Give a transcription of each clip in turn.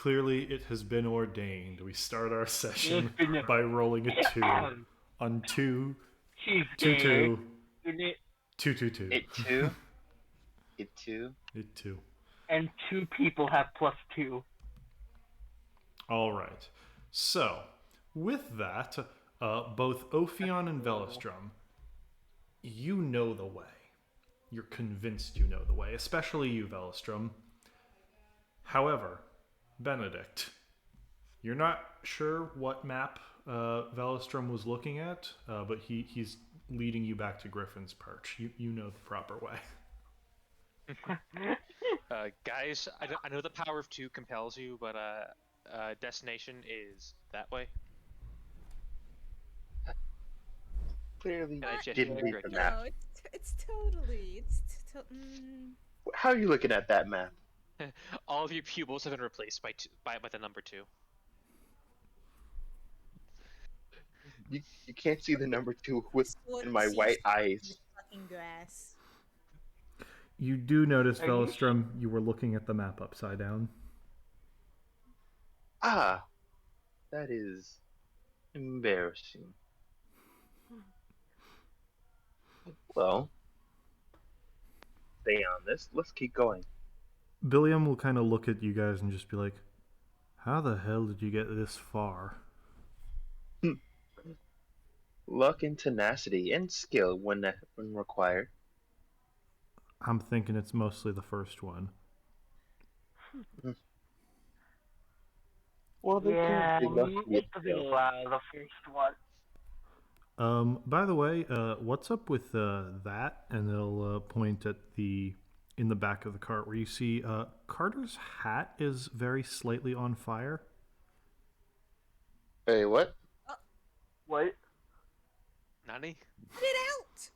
clearly it has been ordained. We start our session It's been- by rolling a 2 on 2, She's 2, gay. 2, Isn't it? 2, 2, 2. It too. It too. It 2. And 2 people have +2. All right. So, with that, both Ophion and Velostrom, you know the way. You're convinced you know the way, especially you, Velostrom. However, Benedict, you're not sure what map Velostrom was looking at, but he's leading you back to Griffin's Perch. You know the proper way. Guys, I know the power of 2 compels you, but destination is that way. Clearly, I you just didn't read the map. No, it's totally. How are you looking at that map? All of your pupils have been replaced by the number 2. You can't see the number 2 with What in my sees white the eyes. fucking grass. You do notice, Are you Velostrom, you were looking at the map upside down. Ah, that is embarrassing. Well, stay on this. Let's keep going. Billiam will kind of look at you guys and just be like, how the hell did you get this far? Luck and tenacity and skill when required. I'm thinking it's mostly the first one. Well, they Yeah, can't be lucky with it's skill. the first one. By the way, what's up with that? And they'll point at in the back of the cart where you see Carter's hat is very slightly on fire. Hey, what? What? Nani? Put it out!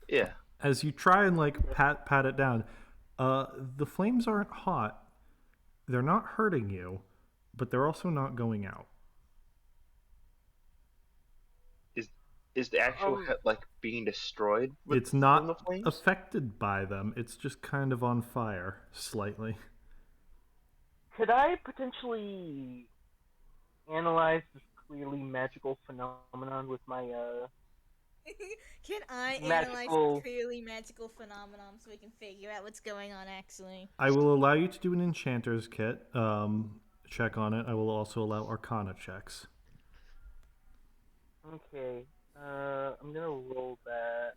Yeah. As you try and pat it down, the flames aren't hot. They're not hurting you, but they're also not going out. Is the actual head being destroyed? It's from not the flames? affected by them. It's just kind of on fire, slightly. Could I potentially analyze this clearly magical phenomenon with my Can I Magical. analyze clearly magical phenomenon so we can figure out what's going on actually? I will allow you to do an enchanter's kit check on it. I will also allow arcana checks. Okay. I'm gonna roll that.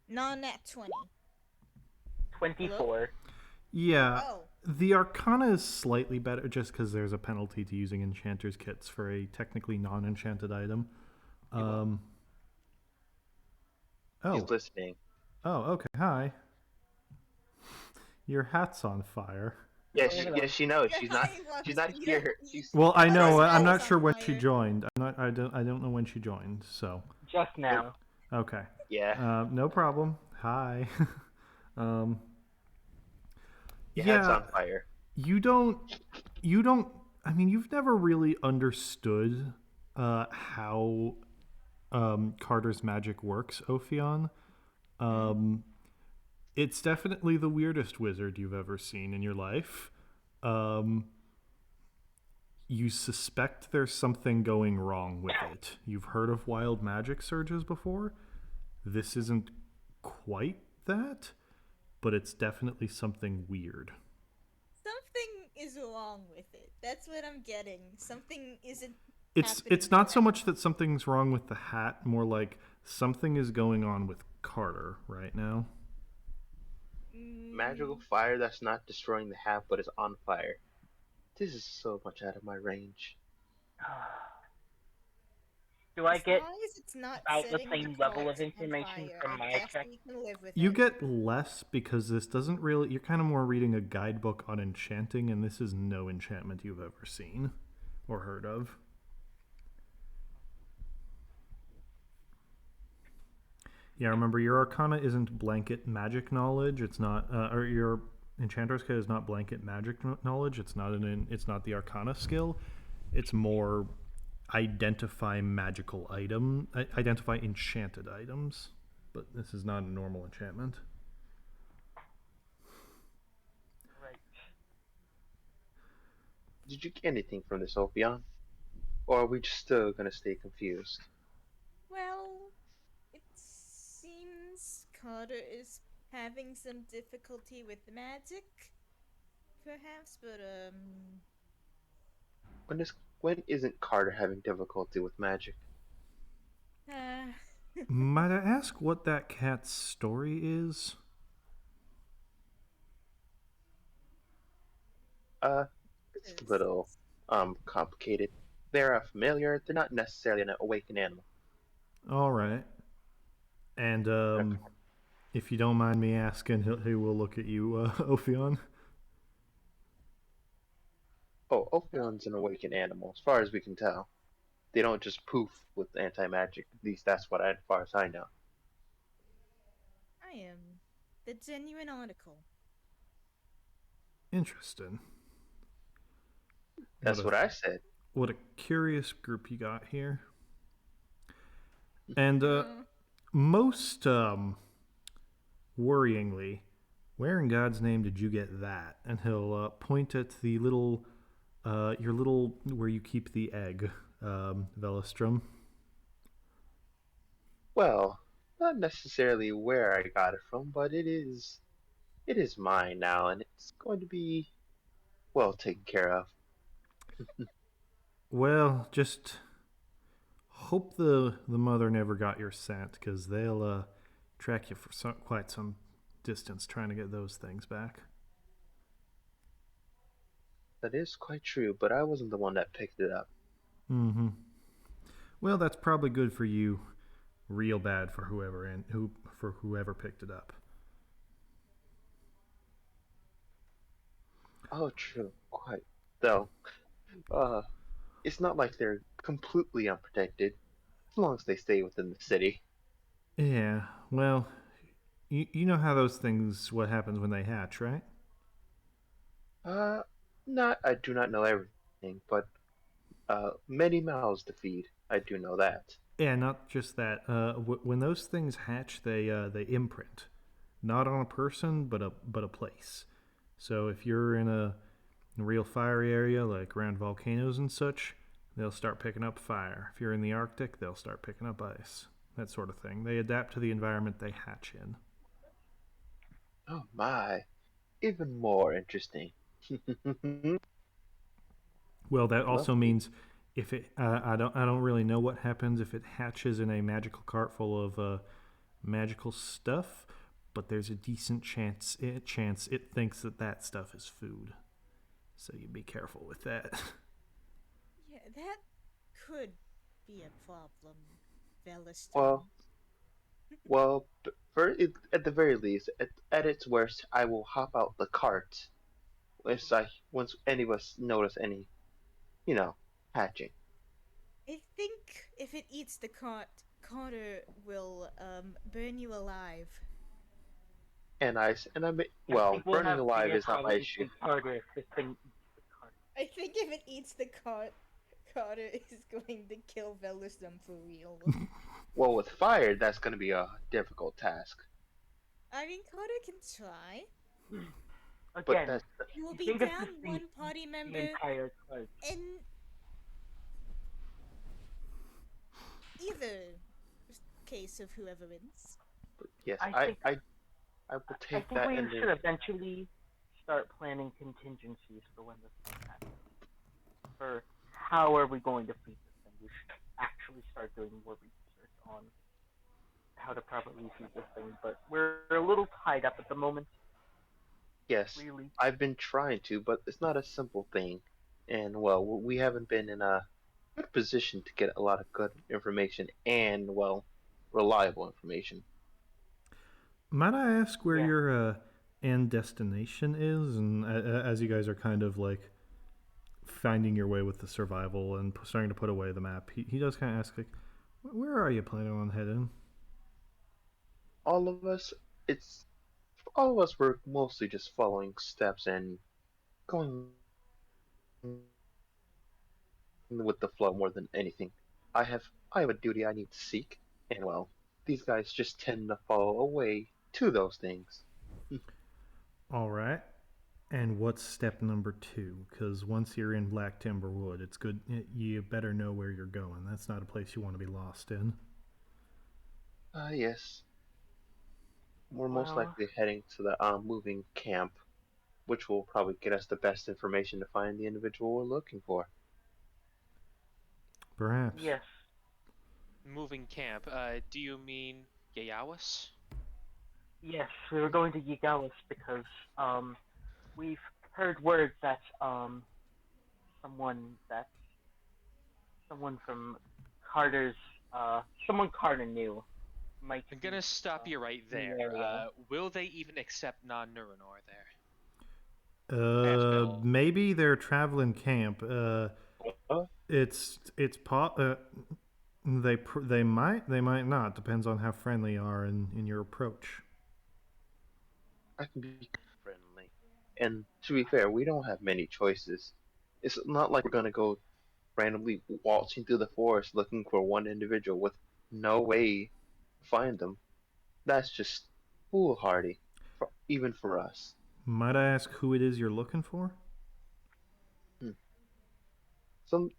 Non-nat 20. 24. Yeah, Oh. the arcana is slightly better just because there's a penalty to using enchanter's kits for a technically non-enchanted item. He's listening. Oh, okay. Hi. Your hat's on fire. Yeah, she knows. She's not here. Well, I know. Carter's I'm hat not is sure on when she fire. joined. I don't know when she joined. So Just now. okay. Yeah. No problem. Hi. Your head's on fire. You don't. I mean, you've never really understood how Carter's magic works, Ophion. It's definitely the weirdest wizard you've ever seen in your life. You suspect there's something going wrong with it. You've heard of wild magic surges before. This isn't quite that, but it's definitely something weird. Something is wrong with it. That's what I'm getting. Something isn't It's happening not so correct. much that something's wrong with the hat, more like something is going on with Carter right now. Magical fire that's not destroying the hat, but is on fire. This is so much out of my range. Do I As get long as it's not about the setting same the level of carts on information fire, from I my guess check? we can live with You it. get less because this doesn't really. You're kind of more reading a guidebook on enchanting, and this is no enchantment you've ever seen or heard of. Yeah, remember your arcana isn't blanket magic knowledge. It's not, or your enchanter's kit is not blanket magic knowledge. It's not it's not the arcana skill. It's more identify magical item, identify enchanted items. But this is not a normal enchantment. Did you get anything from this, Ophion? Or are we just still gonna stay confused? Well, it seems Carter is having some difficulty with magic, perhaps, but When is when isn't Carter having difficulty with magic? uh, Might I ask what that cat's story is? Uh, it's a little complicated. They're a familiar. They're not necessarily an awakened animal. All right. And Okay. if you don't mind me asking, he will look at you, Ophion. Oh, Ophion's an awakened animal, as far as we can tell. They don't just poof with anti-magic. At least that's as far as I know. I am the genuine article. Interesting. That's what I said. What a curious group you got here. And most worryingly, where in God's name did you get that? And he'll point at the little, your little, where you keep the egg, Velostrom. Well, not necessarily where I got it from, but it is mine now, and it's going to be well taken care of. Well, just hope the mother never got your scent, because they'll track you for quite some distance trying to get those things back. That is quite true, but I wasn't the one that picked it up. Mm-hmm. Well, that's probably good for you. Real bad for whoever picked it up. Oh, true, quite. Though, uh, it's not like they're completely unprotected, as long as they stay within the city. Yeah. Well, you know how those things. What happens when they hatch, right? Uh, I do not know everything, but many mouths to feed. I do know that. Yeah. Not just that. When those things hatch, they imprint, not on a person, but a place. So if you're in a real fiery area like around volcanoes and such, they'll start picking up fire. If you're in the Arctic, they'll start picking up ice. That sort of thing. They adapt to the environment they hatch in. Oh my, even more interesting. Well, that Well, also means if it, I don't really know what happens if it hatches in a magical cart full of magical stuff, but there's a decent chance it thinks that stuff is food. So you be careful with that. Yeah, that could be a problem, well, Velostrom. at the very least, at its worst, I will hop out the cart once any of us notice any, you know, hatching. I think if it eats the Carter will burn you alive. I well, think we'll burning have to alive get is not my probably issue. think harder if this thing eats the cart. I think if it eats the Carter is going to kill Velostrom for real. Well, with fire, that's going to be a difficult task. I mean, Carter can try. But Again, that's You will you be think of down this thing one party the member entire cart. in either case of whoever wins. yes, I think I will I take think that we and should eventually start planning contingencies for when this thing happens. For how are we going to feed this thing? We should actually start doing more research on how to properly feed this thing. But we're a little tied up at the moment. yes, Really, I've been trying to, but it's not a simple thing. And well, we haven't been in a good position to get a lot of good information and well, reliable information. Might I ask where yeah. your end destination is? And as you guys are kind of like finding your way with the survival and starting to put away the map, he does kind of ask like, where are you planning on heading? All of us, it's all of us were mostly just following steps and going with the flow more than anything. I have I have a duty I need to seek, and well, these guys just tend to follow away to those things. All right. And what's step number 2? Because once you're in Black Timber Wood, it's good. You better know where you're going. That's not a place you want to be lost in. Yes. We're most Well, likely heading to the moving camp, which will probably get us the best information to find the individual we're looking for. Perhaps. yes, Moving camp. Do you mean Yayawas? yes, we were going to Yigalis because we've heard word that someone that someone from Carter's someone Carter knew might I'm be gonna stop you right in the there. area. Will they even accept non-Nurenor there? Maybe they're traveling camp. Uh, They might not. Depends on how friendly you are in your approach. I can be friendly. And to be fair, we don't have many choices. It's not like we're gonna go randomly waltzing through the forest looking for one individual with no way to find them. That's just foolhardy, even for us. Might I ask who it is you're looking for? Hmm. Some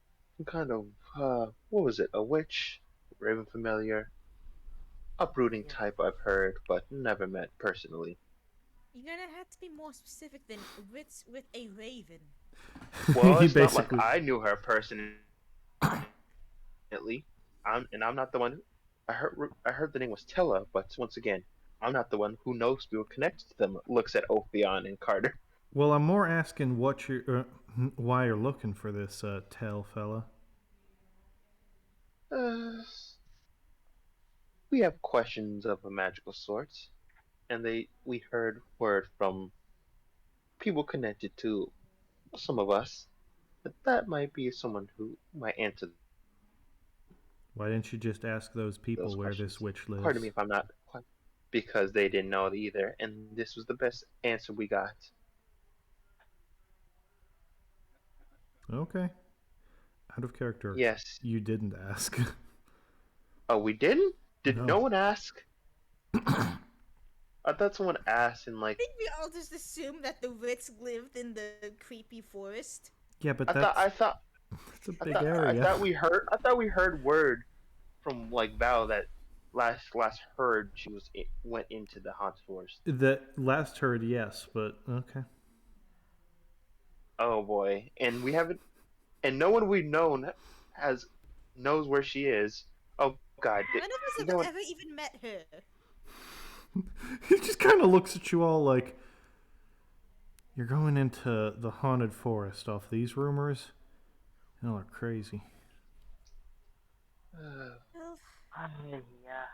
kind of what was it? A witch, raven familiar, uprooting Yeah. type I've heard, but never met personally. You're gonna have to be more specific than with a raven. Well, He it's not like basically. I knew her personally. I'm not the one. I heard the name was Tella, but once again, I'm not the one who knows we were connected to them. Looks at Ophion and Carter. Well, I'm more asking why you're looking for this Tell fella. Uh, we have questions of a magical sort, and we heard word from people connected to some of us that that might be someone who might answer Why didn't you just ask those people those where this questions. witch Pardon me lives? if I'm not quite because they didn't know it either, and this was the best answer we got. Okay. Out of character. Yes. You didn't ask. Oh, we didn't? Did no No. one ask? I thought someone asked in I like think we all just assumed that the witch lived in the creepy forest. Yeah, but I thought I that's thought a big I area. thought we heard word from like Val that last heard she went into the haunted forest. The last heard, yes, but okay. Oh boy, and we haven't, and no one we've known has knows where she is. Oh God, None of us you have know what? ever even met her. He just kind of looks at you all like, you're going into the haunted forest off these rumors? Y'all are crazy. Well, Yeah.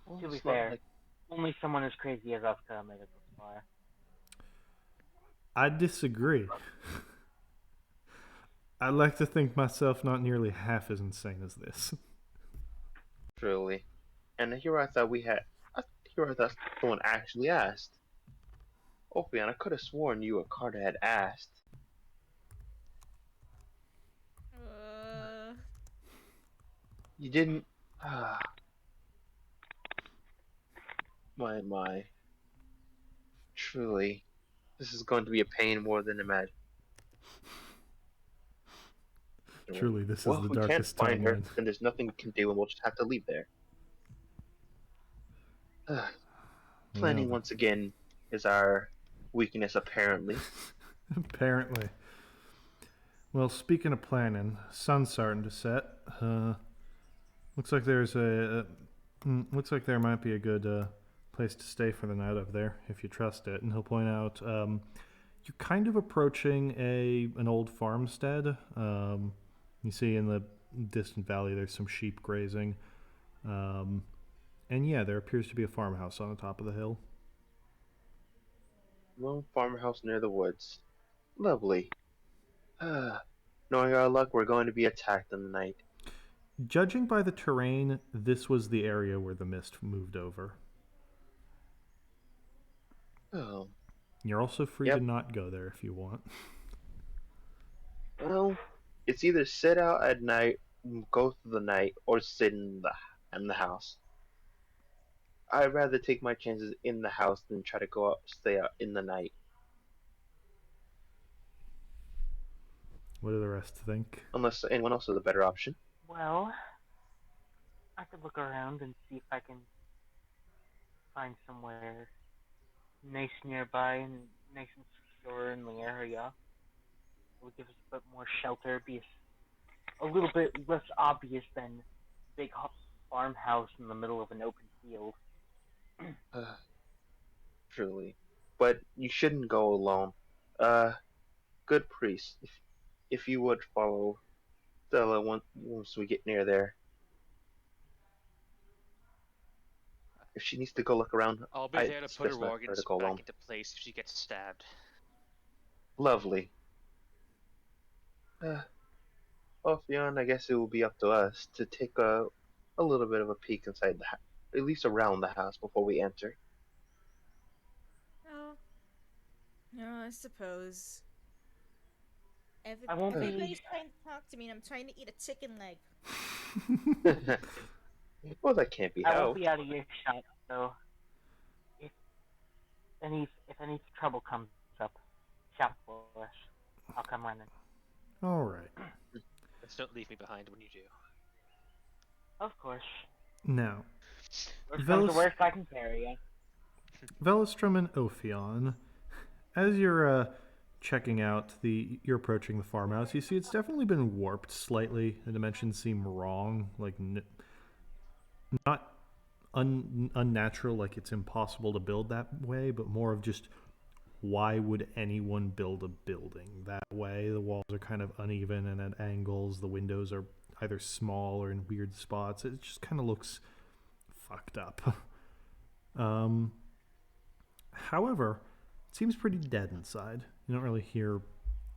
Well, To be it's not fair, like only someone as crazy as us could have made it this far. I disagree. I like to think myself not nearly half as insane as this. truly. And here I thought here I thought someone actually asked. Ophion, I could have sworn you or Carter had asked. uh, You didn't. Ah, my. Truly, this is going to be a pain more than imaginable. Truly, this is Well, the if we can't darkest find her, timeline. then there's nothing we can do, and we'll just have to leave there. Ah, planning Well, once again is our weakness, apparently. apparently. Well, speaking of planning, sun's starting to set. Looks like looks like there might be a good place to stay for the night up there if you trust it. And he'll point out you're kind of approaching an old farmstead. You see in the distant valley there's some sheep grazing, and yeah, there appears to be a farmhouse on the top of the hill. Lone farmhouse near the woods. Lovely. Ah, knowing our luck, we're going to be attacked in the night. Judging by the terrain, this was the area where the mist moved over. Oh, You're also free to yep. not go there if you want. Well, it's either sit out at night, go through the night, or sit in the house. I'd rather take my chances in the house than try to go out, stay out in the night. What do the rest think? Unless anyone else has a better option. Well, I could look around and see if I can find somewhere nice nearby and nice and secure in the area. It would give us a bit more shelter, be a little bit less obvious than big farmhouse in the middle of an open field. Truly. But you shouldn't go alone. Uh, good priest, if you would follow Stella once we get near there. If she needs to go look around, I'll be I there to put her suggest not for her to organs go back alone. into place if she gets stabbed. Lovely. Well, Fionn, I guess it will be up to us to take a little bit of a peek inside the house, at least around the house before we enter. Oh, no, I suppose. I won't be. Everybody's trying to talk to me, and I'm trying to eat a chicken leg. Well, that can't be I won't helped. be out of earshot, so if any trouble comes up, shout for us. I'll come running. All right. Just don't leave me behind when you do. Of course. Now, Worst comes to worst, I can carry you. Velostrom and Ophion, as you're checking out you're approaching the farmhouse, you see it's definitely been warped slightly. The dimensions seem wrong, like not unnatural, like it's impossible to build that way, but more of just why would anyone build a building that way? The walls are kind of uneven and at angles. The windows are either small or in weird spots. It just kind of looks fucked up. However, it seems pretty dead inside. You don't really hear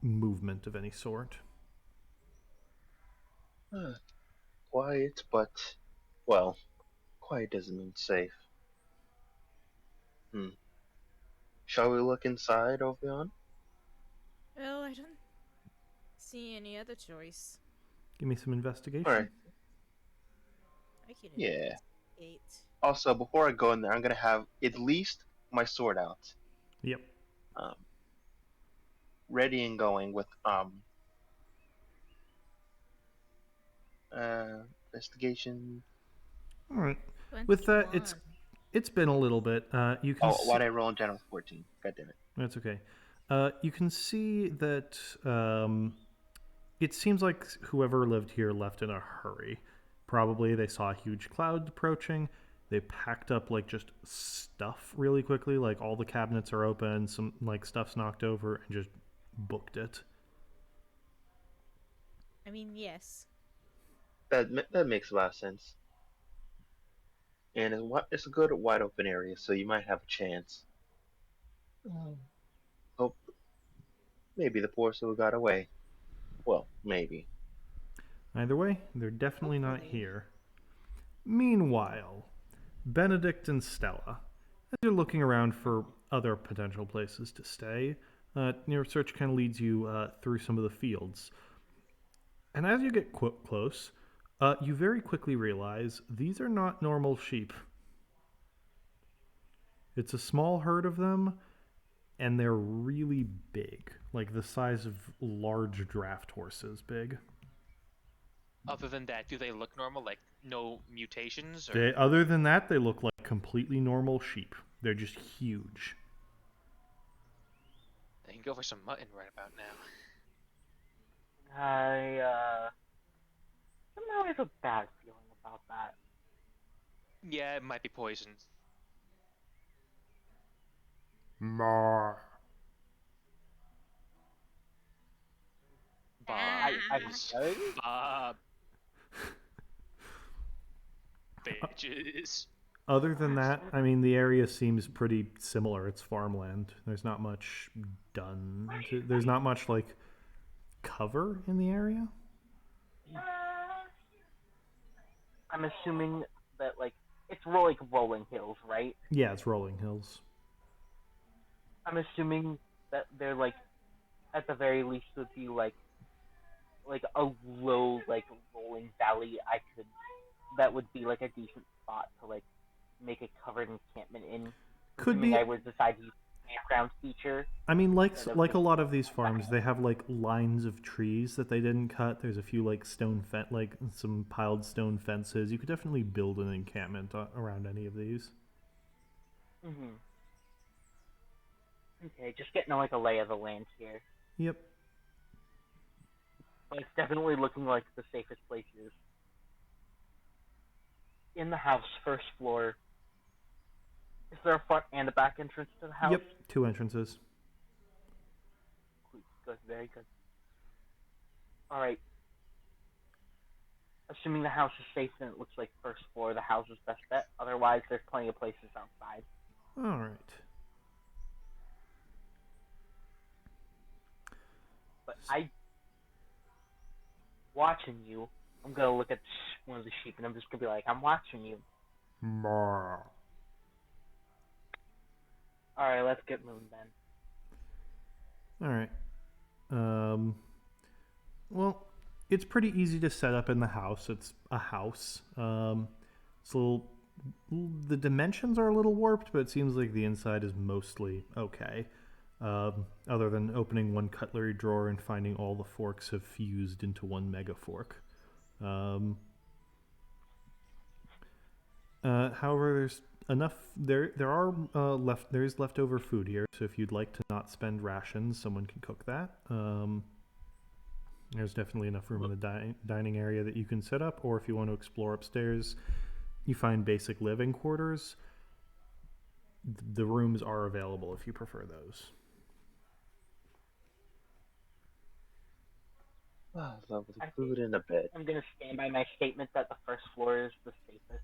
movement of any sort. Quiet, but, well, quiet doesn't mean safe. Shall we look inside, Ophion? Well, I don't see any other choice. Give me some investigation. Alright, I can yeah. investigate. Also, before I go in there, I'm gonna have at least my sword out. Yep. Ready and going with, investigation. All right. With that, it's been a little bit. You can. Oh, why'd I roll in general 14? God damn it. That's okay. You can see that it seems like whoever lived here left in a hurry. Probably they saw a huge cloud approaching. They packed up like just stuff really quickly, like all the cabinets are open, some like stuff's knocked over, and just booked it. I mean, yes. That makes a lot of sense. And it's a good wide open area, so you might have a chance. Hope maybe the poor soul got away. Well, maybe. Either way, they're definitely not here. Meanwhile, Benedict and Stella, as you're looking around for other potential places to stay, your search kind of leads you through some of the fields. And as you get close, you very quickly realize these are not normal sheep. It's a small herd of them, and they're really big, like the size of large draft horses big. Other than that, do they look normal? Like, no mutations? Or... Other than that, they look like completely normal sheep. They're just huge. They can go for some mutton right about now. Somehow have a bad feeling about that. Yeah, it might be poisoned. Ma. Bob. Sorry? Bob. Bitches. Other than that, I mean, the area seems pretty similar. It's farmland. There's not much done. There's not much, like, cover in the area. I'm assuming that, like, it's like rolling hills, right? Yeah, it's rolling hills. I'm assuming that they're, like, at the very least would be, like a low, like, rolling valley that would be, like, a decent spot to, like, make a covered encampment in. Could Assuming be. I would decide to use the campground feature. I mean, instead of like a just lot of these farms, they have like lines of trees that they didn't cut. There's a few like like some piled stone fences. You could definitely build an encampment around any of these. Mm-hmm. Okay, just getting like a lay of the land here. Yep. But it's definitely looking like the safest places. In the house, first floor. Is there a front and a back entrance to the house? Yep. 2 entrances. Good, very good. Alright. Assuming the house is safe and it looks like first floor, the house is best bet. Otherwise, there's plenty of places outside. All right. But watching you, I'm gonna look at one of the sheep and I'm just gonna be like, I'm watching you. Brr. Alright, let's get moving then. All right. Well, it's pretty easy to set up in the house. It's a house. It's a little. The dimensions are a little warped, but it seems like the inside is mostly okay. Other than opening one cutlery drawer and finding all the forks have fused into one mega fork. However, there's enough. There are there is leftover food here. So if you'd like to not spend rations, someone can cook that. There's definitely enough room in the dining area that you can set up. Or if you want to explore upstairs, you find basic living quarters. The rooms are available if you prefer those. Ah, lovely food and a bed. I'm gonna stand by my statement that the first floor is the safest.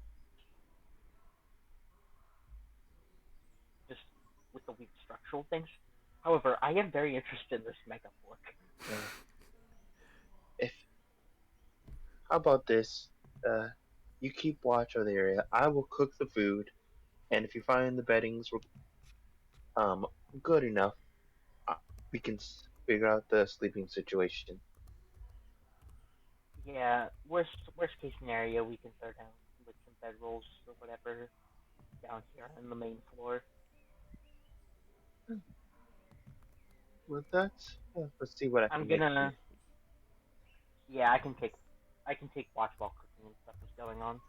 Just with the weak structural things. However, I am very interested in this mega fork. How about this? You keep watch of the area. I will cook the food, and if you find the beddings good enough, we can figure out the sleeping situation. Yeah, worst case scenario, we can start down with some bedrolls or whatever down here on the main floor. With that, let's see what I I'm can make. gonna. Yeah, I can take watch while cooking and stuff is going on.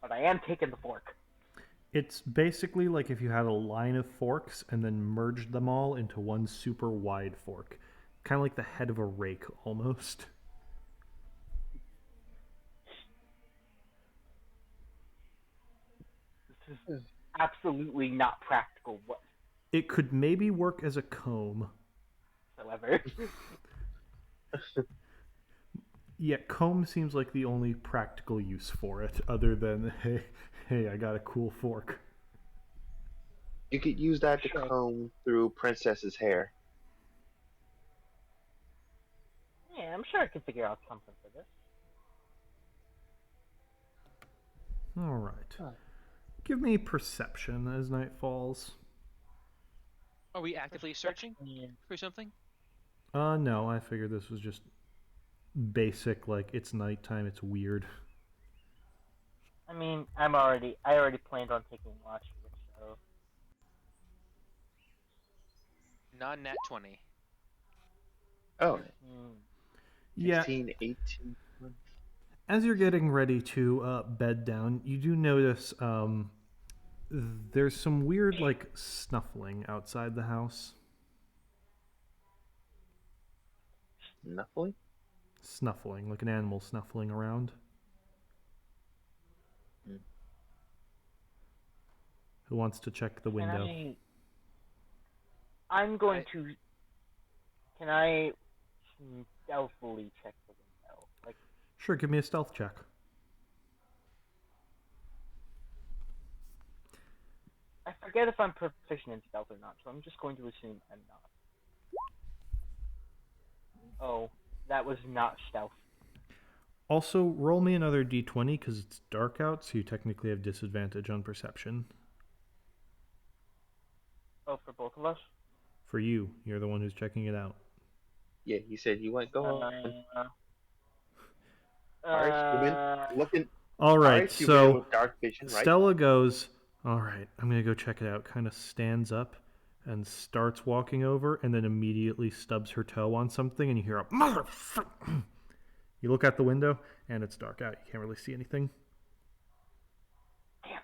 But I am taking the fork. It's basically like if you had a line of forks and then merged them all into one super wide fork. Kind of like the head of a rake, almost. This is absolutely not practical It could maybe work as a comb. whatsoever. Yeah, comb seems like the only practical use for it, other than, hey, I got a cool fork. You could use that to Sure. comb through Princess's hair. Yeah, I'm sure I can figure out something for this. All right. Give me perception as night falls. Are we actively searching for something? No, I figured this was just basic, like it's nighttime, it's weird. I mean, I already planned on taking watch here, so. Non-nat 20. Oh, Yeah, 16, 18. as you're getting ready to bed down, you do notice there's some weird, like, snuffling outside the house. Snuffling? Snuffling, like an animal snuffling around. Who wants to check the window? I'm going to. Can I stealthily check the window? Like, Sure, give me a stealth check. I forget if I'm proficient in stealth or not, so I'm just going to assume I'm not. Oh, that was not stealth. Also, roll me another d20 because it's dark out, so you technically have disadvantage on perception. Oh, for both of us? For you, you're the one who's checking it out. Yeah, you said you went go on. Alright, human. Looking. All right, Alright, human so with dark vision, right? Stella goes, all right, I'm going to go check it out. Kind of stands up and starts walking over and then immediately stubs her toe on something and you hear a motherfucker. You look out the window and it's dark out. You can't really see anything. Damn it.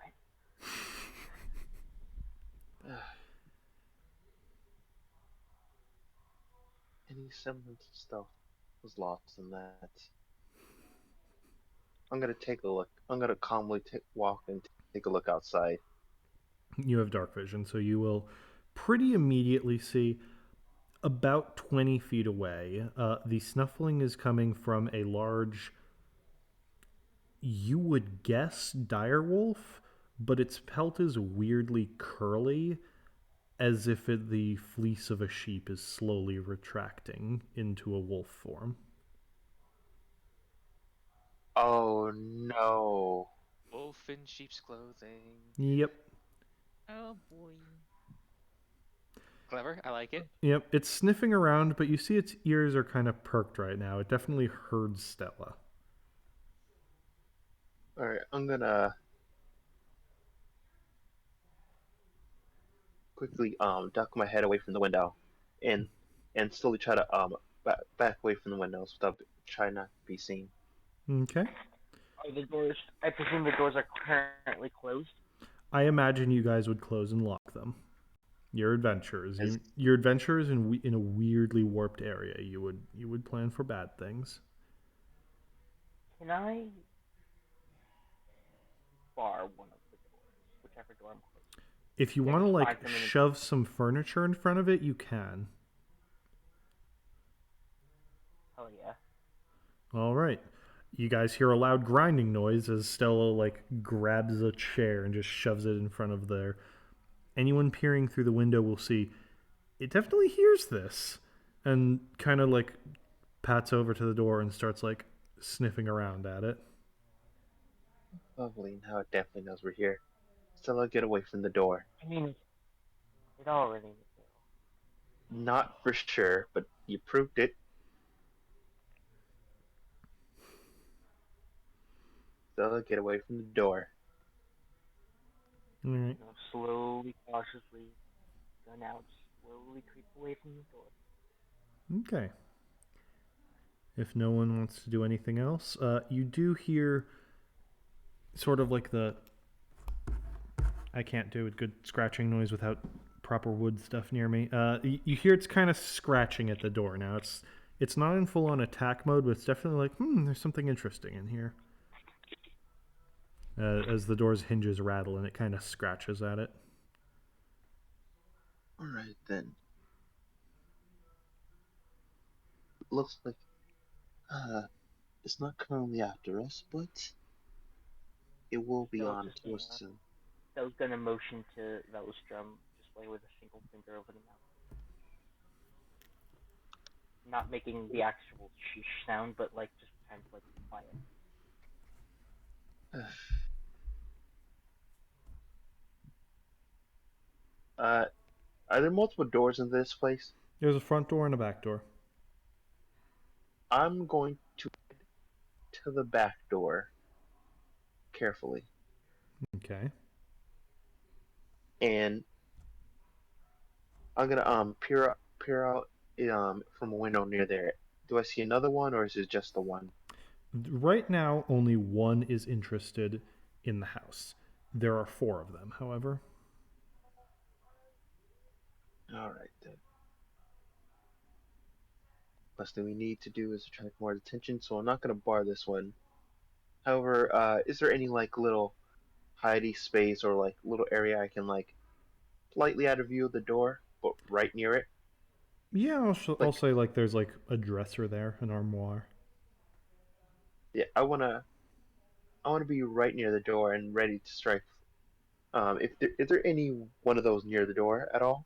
Any semblance of stealth was lost in that. I'm gonna take a look. I'm gonna calmly walk and take a look outside. You have dark vision, so you will pretty immediately see about 20 feet away. The snuffling is coming from a large, you would guess, direwolf, but its pelt is weirdly curly, as if the fleece of a sheep is slowly retracting into a wolf form. Oh no. Wolf in sheep's clothing. Yep. Oh boy. Clever. I like it. Yep, it's sniffing around, but you see its ears are kind of perked right now. It definitely heard Stella. Alright, I'm gonna quickly duck my head away from the window and slowly try to back away from the windows without trying not to be seen. Okay. Are the doors? I presume the doors are currently closed. I imagine you guys would close and lock them. Your adventurers. As- Your adventurers in a weirdly warped area. You would plan for bad things. Can I bar one of the doors, whichever door I'm close? If you Yeah, want to just like find something- shove some furniture in front of it, you can. Hell yeah. All right. You guys hear a loud grinding noise as Stella like grabs a chair and just shoves it in front of there. Anyone peering through the window will see it definitely hears this and kind of like pats over to the door and starts like sniffing around at it. Lovely, now it definitely knows we're here. Stella, get away from the door. I mean, it already knew. Not for sure, but you proved it. Stella, get away from the door. All right. Slowly, cautiously, gun out, slowly creep away from the door. Okay. If no one wants to do anything else, you do hear sort of like the. I can't do a good scratching noise without proper wood stuff near me. You hear it's kind of scratching at the door now. It's not in full on attack mode, but it's definitely like, there's something interesting in here. As the door's hinges rattle and it kind of scratches at it. Alright then. Looks like it's not currently after us, but it will be So on just, to us soon. I was gonna motion to Velstrom just play with a single finger over the mouth. Not making the actual sheesh sound, but like just kind of like quiet. Are there multiple doors in this place? There's a front door and a back door. I'm going to head to the back door carefully. Okay. And I'm gonna peer out from a window near there. Do I see another one or is it just the one? Right now, only one is interested in the house. There are 4 of them, however. Alright then. Last thing we need to do is attract more attention, so I'm not gonna bar this one. However, is there any like little hidey space or like little area I can like slightly out of view of the door, but right near it? Yeah, I'll say like there's like a dresser there, an armoire. Yeah, I wanna be right near the door and ready to strike. Is there any one of those near the door at all?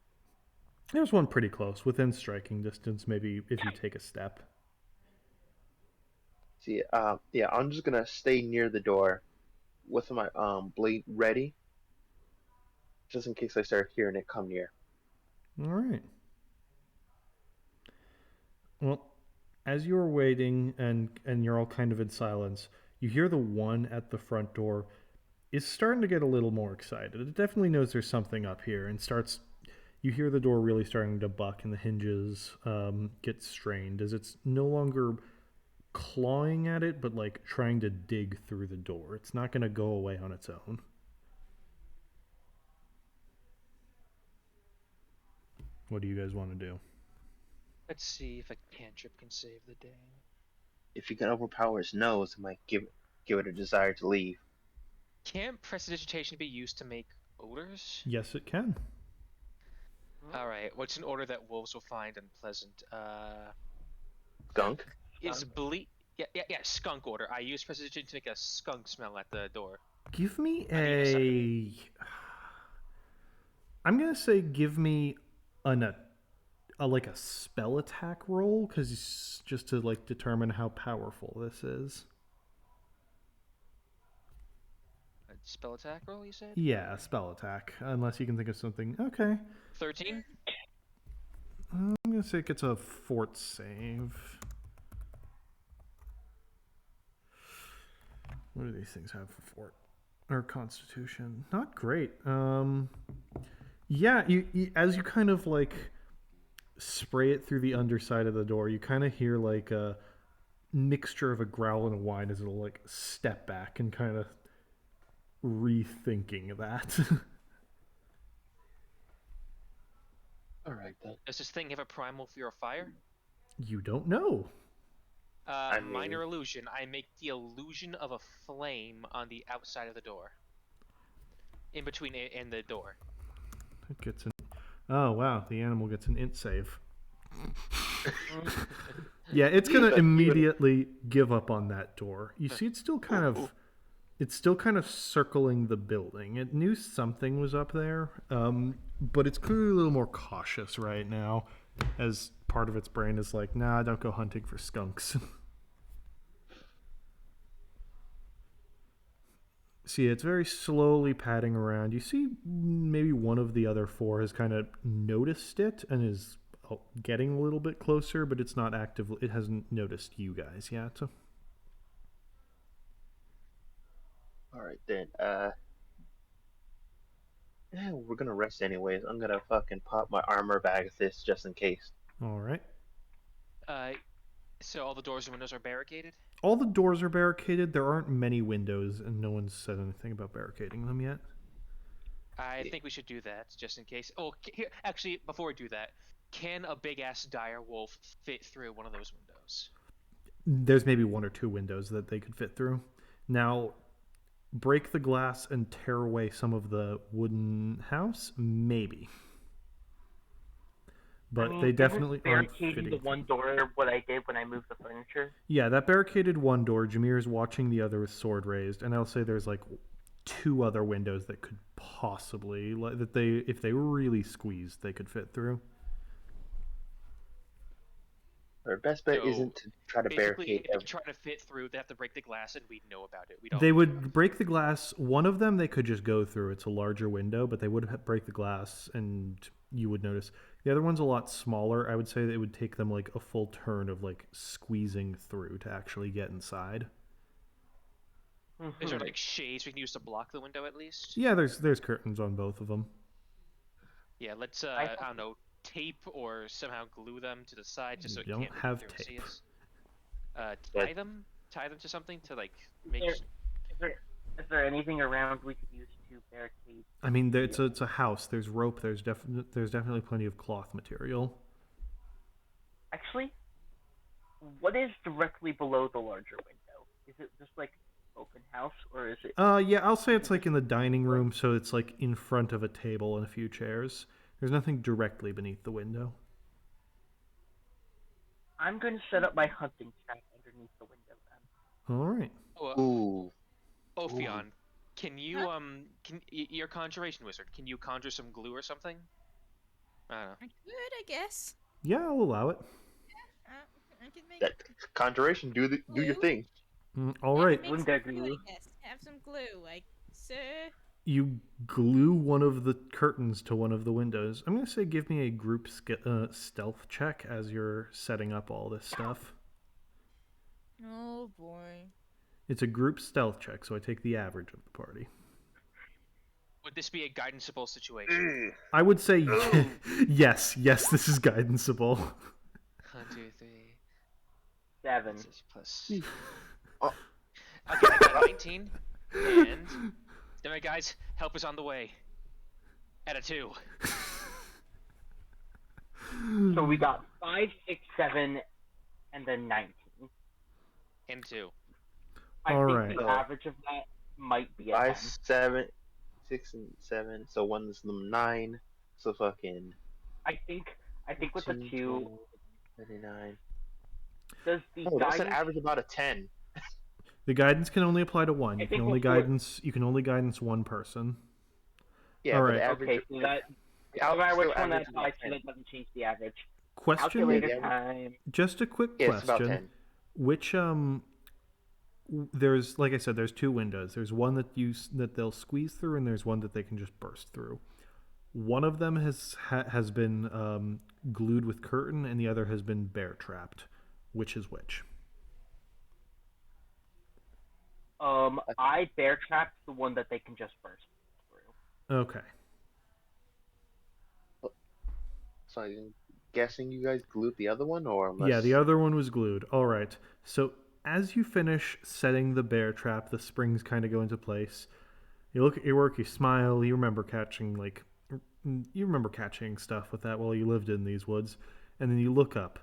There's one pretty close, within striking distance, maybe if you take a step. See, yeah, I'm just gonna stay near the door with my blade ready, just in case I start hearing it come near. All right. Well, As you're waiting and you're all kind of in silence, you hear the one at the front door is starting to get a little more excited. It definitely knows there's something up here and starts. You hear the door really starting to buck and the hinges get strained as it's no longer clawing at it, but like trying to dig through the door. It's not going to go away on its own. What do you guys want to do? Let's see if a cantrip can save the day. If you can overpower its nose, it might give it a desire to leave. Can't prestidigitation be used to make odors? Yes, it can. Alright, what's an odor that wolves will find unpleasant? Skunk? Is skunk odor. I use prestidigitation to make a skunk smell at the door. Give me the other I'm gonna say give me like a spell attack roll, because just to like determine how powerful this is. A spell attack roll, you said? Yeah, spell attack. Unless you can think of something. Okay. 13? I'm gonna say it gets a fort save. What do these things have for fort? Or constitution? Not great. Yeah, you as you kind of like spray it through the underside of the door, you kind of hear like a mixture of a growl and a whine as it'll like step back and kind of rethinking that. All right then. Does this thing have a primal fear of fire? You don't know. Minor illusion. I make the illusion of a flame on the outside of the door. In between it and the door. It gets an. Oh wow, the animal gets an int save. Yeah, it's gonna immediately give up on that door. You see, it's still kind of circling the building. It knew something was up there, but it's clearly a little more cautious right now, as part of its brain is like, nah, don't go hunting for skunks. See, it's very slowly padding around. You see maybe one of the other four has kind of noticed it and is getting a little bit closer, but it's not actively. It hasn't noticed you guys yet. All right then. Yeah, we're gonna rest anyways. I'm gonna fucking pop my armor bag of this just in case. All right. So all the doors and windows are barricaded? All the doors are barricaded. There aren't many windows, and no one's said anything about barricading them yet. I think we should do that, just in case. Oh, here, actually, before we do that, can a big-ass dire wolf fit through one of those windows? There's maybe one or two windows that they could fit through. Now, break the glass and tear away some of the wooden house? Maybe. But they definitely aren't barricading fitting the one door what I did when I moved the furniture. Yeah, that barricaded one door. Jameer is watching the other with sword raised, and I'll say there's like two other windows that could possibly, like, that they, if they were really squeezed, they could fit through. Our best bet So, isn't to try to Basically, barricade. if they try to fit through, they have to break the glass, and we'd know about it. We don't. They would break the glass. One of them they could just go through. It's a larger window, but they would break the glass, and you would notice. The other one's a lot smaller. I would say that it would take them like a full turn of like squeezing through to actually get inside. Is there like shades we can use to block the window at least? Yeah, there's curtains on both of them. Yeah, let's I don't know, tape or somehow glue them to the side just so it You don't can't have look through and tape. see us. Tie them to something to like make. Is there anything around we could use to barricade? I mean, it's a house. There's rope. There's definitely plenty of cloth material. Actually, what is directly below the larger window? Is it just like open house, or is it? Yeah, I'll say it's like in the dining room, so it's like in front of a table and a few chairs. There's nothing directly beneath the window. I'm going to set up my hunting trap underneath the window then. All right. Ooh. Ophion, can you you're a conjuration wizard? Can you conjure some glue or something? I don't know. I could, I guess. Yeah, I'll allow it. I could make. That conjuration, do your thing. All Yeah, right. make Wouldn't some that glue, glue? I guess. Have some glue, like, sir. You glue one of the curtains to one of the windows. I'm going to say give me a group stealth check as you're setting up all this stuff. Oh boy. It's a group stealth check, so I take the average of the party. Would this be a guidanceable situation? I would say yes, this is guidanceable. 1, 2, 3. 7. Plus. Okay, I got 19, and then my guys, help is on the way. At a 2. So we got 5, 6, 7, and then 19. And 2. I All think right. the average of that might be a 5, 10. 7, 6, and 7. So one's 9. So fucking. I think with the 2, 39. does the Oh, that's an guidance average about a 10. The guidance can only apply to one. I You think can only we'll do it. guidance. You can only guidance one person. Yeah, All but right. the average. Okay, so that no matter which one that applies to, that doesn't change the average. Question. Calculator Yeah, time. Just a quick Yeah, it's about question. 10. Which there's, like I said, there's 2 windows. There's one that they'll squeeze through, and there's one that they can just burst through. One of them has been glued with curtain, and the other has been bear trapped. Which is which? I bear trapped the one that they can just burst through. Okay. So I'm guessing you guys glued the other one, or unless... Yeah, the other one was glued. All right. So as you finish setting the bear trap, the springs kind of go into place. You look at your work, you smile. You remember catching stuff with that while you lived in these woods, and then you look up,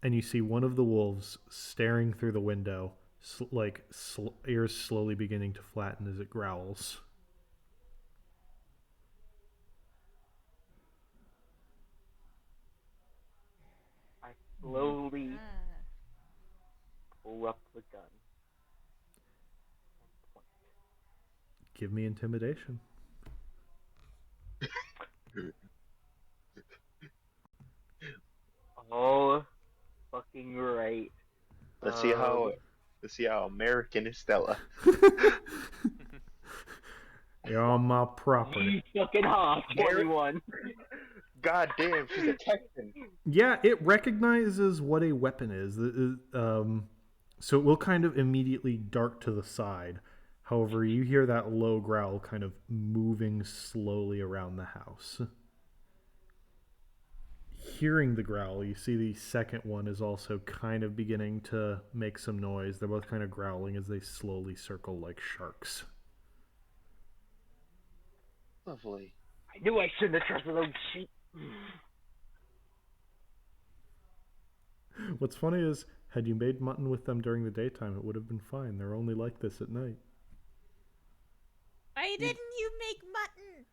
and you see one of the wolves staring through the window, ears slowly beginning to flatten as it growls. I slowly pull up the gun. Give me intimidation. Oh, fucking right. Let's see how American is Stella. You're on my property. You fucking hot, 21. God damn, she's a Texan. Yeah, it recognizes what a weapon is. So it will kind of immediately dart to the side. However, you hear that low growl kind of moving slowly around the house. Hearing the growl, you see the second one is also kind of beginning to make some noise. They're both kind of growling as they slowly circle like sharks. Lovely. I knew I shouldn't have trusted those sheep. What's funny is, had you made mutton with them during the daytime, it would have been fine. They're only like this at night. Why didn't you make mutton?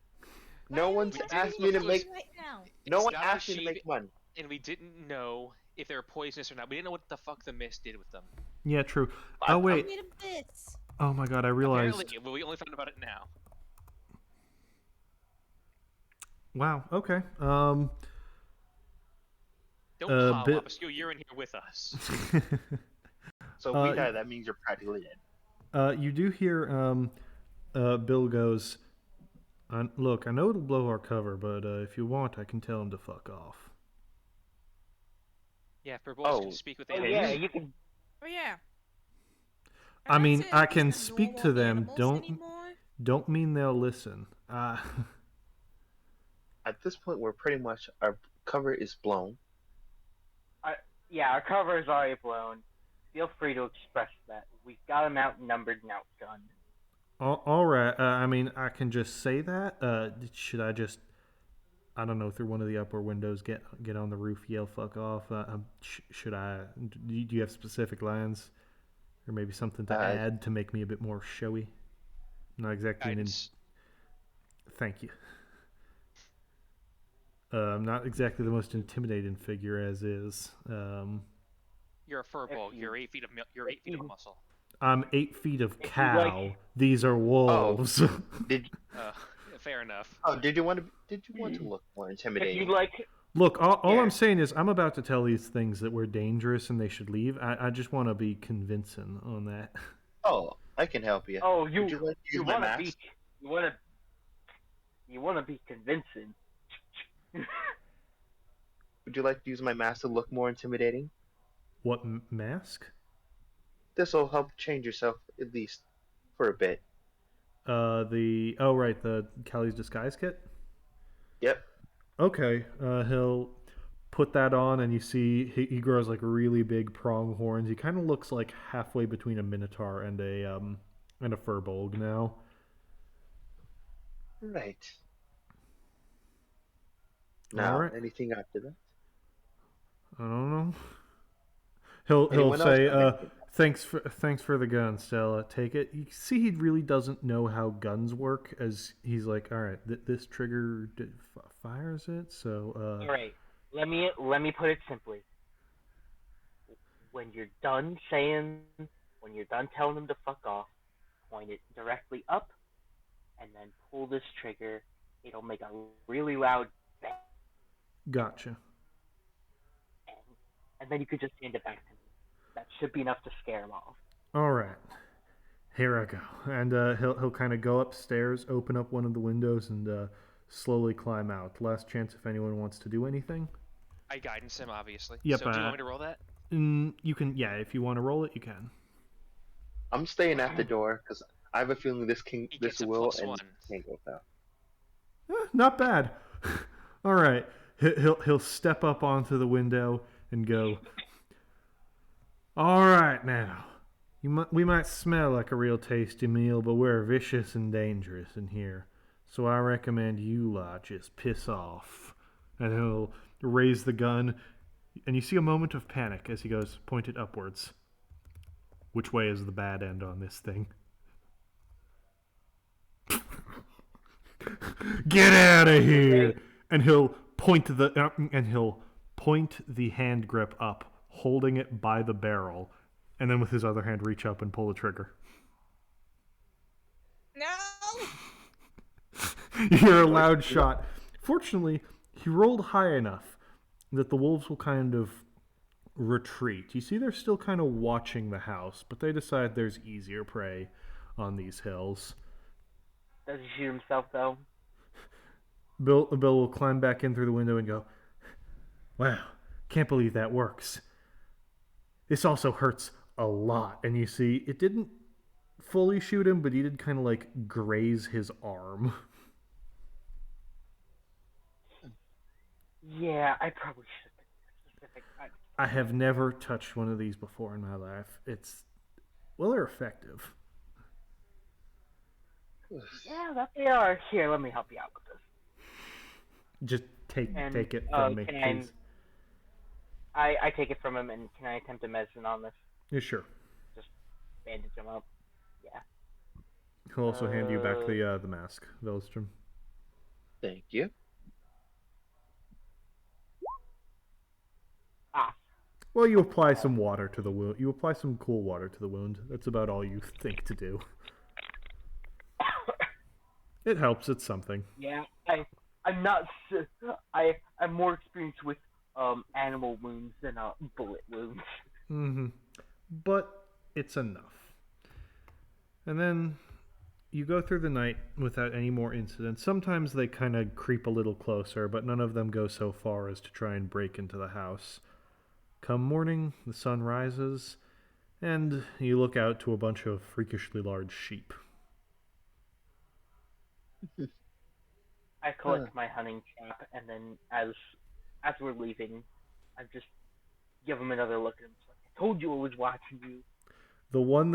No one's asked me to make. Right now. No one not a asked me to sheep. make one. And we didn't know if they were poisonous or not. We didn't know what the fuck the mist did with them. Yeah, true. Oh, wait. Made of bits. Oh my god, I realized... Apparently, but we only found about it now. Wow, okay. Don't pop up. You're in here with us. So if we die, that means you're practically dead. You do hear Bill goes, look, I know it'll blow our cover, but if you want, I can tell him to fuck off. Yeah, if boys can speak with aliens. Yeah, you can. Oh yeah. I mean, That's it. I can These are speak to normal them. animals anymore? Don't mean they'll listen. At this point, we're pretty much our cover is blown. Yeah, our cover is already blown. Feel free to express that. We've got them outnumbered and outgunned. All right. I mean, I can just say that. Should I just, I don't know, through one of the upper windows, get on the roof, yell "fuck off"? Should I? Do you have specific lines, or maybe something to add to make me a bit more showy? Not exactly Thank you. I'm not exactly the most intimidating figure as is. You're a furball. You're 8 feet of muscle. I'm 8 feet of cow. These are wolves. Oh, Fair enough. Oh, did you want to look more intimidating? If you like. Look, all I'm saying is I'm about to tell these things that we're dangerous and they should leave. I just want to be convincing on that. Oh, I can help you. Oh, you want to be convincing. Would you like to use my mask to look more intimidating? What mask? This will help change yourself at least for a bit. The Kelly's disguise kit. Yep. Okay, he'll put that on, and you see he grows like really big pronghorns. He kind of looks like halfway between a minotaur and a furbolg now. Right. All Now, right. anything after that? I don't know. He'll Anyone else say, have anything? thanks for the gun, Stella. Take it. You see, he really doesn't know how guns work. As he's like, all right, this trigger fires it. So All right. Let me put it simply. When you're done saying, when you're done telling them to fuck off, point it directly up, and then pull this trigger. It'll make a really loud bang, gotcha. and then you could just hand it back to me. That should be enough to scare them off. All right. Here I go, and he'll kind of go upstairs, open up one of the windows, and slowly climb out. Last chance if anyone wants to do anything. I guidance him, obviously. Yep. So do you want me to roll that? You can, yeah. If you want to roll it, you can. I'm staying at the door because I have a feeling this He this gets a will +1. can't go out. Not bad. All right. He'll step up onto the window and go. All right now. We might smell like a real tasty meal, but we're vicious and dangerous in here. So I recommend you lot just piss off. And he'll raise the gun, and you see a moment of panic as he goes, point it upwards. Which way is the bad end on this thing? Get out of here! And he'll point the hand grip up, holding it by the barrel, and then with his other hand reach up and pull the trigger. No! You hear a loud shot. Fortunately, he rolled high enough that the wolves will kind of retreat. You see they're still kind of watching the house, but they decide there's easier prey on these hills. Does he shoot himself though? Bill will climb back in through the window and go, wow, can't believe that works. This also hurts a lot. And you see, it didn't fully shoot him, but he did kind of like graze his arm. Yeah, I probably should have been specific. I have never touched one of these before in my life. They're effective. Yeah, that they are. Here, let me help you out with this. Just take it from me, please. I take it from him, and can I attempt a medicine on this? Yeah, sure. Just bandage him up. Yeah. He'll also hand you back the mask, Velstrom. Thank you. Well, you apply some water to the wound. You apply some cool water to the wound. That's about all you think to do. It helps. It's something. Yeah, I'm not. I'm more experienced with animal wounds than bullet wounds. Mm-hmm. But it's enough. And then you go through the night without any more incidents. Sometimes they kind of creep a little closer, but none of them go so far as to try and break into the house. Come morning, the sun rises, and you look out to a bunch of freakishly large sheep. I collect my hunting trap, and then as we're leaving, I just give him another look, and it's like, I told you I was watching you. The one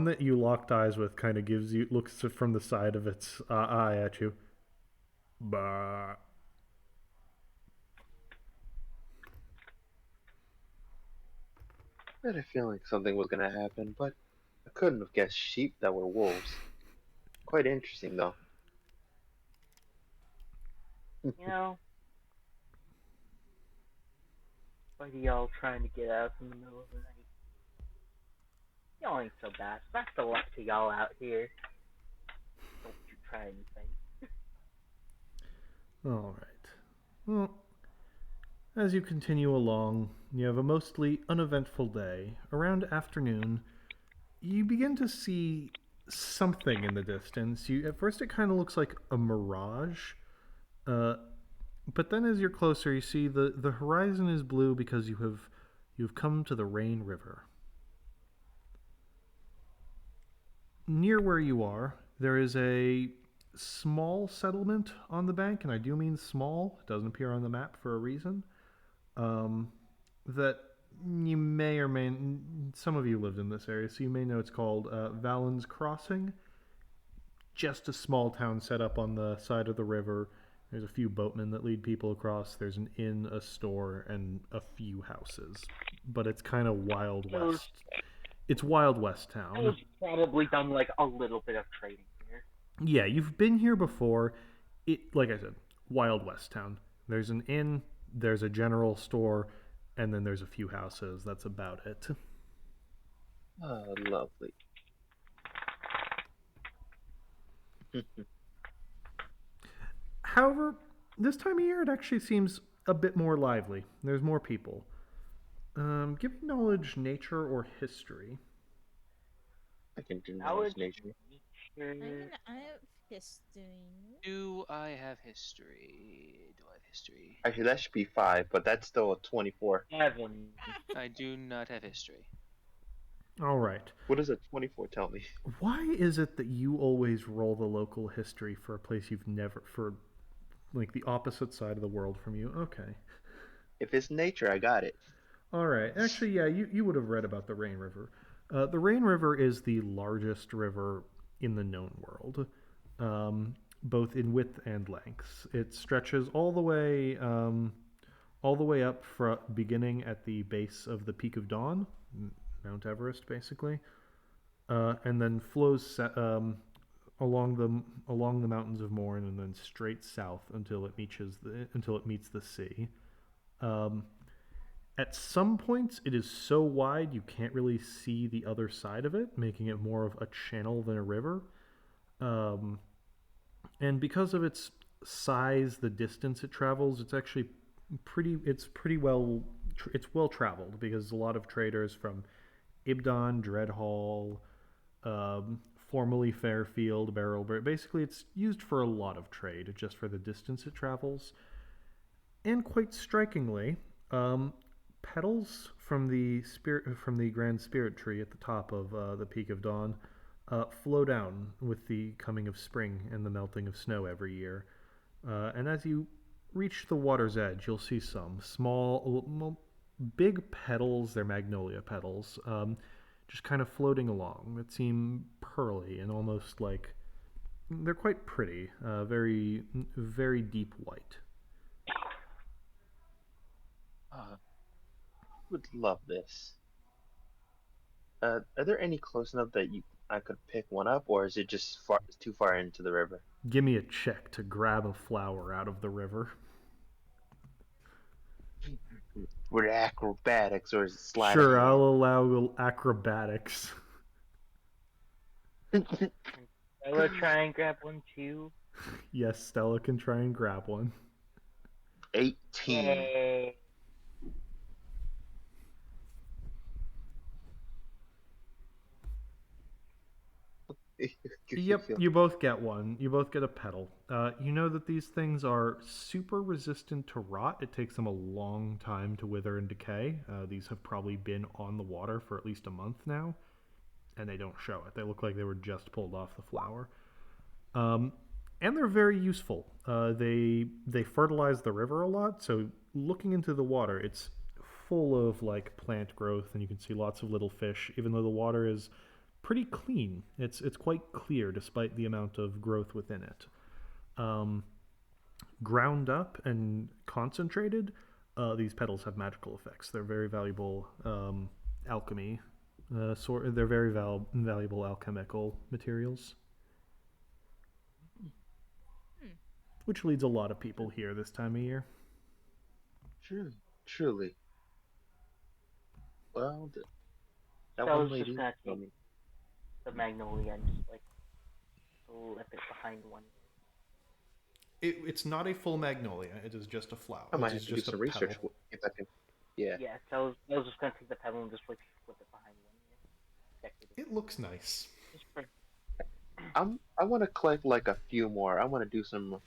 that you locked eyes with kind of looks from the side of its eye at you. Bah. I had a feeling something was going to happen, but I couldn't have guessed sheep that were wolves. Quite interesting, though. You know, what are y'all trying to get out in the middle of the night? Y'all ain't so bad. Best of luck to y'all out here. Don't you try anything. All right. Well, as you continue along, you have a mostly uneventful day. Around afternoon, you begin to see something in the distance. At first, it kind of looks like a mirage. But then as you're closer, you see the horizon is blue because you've come to the Rayne River. near where you are, there is a small settlement on the bank, and I do mean small. It doesn't appear on the map for a reason. That you may or may, some of you lived in this area, so you may know it's called Valens Crossing. Just a small town set up on the side of the river. There's a few boatmen that lead people across. There's an inn, a store, and a few houses. But it's kind of Wild West. It's Wild West town. I've probably done like a little bit of trading here. Yeah, you've been here before. Like I said, Wild West town. There's an inn, there's a general store, and then there's a few houses. That's about it. Oh, lovely. However, this time of year it actually seems a bit more lively. There's more people. Give me knowledge, nature, or history. I can do knowledge nature. I have history. Do I have history? Actually, that should be 5, but that's still a 24. 7. I do not have history. All right. What does a 24 tell me? Why is it that you always roll the local history for a place you've never, for like the opposite side of the world from you? Okay. If it's nature, I got it. All right. Actually, yeah, you would have read about the Rayne River. The Rayne River is the largest river in the known world, both in width and length. It stretches all the way up, beginning at the base of the Peak of Dawn, Mount Everest, basically, and then flows along the mountains of Mourne and then straight south until it meets the sea. At some points, it is so wide you can't really see the other side of it, making it more of a channel than a river. And because of its size, the distance it travels, it's actually it's well traveled because a lot of traders from Ibdon, Dreadhall, formerly Fairfield, Barrelbury, basically it's used for a lot of trade just for the distance it travels. And quite strikingly, petals from the Grand Spirit Tree at the top of the Peak of Dawn flow down with the coming of spring and the melting of snow every year. And as you reach the water's edge, you'll see some big petals, they're magnolia petals, just kind of floating along that seem pearly and almost like they're quite pretty, very, very deep white. Would love this. Are there any close enough that I could pick one up, or is it just too far into the river? Give me a check to grab a flower out of the river. Would it acrobatics or is it sliding? Sure, I'll allow acrobatics. Stella try and grab one too. Yes, Stella can try and grab one. 18. Yay. Yep, you both get one. You both get a petal. You know that these things are super resistant to rot. It takes them a long time to wither and decay. These have probably been on the water for at least a month now, and they don't show it. They look like they were just pulled off the flower. And they're very useful. They fertilize the river a lot, so looking into the water, it's full of like plant growth, and you can see lots of little fish, even though the water is pretty clean. It's quite clear despite the amount of growth within it. Ground up and concentrated, these petals have magical effects. They're very valuable alchemy. They're very valuable alchemical materials. Which leads a lot of people here this time of year. Truly. Well, that So one lady told me. The magnolia and just like slip it behind one. It's not a full magnolia. It is just a flower. I might It have is to do just some a research petal. if I can. Yeah. Yeah, so I was just gonna take the petal and just like flip it behind one. It looks nice. I want to collect like a few more. I want to do some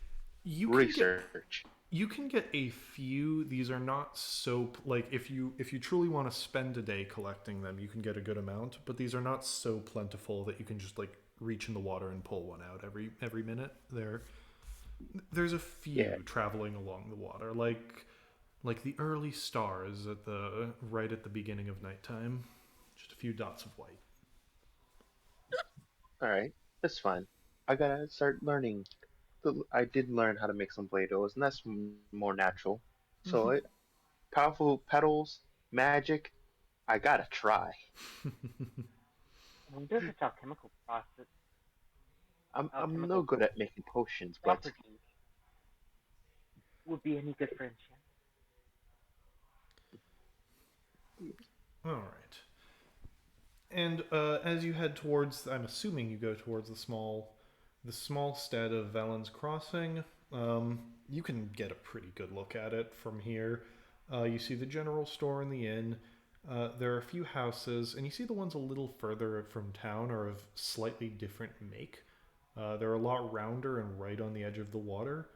research. You can get a few. These are not so like if you truly want to spend a day collecting them, you can get a good amount. But these are not so plentiful that you can just like reach in the water and pull one out every minute. There's a few traveling along the water, like the early stars right at the beginning of nighttime. Just a few dots of white. All right, that's fine. I gotta start learning. I did learn how to make some Play-Dohs, and that's more natural. So, powerful petals, magic. I gotta try. I wonder if it's alchemical process, I'm no alchemical good at making potions, but properties would be any good for enchantment. All right. And as you head towards, I'm assuming you go towards the small stead of Valen's Crossing. You can get a pretty good look at it from here. You see the general store and the inn. There are a few houses, and you see the ones a little further from town are of slightly different make. They're a lot rounder and right on the edge of the water.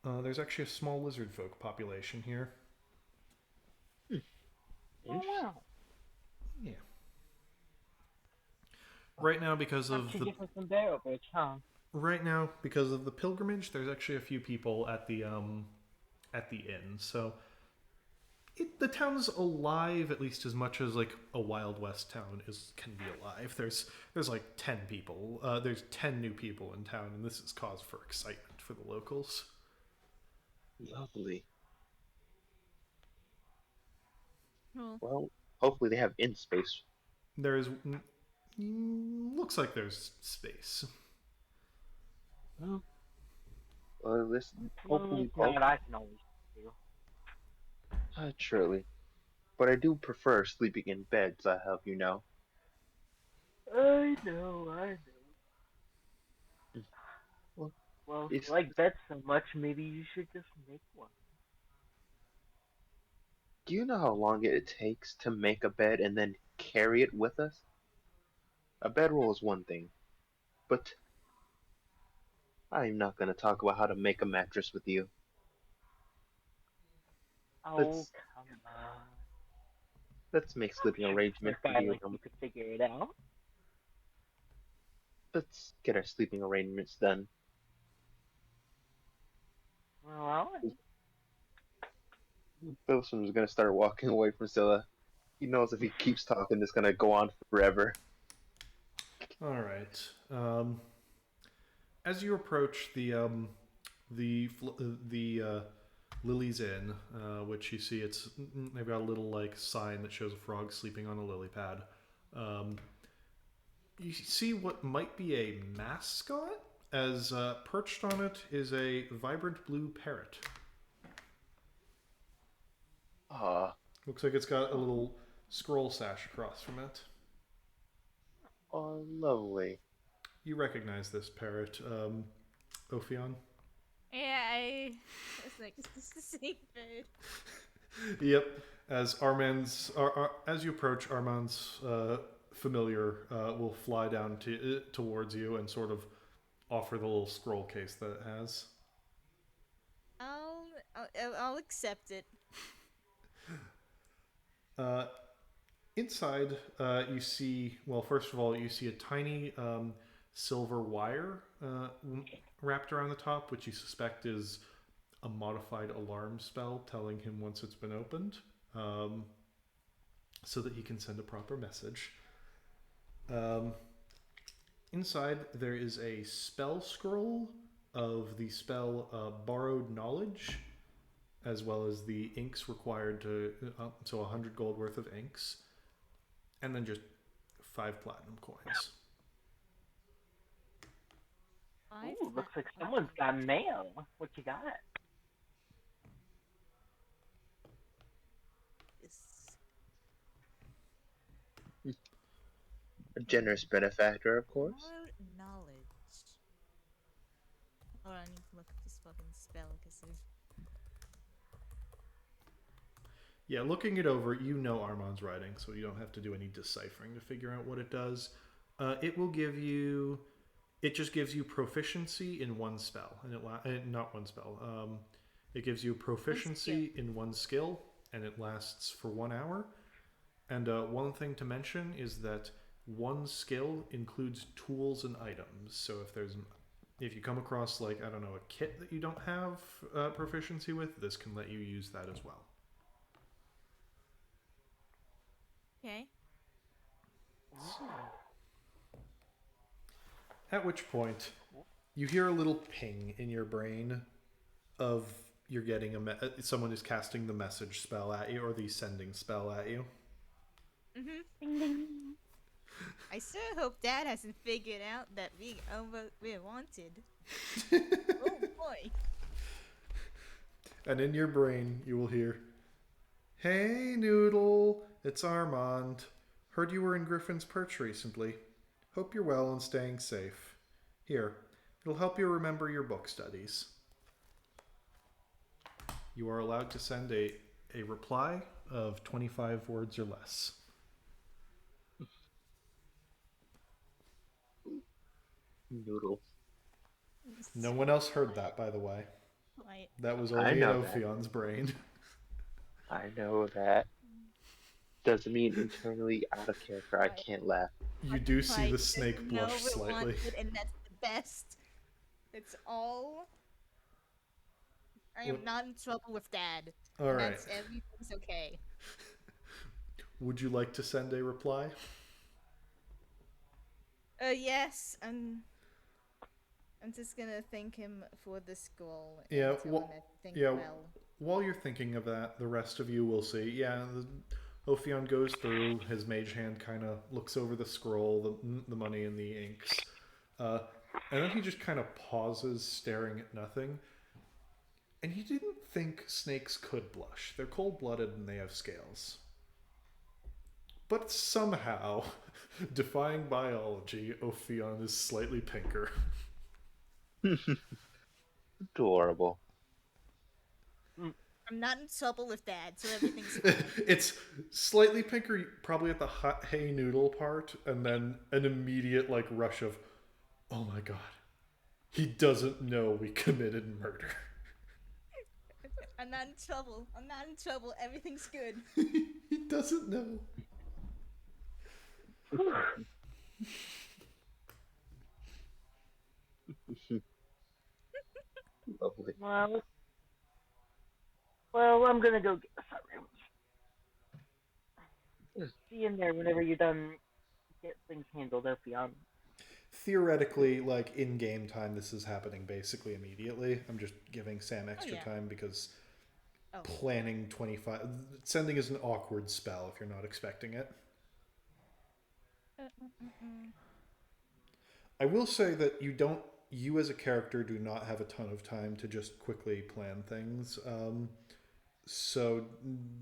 There's actually a small lizard folk population here. Oh wow! Yeah. Right now, because Not of too the different from Barrowbridge, huh? right now because of the pilgrimage, there's actually a few people at the inn. So the town's alive at least as much as like a Wild West town can be alive. There's like 10 people. There's 10 new people in town, and this is cause for excitement for the locals. lovely. Oh. Well, hopefully they have in space. There's looks like there's space. Well, This it's hopefully, not. I can always do. surely. But I do prefer sleeping in beds. I have you know. I know. Well, Well, if it's, you like beds so much, maybe you should just make one. do you know how long it takes to make a bed and then carry it with us? A bedroll is one thing, but I'm not going to talk about how to make a mattress with you. Oh, Let's come on. let's make I'm sleeping sure a arrangements with guy you. like you could figure it out. Let's get our sleeping arrangements done. Well, Bilson's going to start walking away from Scylla. He knows if he keeps talking, it's going to go on forever. All right. As you approach the Lily's Inn, which you see they've got a little like sign that shows a frog sleeping on a lily pad. You see what might be a mascot, as perched on it is a vibrant blue parrot. Ah, Looks like it's got a little scroll sash across from it. oh, lovely. You recognize this parrot, Ophion? Yeah, I was like, is this the same bird? Yep. As as you approach, Armand's familiar will fly down towards you and sort of offer the little scroll case that it has. I'll accept it. Inside, you see. Well, first of all, you see a tiny silver wire wrapped around the top, which you suspect is a modified alarm spell telling him once it's been opened, so that he can send a proper message. Inside, there is a spell scroll of the spell Borrowed Knowledge, as well as the inks required so 100 gold worth of inks, and then just 5 platinum coins. ooh, looks like someone's got mail. What you got? A generous benefactor, of course. More knowledge. Hold on, I need to look up this fucking spell because Yeah, looking it over, you know Armand's writing, so you don't have to do any deciphering to figure out what it does. It just gives you proficiency in one spell, and not one spell. It gives you proficiency in one skill, and it lasts for 1 hour. And one thing to mention is that one skill includes tools and items. So if you come across like I don't know a kit that you don't have proficiency with, this can let you use that as well. Okay. At which point, you hear a little ping in your brain of you're getting someone is casting the message spell at you or the sending spell at you. Mhm. Ding ding. I sure hope Dad hasn't figured out that we're wanted. Oh boy. And in your brain, you will hear, "Hey, Noodle, it's Armand. Heard you were in Griffin's Perch recently. Hope you're well and staying safe. Here, it'll help you remember your book studies." You are allowed to send a reply of 25 words or less. Noodle. No one else heard that, by the way. Quiet. That was I only in know that. Ophion's brain. I know that. Doesn't mean internally out of character I can't laugh. You do see the Occupied, snake just blush know we're slightly. wanted, and that's the best. It's all. I am What- not in trouble with Dad. All And right. that's everything's okay. Would you like to send a reply? Yes, I'm just gonna thank him for the scroll and Yeah, tell him everything yeah. well. While you're thinking of that, the rest of you will see. Yeah, Ophion goes through. His mage hand kind of looks over the scroll, the money, and the inks, and then he just kind of pauses, staring at nothing. And he didn't think snakes could blush. They're cold-blooded and they have scales. But somehow, defying biology, Ophion is slightly pinker. Adorable. I'm not in trouble with Dad, so everything's fine. It's slightly pinker, probably at the hey noodle part, and then an immediate like rush of, oh my god, he doesn't know we committed murder. I'm not in trouble. I'm not in trouble. Everything's good. He doesn't know. Lovely. Well, I'm gonna go. Sorry. See you in there whenever you're done. Get things handled, Ophion. Theoretically, like in game time, this is happening basically immediately. I'm just giving Sam extra yeah. time because Oh. planning 25. Sending is an awkward spell if you're not expecting it. I will say that you as a character do not have a ton of time to just quickly plan things. So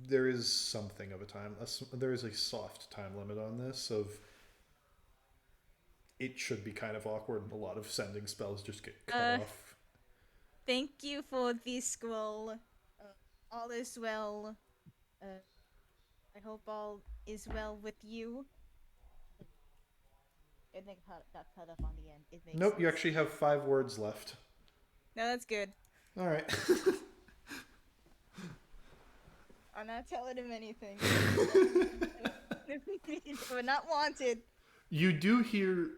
there is something of a time. There is a soft time limit on this of it should be kind of awkward and a lot of sending spells just get cut off. Thank you for the scroll. All is well. I hope all is well with you. It got cut off on the end. It makes Nope, sense. you actually have 5 words left. No, that's good. All right. I'm not telling him anything. We're not wanted. You do hear,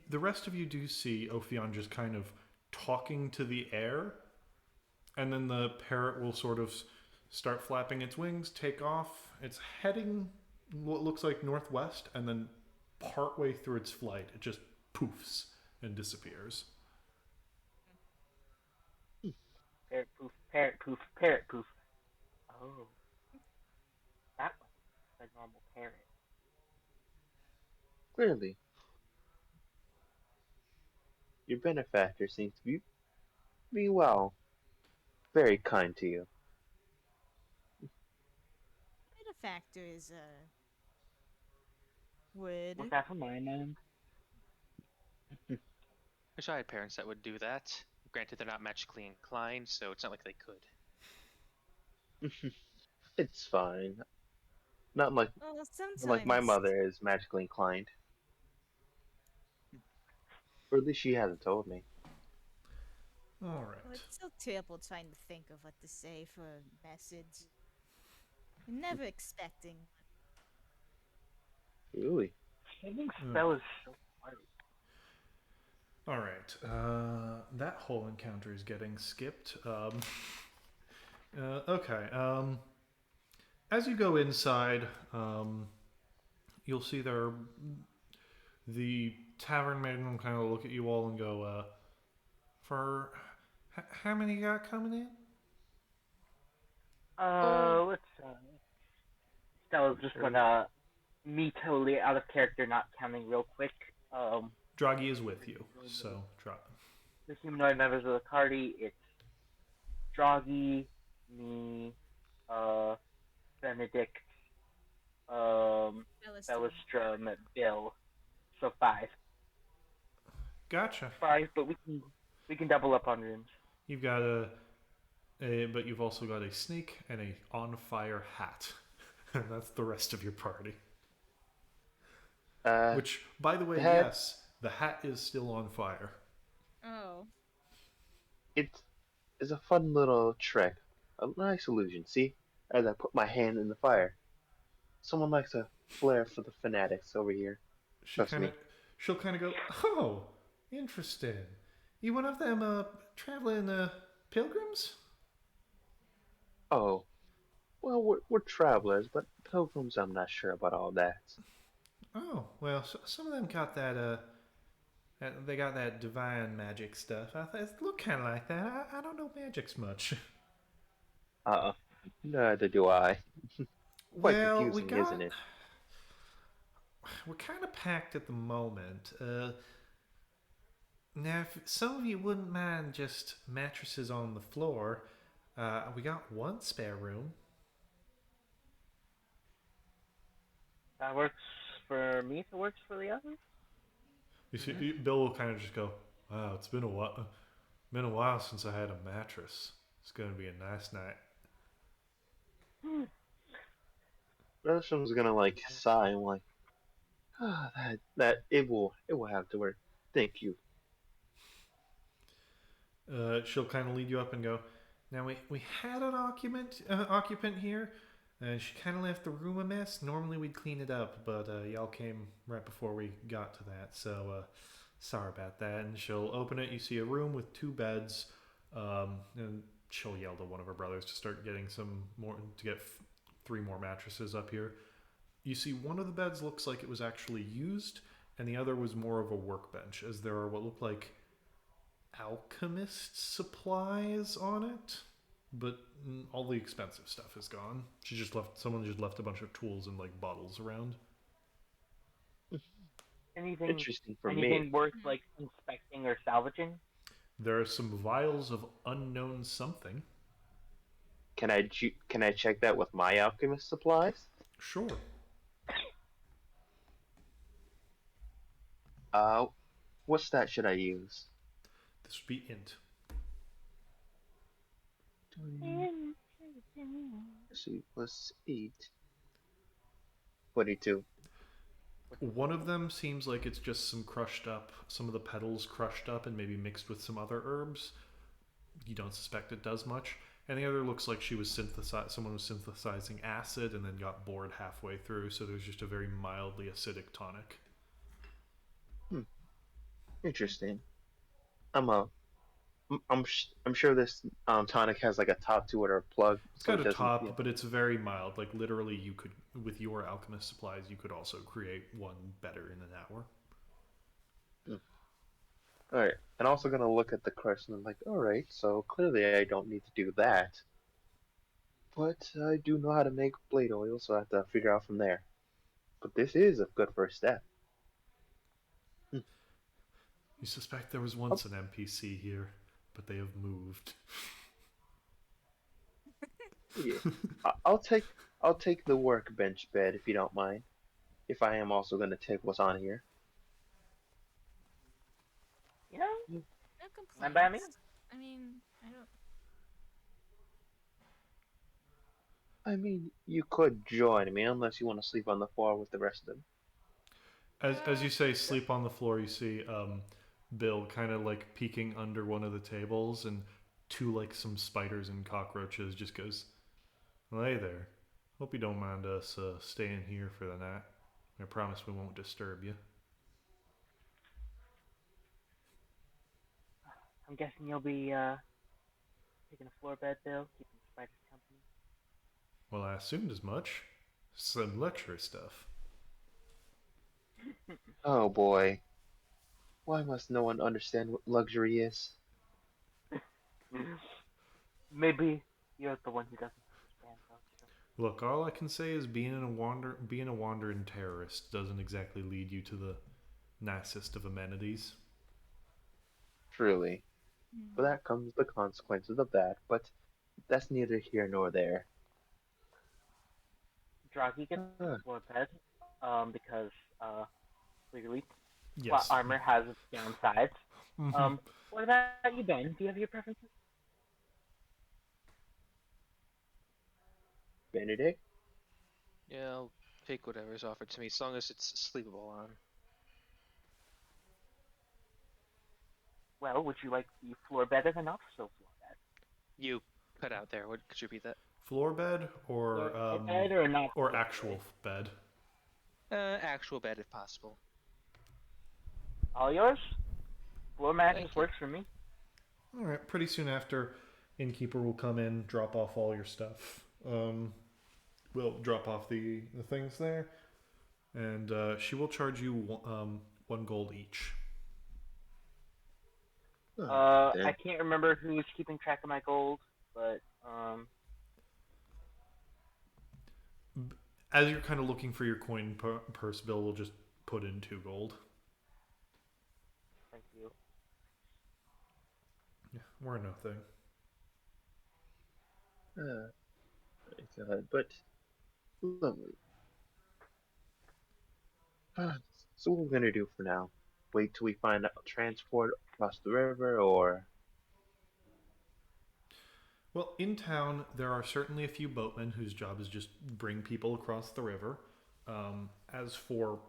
the rest of you do see Ophion just kind of talking to the air, and then the parrot will sort of start flapping its wings, take off. It's heading what looks like northwest, and then partway through its flight, it just poofs and disappears. Parrot poof, parrot poof, parrot poof. Oh. That was a normal parrot. Clearly. Your benefactor seems to be well. Very kind to you. Benefactor is a word. Look out for my man. Wish I had parents that would do that. Granted, they're not magically inclined, so it's not like they could. It's fine. Not like Well, sometimes. my mother is magically inclined. Or at least she hasn't told me. All Well, right. it's so terrible trying to think of what to say for a message. You're never expecting. Really? Enchanting spell is so hard. All right. That whole encounter is getting skipped. Okay. As you go inside, you'll see the tavern maiden will kind of look at you all and go, "For how many you got coming in?" Let's Stella's just gonna me totally out of character, not counting real quick. Draghi is with you, so The humanoid members of the party, it's Droggy, me, Benedict, Belliston. Bellistrom, Bill. So five. Gotcha. Five, but we can double up on rooms. You've got but you've also got a snake and a on fire hat, and that's the rest of your party. Which, by the way, yes, the hat is still on fire. Oh. It's a fun little trick, a nice illusion. See, as I put my hand in the fire, someone likes a flair for the fanatics over here. Trust me. She'll kind of go, "Oh, interesting. You one of them traveling pilgrims?" Oh, well, we're travelers, but pilgrims, I'm not sure about all that. Oh, well, some of them got that they got that divine magic stuff. It look kind of like that. I don't know magics much. Neither do I. Quite Well, confusing, isn't it? we're kind of packed at the moment. Now, if some of you wouldn't mind just mattresses on the floor, we got one spare room. That works for me. If it works for the others. You see, Bill will kind of just go, "Wow, it's been a while. Been a while since I had a mattress. It's gonna be a nice night." Relishem's gonna like sigh and like, that it will have to work. Thank you. She'll kind of lead you up and go, "Now we had an occupant here, and she kind of left the room a mess. Normally we'd clean it up, but y'all came right before we got to that, so sorry about that." And she'll open it. You see a room with two beds, and she'll yell to one of her brothers to start getting some more to get three more mattresses up here. You see one of the beds looks like it was actually used, and the other was more of a workbench, as there are what look like alchemist supplies on it, but all the expensive stuff is gone. Someone just left a bunch of tools and like bottles around. Interesting for anything me. worth like inspecting or salvaging? There are some vials of unknown something. Can I check that with my alchemist supplies? Sure. What stat should I use? This would be int. See, plus 8. 22. One of them seems like it's just some of the petals crushed up and maybe mixed with some other herbs. You don't suspect it does much. And the other looks like someone was synthesizing acid and then got bored halfway through, so there's just a very mildly acidic tonic. Interesting. I'm sure this tonic has like a top to it or a plug. It's got a top, but it's very mild. Like literally, you could, with your alchemist supplies, you could also create one better in an hour. All right. And also gonna look at the crush and I'm like, all right. So clearly I don't need to do that. But I do know how to make blade oil, so I have to figure out from there. But this is a good first step. You suspect there was once an NPC here, but they have moved. Yeah. I'll take the workbench bed if you don't mind. If I am also gonna take what's on here. You know, No Fine by me. complaints. I mean, I don't. I mean, you could join me unless you want to sleep on the floor with the rest of them. As you say, sleep on the floor, you see Bill kind of like peeking under one of the tables, and like some spiders and cockroaches just goes, "Well, hey there. Hope you don't mind us staying here for the night." I promise we won't disturb you. I'm guessing you'll be taking a floor bed, Bill, keeping spiders company. Well, I assumed as much. Some luxury stuff. Oh boy. Why must no one understand what luxury is? Maybe you're the one who doesn't understand luxury. Look, all I can say is being a wandering terrorist doesn't exactly lead you to the nicest of amenities. Truly. But that comes the consequences of that, but that's neither here nor there. Draghi gets the Huh. floor bed, because clearly plot Yes. armor has its downsides. Mhm. What about you, Ben? Do you have your preferences? Benedict? Yeah, I'll take whatever's offered to me, as long as it's sleepable on. Well, would you like the floor bed or the not so floor bed? You cut out there. What could you repeat that? Floor bed or Floor bed or not or floor actual bed? Actual bed if possible. All yours. Floor mattress Thank you. works for me. All right. Pretty soon after, innkeeper will come in, drop off all your stuff. We'll drop off the things there, and she will charge you 1 gold each. Oh, I then. can't remember who's keeping track of my gold, but As you're kind of looking for your coin purse, Bill will just put in 2 gold. thank you. Yeah, we're nothing. God, but lovely. So what we're gonna do for now? Wait till we find out transport across the river, or Well, in town, there are certainly a few boatmen whose job is just bring people across the river. As for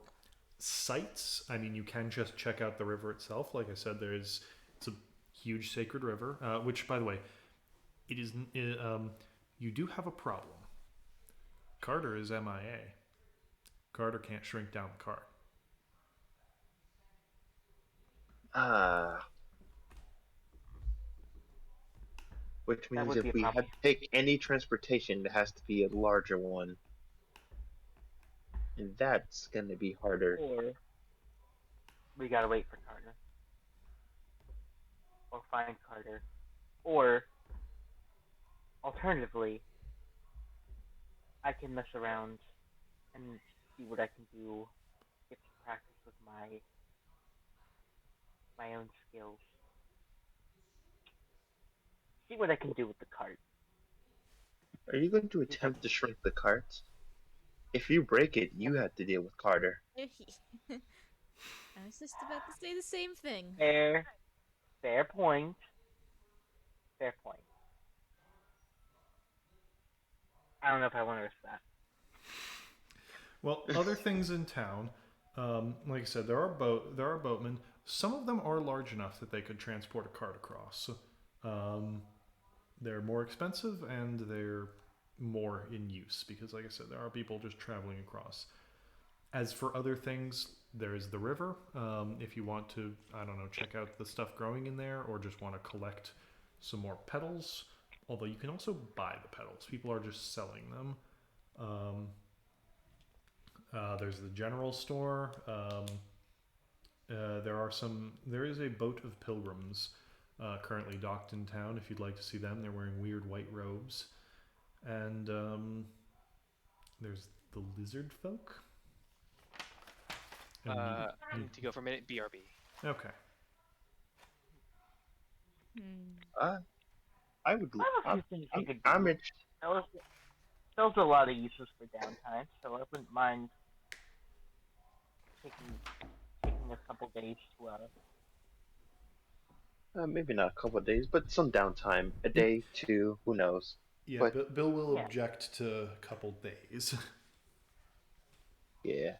sites, I mean, you can just check out the river itself. Like I said, it's a huge sacred river. Which, by the way, it is. You do have a problem. Carter is MIA. Carter can't shrink down the cart. ah, which That means would if be a we problem. have to take any transportation, it has to be a larger one, and that's gonna be harder. Or we gotta wait for Carter, or find Carter, or alternatively, I can mess around and see what I can do, get some practice with my own skills. See what I can do with the cart. Are you going to See if I attempt can to shrink the cart? If you break it, you have to deal with Carter. I was just about to say the same thing. fair point. Fair point. I don't know if I want to risk that. Well, other things in town, like I said, there are boatmen. Some of them are large enough that they could transport a cart across. Um, they're more expensive and they're more in use because, like I said, there are people just traveling across. As for other things, there is the river. If you want to, I don't know, check out the stuff growing in there or just want to collect some more petals. Although you can also buy the petals, people are just selling them. Um, there's the general store. There is a boat of pilgrims currently docked in town. If you'd like to see them, they're wearing weird white robes. And there's the lizard folk. And I need to go for a minute. BRB. okay. Uh, I would. I have a few things you could I'm do. interested. There's a lot of uses for downtime, so I wouldn't mind taking a couple days to Maybe not a couple of days, but some downtime. A day, two, who knows? Yeah, But Bill will yeah. object to a couple days. yeah,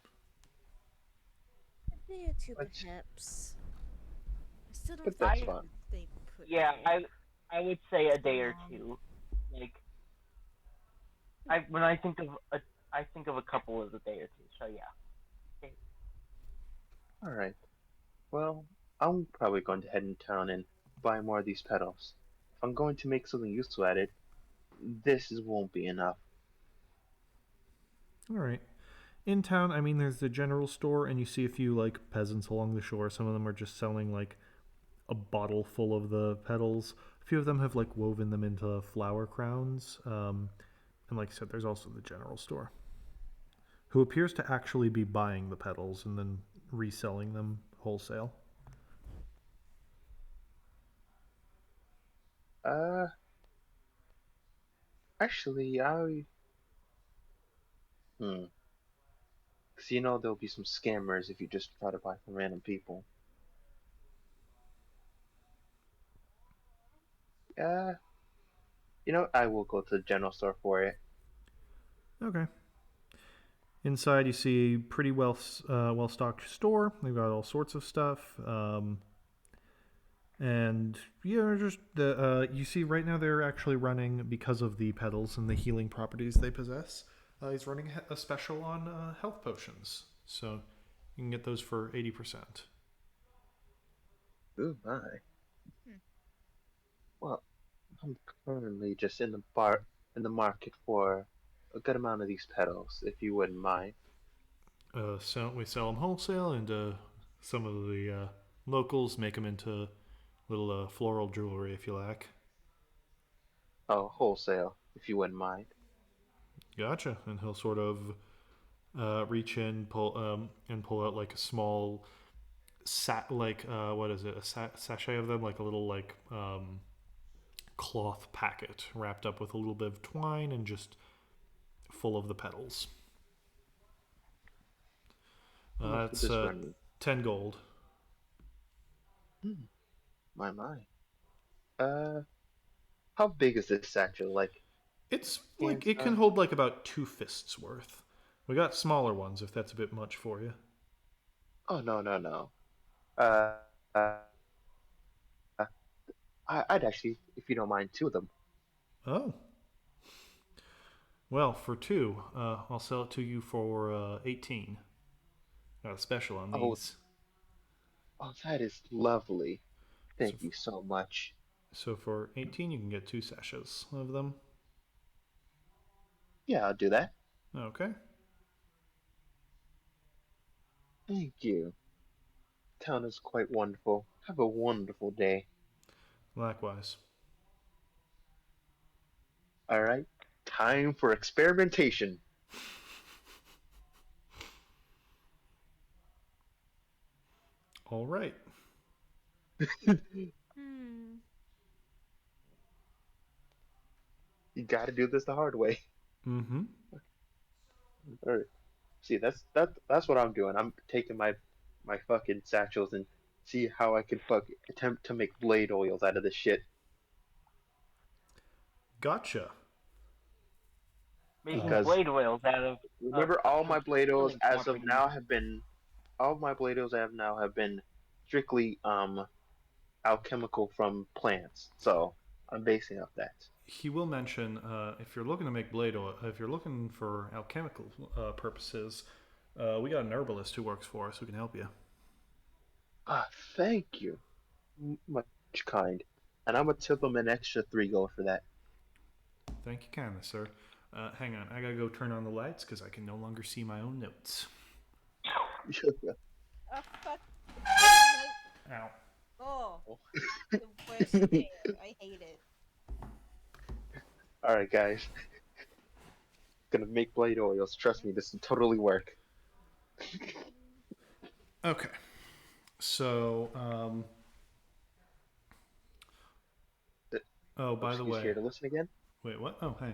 A day or two, but, perhaps. I still don't but think that's I fine. they put. Yeah, I would say a day or Um, two. Like when I think of a couple of a day or two. So yeah. All right. Well, I'm probably going to head in town and buy more of these petals. If I'm going to make something useful at it, won't be enough. All right. In town, I mean, there's the general store, and you see a few like peasants along the shore. Some of them are just selling like a bottle full of the petals. A few of them have like woven them into flower crowns. And like I said, there's also the general store, who appears to actually be buying the petals and then reselling them wholesale. Uh, actually, hmm. 'Cause there'll be some scammers if you just try to buy from random people. Uh, I will go to the general store for it. Okay. Inside, you see a pretty well stocked store. They've got all sorts of stuff. And yeah, just the you see right now they're actually running, because of the petals and the healing properties they possess. He's running a special on health potions, so you can get those for 80%. Ooh, my. Hmm. Well, I'm currently just in the market for a good amount of these petals, if you wouldn't mind. So we sell them wholesale, and some of the locals make them into little floral jewelry if you like. Oh, wholesale, if you wouldn't mind. Gotcha. And he'll sort of reach in, pull out like a small what is it? Sachet of them, like a little cloth packet wrapped up with a little bit of twine and just full of the petals. How much would That's this run me? 10 gold. Hmm, my. Uh, how big is this satchel? Like, It's hand like it can size? hold like about 2 fists worth. We got smaller ones if that's a bit much for you. Oh, no, no, no. Uh, uh, I'd actually, if you don't mind, two of them. Oh. Well, for two, I'll sell it to you for 18. Got a special on Oh, these. oh, that is lovely. So, Thank you so much. so for 18, you can get 2 sachets of them. Yeah, I'll do that. Okay. Thank you. Town is quite wonderful. Have a wonderful day. Likewise. All right, time for experimentation. All right. Hmm. You got to do this the hard way. Mm-hmm. All right. See, that's what I'm doing. I'm taking my fucking satchels and see how I can attempt to make blade oils out of this shit. Gotcha. Making Uh, Because blade oils out of remember, substance healing properties. all of my blade oils have been strictly alchemical from plants. So I'm basing off that. he will mention if you're looking to make blade oil, if you're looking for alchemical purposes, we got an herbalist who works for us who can help you. Ah, thank you. Much kind. And I'm gonna tip them an extra 3 gold for that. Thank you kindly, sir. Hang on, I gotta go turn on the lights because I can no longer see my own notes. Oh fuck. My- Ow. Oh, the worst thing. I hate it. All right, guys. Gonna make blade oils. Trust me, this will totally work. Okay. So, oh, Oh, by the she's way, here to listen again. wait, what? Oh, hey.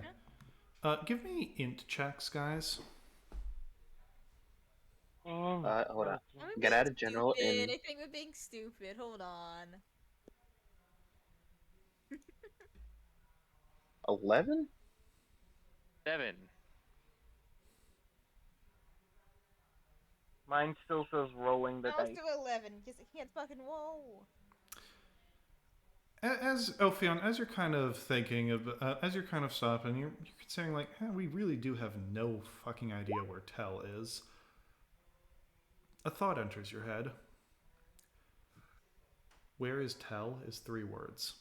Give me int checks, guys. Hold on. Are we Get being out of general stupid? in I think we're being stupid. Hold on. 11. 7. Mine still says rolling the I'll dice. do 11 because I can't fucking whoa. As Elfion, as you're kind of thinking of, as you're kind of stopping, you're considering we really do have no fucking idea where Tell is. A thought enters your head. Where is tell is 3 words.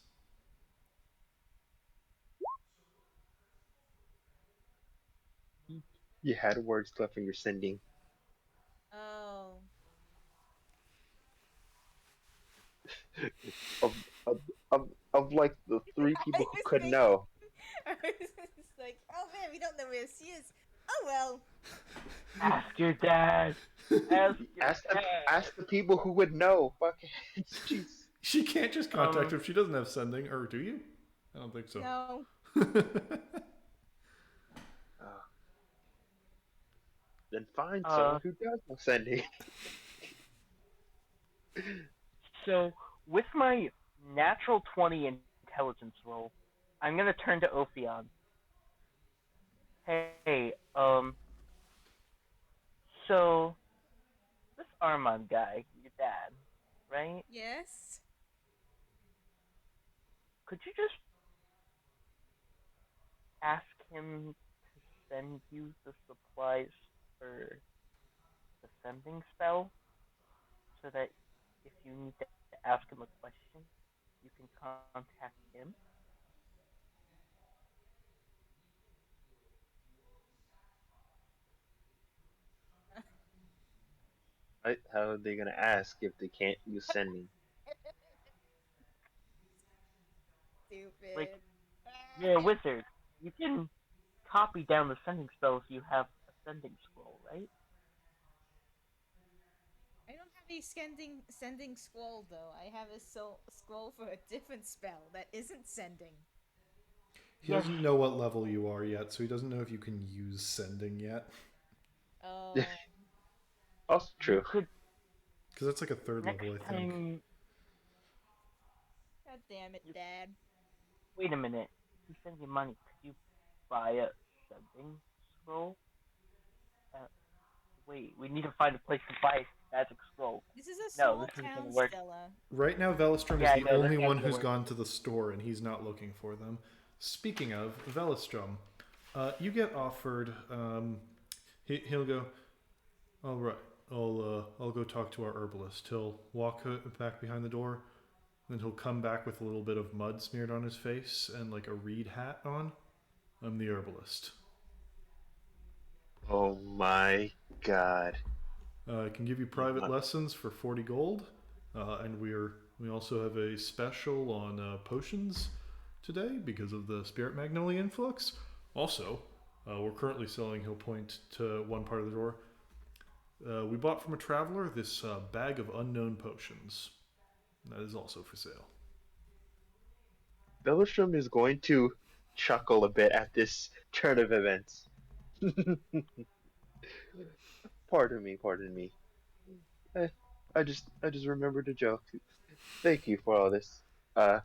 You had words left in your sending. Oh. Of, of, of like the 3 I people who was could thinking, know. I was just like, oh man, we don't know where she is. Oh well. Ask your dad. Ask your Ask the, dad. ask the people who would know. Fucking jeez. She can't just contact her if she doesn't have sending, or do you? I don't think so. No. Uh, then find someone who does know sending. So with my natural 20 intelligence roll, I'm gonna turn to Ophion. Hey, so this Armand guy, your dad, right? Yes. Could you just ask him to send you the supplies for the sending spell, so that if you need to ask him a question, you can contact him? Right? How are they gonna ask if they can't use sending? Like, Stupid. you're a wizard. You can copy down the sending spell if you have a sending scroll, right? I don't have a sending scroll though. I have a scroll for a different spell that isn't sending. He Yes. doesn't know what level you are yet, so he doesn't know if you can use sending yet. Oh. Also You true. could Because that's like a 3rd next level, I think. time. God damn it, Dad. Wait a minute. If he sends you money, could you buy a sending scroll? Uh, Wait, we need to find a place to buy a magic scroll. This is a No, small this isn't town, gonna work. Stella. Right now, Velostrom is Yeah, I the know, this only ain't one gonna who's work. gone to the store, and he's not looking for them. Speaking of Velostrom, you get offered. He'll go. All right, I'll go talk to our herbalist. He'll walk back behind the door, then he'll come back with a little bit of mud smeared on his face and like a reed hat on. I'm the herbalist. Oh my god. I can give you private lessons for 40 gold, and we also have a special on potions today because of the Spirit Magnolia influx. Also, we're currently selling. He'll point to one part of the door. We bought from a traveler this bag of unknown potions. That is also for sale. Bellstrom is going to chuckle a bit at this turn of events. Pardon me, pardon me. Eh, I just remembered a joke. Thank you for all this. Uh,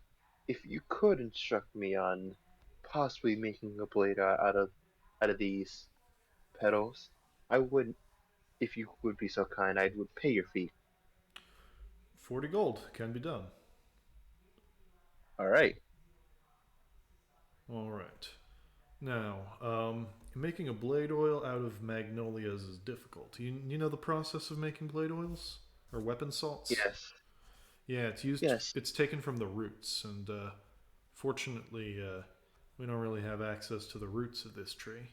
if you could instruct me on possibly making a blade out of these petals, I would, if you would be so kind, I would pay your fee. 40 gold can be done. All right. All right. Now, making a blade oil out of magnolias is difficult. You know the process of making blade oils or weapon salts? Yes. Yeah, it's used. Yes. It's taken from the roots, and fortunately, we don't really have access to the roots of this tree.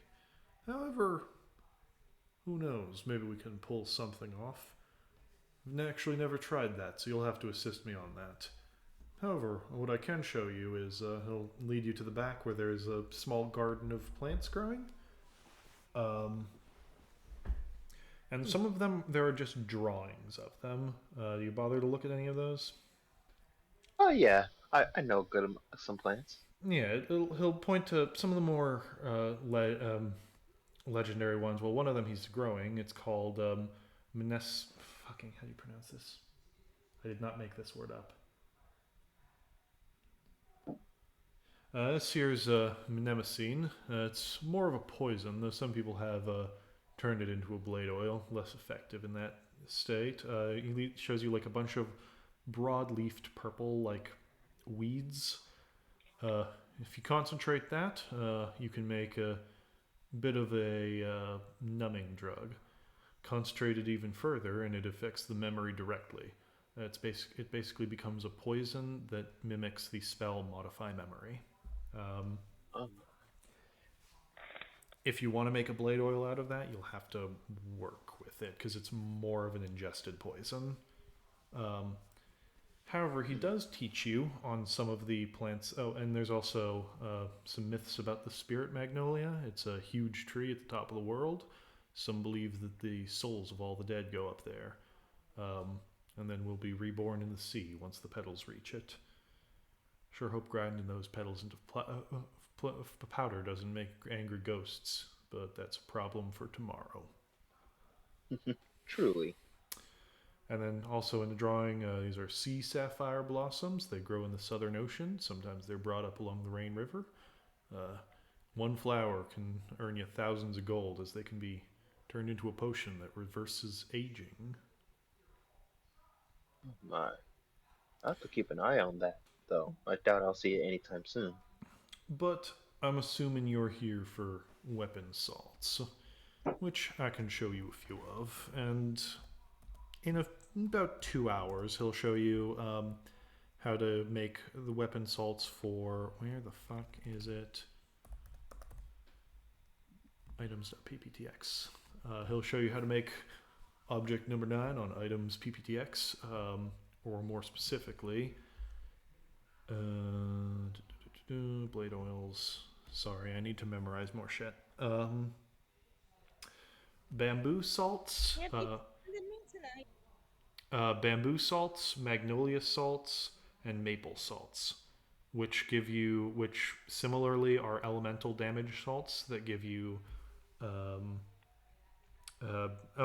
However, who knows? Maybe we can pull something off. I've actually never tried that, so you'll have to assist me on that. However, what I can show you is he'll lead you to the back where there's a small garden of plants growing. And some of them, there are just drawings of them. Do you bother to look at any of those? Oh yeah. I know some plants. Yeah, he'll point to some of the more legendary ones. Well, one of them he's growing. It's called Mines. Fucking, how do you pronounce this? I did not make this word up. This here's Mnemosine. It's more of a poison, though some people have turned it into a blade oil. Less effective in that state. He shows you like a bunch of broad-leafed purple, like weeds. If you concentrate that, you can make a bit of a numbing drug. concentrate it even further, and it affects the memory directly. It basically becomes a poison that mimics the spell Modify Memory. Um, If you want to make a blade oil out of that, you'll have to work with it because it's more of an ingested poison. However, he does teach you on some of the plants. Oh, and there's also some myths about the spirit magnolia. It's a huge tree at the top of the world. Some believe that the souls of all the dead go up there, and then will be reborn in the sea once the petals reach it. Sure hope grinding those petals into powder doesn't make angry ghosts, but that's a problem for tomorrow. Truly. And then also in the drawing, these are sea sapphire blossoms. They grow in the Southern Ocean. Sometimes they're brought up along the Rayne River. One flower can earn you thousands of gold, as they can be turned into a potion that reverses aging. My, I have to keep an eye on that, though. I doubt I'll see it anytime soon. But I'm assuming you're here for weapon salts, which I can show you a few of. And in about 2 hours, he'll show you how to make the weapon salts for... Where the fuck is it? Items.pptx. He'll show you how to make object number 9 on items pptx, or more specifically, blade oils. Sorry, I need to memorize more shit. Bamboo salts. Bamboo salts, magnolia salts, and maple salts, which similarly are elemental damage salts that give you. Oh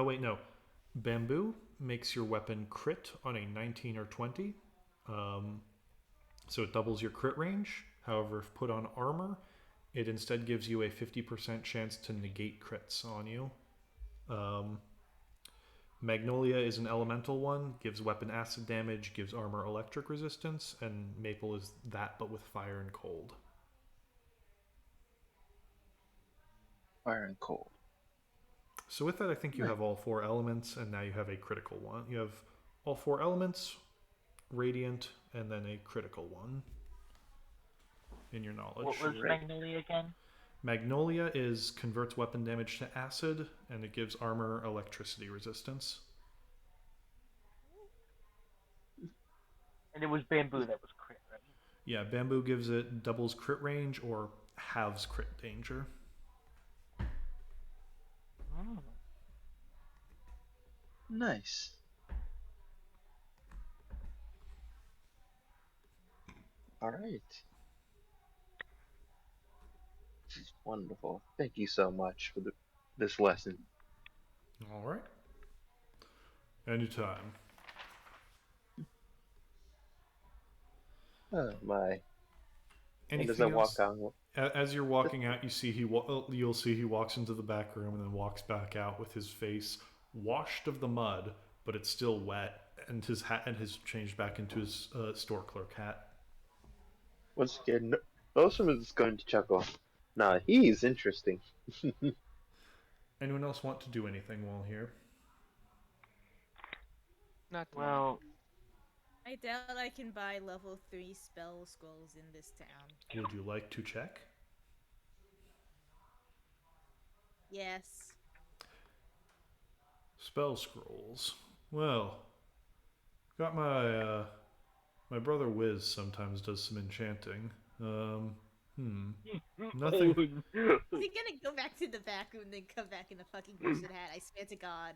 wait, no. Bamboo makes your weapon crit on a 19 or 20, so it doubles your crit range. However, if put on armor, it instead gives you a 50% chance to negate crits on you. Magnolia is an elemental one, gives weapon acid damage, gives armor electric resistance, and maple is that but with fire and cold. Fire and cold. So with that, I think you have all 4 elements, and now you have a critical one. You have all 4 elements, radiant, and then a critical one in your knowledge. What was Magnolia again? Magnolia converts weapon damage to acid, and it gives armor electricity resistance. And it was bamboo that was crit, right? Yeah, bamboo gives it doubles crit range or halves crit danger. Oh. Nice. All right. This is wonderful. Thank you so much for this lesson. All right. Anytime. Oh my. Anything does that else? walk out? As you're walking out, you'll see he walks into the back room and then walks back out with his face washed of the mud, but it's still wet, and his hat has changed back into his store clerk hat. Once again, Nostrum is going to chuckle. Nah, he's interesting. Anyone else want to do anything while here? Not Well, I doubt I can buy level 3 spell scrolls in this town. Would you like to check? Yes. Spell scrolls. Well, got my my brother Wiz sometimes does some enchanting. Nothing. Is he gonna go back to the back room and then come back in a fucking wizard hat? I swear to God.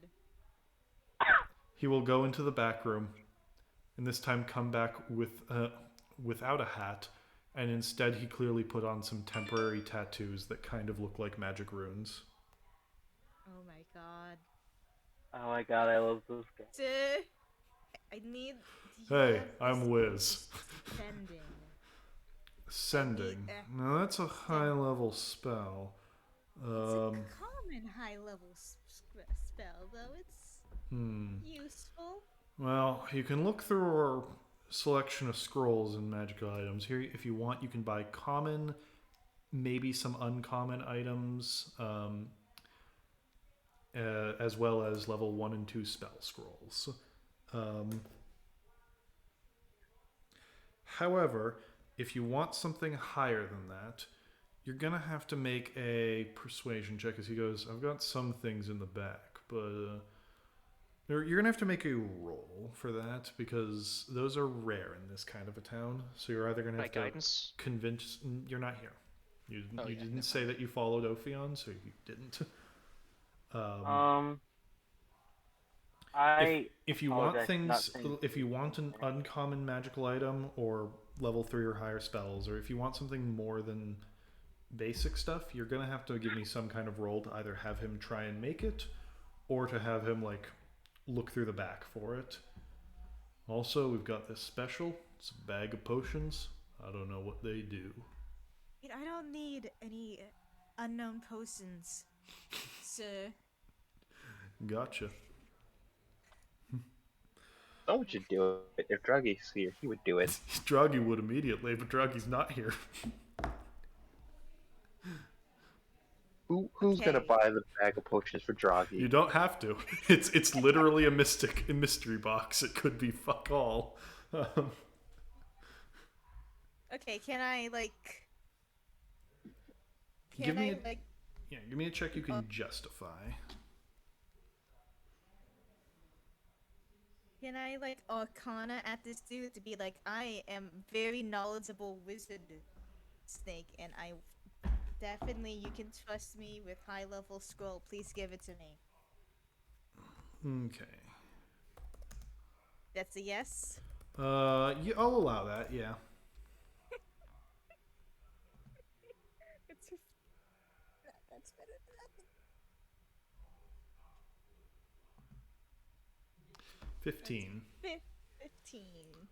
He will go into the back room, and this time come back without a hat, and instead he clearly put on some temporary tattoos that kind of look like magic runes. Oh my God. oh my god, I love those guys. Sir, I need. Hey, I'm Wiz. Sending. Sending. Now that's a high level spell. It's a common high level spell, though. It's useful. Well, you can look through our selection of scrolls and magical items. Here, if you want, you can buy common, maybe some uncommon items. as well as level 1 and 2 spell scrolls. Um, However, if you want something higher than that, you're gonna have to make a persuasion check. As he goes, I've got some things in the back, but you're gonna have to make a roll for that because those are rare in this kind of a town. So you're either gonna My have to guidance. convince. You're not here. You Oh, yeah, didn't never say that you followed Ophion, so you didn't. If you want apologize for not things, saying if you want an anything. uncommon magical item or level 3 or higher spells, or if you want something more than basic stuff, you're gonna have to give me some kind of roll to either have him try and make it, or to have him like look through the back for it. Also, we've got this special. It's a bag of potions. I don't know what they do. I don't need any unknown potions, sir. Gotcha. How would you do it? If Draggy's here, he would do it. Draggy would immediately, but Draggy's not here. Who's gonna buy the bag of potions for Draggy? You don't have to. It's literally a mystery box. It could be fuck all. Okay, can I like? Give me a check you can justify. Can I like Arcana at this dude to be like, I am very knowledgeable wizard snake, and I definitely you can trust me with high level scroll. Please give it to me. Okay. That's a yes. I'll allow that. Yeah. That's better than nothing. 15. 15.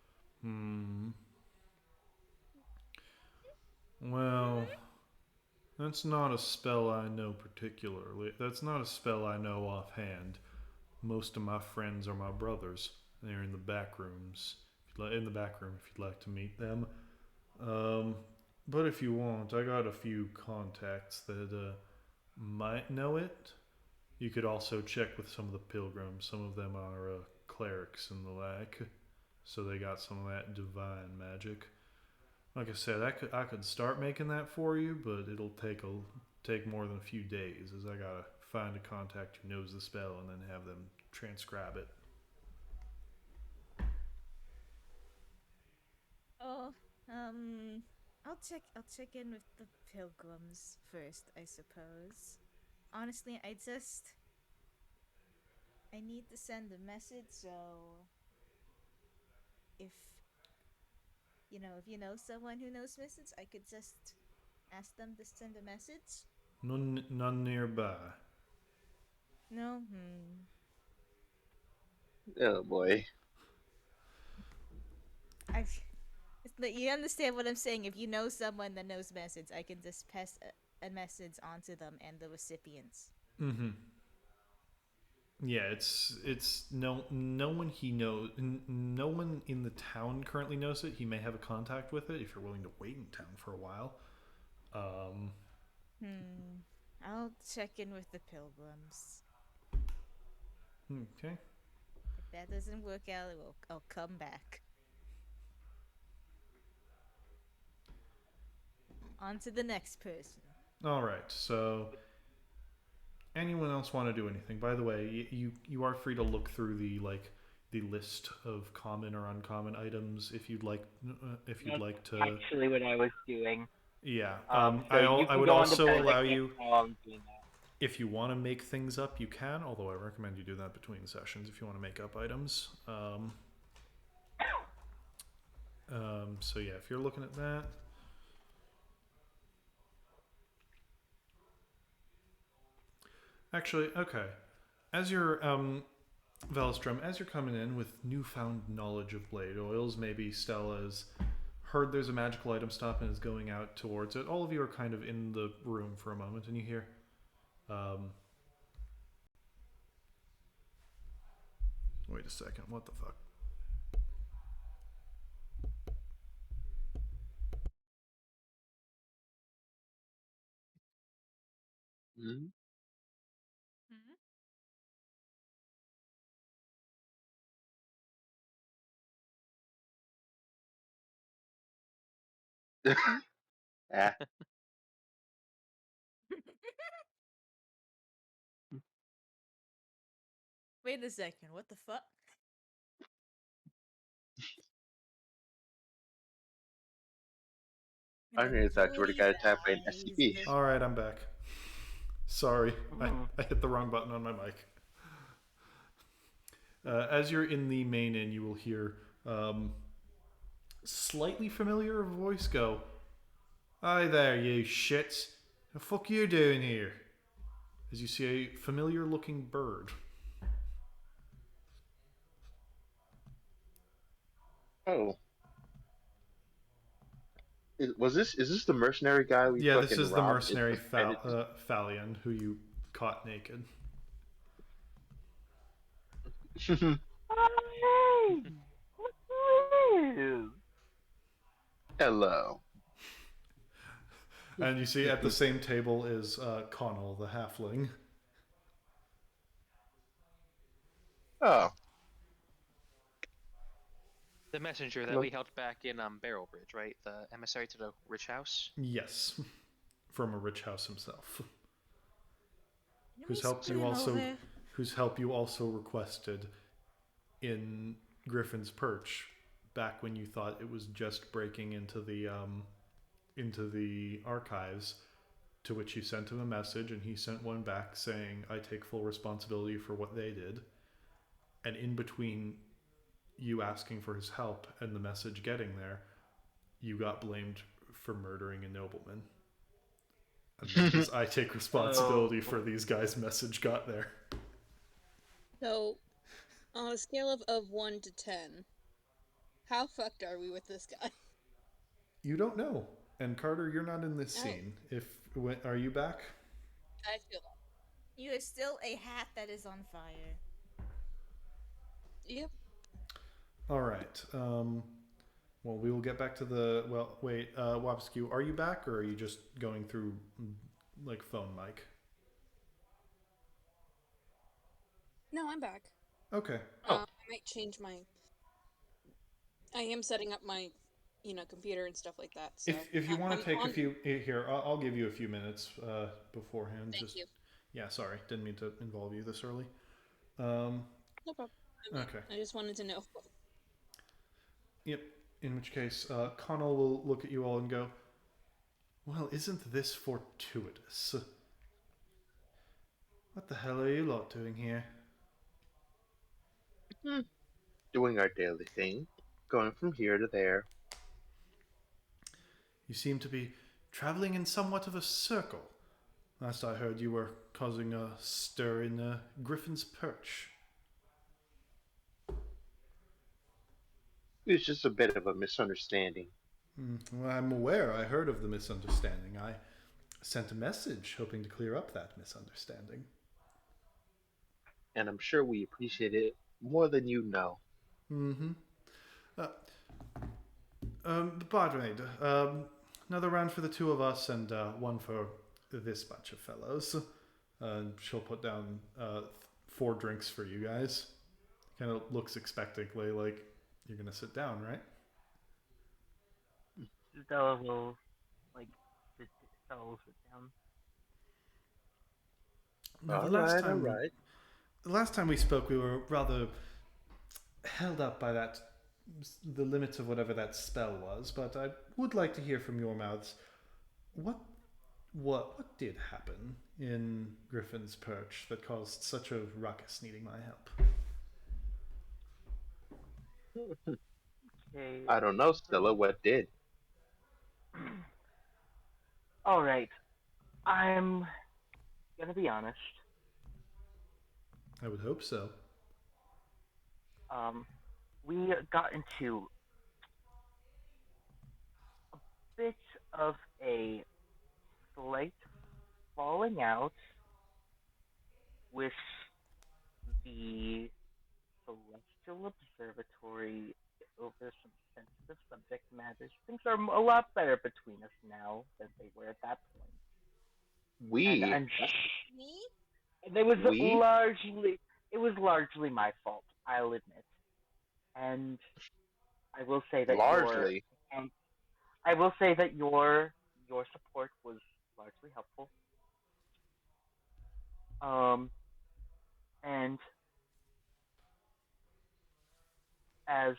Well, that's not a spell I know particularly. That's not a spell I know offhand. Most of my friends are my brothers. They're in the back rooms. In the back room, if you'd like to meet them. But if you want, I got a few contacts that might know it. You could also check with some of the pilgrims. Some of them are clerics and the like, so they got some of that divine magic. Like I said, I could start making that for you, but it'll take more than a few days, as I gotta find a contact who knows the spell and then have them transcribe it. Oh, I'll check in with the pilgrims first, I suppose. Honestly, I need to send a message, so if if you know someone who knows message, I could just ask them to send a message. None nearby. No? Oh boy. You understand what I'm saying? If you know someone that knows message, I can just pass a message onto them and the recipients. Mm-hmm. Yeah, it's no one he knows. No one in the town currently knows it. He may have a contact with it if you're willing to wait in town for a while. I'll check in with the pilgrims. Okay. If that doesn't work out, I'll come back. On to the next person. All right. So, anyone else want to do anything? By the way, you are free to look through the list of common or uncommon items if you'd like. If you'd like to. Actually, what I was doing. Yeah. So I would also allow you. If you want to make things up, you can. Although I recommend you do that between sessions if you want to make up items. So yeah, if you're looking at that. Actually, okay. As you're, Velstrom, as you're coming in with newfound knowledge of blade oils, maybe Stella's heard there's a magical item stop and is going out towards it. All of you are kind of in the room for a moment, and you hear, wait a second, what the fuck? Hmm? Ah, Wait a second, what the fuck? I The really thought you were the police guy to tap an eyes, SCP. the... All right, I'm back. Sorry, Mm. I hit the wrong button on my mic. As you're in the main inn, you will hear slightly familiar voice go, "Hi there, you shits. The fuck you doing here?" As you see a familiar-looking bird. Oh, is this the mercenary guy we Yeah, this fucking is the robbed and mercenary pretended to? Thalion who you caught naked. Hey! Look who is! Hello. And you see at the same table is Connell, the halfling. Oh, The messenger that hello. we helped back in Barrel Bridge, right? The emissary to the rich house. Yes, from a rich house himself. Can we Whose help you spin also over? whose help you also requested in Griffin's Perch back when you thought it was just breaking into the archives, to which you sent him a message and he sent one back saying, "I take full responsibility for what they did." And in between you asking for his help and the message getting there, you got blamed for murdering a nobleman. And then his "I take responsibility Oh. for these guys" message got there. So, on a scale of 1 to 10, how fucked are we with this guy? You don't know. And Carter, you're not in this scene. Are you back? I feel that. You are still a hat that is on fire. Yep. All right. Well, we will get back to the. Well, wait, Wapskew, are you back or are you just going through like phone mic? No, I'm back. Okay. Oh. I might change my. I am setting up my, computer and stuff like that. So If you want to take on... a few here, I'll give you a few minutes beforehand. Thank you. Yeah, sorry, didn't mean to involve you this early. No problem. Okay. I just wanted to know. Yep. In which case, Connell will look at you all and go, "Well, isn't this fortuitous? What the hell are you lot doing here?" Doing our daily thing, going from here to there. "You seem to be traveling in somewhat of a circle. Last I heard, you were causing a stir in Griffin's Perch." It's just a bit of a misunderstanding, Well, I'm aware. I heard of the misunderstanding. I sent a message hoping to clear up that misunderstanding. and I'm sure we appreciate it more than you know. Mm-hmm. Uh, Barmaid, another round for the two of us and one for this bunch of fellows. She'll put down 4 drinks for you guys. Kind of looks expectantly like you're gonna sit down, right? Stella will, like, Stella will sit down. Now, All right. the last time we spoke, we were rather held up by the limits of whatever that spell was. But I would like to hear from your mouths what did happen in Griffin's Perch that caused such a ruckus needing my help? Okay. I don't know, Stella. What did? Alright. I'm gonna be honest. I would hope so. We got into a bit of a slight falling out with the Celestial Observatory over some sensitive subject matters. Things are a lot better between us now than they were at that point. And We? Me? it was We? largely my fault, I'll admit. And I will say that Largely. I will say that your support was largely helpful. Um, and as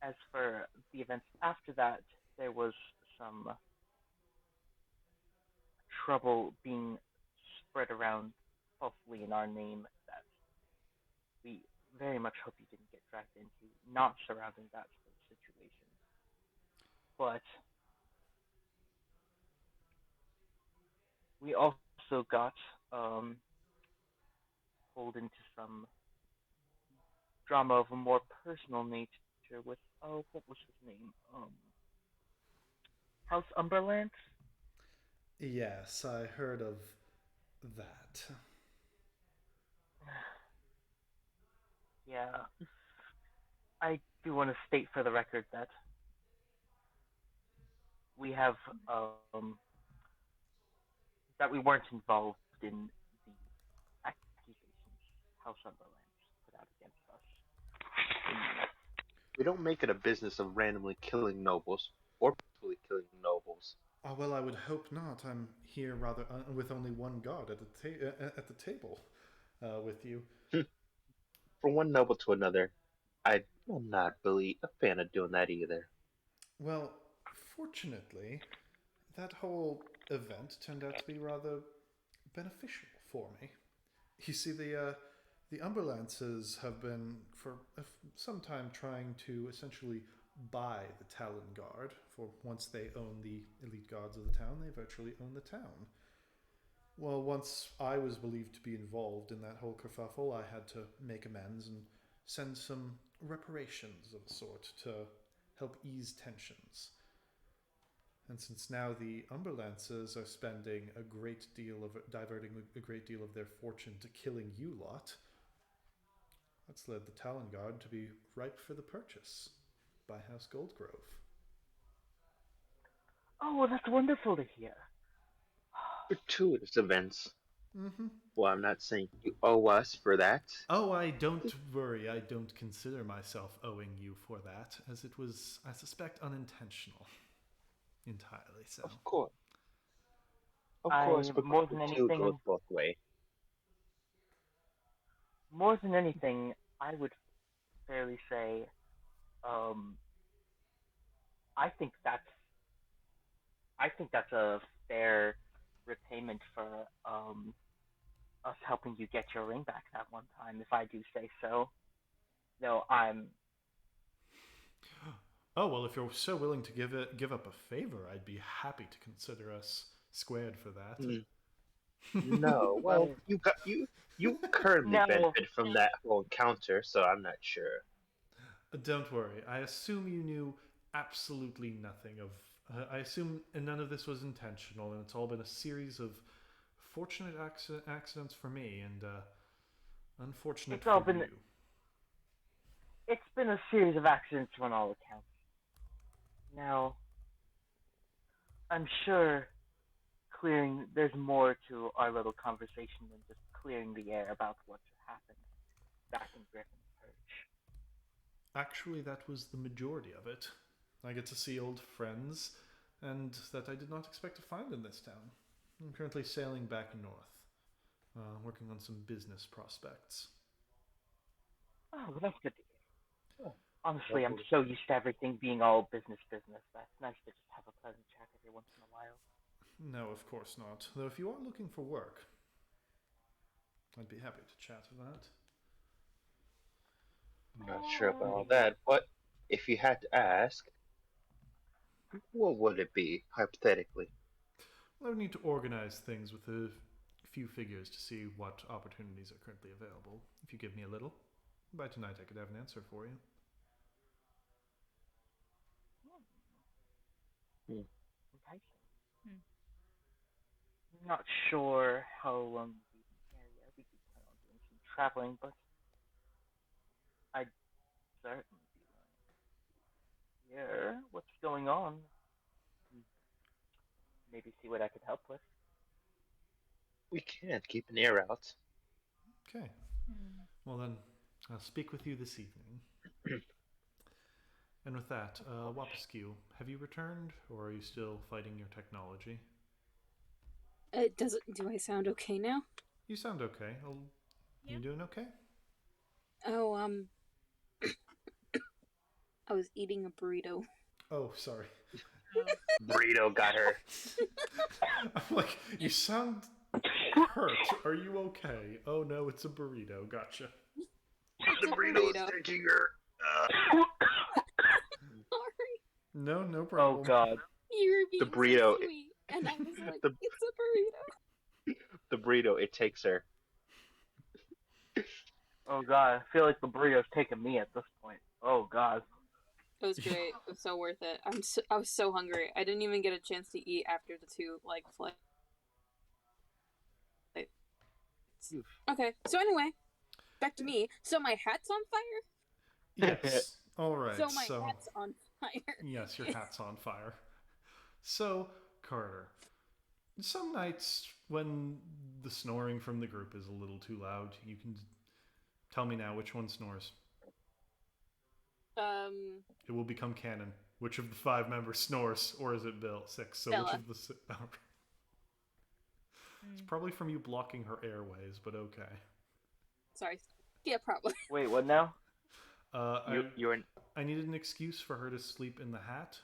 as for the events after that, there was some trouble being spread around falsely in our name that we very much hope you didn't get dragged into, not surrounding that sort of situation. But we also got um, pulled into some drama of a more personal nature with, oh, what was his name? House Umberland? Yes, I heard of that. Yeah, I do want to state for the record that we have that we weren't involved in the accusations House Umberland put out against us. We don't make it a business of randomly killing nobles or peacefully killing nobles. Oh, well, I would hope not. I'm here rather with only one guard at the table with you. From one noble to another, I'm not really a fan of doing that either. Well, fortunately, that whole event turned out to be rather beneficial for me. You see, the Umberlances have been for some time trying to essentially buy the Talon Guard. For once they own the elite guards of the town, they virtually own the town. Well, once I was believed to be involved in that whole kerfuffle, I had to make amends and send some reparations of a sort to help ease tensions. And since now the Umberlances are spending a great deal of diverting a great deal of their fortune to killing you lot, that's led the Talon Guard to be ripe for the purchase by House Goldgrove. Oh, well, that's wonderful to hear. Gratuitous events. Mm-hmm. Well, I'm not saying you owe us for that. Oh, I don't worry. I don't consider myself owing you for that, as it was, I suspect, unintentional. Entirely so. Of course. Of course, I but more than gratitude goes anything, both ways. more than anything, I would fairly say, um, I think that's, I think that's a fair repayment for us helping you get your ring back that one time, if I do say so. No, I'm. Oh well, if you're so willing to give up a favor, I'd be happy to consider us squared for that. Hmm. No, well, Well, you currently no, benefit from that whole encounter, so I'm not sure. Don't worry. I assume you knew absolutely nothing of. I assume none of this was intentional, and it's all been a series of fortunate accidents for me and unfortunate it's all for been. you. It's been a series of accidents on all accounts. Now, I'm sure clearing. There's more to our little conversation than just clearing the air about what happened back in Griffin's Perch. Actually, that was the majority of it. I get to see old friends, and that I did not expect to find in this town. I'm currently sailing back north, working on some business prospects. Oh, well, that's good to hear. Oh, Honestly, I'm lovely. so used to everything being all business business. That's nice to just have a pleasant chat every once in a while. No, of course not. Though if you are looking for work, I'd be happy to chat about that. I'm not sure about all Indeed. that, but if you had to ask, what would it be, hypothetically? I would need to organize things with a few figures to see what opportunities are currently available. If you give me a little, by tonight I could have an answer for you. Hmm. Enticing. Hmm. Not sure how long we'll be in the area. We do plan on doing some traveling, but I'd certainly be willing to hear what's going on. Maybe see what I could help with. We can't keep an ear out. Okay, Hmm. well then, I'll speak with you this evening. And with that, Wapaskew, have you returned, or are you still fighting your technology? Do I sound okay now? You sound okay. You doing okay? Oh, I was eating a burrito. Oh, sorry. Burrito got her. I'm like, you sound hurt. Are you okay? Oh no, it's a burrito. Gotcha. The burrito is taking her. Sorry. No, no Oh problem. god. You were The being burrito. so sweet, and I was like, The, it's a burrito. the burrito, it takes her. Oh god. I feel like the burrito's taking me at this point. Oh god. It was great. It was so worth it. I was so hungry. I didn't even get a chance to eat after the 2 flights. Okay, so anyway, back to me. So my hat's on fire? Yes. All right. So my hat's on fire. Yes, your hat's on fire. So, Carter, some nights when the snoring from the group is a little too loud, you can tell me now which one snores. It will become canon. Which of the 5 members snores, or is it Bill? 6. So Bella. which of the It's probably from you blocking her airways, but okay. Sorry. Yeah, probably. Wait, what now? I needed an excuse for her to sleep in the hat.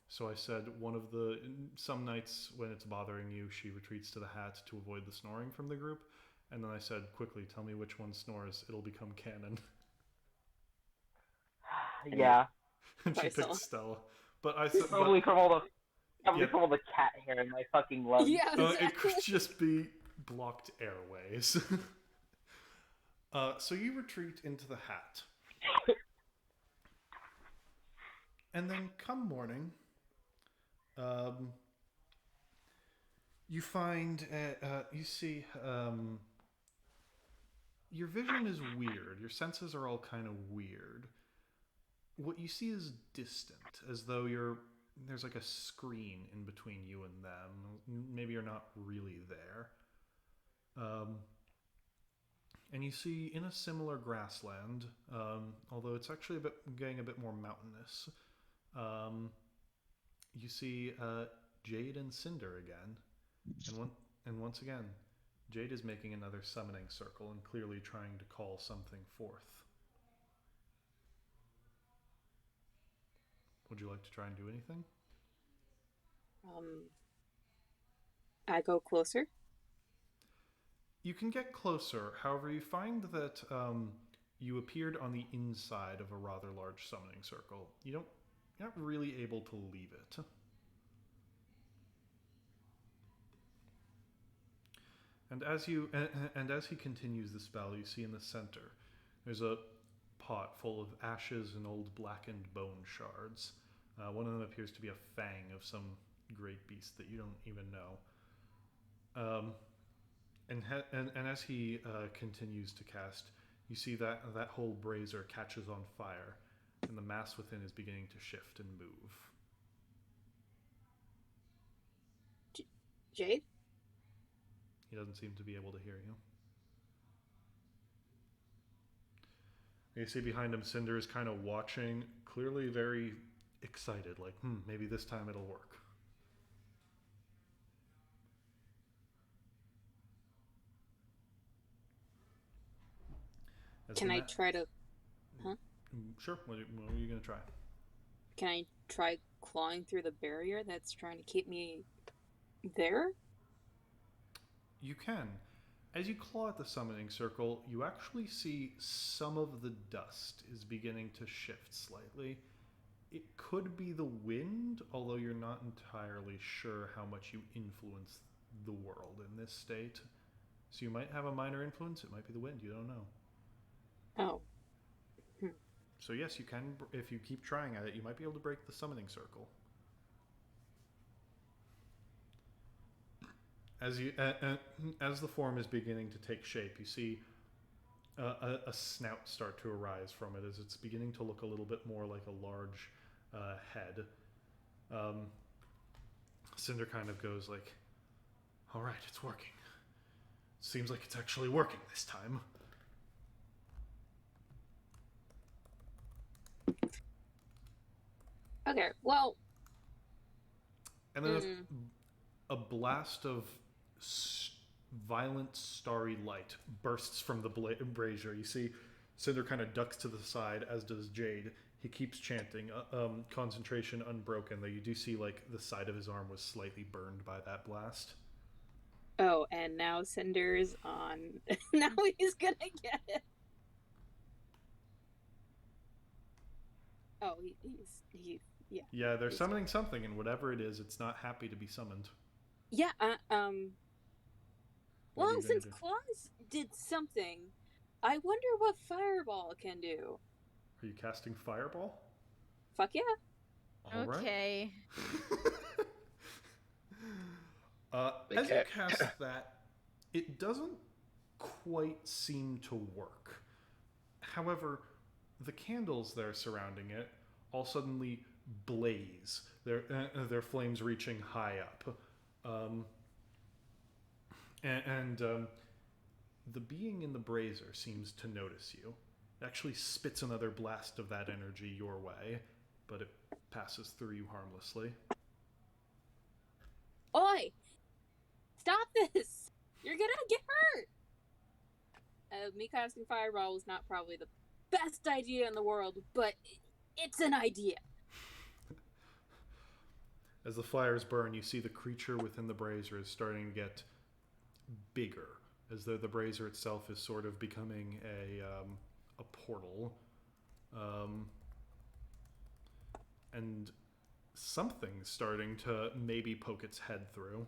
So I said some nights when it's bothering you, she retreats to the hat to avoid the snoring from the group. And then I said, quickly, tell me which one snores. It'll become canon. Yeah. And she picked Stella. But I said, Probably from all the cat hair in my fucking lungs. Yeah, exactly. It could just be blocked airways. So you retreat into the hat. And then come morning, you find, you see, your vision is weird. Your senses are all kind of weird. What you see is distant, as though there's like a screen in between you and them. Maybe you're not really there. And you see in a similar grassland, although it's actually getting a bit more mountainous, you see Jade and Cinder again. And once again, Jade is making another summoning circle and clearly trying to call something forth. Would you like to try and do anything? I go closer. You can get closer. However, you find that you appeared on the inside of a rather large summoning circle. You're not really able to leave it. And as he continues the spell, you see in the center, there's a pot full of ashes and old blackened bone shards. One of them appears to be a fang of some great beast that you don't even know. And as he continues to cast, you see that whole brazier catches on fire, and the mass within is beginning to shift and move. Jade? He doesn't seem to be able to hear you. You see behind him, Cinder is kind of watching, clearly very excited, like, maybe this time it'll work. Can I try to... Huh? Sure. What are you going to try? Can I try clawing through the barrier that's trying to keep me there? You can. As you claw at the summoning circle, you actually see some of the dust is beginning to shift slightly. It could be the wind, although you're not entirely sure how much you influence the world in this state. So you might have a minor influence. It might be the wind. You don't know. Oh. So yes, you can. If you keep trying at it, you might be able to break the summoning circle. As the form is beginning to take shape, you see a snout start to arise from it as it's beginning to look a little bit more like a large head. Cinder kind of goes like, "All right, it's working. Seems like it's actually working this time." Okay, well. And then a blast of violent starry light bursts from the brazier. You see Cinder kind of ducks to the side, as does Jade. He keeps chanting, concentration unbroken, though you do see like the side of his arm was slightly burned by that blast. Oh, and now Cinder's on. Now he's gonna get it. Oh, he's yeah. Yeah, they're summoning something, and whatever it is, it's not happy to be summoned. Yeah. Well, since Claws did something, I wonder what Fireball can do. Are you casting Fireball? Fuck yeah. Okay. As you cast that, it doesn't quite seem to work. However, the candles that are surrounding it all suddenly blaze, their flames reaching high up. The being in the brazier seems to notice you. It actually spits another blast of that energy your way, but it passes through you harmlessly. Oi! Stop this! You're gonna get hurt! Me casting Fireball was not probably the best idea in the world, but it's an idea. As the fires burn, you see the creature within the brazier is starting to get bigger, as though the brazier itself is sort of becoming a portal. And something's starting to maybe poke its head through.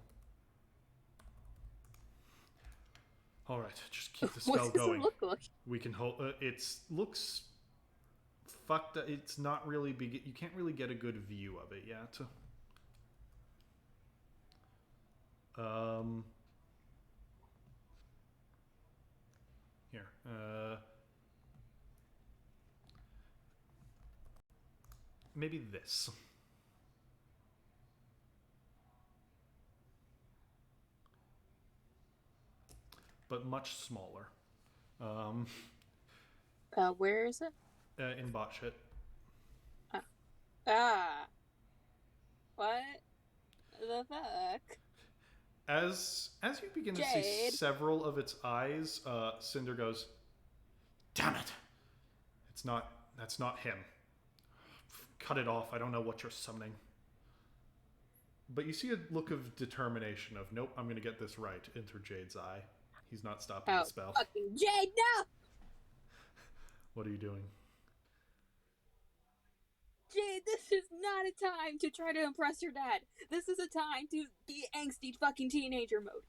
All right, just keep the spell what does going. It look like? We can hold. It looks fucked. It's not really big. You can't really get a good view of it yet. Here. Maybe this. But much smaller. Where is it? In bot shit. What the fuck? As you begin Jade. to see several of its eyes, Cinder goes, "Damn it! That's not him. Cut it off. I don't know what you're summoning." But you see a look of determination of, nope, I'm going to get this right, enter Jade's eye. He's not stopping the spell. Fucking Jade, no! What are you doing? Jade, this is not a time to try to impress your dad. This is a time to be angsty fucking teenager mode.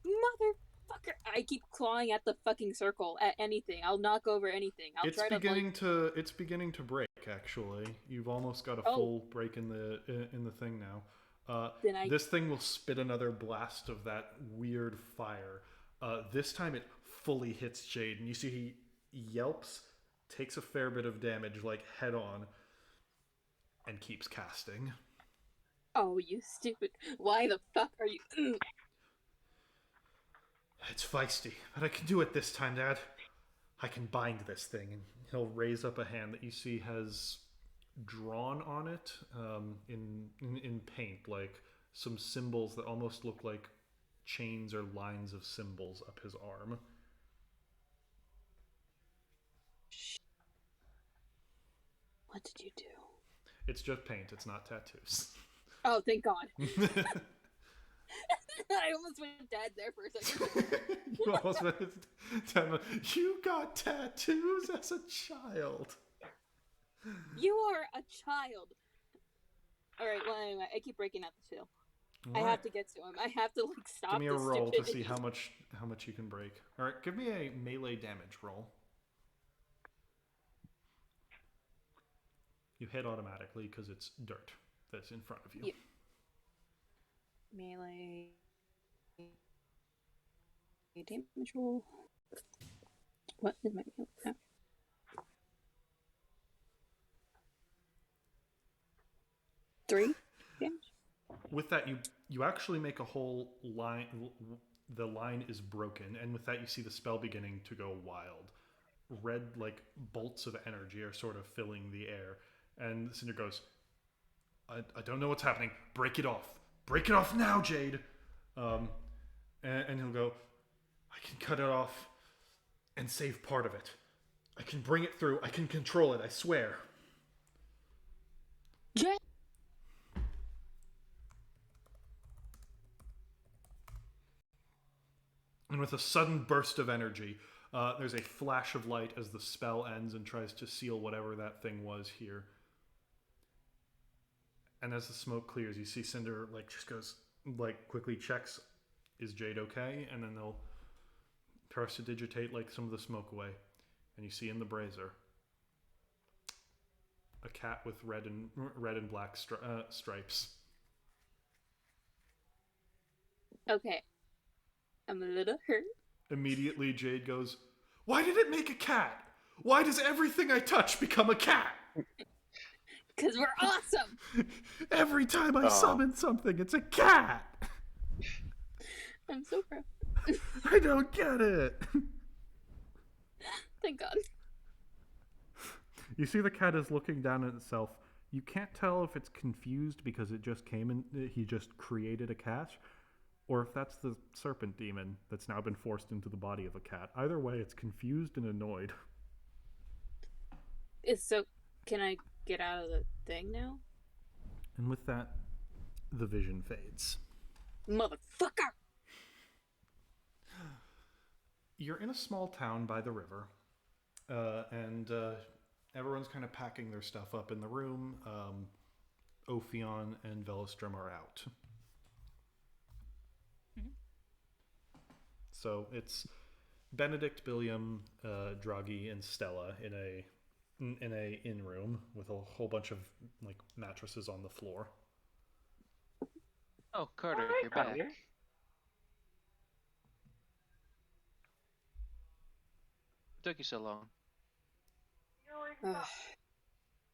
Motherfucker. I keep clawing at the fucking circle, at anything. I'll knock over anything. It's beginning to break, actually. You've almost got a full break in the thing now. This thing will spit another blast of that weird fire. This time it fully hits Jade, and you see he yelps, takes a fair bit of damage, like head on, and keeps casting. Oh, you stupid. Why the fuck are you... It's feisty, but I can do it this time, Dad. I can bind this thing, and he'll raise up a hand that you see has drawn on it in paint, like some symbols that almost look like chains or lines of symbols up his arm. What did you do? It's just paint, it's not tattoos. Oh, thank God. I almost went dead there for a second. You almost went, you got tattoos as a child. You are a child. Alright, well anyway, I keep breaking out the seal. I have to get to him. I have to like stop. Give me a roll stupidity. to see how much you can break. All right, give me a melee damage roll. You hit automatically because it's dirt that's in front of you. Yeah. Melee damage roll. What is my melee? Oh. 3 damage. With that, you actually make a whole line. The line is broken, and with that, you see the spell beginning to go wild. Red, like bolts of energy, are sort of filling the air. And Cinder goes, I don't know what's happening. Break it off. Break it off now, Jade. And he'll go, I can cut it off and save part of it. I can bring it through. I can control it, I swear. Jade! And with a sudden burst of energy, there's a flash of light as the spell ends and tries to seal whatever that thing was here. And as the smoke clears, you see Cinder just goes, quickly checks, is Jade okay? And then they'll prestidigitate some of the smoke away. And you see in the brazier a cat with red and black stripes. Okay. I'm a little hurt. Immediately, Jade goes, why did it make a cat? Why does everything I touch become a cat? Because we're awesome! Every time I summon something, it's a cat! I'm so proud. I don't get it! Thank God. You see the cat is looking down at itself. You can't tell if it's confused because it just came in, he just created a cat, or if that's the serpent demon that's now been forced into the body of a cat. Either way, it's confused and annoyed. So, can I get out of the thing now? And with that, the vision fades. Motherfucker! You're in a small town by the river, and everyone's kind of packing their stuff up in the room. Ophion and Velostrom are out. Mm-hmm. So it's Benedict, Billiam, Draghi, and Stella in a inn room with a whole bunch of mattresses on the floor. Oh, Carter, Hi, you're Carter. back. Took you so long.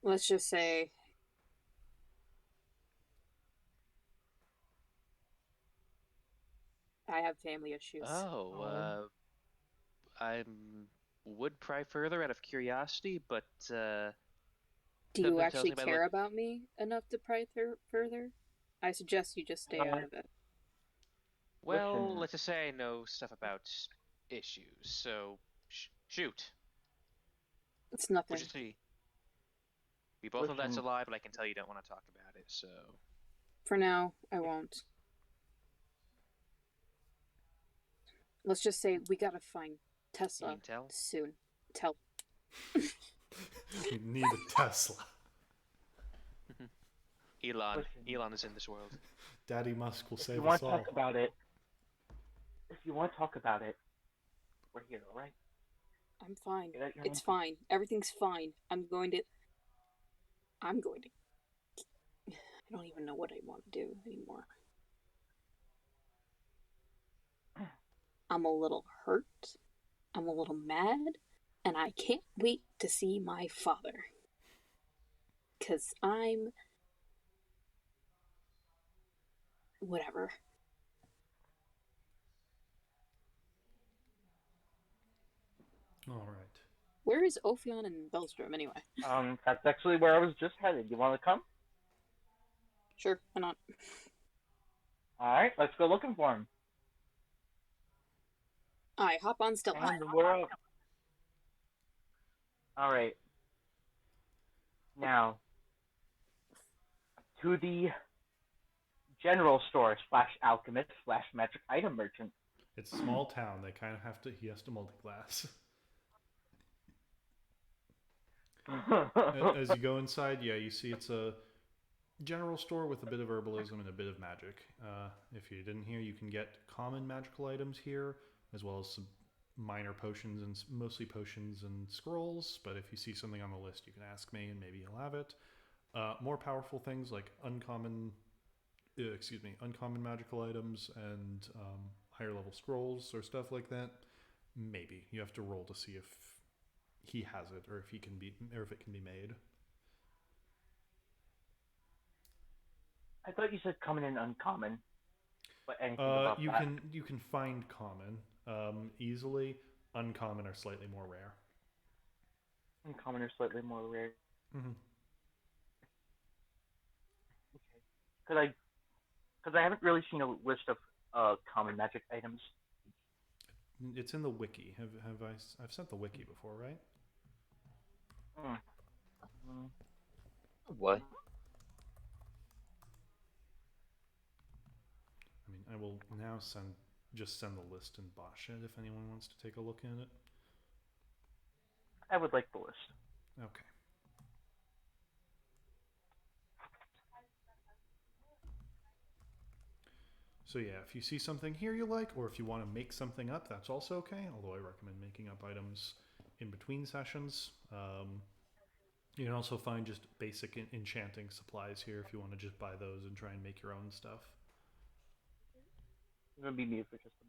Let's just say I have family issues. I would pry further out of curiosity, but Do you Pippin tells actually me by care about me enough to pry further? I suggest you just stay out of it. well, Listen. let's just say I know stuff about issues. So shoot. It's nothing. We'll just see. We both know that's a Listen. lie, but I can tell you don't want to talk about it. So For now, I won't. Let's just say we gotta find you Tesla can tell. soon. Tell. You need a Tesla. Elon Listen. is in this world. Daddy Musk will If you save want us to all. talk about it, we're here, all right? I'm fine. Get out your It's hand. fine. Everything's fine. I'm going to. I don't even know what I want to do anymore. I'm a little hurt. I'm a little mad. And I can't wait to see my father. 'Cause I'm... whatever. All right. Where is Ophion and Bellstrom anyway? That's actually where I was just headed. You want to come? Sure, why not? All right, let's go looking for him. I hop on Stella. And we're up. All right. Now, to the general store / alchemist / magic item merchant. It's a small town. They kind of have to. He has to multi-class. As you go inside, yeah, you see it's a general store with a bit of herbalism and a bit of magic. If you didn't hear, you can get common magical items here, as well as some minor potions and mostly potions and scrolls. But if you see something on the list, you can ask me, and maybe you'll have it. More powerful things like uncommon magical items and higher level scrolls or stuff like that. Maybe you have to roll to see if he has it or if it can be made. I thought you said common and uncommon. But anything about you that? you can find common easily. Uncommon are slightly more rare. Uncommon or slightly more rare. Mm-hmm. Because I haven't really seen a list of common magic items. It's in the wiki. I've sent the wiki before, right? Mm. Mm. What? I mean, I will now send the list in Basha if anyone wants to take a look at it. I would like the list. Okay. So yeah, if you see something here you like, or if you want to make something up, that's also okay. Although I recommend making up items in between sessions. You can also find just basic enchanting supplies here if you want to just buy those and try and make your own stuff. It's gonna be me for just a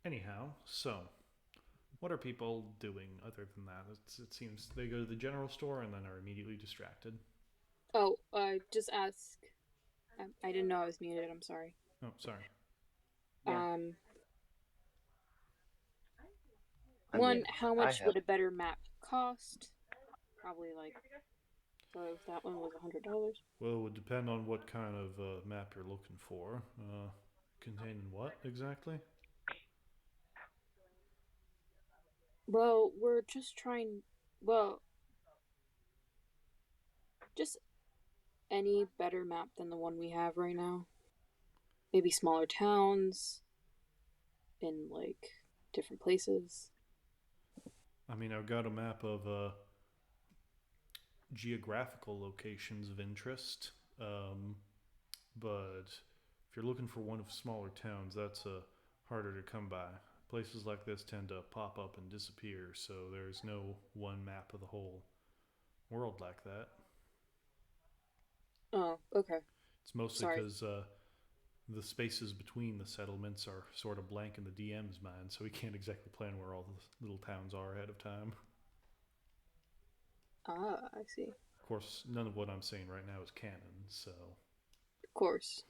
Anyhow, so what are people doing other than that? It seems they go to the general store and then are immediately distracted. Oh, just ask. I didn't know I was muted. I'm sorry. Oh, sorry. Yeah. How much would a better map cost? Probably like. So if that one was $100. Well, it would depend on what kind of map you're looking for. Containing what exactly? Well, we're just trying. Well, just any better map than the one we have right now. Maybe smaller towns in like different places. I mean, I've got a map of geographical locations of interest, but if you're looking for one of smaller towns, that's harder to come by. Places like this tend to pop up and disappear, so there's no one map of the whole world like that. Oh, okay. It's mostly because the spaces between the settlements are sort of blank in the DM's mind, so we can't exactly plan where all the little towns are ahead of time. Ah, I see. Of course, none of what I'm saying right now is canon, so... Of course.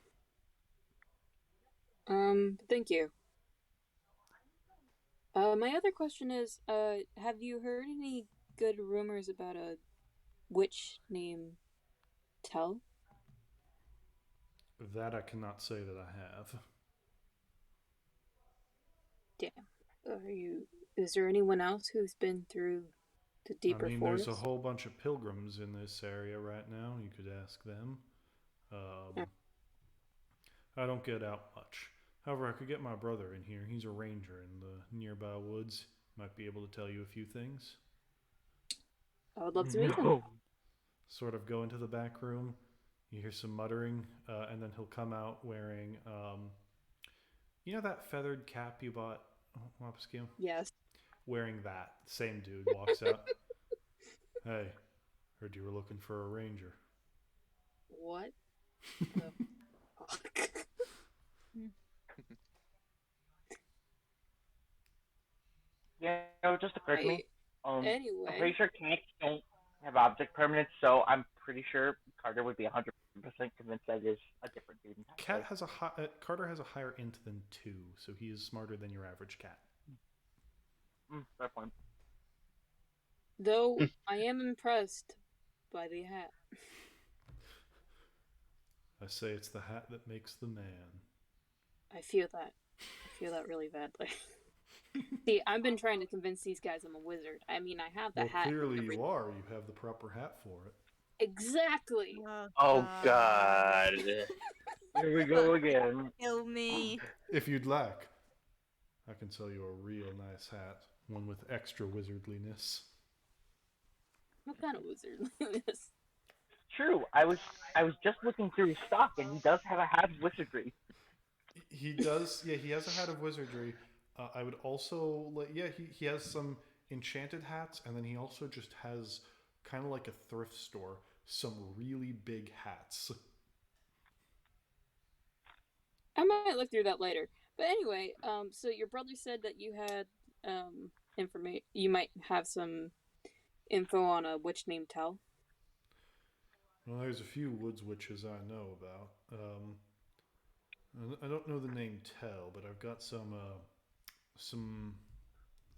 Thank you. My other question is, have you heard any good rumors about a witch named Tell? That I cannot say that I have. Damn. Is there anyone else who's been through the deeper forest? There's a whole bunch of pilgrims in this area right now. You could ask them. I don't get out much. However, I could get my brother in here. He's a ranger in the nearby woods. Might be able to tell you a few things. I would love to meet him. Sort of go into the back room. You hear some muttering, and then he'll come out wearing, you know that feathered cap you bought, Wapskew? Yes. Wearing that. Same dude walks out. Hey, heard you were looking for a ranger. What the fuck? Yeah, it just occurred to me. Anyway. I'm pretty sure cats don't have object permanence, so I'm pretty sure Carter would be 100% convinced that it is a different dude. Carter has a higher int than 2, so he is smarter than your average cat. Fair point. Though I am impressed by the hat. I say it's the hat that makes the man. I feel that. I feel that really badly. See, I've been trying to convince these guys I'm a wizard. I mean, I have the hat. Clearly you are. You have the proper hat for it. Exactly. Oh God. Here we go again. Kill me. If you'd like, I can sell you a real nice hat. One with extra wizardliness. What kind of wizardliness? True. I was just looking through his stock, and he does have a hat of wizardry. He does. Yeah, he has a hat of wizardry. I would also he has some enchanted hats, and then he also just has kind of like a thrift store, some really big hats. I might look through that later. But anyway, so your brother said that you had information. You might have some info on a witch named Tell. Well, there's a few woods witches I know about. I don't know the name Tell, but I've got some.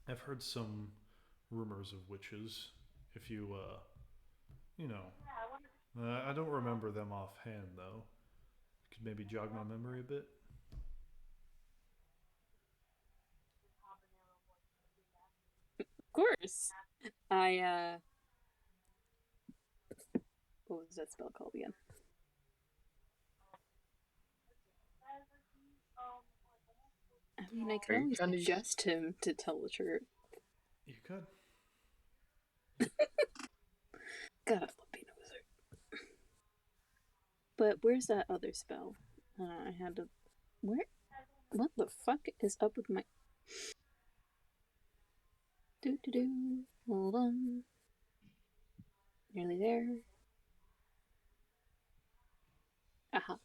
I've heard some rumors of witches. If you, you know, I don't remember them offhand though. Could maybe jog my memory a bit. Of course. What was that spell called again? I mean, I could always suggest him to tell the truth. You could. God, I love being a wizard. But where's that other spell? I had to. Where? What the fuck is up with my. Do do do. Hold on. Nearly there. Aha.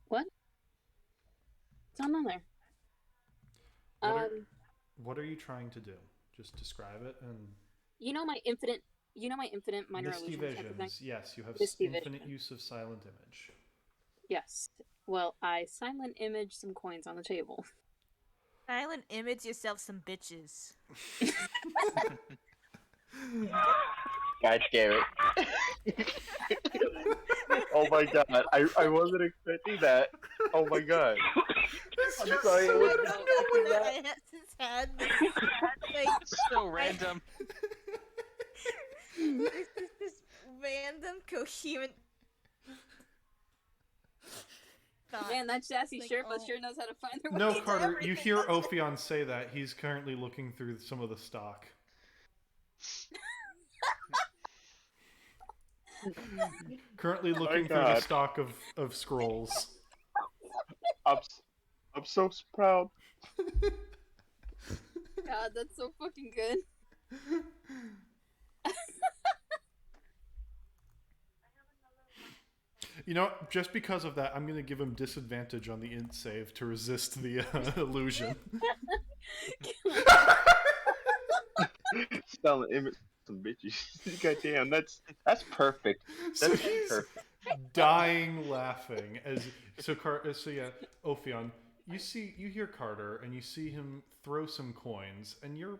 What? It's not on there. What are you trying to do? Just describe it and. You know my infinite minor Misty illusions. visions. Yes, you have infinite use of silent image. Yes. Well, I silent image some coins on the table. Silent image yourself some bitches. God damn it. Oh my god, I wasn't expecting that. Oh my god. I'm sorry, I wasn't expecting that. It's so random. This random, coherent. Man, that sassy Sherpa sure knows how to find their way. No, Carter, you hear Ophion say that. He's currently looking through some of the stock. Currently looking through the stock of scrolls. I'm so proud. God, that's so fucking good. You know, just because of that, I'm going to give him disadvantage on the int save to resist the illusion. Selling image some bitches. Goddamn, that's perfect. So he's perfect. Dying laughing as Ophion, you hear Carter and you see him throw some coins, and you're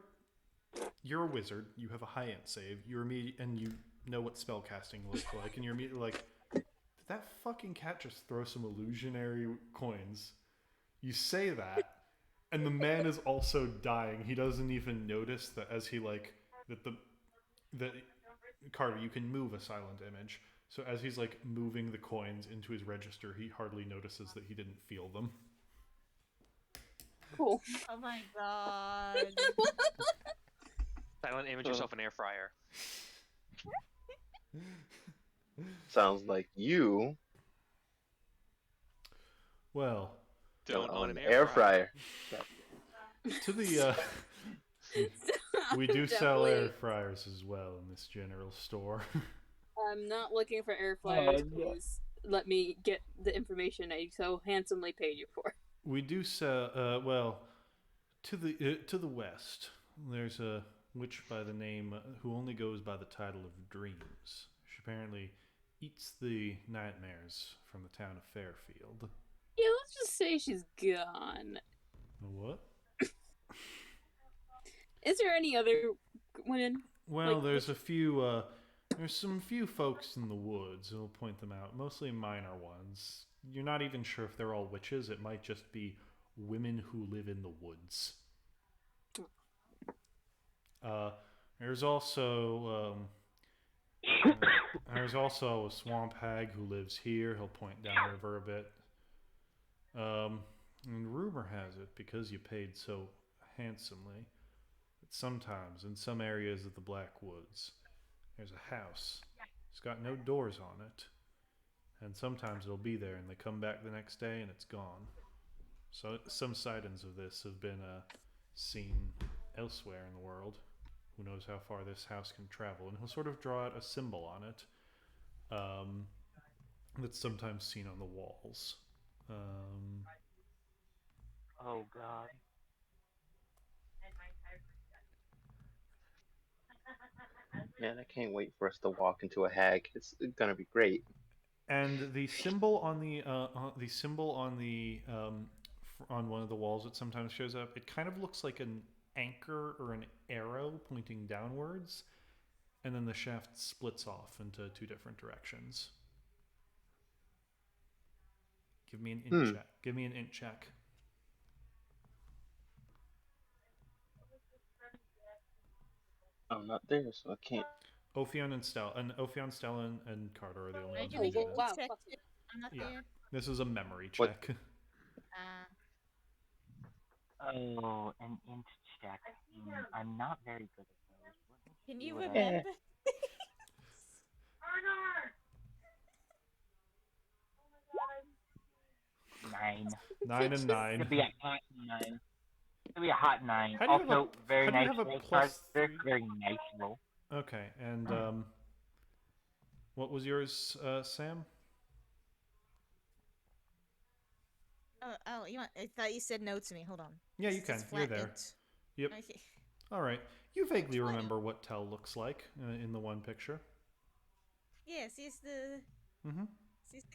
a wizard. You have a high int save. And you know what spellcasting looks like, and you're immediately like, did that fucking cat just throw some illusionary coins? You say that, and the man is also dying. He doesn't even notice that as he that Carter, you can move a silent image. So as he's like moving the coins into his register, he hardly notices that he didn't feel them. Cool. Oh my god. Silent image yourself an air fryer. Sounds like you. Well, don't own an air fryer. To the we do sell air fryers as well in this general store. I'm not looking for air fryers, please. Let me get the information I so handsomely paid you for. We do sell well to the west. There's a witch by the name who only goes by the title of Dreams. She apparently eats the nightmares from the town of Fairfield. Yeah, let's just say she's gone. What? Is there any other women? Well, there's a few. There's some few folks in the woods. I'll point them out. Mostly minor ones. You're not even sure if they're all witches. It might just be women who live in the woods. There's also a swamp hag who lives here. He'll point downriver a bit. And rumor has it, because you paid so handsomely, that sometimes in some areas of the Black Woods, there's a house. It's got no doors on it. And sometimes it'll be there and they come back the next day and it's gone. So some sightings of this have been seen elsewhere in the world. Who knows how far this house can travel. And he'll sort of draw out a symbol on it that's sometimes seen on the walls. Oh god. Man, I can't wait for us to walk into a hag. It's gonna be great. And the symbol on on one of the walls that sometimes shows up, it kind of looks like an anchor or an arrow pointing downwards, and then the shaft splits off into two different directions. Give me an int check. Give me an int check. I'm not there, so I can't. Ophion and Stella and Carter are the only Where'd ones you who make did it? it. wow, Check fuck. it. I'm not Yeah. there. This is a memory What? check. Oh, an int check. I'm not very good at those. Let me Can see you what I- remember? 9. 9 and 9. It'd be a hot 9. It'd be a hot 9. How do you have Also, very how do you nice have a roll, plus Carter. 3? Very nice roll. Okay, and what was yours, Sam? Oh, you want? I thought you said no to me. Hold on. Yeah, you It's can. You're there. flattened. Yep. Okay. All right. You vaguely 20. remember what Tell looks like in the one picture. Yeah, she's the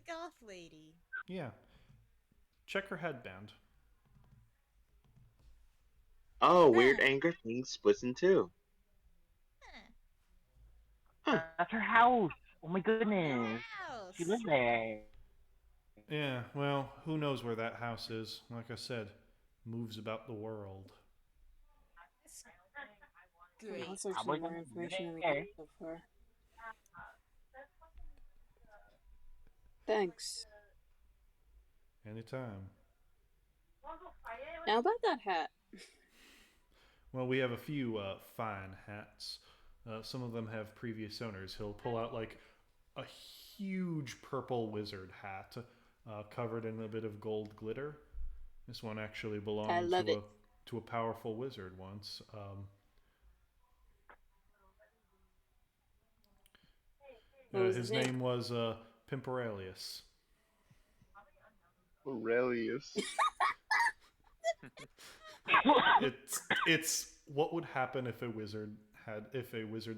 goth lady. Yeah. Check her headband. Oh, weird anger thing splits in two. That's her house. Oh my goodness. House. She lives there. Yeah, well, who knows where that house is? Like I said, moves about the world. Great. I'll search Probably some more gonna be information in the there. game so far. Thanks. Anytime. Now about that hat. Well, we have a few fine hats. Some of them have previous owners. He'll pull out like a huge purple wizard hat covered in a bit of gold glitter. This one actually belonged to a powerful wizard once. His name was Pimperaelius. Aurelius. It's what would happen if a wizard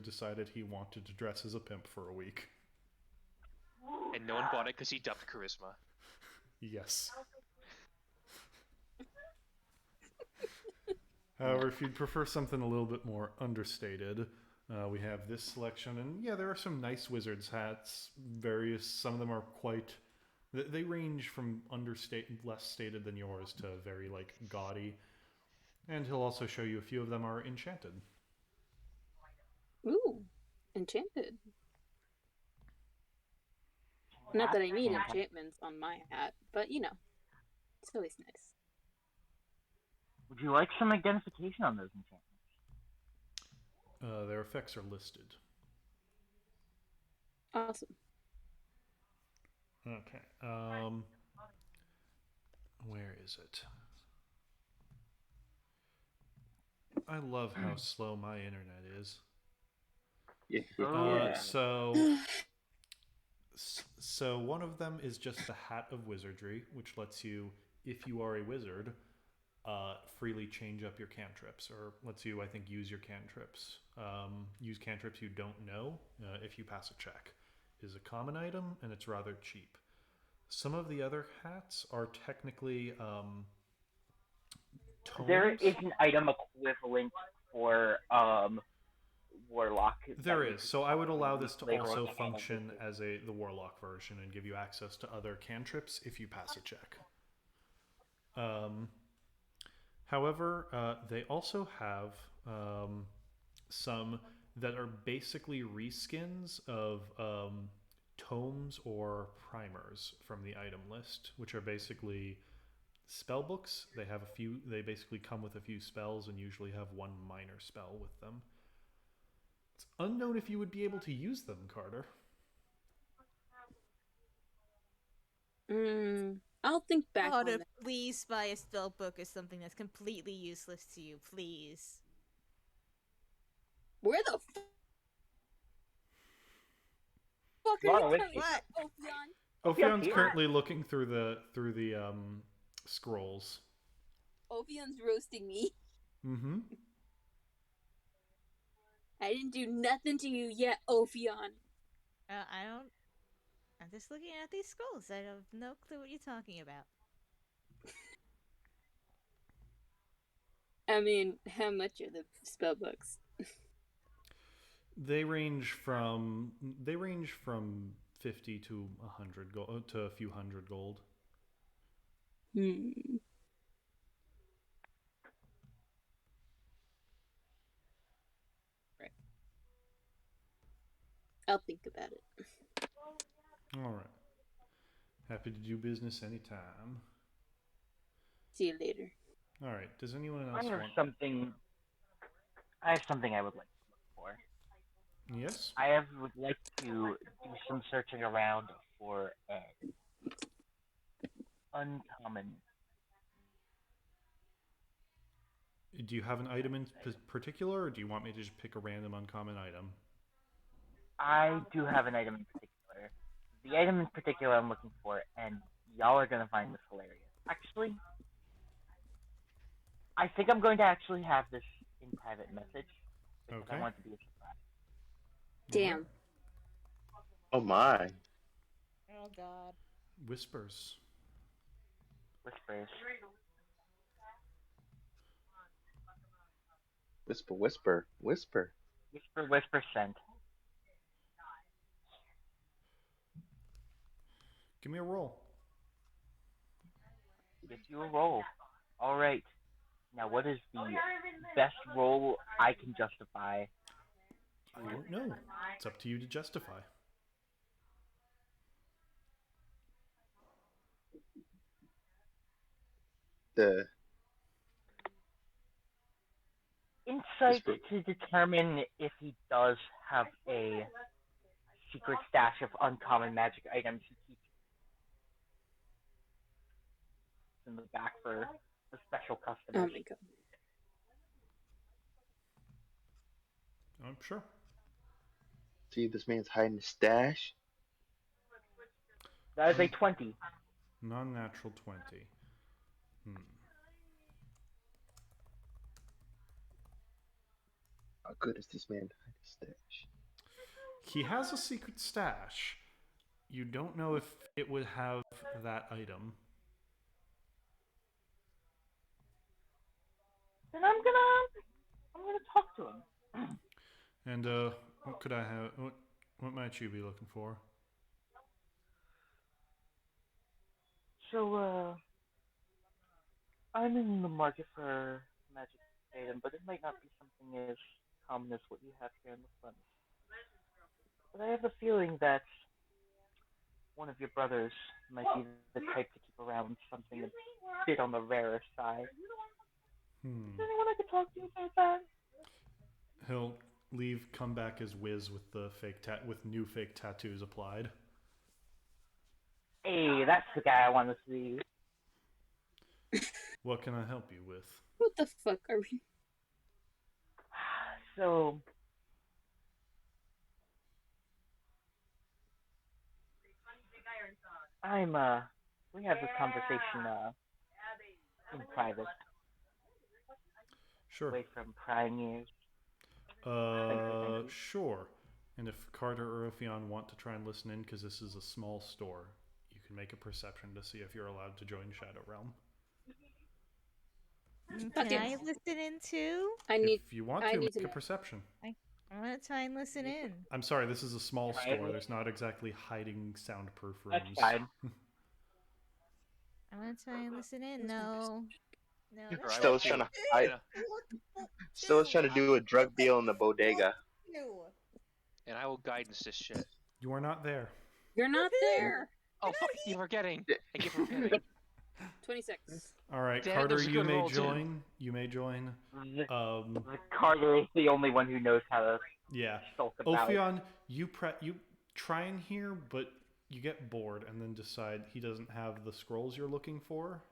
decided he wanted to dress as a pimp for a week. And no one bought it because he dumped charisma. Yes. However, if you'd prefer something a little bit more understated, we have this selection, and yeah, there are some nice wizards hats. Some of them are quite. They range from less stated than yours, to very like gaudy. And he'll also show you a few of them are enchanted. Ooh, enchanted. Not that I need enchantments on my hat, but you know, it's always nice. Would you like some identification on those enchantments? Their effects are listed. Awesome. Okay. Where is it? I love how slow my internet is. Yeah. So one of them is just the Hat of Wizardry, which lets you, if you are a wizard, freely change up your cantrips, or lets you, I think, use your cantrips. Use cantrips you don't know if you pass a check. It is a common item, and it's rather cheap. Some of the other hats are technically tomes. There is an item equivalent for Warlock. There is. So I would allow this to also function as the Warlock version and give you access to other cantrips if you pass a check. However, they also have some that are basically reskins of tomes or primers from the item list, which are basically spell books. They basically come with a few spells and usually have one minor spell with them. It's unknown if you would be able to use them, Carter. I'll think back on Carter, that. please buy a spell book or something that's completely useless to you, please. Where the fuck are you coming? What? Ophion's currently looking through the scrolls. Ophion's roasting me. Mm-hmm. I didn't do nothing to you yet, Ophion. I I'm just looking at these scrolls. I have no clue what you're talking about. I mean, how much are the spell books? They range from 50 to 100 gold to a few hundred gold. Hmm. Right. I'll think about it. All right. Happy to do business anytime. See you later. All right. Does anyone I else have want? something. I have something I would like to look for. Yes. Would like to do some searching around for uncommon. Do you have an item in particular, or do you want me to just pick a random uncommon item? I do have an item in particular. The item in particular I'm looking for, and y'all are gonna find this hilarious. Actually, I think I'm going to actually have this in private message because Okay. I want it to be a surprise. Damn. Right. Oh my. Oh God. Whispers. Whispers. Whisper, whisper, whisper. Whisper, whisper, scent. Give me a roll. Give you a roll. All right. Now, what is the best roll I can justify? I don't know. It's up to you to justify. The Insight whisper. to determine if he does have a secret stash of uncommon magic items he keeps in the back for the special Oh customers. my god. I'm sure. See, this man's hiding his stash. That is a 20. Non-natural 20. How good is this man hiding his stash? He has a secret stash. You don't know if it would have that item. Then I'm gonna talk to him. And what could I have? What might you be looking for? So, I'm in the market for magic item, but it might not be something as common as what you have here in the front. But I have a feeling that one of your brothers might be the type to keep around something a bit on the rarer side. Is there anyone I could talk to about that? He'll leave, come back as Wiz with the with new fake tattoos applied. Hey, that's the guy I want to see. What can I help you with? What the fuck are we? So, we had this conversation in private, Sure. away from prying ears. Sure. And if Carter or Ophion want to try and listen in, because this is a small store, you can make a perception to see if you're allowed to join Shadow Realm. Can I listen in too? If you want to, make a perception. I want to try and listen in. I'm sorry, this is a small store. There's not exactly hiding soundproof rooms. That's fine. I want to try and listen in. No. That's Still trying to hide. Still trying to do a drug deal in the bodega. And I will guidance this shit. You are not there. You're not there. Oh, fuck, I keep forgetting. I keep forgetting. 26. All right, Damn, Carter, that's a you good may roll, too. join. You may join. Carter is the only one who knows how to Yeah. sulk about. Ophion, you try and hear, but you get bored and then decide he doesn't have the scrolls you're looking for.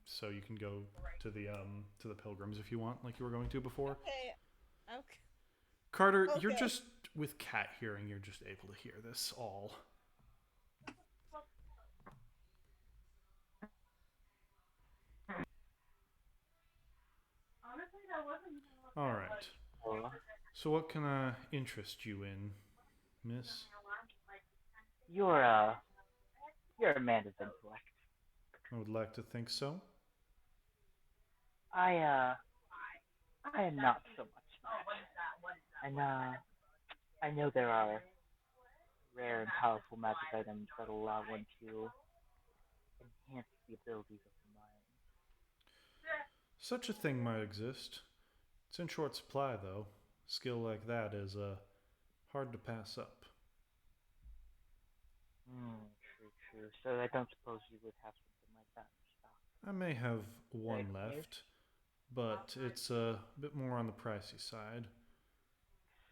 So you can go to the pilgrims if you want, like you were going to before. Okay. Carter, you're just with cat hearing. You're just able to hear this all. All right. So what can I interest you in, miss? You're you're a man of intellect. I would like to think so. I am not so much that. And I know there are rare and powerful magic items that allow one to enhance the abilities of the mind. Such a thing might exist. It's in short supply, though. Skill like that is hard to pass up. True. So I don't suppose you would have something like that in stock. I may have one Excellent. left, but it's a bit more on the pricey side.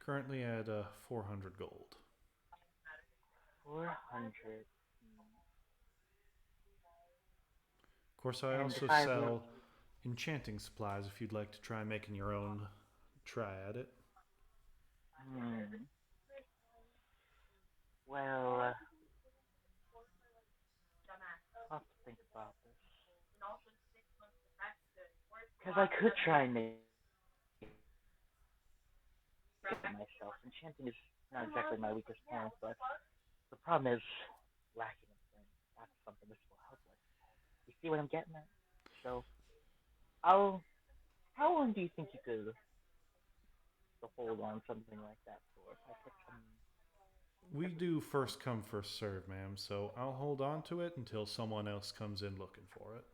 Currently at 400 gold. 400. Of course, I And also if I were sell enchanting supplies if you'd like to try making your own try at it. Well, I'll have to think about this. Because I could try and make it myself. Enchanting is not exactly my weakest point, but the problem is lacking in strength. That's something this will help with. You see what I'm getting at? So, I'll. How long do you think you could hold on something like that for? If I put some. We do first come, first serve, ma'am, so I'll hold on to it until someone else comes in looking for it.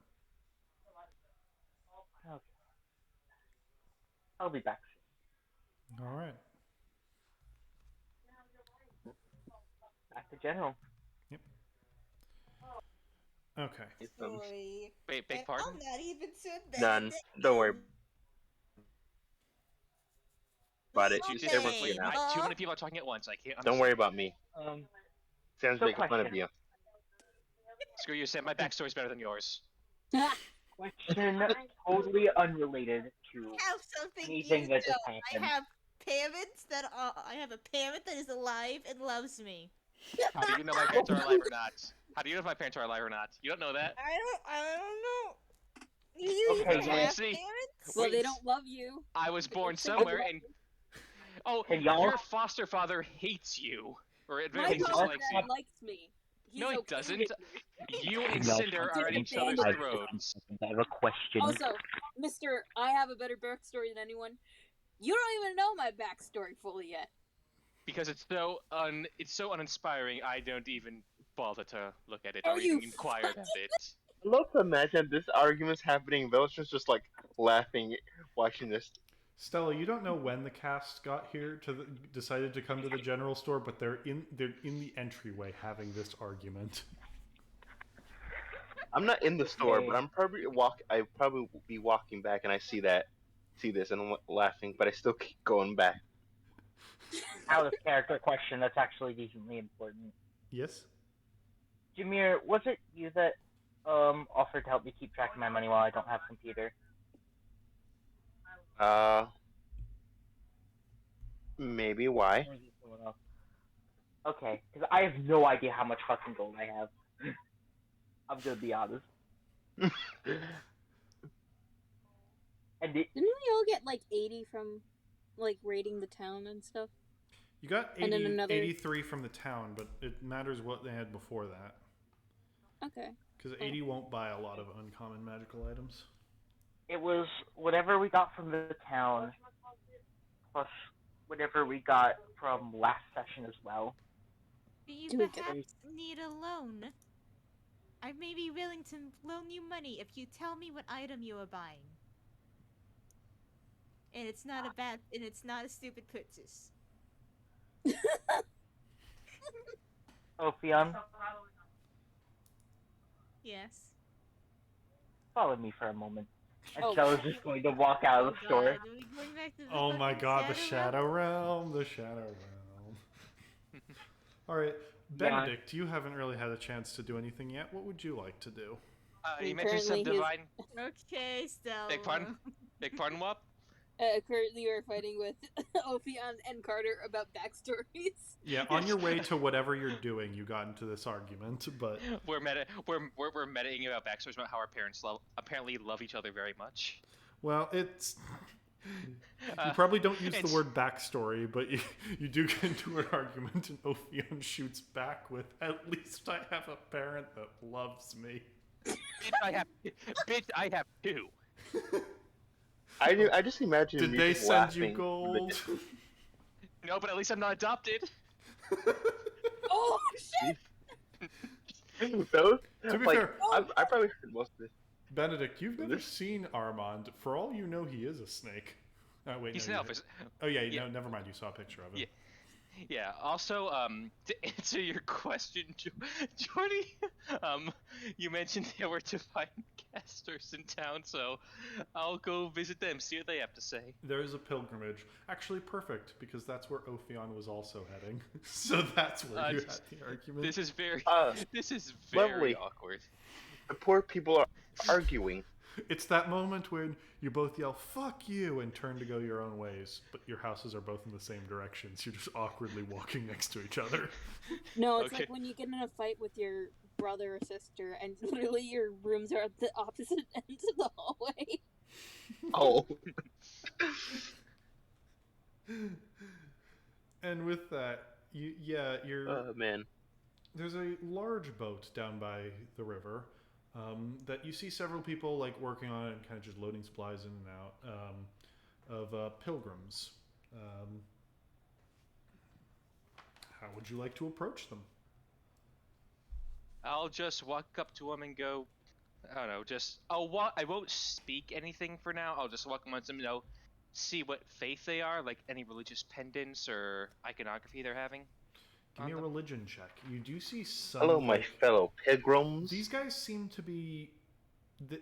Okay. I'll be back soon. All right. Back to General. Yep. Okay. Story. Wait, beg And pardon? I'm not even so bad. None. Don't worry about it. Wait, Everyone's babe, figuring it out. Too huh? many people are talking at once. I can't understand. Don't worry about me. Sam's So making fun of question. you. Screw you, Sam. My backstory's better than yours. Question totally unrelated to Have something anything you that just don't. happened. I have a parent that is alive and loves me. How do you know my parents are alive or not? How do you know if my parents are alive or not? You don't know that. I don't know. You Okay, even wait. have See? parents? Well, Wait. they don't love you. I was born They don't somewhere, love and oh, Can y'all- your foster father hates you, or at very My least Hey, foster dislikes dad you. likes me. He's No, he okay doesn't. with me. You and No, Cinder are at Just each other's abandoned. throats. I have a question. Also, Mister, I have a better backstory than anyone. You don't even know my backstory fully yet. Because it's so uninspiring. I don't even bother to look at it Oh, or you even inquire about it. I love to imagine this argument's happening. Villager's just like laughing, watching this. Stella, you don't know when the cast got here decided to come to the general store, but they're in the entryway having this argument. I'm not in the store, Okay. but I probably will be walking back, and I see this, and I'm laughing, but I still keep going back. Out of character question that's actually decently important. Yes? Jameer, was it you that offered to help me keep track of my money while I don't have a computer? Maybe why? Or is it someone else? Okay, because I have no idea how much fucking gold I have. I'm gonna be honest. And Didn't we all get like 80 from like raiding the town and stuff? You got And then 80, another- 83 from the town, but it matters what they had before that. Okay. Because 80 won't buy a lot of uncommon magical items. it was whatever we got from the town, plus whatever we got from last session as well. Do you Do we get perhaps need a loan? I may be willing to loan you money if you tell me what item you are buying. And it's not a stupid purchase. Ophion, Yes. follow me for a moment. And Oh. Stella's just going to walk out of the store. God, are we going back to the Oh my fucking god, the Shadow Realm? Shadow Realm, the Shadow Realm. Alright, Benedict, you haven't really had a chance to do anything yet. What would you like to do? You mentioned some Apparently divine. Okay, Stella. Beg pardon? Beg pardon, Wop? Currently, we're fighting with Ophion and Carter about backstories. Yeah, on your way to whatever you're doing, you got into this argument, but We're metaing about backstories about how our parents apparently love each other very much. well, it's You probably don't use the and- word backstory, but you do get into an argument, and Ophion shoots back with, "At least I have a parent that loves me." Bitch, I have two. I just imagine Did you they just send you laughing. gold? No, but at least I'm not adopted. Oh shit! Those, To be like, fair, I probably heard most of this. Benedict, you've never This- seen Armand. For all you know, he is a snake. Oh wait, He's no. an You elf. oh yeah, Yeah. no, never mind. You saw a picture of him. Yeah. Yeah. Also, to answer your question, Jordy, you mentioned there were divine casters in town, so I'll go visit them, see what they have to say. There is a pilgrimage. Actually, perfect, because that's where Ophion was also heading. So that's where you had the argument. This is very, Uh, this is very lovely. awkward. The poor people are arguing. It's that moment when you both yell "fuck you" and turn to go your own ways, but your houses are both in the same directions. You're just awkwardly walking next to each other. No, it's Okay. like when you get in a fight with your brother or sister, and literally your rooms are at the opposite ends of the hallway. Oh, And with that, you're man. there's a large boat down by the river that you see several people like working on it and kind of just loading supplies in and out of pilgrims. How would you like to approach them? I'll just walk up to them and go, I don't know, I won't speak anything for now. I'll just walk amongst them, see what faith they are, like any religious pendants or iconography they're having. Give me a them. religion check. You do see some. Hello, my fellow pilgrims. These guys seem to be.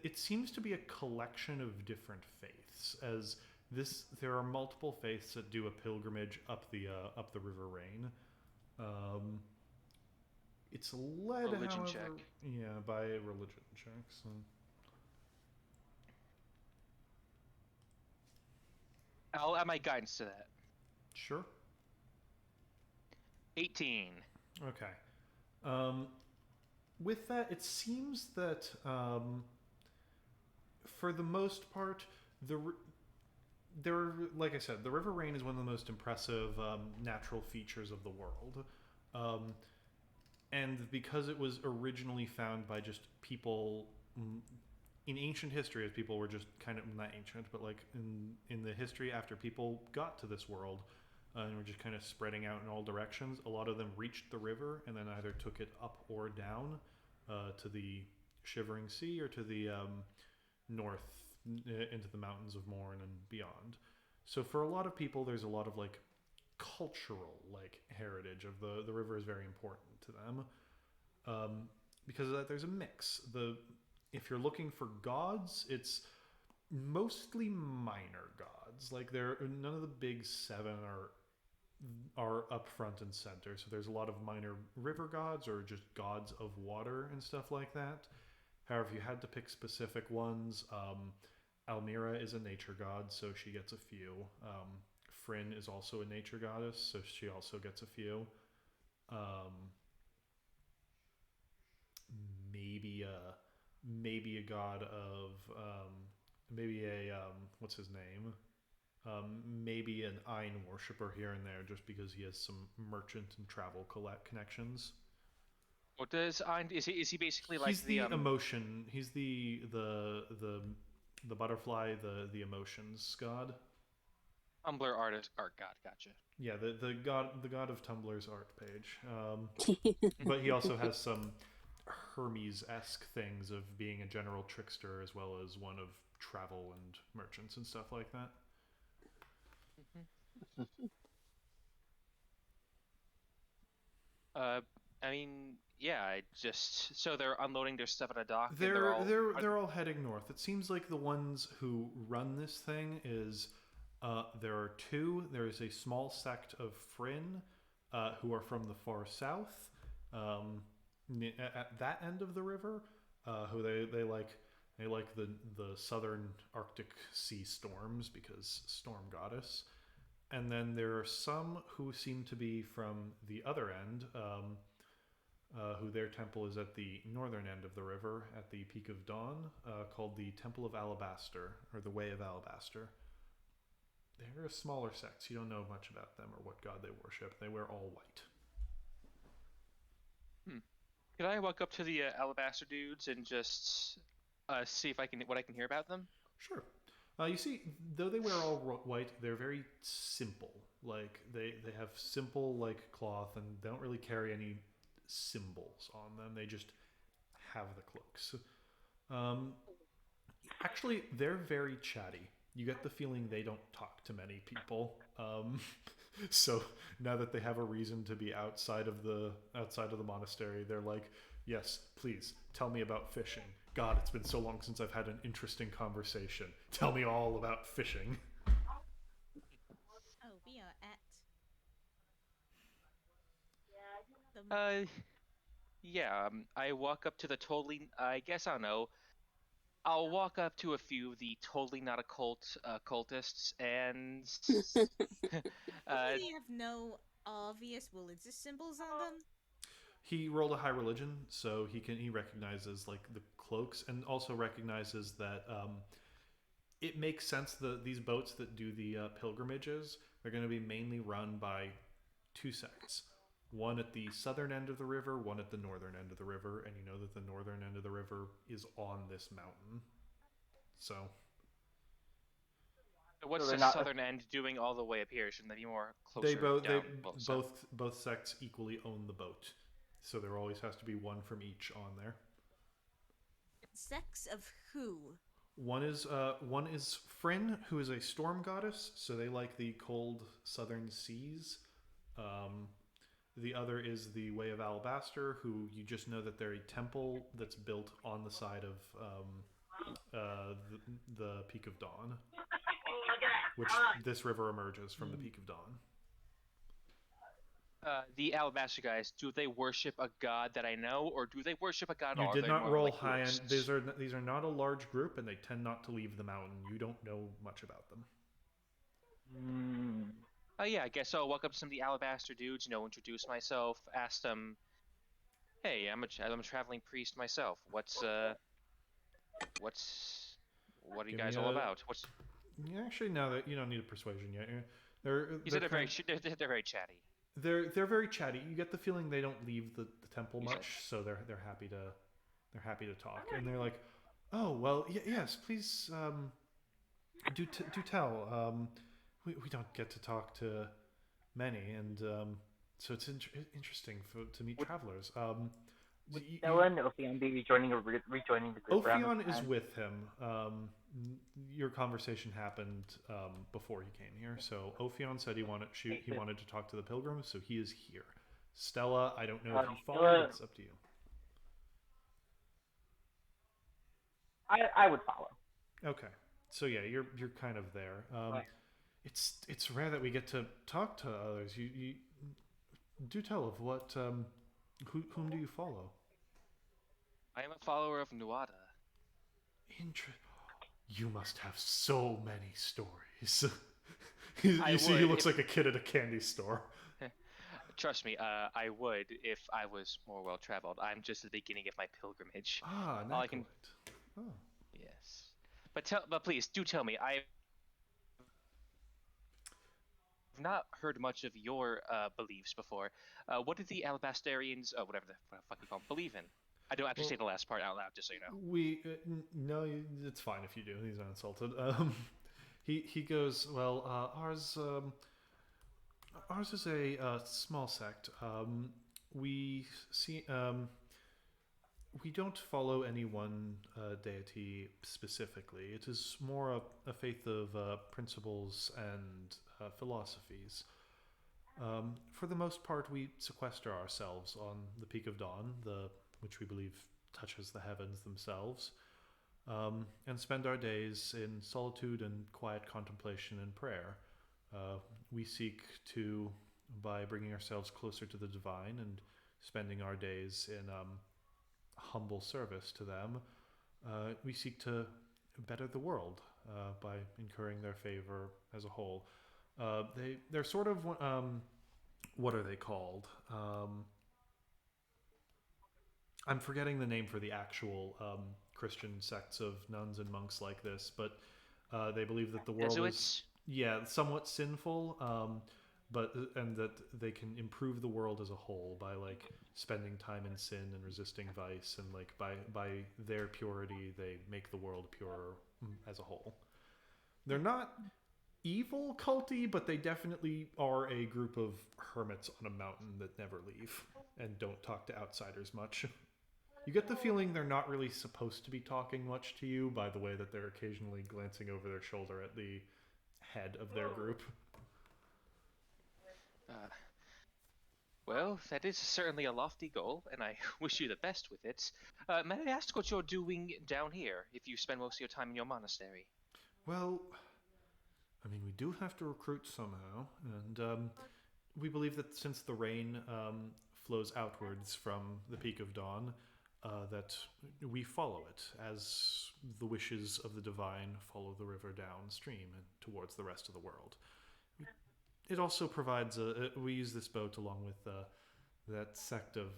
It seems to be a collection of different faiths. As this, there are multiple faiths that do a pilgrimage up the River Rayne. It's led, Religion however, check. yeah, by a religion check. So. I'll add my guidance to that. Sure. 18. Okay. With that, it seems that for the most part, like I said, the River Rayne is one of the most impressive natural features of the world. And because it was originally found by just people in ancient history, as people were just kind of not ancient, but like in the history after people got to this world and were just kind of spreading out in all directions, a lot of them reached the river and then either took it up or down to the Shivering Sea or to the north into the mountains of Morn and beyond. So for a lot of people, there's a lot of like cultural like heritage of the river is very important to them. Because of that, there's a mix. If you're looking for gods, it's mostly minor gods. Like none of the big seven are up front and center. So there's a lot of minor river gods or just gods of water and stuff like that. However, if you had to pick specific ones, Almira is a nature god, so she gets a few. Fryn is also a nature goddess, so she also gets a few. Maybe a god of what's his name? Maybe an Ain worshipper here and there, just because he has some merchant and travel connections. What does is he basically like He's the emotion. He's the butterfly, the emotions god. Tumblr art god, gotcha. Yeah, the god of Tumblr's art page. But he also has some Hermes-esque things of being a general trickster as well as one of travel and merchants and stuff like that. I mean, yeah, so they're unloading their stuff at a dock. They're all heading north. It seems like the ones who run this thing is there are two. There is a small sect of Fryn who are from the far south, at that end of the river, who they like the southern Arctic sea storms because storm goddess. And then there are some who seem to be from the other end, who their temple is at the northern end of the river at the Peak of Dawn, called the Temple of Alabaster, or the Way of Alabaster. They're a smaller sect. You don't know much about them or what god they worship. They wear all white. Could I walk up to the alabaster dudes and just see if I can what I can hear about them? Sure. You see, though they wear all white, they're very simple. Like they have simple like cloth, and they don't really carry any symbols on them. They just have the cloaks. Um, Actually, they're very chatty. You get the feeling they don't talk to many people. So now that they have a reason to be outside of the monastery, they're like, "Yes, please tell me about fishing. God, it's been so long since I've had an interesting conversation. Tell me all about fishing." Oh, we are at the. Yeah. I walk up to the totally. I guess I don't know. I'll walk up to a few of the totally not occult cultists and Hopefully, you have no obvious religious symbols on them. He rolled a high religion, so he recognizes like the cloaks, and also recognizes that it makes sense that these boats that do the pilgrimages are going to be mainly run by two sects. One at the southern end of the river, one at the northern end of the river, and you know that the northern end of the river is on this mountain. So what's they're the not- southern end doing all the way up here? Shouldn't they be more they closer down? both sects equally own the boat, so there always has to be one from each on there. Sects of who? One is Fryn, who is a storm goddess, so they like the cold southern seas. The other is the Way of Alabaster, who you just know that they're a temple that's built on the side of the Peak of Dawn, which this river emerges from the Peak of Dawn. The alabaster guys, do they worship a god that I know, or do they worship a god? You Are did they not more roll like high, and ghosts? these are not a large group, and they tend not to leave the mountain. You don't know much about them. Yeah, I guess I'll walk up to some of the alabaster dudes, introduce myself, ask them, "Hey, I'm a traveling priest myself. What are you Give guys me all a- about? What's?" Actually, no, that you don't need a persuasion yet. You said they're very chatty. They're very chatty. You get the feeling they don't leave the temple much, so they're happy to talk. And they're like, "Oh well, yes, please do tell. We don't get to talk to many, and so it's interesting to meet travelers." Would Stella and Ophion be rejoining the group around Ophion this is time? with him. Your conversation happened before he came here. So Ophion said he wanted to talk to the pilgrims, so he is here. Stella, I don't know if you follow. It's up to you. I would follow. Okay, so yeah, you're kind of there. Right. It's rare that we get to talk to others. You do tell of what whom do you follow? I am a follower of Nuada. You must have so many stories. He looks like a kid at a candy store. Trust me, I would if I was more well traveled. I'm just at the beginning of my pilgrimage. Ah, All I can. Oh. Yes, but please do tell me. I've not heard much of your beliefs before. What did the Alabasterians, whatever the fuck you call them, believe in? I don't actually say the last part out loud, just so you know. No, it's fine if you do. He's not insulted. He goes, well, ours is a small sect. We don't follow any one deity specifically. It is more a faith of principles and philosophies. For the most part, we sequester ourselves on the Peak of Dawn, which we believe touches the heavens themselves, and spend our days in solitude and quiet contemplation and prayer. We seek to, by bringing ourselves closer to the divine and spending our days in humble service to them, we seek to better the world by incurring their favor as a whole. They're sort of what are they called? I'm forgetting the name for the actual Christian sects of nuns and monks like this, but they believe that the world Jesuits? yeah, somewhat sinful, but and that they can improve the world as a whole by like spending time in sin and resisting vice, and like by their purity they make the world purer as a whole. They're not evil culty, but they definitely are a group of hermits on a mountain that never leave and don't talk to outsiders much. You get the feeling they're not really supposed to be talking much to you by the way that they're occasionally glancing over their shoulder at the head of their group. Uh, well, that is certainly a lofty goal, and I wish you the best with it. May I ask what you're doing down here, if you spend most of your time in your monastery? Well, I mean, we do have to recruit somehow, and we believe that since the rain flows outwards from the Peak of Dawn, that we follow it as the wishes of the divine follow the river downstream and towards the rest of the world. It also provides we use this boat along with that sect of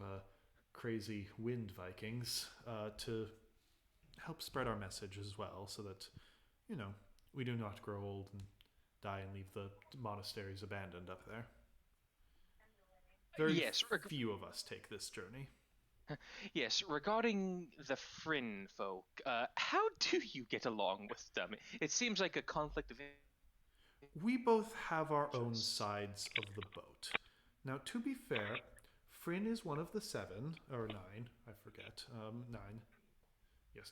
crazy wind Vikings to help spread our message as well, so that you know we do not grow old and die and leave the monasteries abandoned up there. Very Yes, few of us take this journey. yes. Regarding the Fryn folk, how do you get along with them? It seems like a conflict of We both have our own interest. sides of the boat. Now, to be fair, Fryn is one of the 7 or 9. I forget. 9. Yes,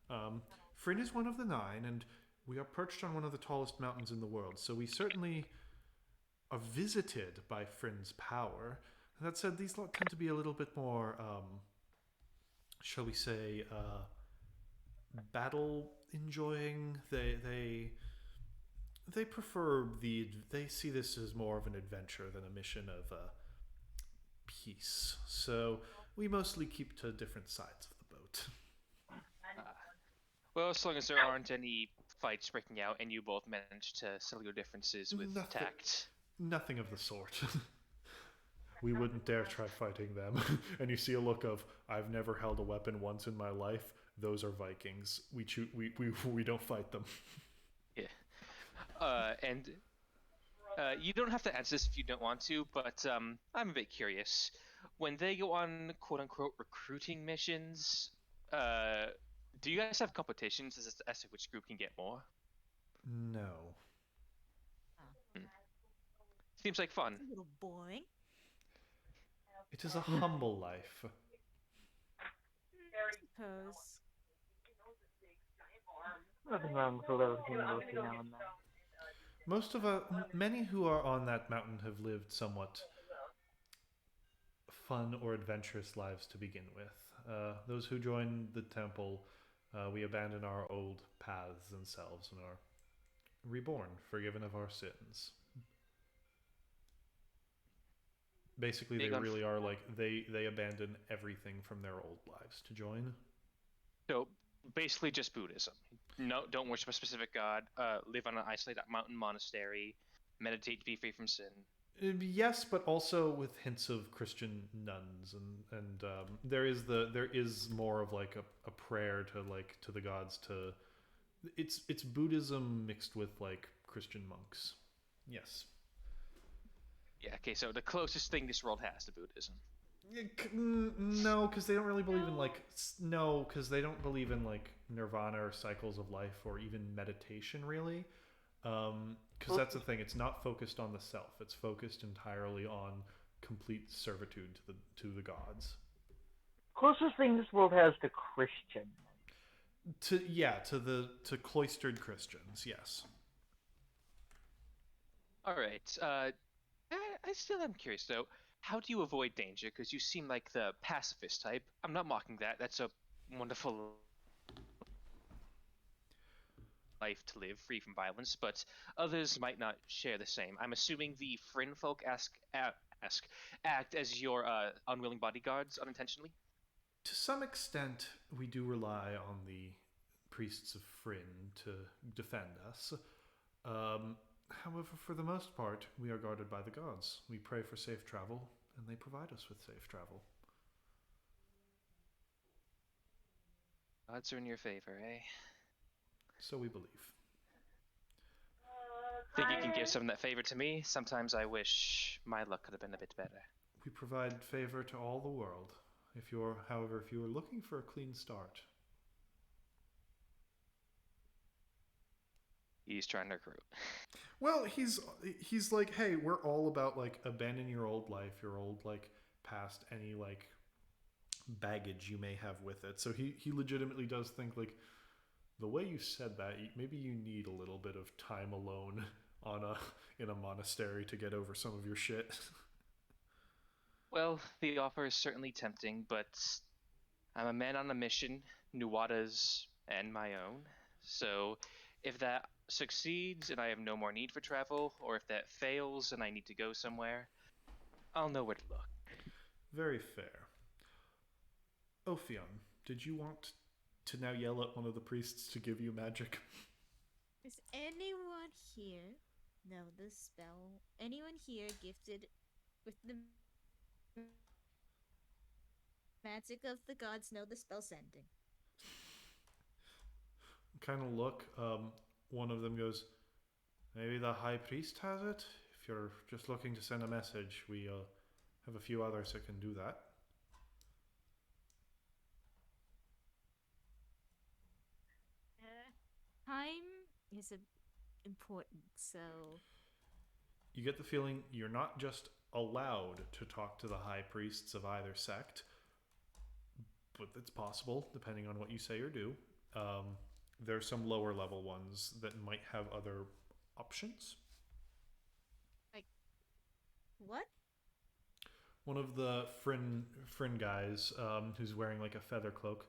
9. Fryn is one of the 9, and we are perched on one of the tallest mountains in the world. So we certainly are visited by Fryn's power. That said, these lot tend to be a little bit more, shall we say, battle enjoying. They prefer they see this as more of an adventure than a mission of peace. So we mostly keep to different sides of the boat. Uh, well, as long as there aren't any fights breaking out and you both manage to settle your differences with Nothing, tact. nothing of the sort. We wouldn't dare try fighting them. And you see a look of, I've never held a weapon once in my life. Those are Vikings. We don't fight them. Yeah. And you don't have to answer this if you don't want to, but I'm a bit curious. When they go on quote unquote recruiting missions, uh, do you guys have competitions as to which group can get more? No. Hmm. Seems like fun. It's a little boring. It is a humble life. Suppose. Nothing wrong with a little humility now and then. Many who are on that mountain have lived somewhat fun or adventurous lives to begin with. Those who join the temple, we abandon our old paths and selves and are reborn, forgiven of our sins. Basically, they Big on. really are like they abandon everything from their old lives to join. So basically, just Buddhism. No, don't worship a specific god. Live on an isolated mountain monastery. Meditate to be free from sin. Yes, but also with hints of Christian nuns, and there is more of like a prayer to the gods to. It's Buddhism mixed with like Christian monks. Yes. Yeah. Okay. So the closest thing this world has to Buddhism. No, because they don't really believe in like no, because they don't believe in like nirvana or cycles of life or even meditation really. Because that's the thing; it's not focused on the self; it's focused entirely on complete servitude to the gods. Closest thing this world has to Christian. To cloistered Christians, yes. All right. I still am curious though. How do you avoid danger? Because you seem like the pacifist type. I'm not mocking that. That's a wonderful life to live, free from violence. But others might not share the same. I'm assuming the Fryn folk act as your unwilling bodyguards unintentionally. To some extent, we do rely on the priests of Fryn to defend us. However, for the most part, we are guarded by the gods. We pray for safe travel, and they provide us with safe travel. Odds are in your favor, eh? So we believe. Think you can give some of that favor to me? Sometimes I wish my luck could have been a bit better. We provide favor to all the world. However, if you are looking for a clean start, He's trying to recruit. well, he's like, hey, we're all about like abandon your old life, your old like past, any like baggage you may have with it. So he legitimately does think like the way you said that, maybe you need a little bit of time alone in a monastery to get over some of your shit. Well, the offer is certainly tempting, but I'm a man on a mission, Nuwata's and my own. So if that succeeds and I have no more need for travel, or if that fails and I need to go somewhere, I'll know where to look. Very fair. Ophion, did you want to now yell at one of the priests to give you magic? Is anyone here know the spell? Anyone here gifted with the magic of the gods know the spell sending? Kind of look. One of them goes, maybe the high priest has it? If you're just looking to send a message, we have a few others that can do that. Time is important, so You get the feeling you're not just allowed to talk to the high priests of either sect, but it's possible, depending on what you say or do. There's some lower level ones that might have other options. like what? One of the Frin guys, who's wearing like a feather cloak.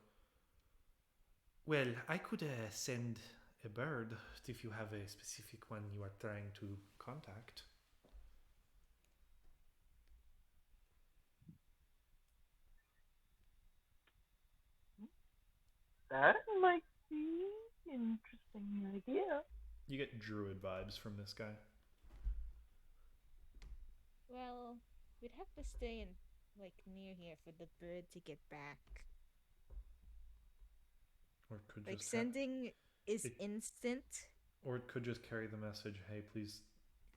Well, I could send a bird if you have a specific one you are trying to contact. That might be an interesting idea. You get druid vibes from this guy. Well, we'd have to stay in like near here for the bird to get back. Or it could Like just sending is it- instant. or it could just carry the message, hey, please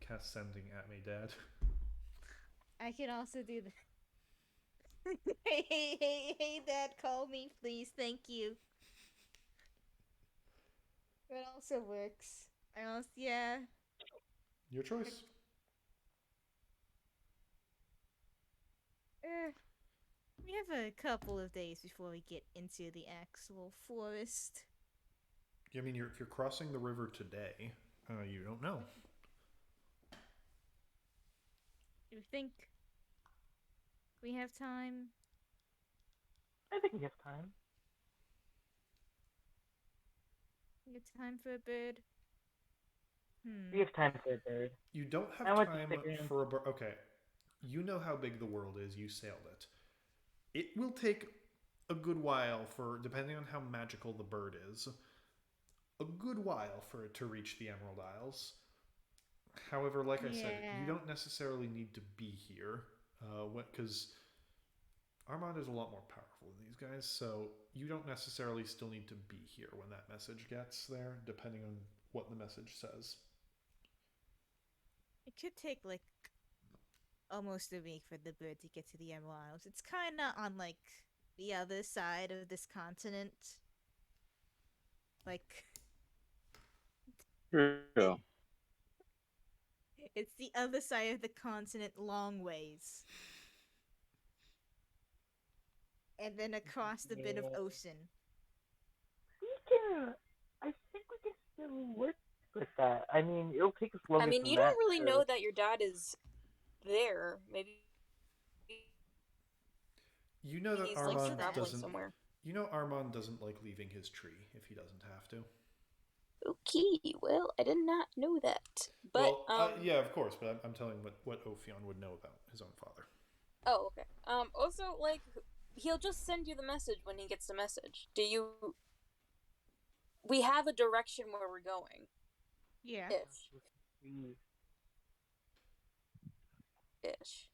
cast sending at me, Dad. I can also do the hey, Dad, call me, please. Thank you. It also works. Yeah. Your choice. We have a couple of days before we get into the actual forest. I mean, if you're crossing the river today, you don't know. Do you think we have time? I think we have time. We have time for a bird? We have time for a bird. You don't have I want to time stick around. for a bird. Okay, you know how big the world is. You sailed it. It will take a good while for, depending on how magical the bird is, a good while for it to reach the Emerald Isles. However, like I said, you don't necessarily need to be here, because Armand is a lot more powerful than these guys, so you don't necessarily still need to be here when that message gets there, depending on what the message says. It could take like almost a week for the bird to get to the Emerald Isles. It's kind of on like the other side of this continent. Like True. it's the other side of the continent, long ways, and then across the bit of Yeah. ocean. I think we can still work with that. I mean, it'll take us longer. I mean, you don't really know that your dad is there. Maybe You know that he's like Armand traveling doesn't. somewhere. You know Armand doesn't like leaving his tree if he doesn't have to. Okay, well, I did not know that. But yeah, of course, but I'm telling what Ophion would know about his own father. oh, okay. Also, like, he'll just send you the message when he gets the message. We have a direction where we're going. Yeah. Ish.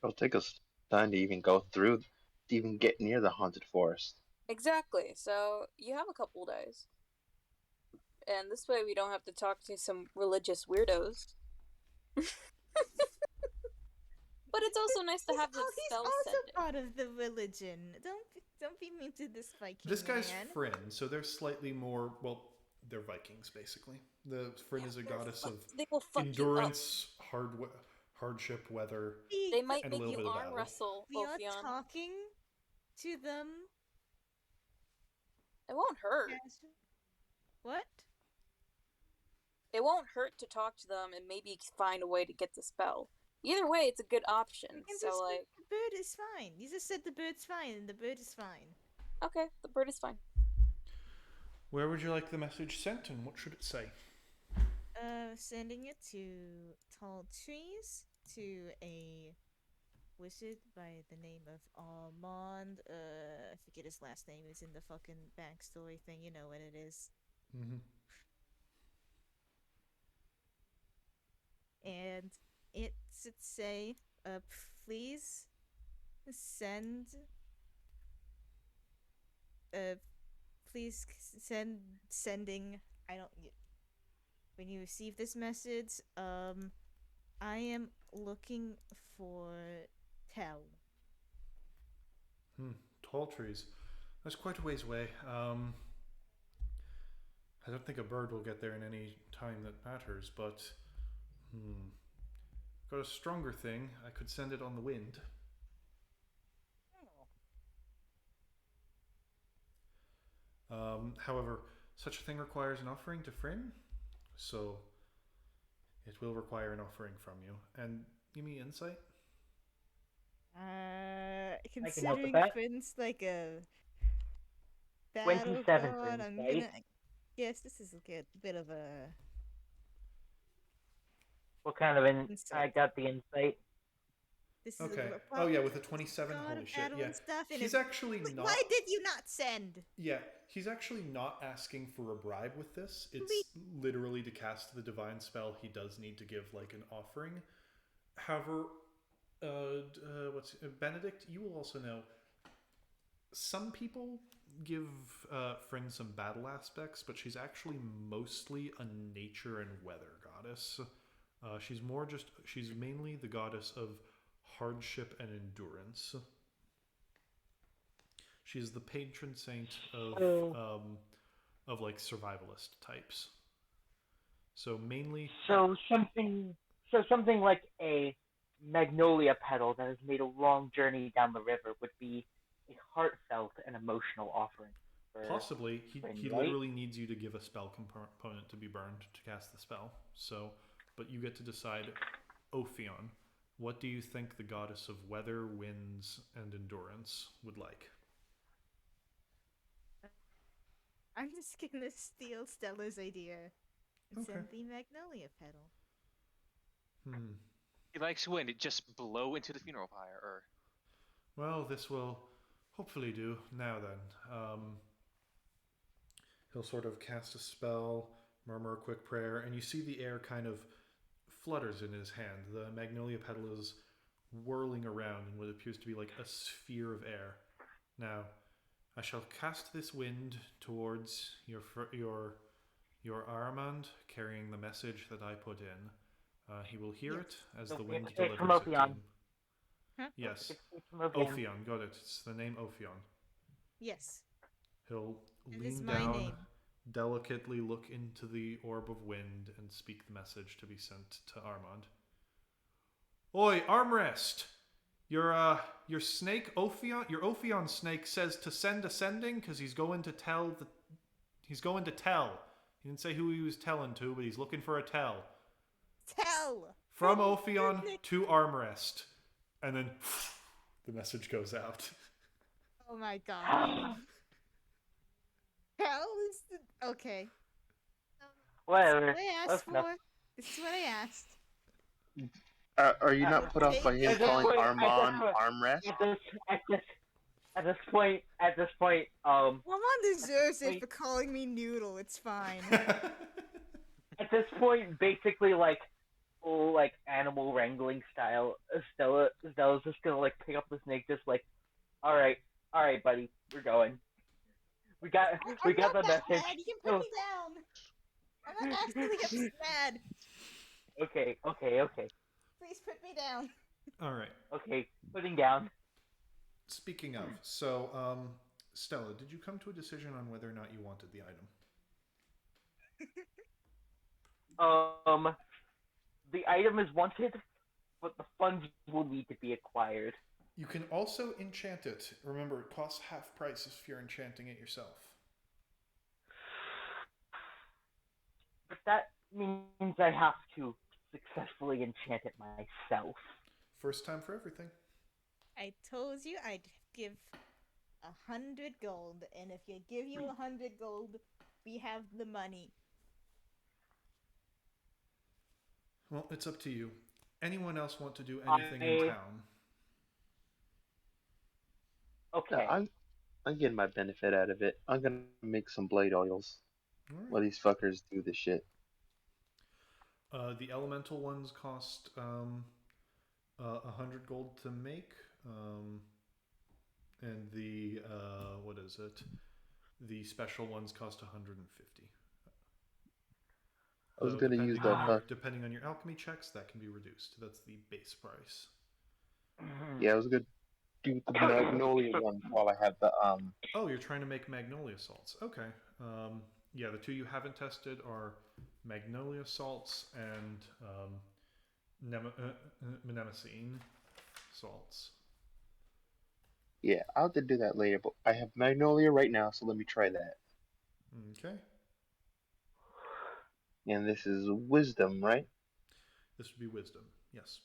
It'll take us time to even go through, to even get near the haunted forest. Exactly. So you have a couple days. and this way we don't have to talk to some religious weirdos. But it's also nice to have the He's spell also sending. part of the religion. Don't be mean to this Viking This guy's man. Fryn, so they're slightly more, well, they're Vikings, basically. The Fryn is a goddess of They will fuck endurance, hardship, weather, you up. They might and a make little you bit of arm battle. wrestle, We are Ophion. talking to them. It won't hurt. What? It won't hurt to talk to them and maybe find a way to get the spell. Either way, it's a good option. So, like, the bird is fine. You just said the bird's fine, and the bird is fine. Okay, the bird is fine. Where would you like the message sent, and what should it say? Sending it to Tall Trees, to a wizard by the name of Armand. I forget his last name. It's in the fucking backstory thing. You know what it is. Mm-hmm. And it should say, please send, sending, when you receive this message, I am looking for Tell. Tall trees. That's quite a ways away. I don't think a bird will get there in any time that matters, but got a stronger thing. I could send it on the wind. However, such a thing requires an offering to Fryn, so it will require an offering from you. And give me insight. Considering Fryn's like a battle 27 god, I'm insight. gonna guess this is a bit of a. What kind of I got the insight. This Okay. Is Oh yeah, with a 27. Holy shit! Yeah. Stuff, He's actually not. Why did you not send? Yeah, he's actually not asking for a bribe with this. It's literally to cast the divine spell. He does need to give like an offering. However, Benedict? You will also know. Some people give Fryn some battle aspects, but she's actually mostly a nature and weather goddess. She's mainly the goddess of hardship and endurance. She's the patron saint of like survivalist types. So mainly. So something like a magnolia petal that has made a long journey down the river would be a heartfelt and emotional offering. Possibly, he literally needs you to give a spell component to be burned to cast the spell. So, but you get to decide, Ophion, what do you think the goddess of weather, winds, and endurance would like? I'm just gonna steal Stella's idea and send the magnolia petal. He likes wind. It just blow into the funeral pyre, or. Well, this will hopefully do. Now then, he'll sort of cast a spell, murmur a quick prayer, and you see the air kind of flutters in his hand. The magnolia petal is whirling around in what appears to be like a sphere of air. Now, I shall cast this wind towards your Armand, carrying the message that I put in. He will hear it as the wind delivers it to him. Huh? Yes. Ophion, got it. It's the name Ophion. Yes. He'll lean my down, name. delicately look into the orb of wind, and speak the message to be sent to Armand. Oi, armrest! Your snake Ophion, your Ophion snake says to send a sending because he's going to tell. He didn't say who he was telling to, but he's looking for a tell. Tell! From Ophion to armrest. And then the message goes out. Oh my god. Hell is the... Okay. Whatever. This is what I asked. Are you not put off by him calling Armand armrest? At this point, Armand deserves it for calling me noodle. It's fine. At this point, basically, like, full, like, animal wrangling style, Stella's just gonna, like, pick up the snake, just like, alright, buddy, we're going. We got the message. You can put me down. I'm not actually mad. Okay. Please put me down. All right. Okay, putting down. Speaking of, so Stella, did you come to a decision on whether or not you wanted the item? Um, the item is wanted, but the funds will need to be acquired. You can also enchant it. Remember, it costs half price if you're enchanting it yourself. But that means I have to successfully enchant it myself. First time for everything. I told you I'd give 100 gold, and if you give you 100 gold, we have the money. Well, it's up to you. Anyone else want to do anything in town? Okay. I'm getting my benefit out of it. I'm gonna make some blade oils All right. while these fuckers do this shit. The elemental ones cost 100 gold to make, and the what is it? The special ones cost 150. I was Though gonna use the depending on your alchemy checks, that can be reduced. That's the base price. yeah, I was gonna do the magnolia one while I have the Oh, you're trying to make magnolia salts. Okay. Yeah, the two you haven't tested are magnolia salts and mnemosine salts. yeah, I'll have to do that later, but I have magnolia right now, so let me try that. Okay. And this is wisdom, right? This would be wisdom. Yes.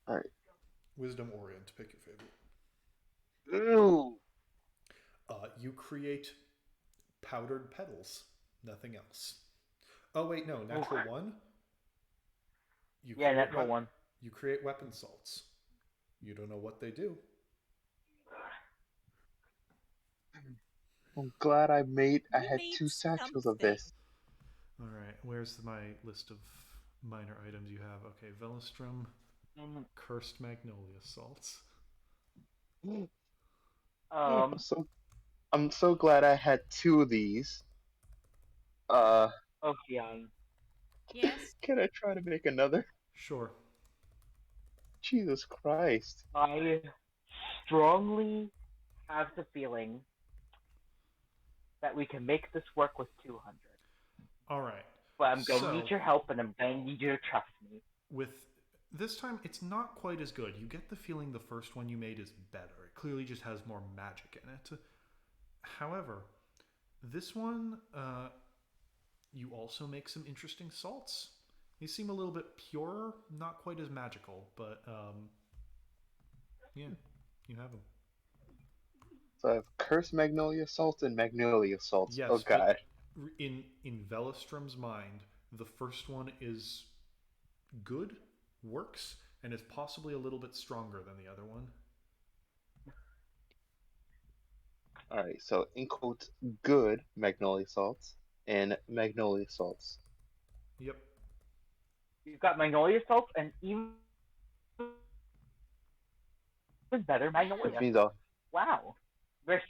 All right. Wisdom orient. Pick your favorite. Ooh. You create powdered petals. Nothing else. Oh wait, no. Natural one. Natural one. You create weapon salts. You don't know what they do. I'm glad I had made 2 satchels of something. this. All right. Where's my list of minor items you have? Okay, Velostrum, cursed magnolia salts. I'm so glad I had 2 of these. Ocean. Yes? Can I try to make another? Sure. Jesus Christ. I strongly have the feeling that we can make this work with 200. All right. But I'm going to need your help, and I'm going to need you to trust me. With this time, it's not quite as good. You get the feeling the first one you made is better. It clearly just has more magic in it. However, this one, you also make some interesting salts. They seem a little bit purer, not quite as magical, but yeah, you have them. So I have cursed magnolia salts and magnolia salts. Yes, oh god. But in Velostrum's mind, the first one is good, works, and is possibly a little bit stronger than the other one. Alright, so in quotes, good magnolia salts and magnolia salts. Yep. You've got magnolia salts and even better magnolia. Which means I'll Wow. Better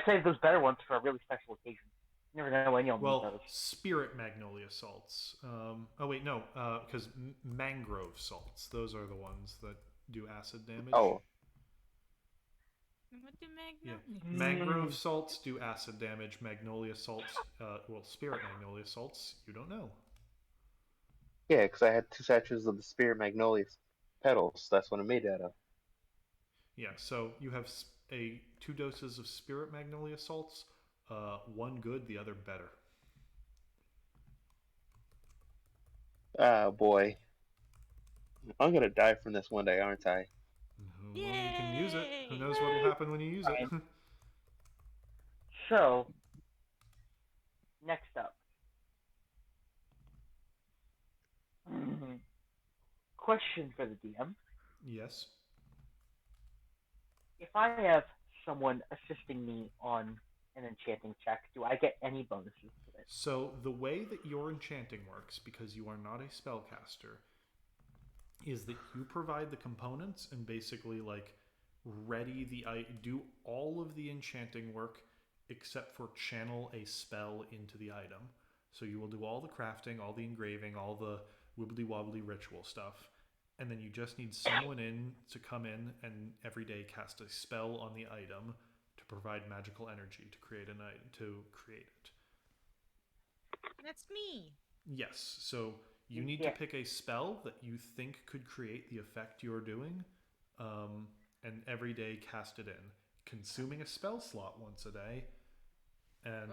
save those better ones for a really special occasion. You never know when you'll need those. Spirit magnolia salts. Oh wait, no, because mangrove salts. Those are the ones that do acid damage. Oh. What do magnolia? Yeah. Mangrove salts do acid damage. Magnolia salts, spirit magnolia salts, you don't know. Yeah, because I had 2 satchels of the spirit magnolia petals. That's what I'm made out of. Yeah, so you have 2 doses of spirit magnolia salts. One good, the other better. Ah, boy. I'm gonna die from this one day, aren't I? Well, you can use it. Who knows what will happen when you use it? So, next up. Question for the DM. Yes. If I have someone assisting me on an enchanting check, do I get any bonuses to it? So the way that your enchanting works, because you are not a spellcaster, is that you provide the components and basically do all of the enchanting work except for channel a spell into the item. So you will do all the crafting, all the engraving, all the wibbly wobbly ritual stuff, and then you just need someone in to come in and every day cast a spell on the item to provide magical energy to create an item to create it. That's me. Yes, so you need to pick a spell that you think could create the effect you're doing, and every day cast it in, consuming a spell slot once a day, and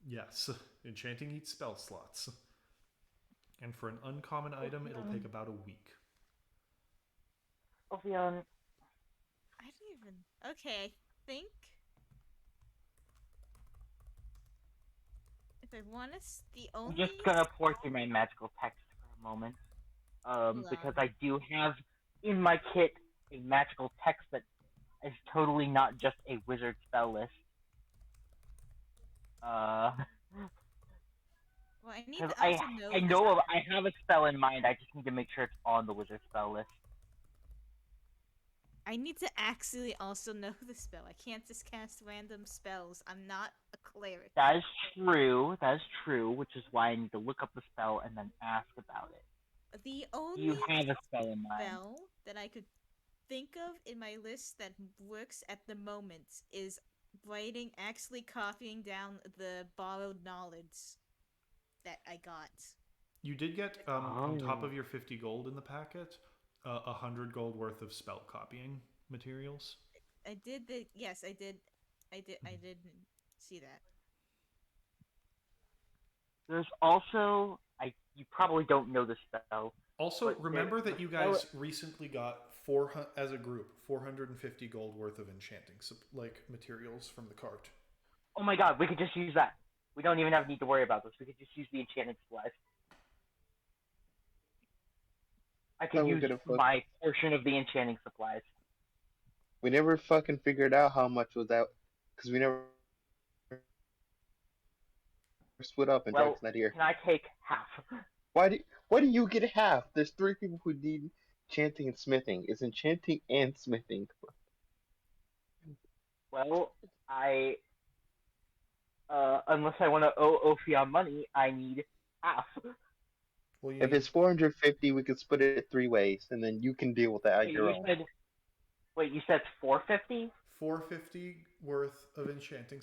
yes, enchanting eats spell slots. And for an uncommon item, it'll take about a week. Ophion, I don't even. Okay, I think if I want to, the I'm only. just gonna pour through my magical text for a moment. Because I do have in my kit a magical text that is totally not just a wizard spell list. Well, I need Because to also know. I have a spell in mind. I just need to make sure it's on the wizard spell list. I need to actually also know the spell. I can't just cast random spells. I'm not a cleric. That is true. That is true. Which is why I need to look up the spell and then ask about it. The only You have a spell in mind. spell that I could think of in my list that works at the moment is actually copying down the borrowed knowledge that I got. You did get, on top of your 50 gold in the packet, 100 gold worth of spell copying materials. I did yes, I did see that. There's also you probably don't know the spell. Also, remember that you guys recently got as a group 450 gold worth of enchanting materials from the cart. Oh my god, we could just use that. We don't even need to worry about this. We could just use the enchanting supplies. I can use my portion of the enchanting supplies. We never fucking figured out how much was that, because we never split up and Jack's not here. Can I take half? Why do you get half? There's 3 people who need enchanting and smithing. It's enchanting and smithing. Well, unless I want to owe Ophion money, I need half. Well, if it's 450, we could split it 3 ways, and then you can deal with that on your own. You said 450? 450 worth of enchanting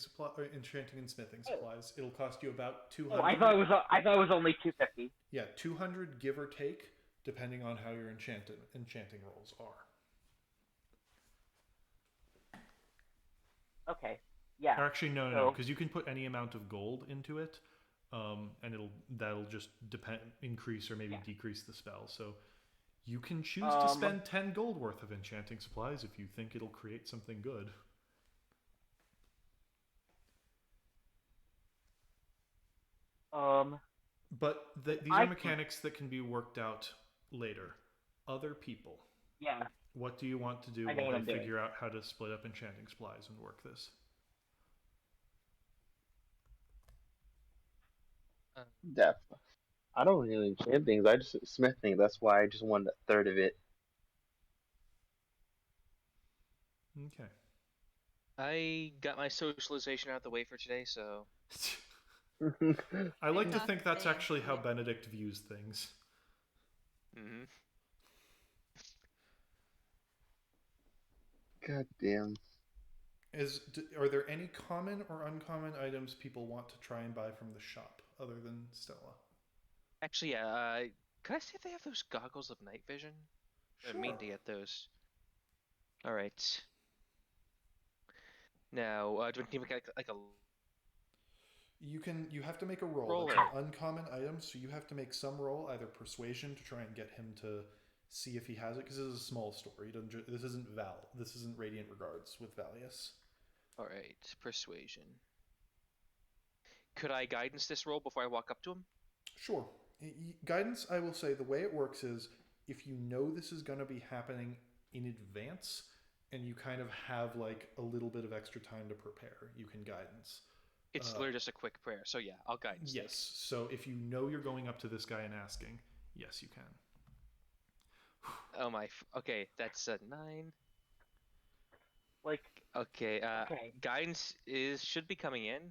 and smithing supplies. It'll cost you about 200. Oh, I thought it was only 250. Yeah, 200 give or take, depending on how your enchanting rolls are. Okay. Yeah. Or actually, no, because you can put any amount of gold into it, and that'll just increase or maybe decrease the spell. So you can choose to spend 10 gold worth of enchanting supplies if you think it'll create something good. But these are mechanics that can be worked out later. Other people. Yeah. What do you want to do while they figure out how to split up enchanting supplies and work this? Definitely. I don't really enchant things. I just smith things. That's why I just wanted a third of it. Okay. I got my socialization out of the way for today, so. I like to think that's actually how Benedict views things. Mm-hmm. God damn. Are there any common or uncommon items people want to try and buy from the shop other than Stella? Actually, yeah. Can I see if they have those goggles of night vision? Sure. I mean to get those. All right. Now, do we need to make a? You have to make a roll. It's an uncommon item, so you have to make some roll, either persuasion to try and get him to see if he has it, because this is a small story. This isn't This isn't Radiant Regards with Valius. All right, persuasion. Could I guidance this roll before I walk up to him? Sure. Guidance, I will say, the way it works is if you know this is going to be happening in advance and you kind of have like a little bit of extra time to prepare, you can guidance. It's literally just a quick prayer, so yeah, I'll guidance. Yes, so if you know you're going up to this guy and asking, yes, you can. Oh my, okay, that's a 9. Okay. Okay, guidance should be coming in.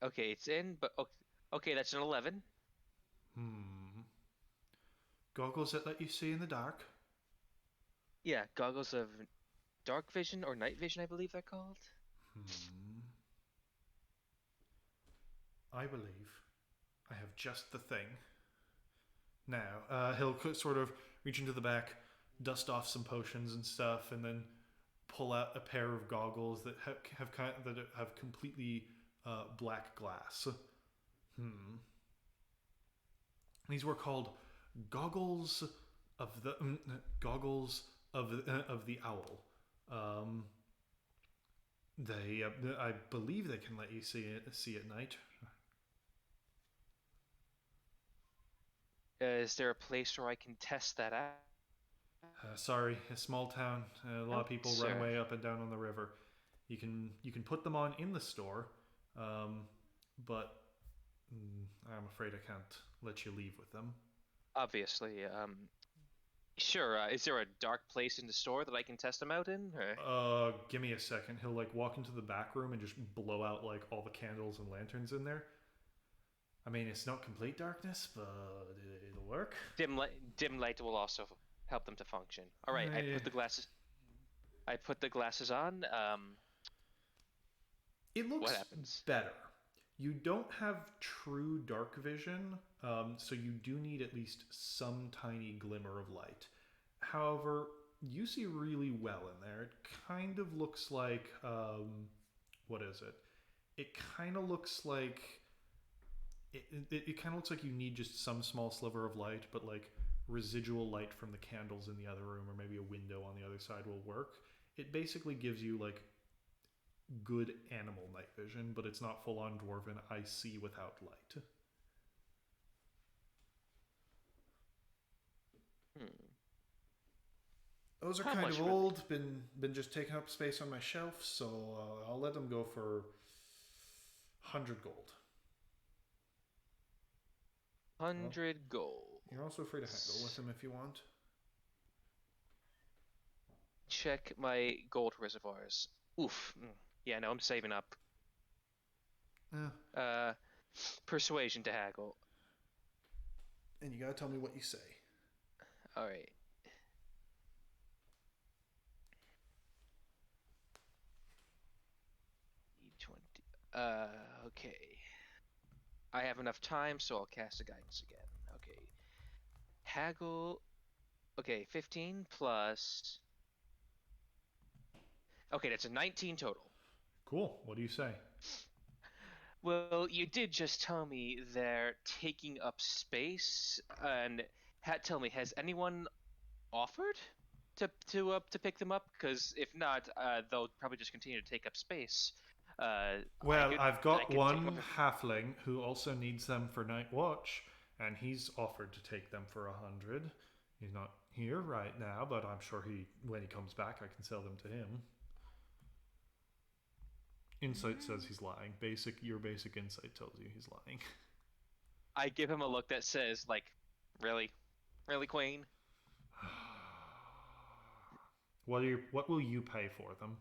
Okay, it's in, but okay, that's an 11. Hmm. Goggles that let you see in the dark. Yeah, goggles of dark vision or night vision, I believe they're called. Hmm. I believe I have just the thing. Now, he'll sort of reach into the back, dust off some potions and stuff, and then pull out a pair of goggles that have completely black glass. Hmm. These were called goggles of the goggles of the owl. Um, I believe, they can let you see at night. Is there a place where I can test that out? Sorry, a small town. A lot No, of people run sir. away up and down on the river. You can put them on in the store, um, but I'm afraid I can't let you leave with them. Obviously. Sure. Is there a dark place in the store that I can test them out in? Or... Give me a second. He'll like walk into the back room and just blow out like all the candles and lanterns in there. I mean, it's not complete darkness, but it'll work. Dim light will also help them to function. All right. I Eh, put the glasses. I put the glasses on. It What looks happens? better. You don't have true dark vision, so you do need at least some tiny glimmer of light. However, you see really well in there. It kind of looks like what is it? It kind of looks like it kind of looks like you need just some small sliver of light, but like residual light from the candles in the other room or maybe a window on the other side will work. It basically gives you like good animal night vision, but it's not full on dwarven I see without light. Hmm. Those are How kind of much would? old, been just taking up space on my shelf, so I'll let them go for 100 gold. Well, 100 gold. you're also free to haggle with them if you want. Check my gold reservoirs. Oof. Yeah, no, I'm saving up. Yeah. Uh, persuasion to haggle. And you gotta tell me what you say. All right. E20. Okay. I have enough time, so I'll cast a guidance again. Okay. Haggle. Okay, 15 plus. Okay, that's a 19 total. Cool. What do you say? Well, you did just tell me they're taking up space, and tell me, has anyone offered to pick them up? Because if not, they'll probably just continue to take up space. Well, I've I got could take them one up. halfling who also needs them for night watch, and he's offered to take them for 100. He's not here right now, but I'm sure when he comes back, I can sell them to him. Insight says he's lying. Your basic insight tells you he's lying. I give him a look that says, like, really, really, Queen. What will you pay for them?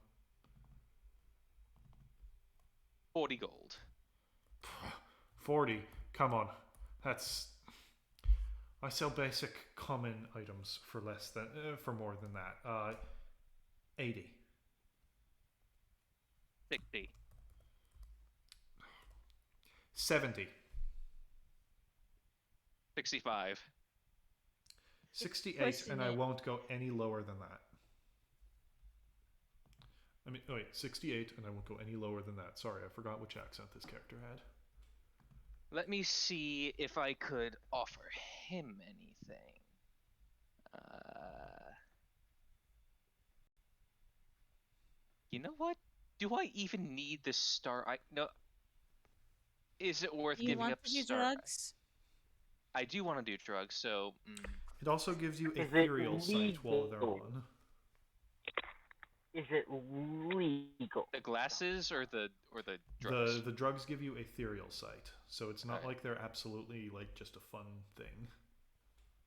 40 gold. 40. Come on. That's I sell basic common items for less than for more than that. 80. 60. 70. 65. 68, and I it. won't go any lower than that. I mean, oh wait, 68, and I won't go any lower than that. Sorry, I forgot which accent this character had. Let me see if I could offer him anything. You know what? Do I even need this star? No. Is it worth You giving want up to do star? drugs? I do want to do drugs, so. It also gives you Is it ethereal sight while they're legal? on. Is it legal? The glasses or the drugs? The drugs give you ethereal sight, so it's not Alright. like they're absolutely like just a fun thing.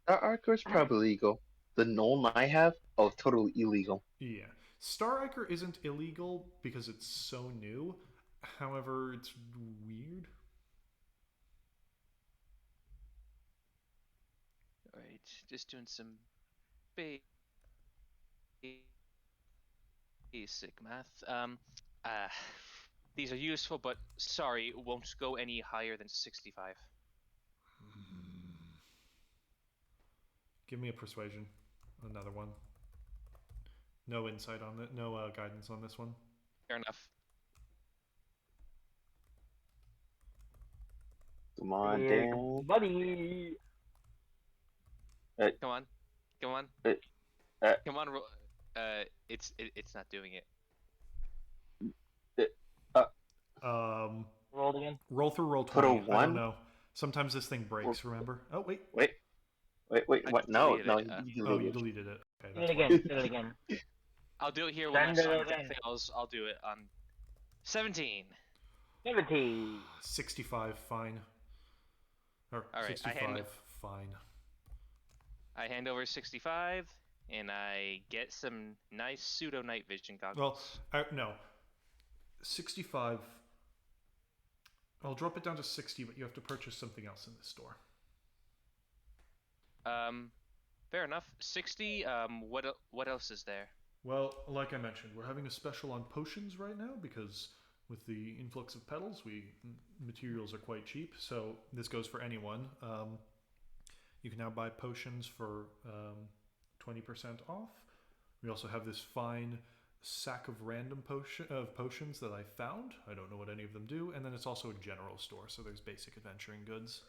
Our is probably legal. The gnome I have, oh, totally illegal. Yeah. Star Iker isn't illegal because it's so new. However, it's weird. Alright, just doing some basic math. These are useful, but sorry, won't go any higher than 65. Give me a persuasion. Another one. No insight on it. No guidance on this one. Fair enough. Come on, Big Dan. buddy. Come on, come on, Uh, come on. It's not doing it. Roll it again. Roll through roll Put a 20. I don't one? know. Sometimes this thing breaks. Remember? Oh wait. Wait. I What? No, deleted no, it, you Oh, deleted you it. deleted it. Okay, Do that's it why. again. Do it again. I'll do it here when I Send it see if again. it fails. I'll do it on 17. 70. 65, fine. Or All right, 65, fine. I hand over 65, and I get some nice pseudo night vision goggles. Well, no. 65. I'll drop it down to 60, but you have to purchase something else in this store. Fair enough. 60. What else is there? Well, like I mentioned, we're having a special on potions right now because with the influx of petals, materials are quite cheap. So this goes for anyone. You can now buy potions for 20% off. We also have this fine sack of random potions that I found. I don't know what any of them do. And then it's also a general store, so there's basic adventuring goods.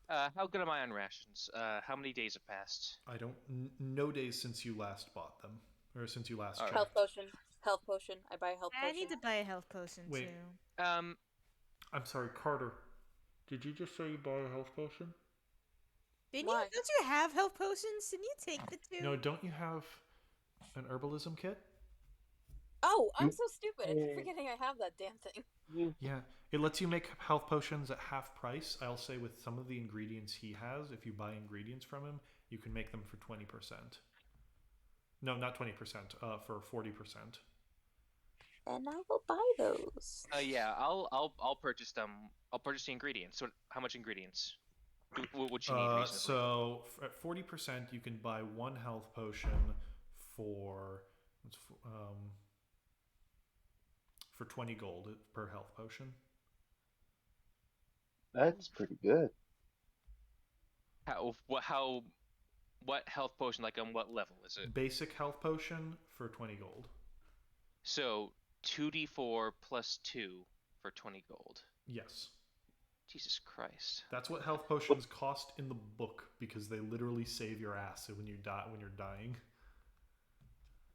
How good am I on rations? How many days have passed? I don't no days since you last bought them, or since you last checked. Health potion. Health potion. I buy a health potion. I need to buy a health potion Wait. too. I'm sorry, Carter. Did you just say you buy a health potion? Didn't Why? you? Don't you have health potions? Didn't you take the two? No, don't you have an herbalism kit? Oh, I'm so stupid. I keep forgetting I have that damn thing. Yeah, it lets you make health potions at half price. I'll say with some of the ingredients he has, if you buy ingredients from him, you can make them for 20%. No, not 20%, for 40%. And I will buy those. Yeah, I'll purchase them. I'll purchase the ingredients. So, how much ingredients? What you need reasonably? So at 40%, you can buy one health potion for 20 gold per health potion. That's pretty good. What health potion? Like on what level is it? Basic health potion for 20 gold. So 2d4 plus 2 for 20 gold. Yes. Jesus Christ. That's what health potions cost in the book because they literally save your ass when you're dying.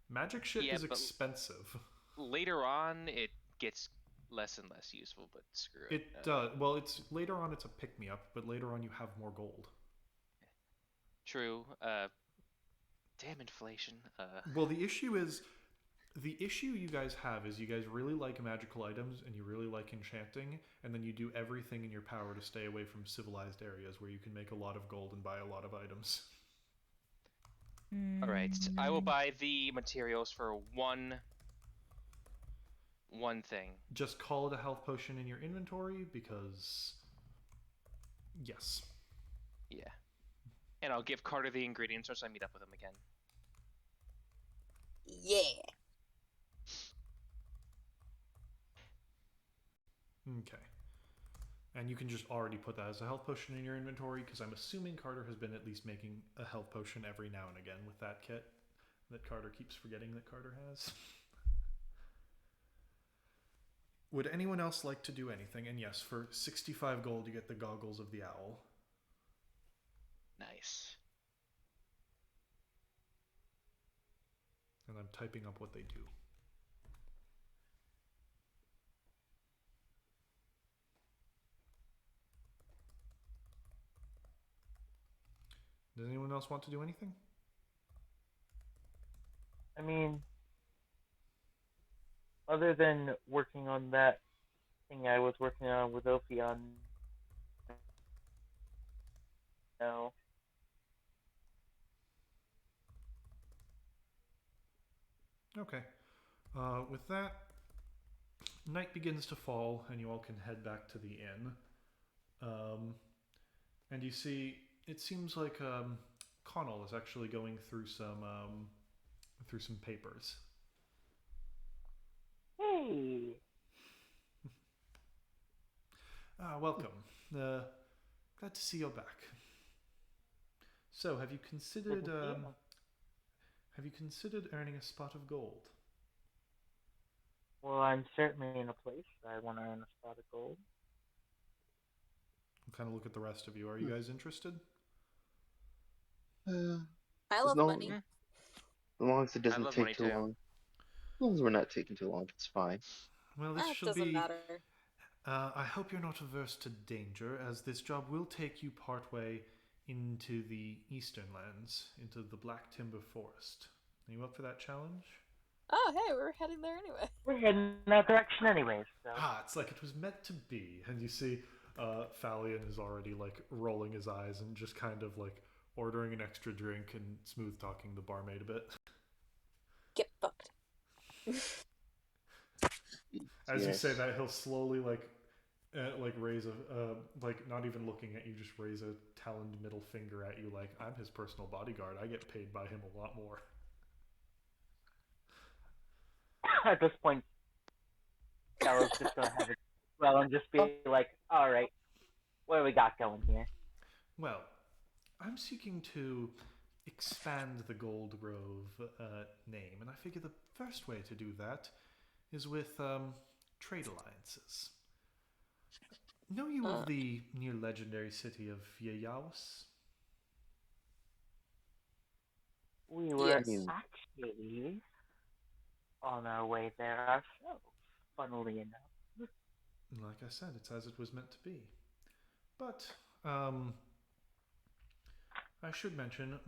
Magic shit is expensive. Later on, it gets less and less useful, but screw it. It does. Well, it's later on. It's a pick me up, but later on you have more gold. True. Damn inflation. Well, the issue you guys have is you guys really like magical items and you really like enchanting, and then you do everything in your power to stay away from civilized areas where you can make a lot of gold and buy a lot of items. All right, I will buy the materials for one thing. Just call it a health potion in your inventory because, yes. Yeah. And I'll give Carter the ingredients once I meet up with him again. Yeah. Okay. And you can just already put that as a health potion in your inventory because I'm assuming Carter has been at least making a health potion every now and again with that kit that Carter keeps forgetting that Carter has. Would anyone else like to do anything? And yes, for 65 gold you get the goggles of the owl. Nice. And I'm typing up what they do. Does anyone else want to do anything? I mean, other than working on that thing I was working on with Ophion, no. Okay. With that, night begins to fall, and you all can head back to the inn. And you see, it seems like Connell is actually going through some papers. Hey. Welcome. Glad to see you're back. So, have you considered earning a spot of gold? Well, I'm certainly in a place I want to earn a spot of gold. I'll kind of look at the rest of you. Are you guys interested? I love money. As long as it I doesn't love take money too too. long. As long as we're not taking too long, it's fine. Well, this That should doesn't be. matter. I hope you're not averse to danger, as this job will take you partway into the eastern lands, into the Black Timber Forest. Are you up for that challenge? Oh, hey, we're heading there anyway. We're heading that direction anyways, so. It's like it was meant to be. And you see Phalion is already like rolling his eyes and just kind of like ordering an extra drink and smooth talking the barmaid a bit. Get fucked. As you Yes. say that, he'll slowly like raise a like not even looking at you, just raise a taloned middle finger at you, like I'm his personal bodyguard. I get paid by him a lot more. At this point, Carol's just gonna have it well and just be like, alright, what do we got going here? Well, I'm seeking to expand the Gold Grove name, and I figure the first way to do that is with trade alliances. Know you of the near legendary city of Yayaos? We were Yes. actually on our way there ourselves, funnily enough. Like I said, it's as it was meant to be. But I should mention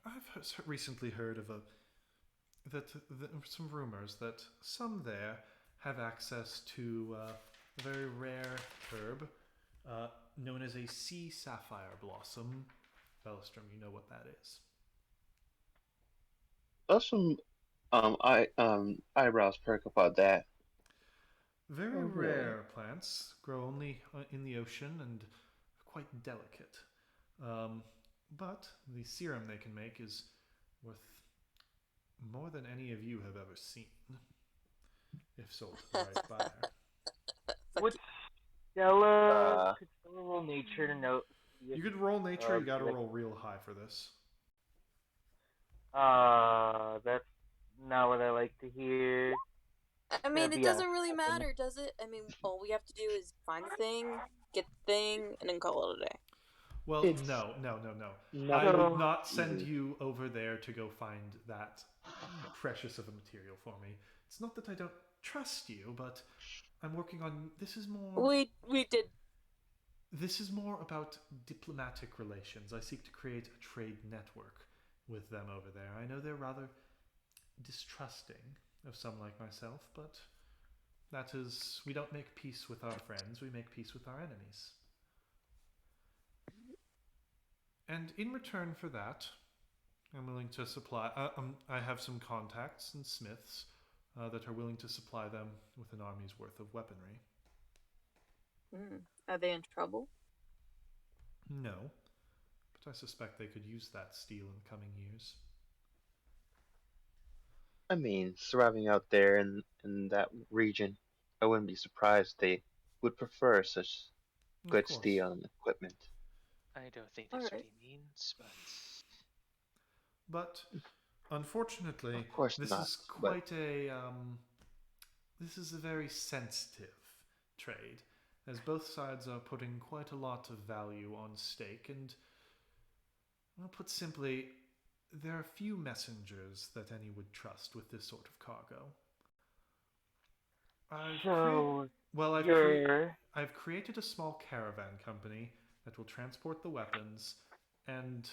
I've recently heard of some rumors that some there have access to a very rare herb known as a sea sapphire blossom. Bellstrom, you know what that is. Those some eyebrows perk about that. Very Oh, really? rare plants, grow only in the ocean and are quite delicate. But the serum they can make is worth more than any of you have ever seen, if sold to the right buyer. Would Stella could Stella roll nature to note? You could roll nature, you gotta roll real high for this. That's not what I like to hear. I mean, it be doesn't a really second. matter, does it? I mean, all we have to do is find the thing, get the thing, and then call it a day. Well, It's- no. No. I would not send you over there to go find that precious of a material for me. It's not that I don't trust you, but I'm working on. This is more. We did. This is more about diplomatic relations. I seek to create a trade network with them over there. I know they're rather distrusting of some like myself, but that is, we don't make peace with our friends, we make peace with our enemies. And in return for that, I'm willing to supply. I have some contacts and smiths that are willing to supply them with an army's worth of weaponry. Are they in trouble? No, but I suspect they could use that steel in coming years. I mean, surviving out there in that region, I wouldn't be surprised they would prefer such Of good course. steel and equipment. I don't think that's Alright. what he means, but But unfortunately, Of course this not, is but- quite a this is a very sensitive trade, as both sides are putting quite a lot of value on stake, and well, put simply, there are few messengers that any would trust with this sort of cargo. I've created a small caravan company that will transport the weapons and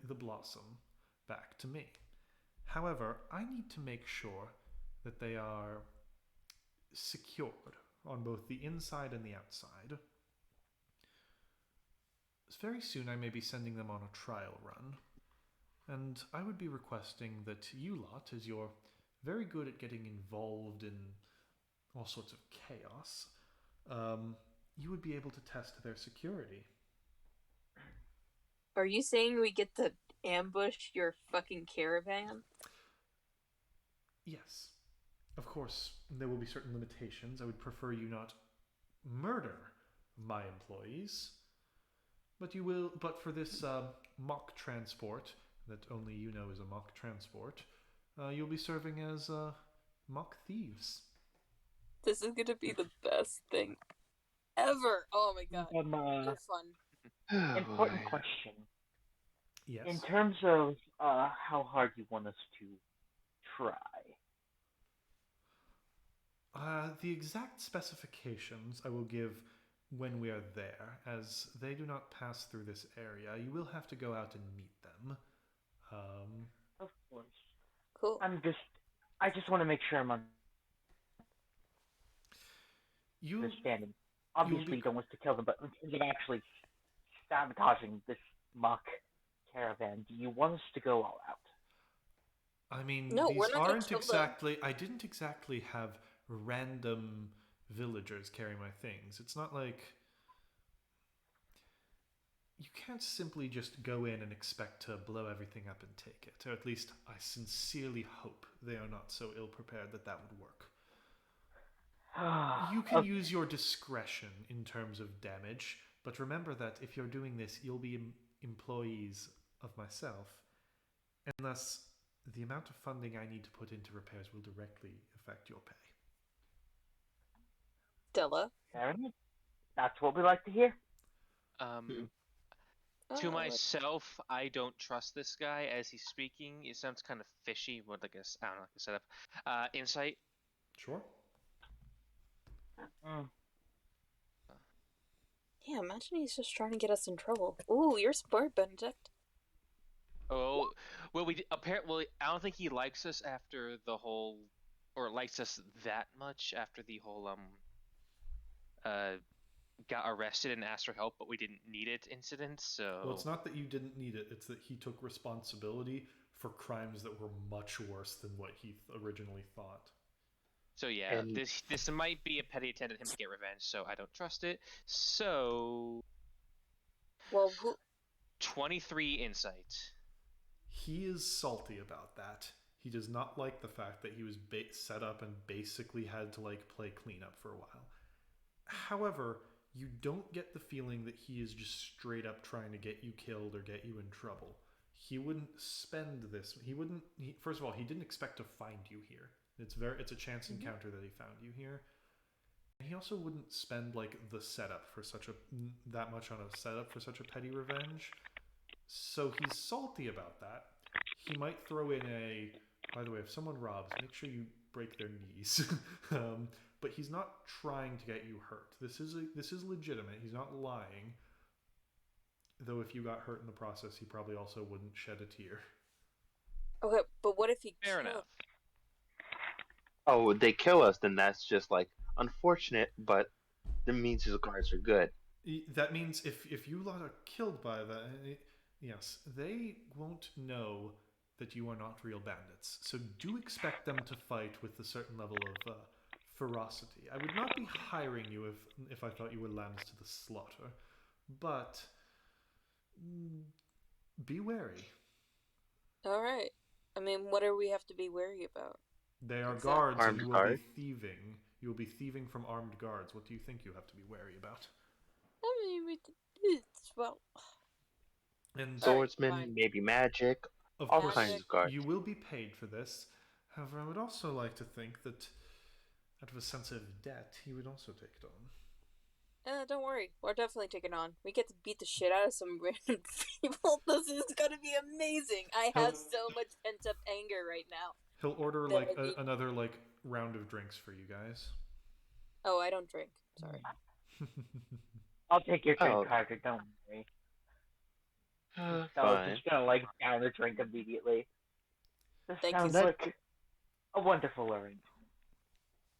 the blossom back to me. However, I need to make sure that they are secured on both the inside and the outside. Very soon I may be sending them on a trial run. And I would be requesting that you lot, as you're very good at getting involved in all sorts of chaos, you would be able to test their security. Are you saying we get to ambush your fucking caravan? Yes. Of course, there will be certain limitations. I would prefer you not murder my employees. But you will. But for this mock transport that only you know is a mock transport, you'll be serving as mock thieves. This is gonna be the best thing ever. Oh my god. You're fun. Oh, Important boy. question. Yes. In terms of how hard you want us to try. The exact specifications I will give when we are there, as they do not pass through this area. You will have to go out and meet them. Of course. Cool. I just want to make sure I'm You understanding. Obviously, you don't want us to kill them, but in terms of actually sabotaging this mock caravan, do you want us to go all out? I mean, No, we're these not gonna aren't kill them. exactly. I didn't exactly have random villagers carry my things. It's not like you can't simply just go in and expect to blow everything up and take it. Or at least I sincerely hope they are not so ill prepared that that would work. You can use your discretion in terms of damage, but remember that if you're doing this, you'll be employees of myself, and thus the amount of funding I need to put into repairs will directly affect your pay. Della. Fair enough. That's what we like to hear. To myself, I don't trust this guy as he's speaking. It sounds kind of fishy. What I guess I don't know, like a setup. Insight. Sure. Yeah, imagine he's just trying to get us in trouble. Ooh, you're smart, Benedict. Oh, well, apparently, I don't think he likes us after the whole, or likes us that much after the whole got arrested and asked for help, but we didn't need it incident. So Well, it's not that you didn't need it; it's that he took responsibility for crimes that were much worse than what he originally thought. So yeah, And- this might be a petty attempt at him to get revenge. So I don't trust it. So Well, 23 insight. He is salty about that. He does not like the fact that he was set up and basically had to like play cleanup for a while. However, you don't get the feeling that he is just straight up trying to get you killed or get you in trouble. He wouldn't spend this. First of all, he didn't expect to find you here. It's a chance encounter that he found you here. And he also wouldn't spend like the setup for that much on a setup for such a petty revenge. So he's salty about that. He might throw in by the way, if someone robs, make sure you break their knees. But he's not trying to get you hurt. This is legitimate. He's not lying. Though if you got hurt in the process, he probably also wouldn't shed a tear. okay, but what if he Fair killed- enough. Oh, they kill us, then that's just like unfortunate, but that means his guards are good. That means if you lot are killed by that, yes, they won't know that you are not real bandits. So do expect them to fight with a certain level of ferocity. I would not be hiring you if I thought you were lambs to the slaughter, but be wary. All right. I mean, what do we have to be wary about? They are Exactly. guards, and Armed you will guard. be thieving. You will be thieving from armed guards. What do you think you have to be wary about? I mean, well, And Swordsmen, fine. maybe magic, of all course, kinds of guards. you will be paid for this. However, I would also like to think that, out of a sense of debt, he would also take it on. don't worry. We're definitely taking on. We get to beat the shit out of some random people. This is gonna be amazing. I have so much pent up anger right now. He'll order That like I need- another like round of drinks for you guys. Oh, I don't drink. Sorry. I'll take your drink, Oh. Carter. Don't worry. I was Fine. just gonna like down a drink immediately. This Thank you. sounds That- like a wonderful arrangement.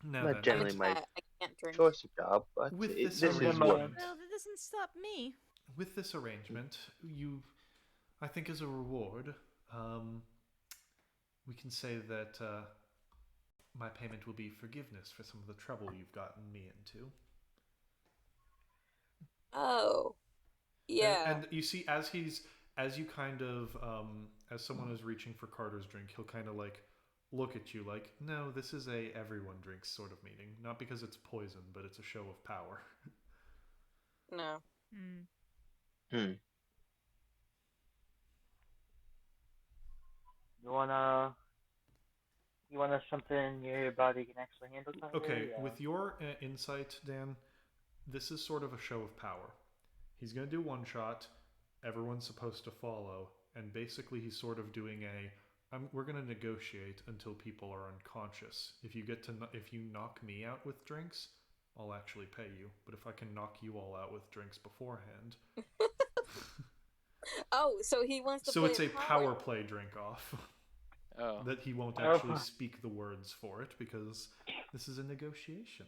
Now Not then, generally my I can't drink. choice of job, but With this this is arrangement- what. Well, that doesn't stop me. with this arrangement, I think as a reward, We can say that my payment will be forgiveness for some of the trouble you've gotten me into. Oh. Yeah. And you see, as you kind of as someone is reaching for Carter's drink, he'll kind of like look at you like, no, this is a everyone drinks sort of meeting, not because it's poison, but it's a show of power. No. Hmm. You wanna something your body can actually handle? Carter? Okay, Yeah. with your insight, Dan, this is sort of a show of power. He's going to do one shot, everyone's supposed to follow, and basically he's sort of doing we're going to negotiate until people are unconscious. If you knock me out with drinks, I'll actually pay you. But if I can knock you all out with drinks beforehand. Oh, so he wants to So play it's a power play drink off. Oh. That he won't actually speak the words for it because this is a negotiation.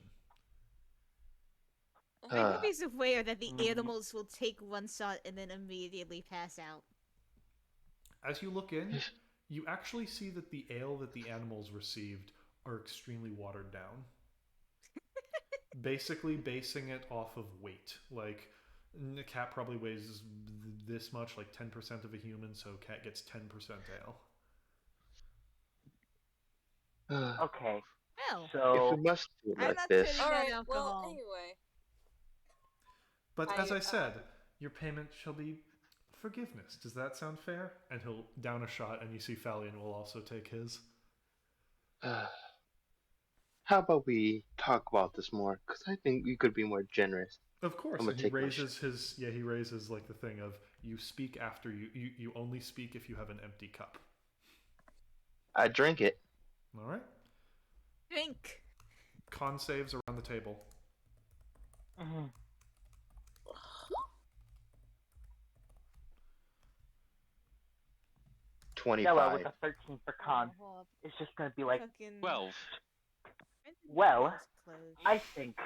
I'm always aware that the animals will take one shot and then immediately pass out. As you look in, you actually see that the ale that the animals received are extremely watered down. Basically basing it off of weight. Like, a cat probably weighs this much, like 10% of a human, so cat gets 10% ale. Okay. Well, So if we must do it I'm like not this, turning All down right. Well, alcohol. anyway. But as I said, your payment shall be forgiveness. Does that sound fair? And he'll down a shot, and you see Fallion will also take his. how about we talk about this more? Because I think we could be more generous. Of course, I'm gonna and he take my raises he raises like the thing of you speak after you only speak if you have an empty cup. I drink it. All right. Drink. Con saves around the table. 25. Stella with a 13 for con. Well, It's just gonna be like, fucking 12. Well, close. I think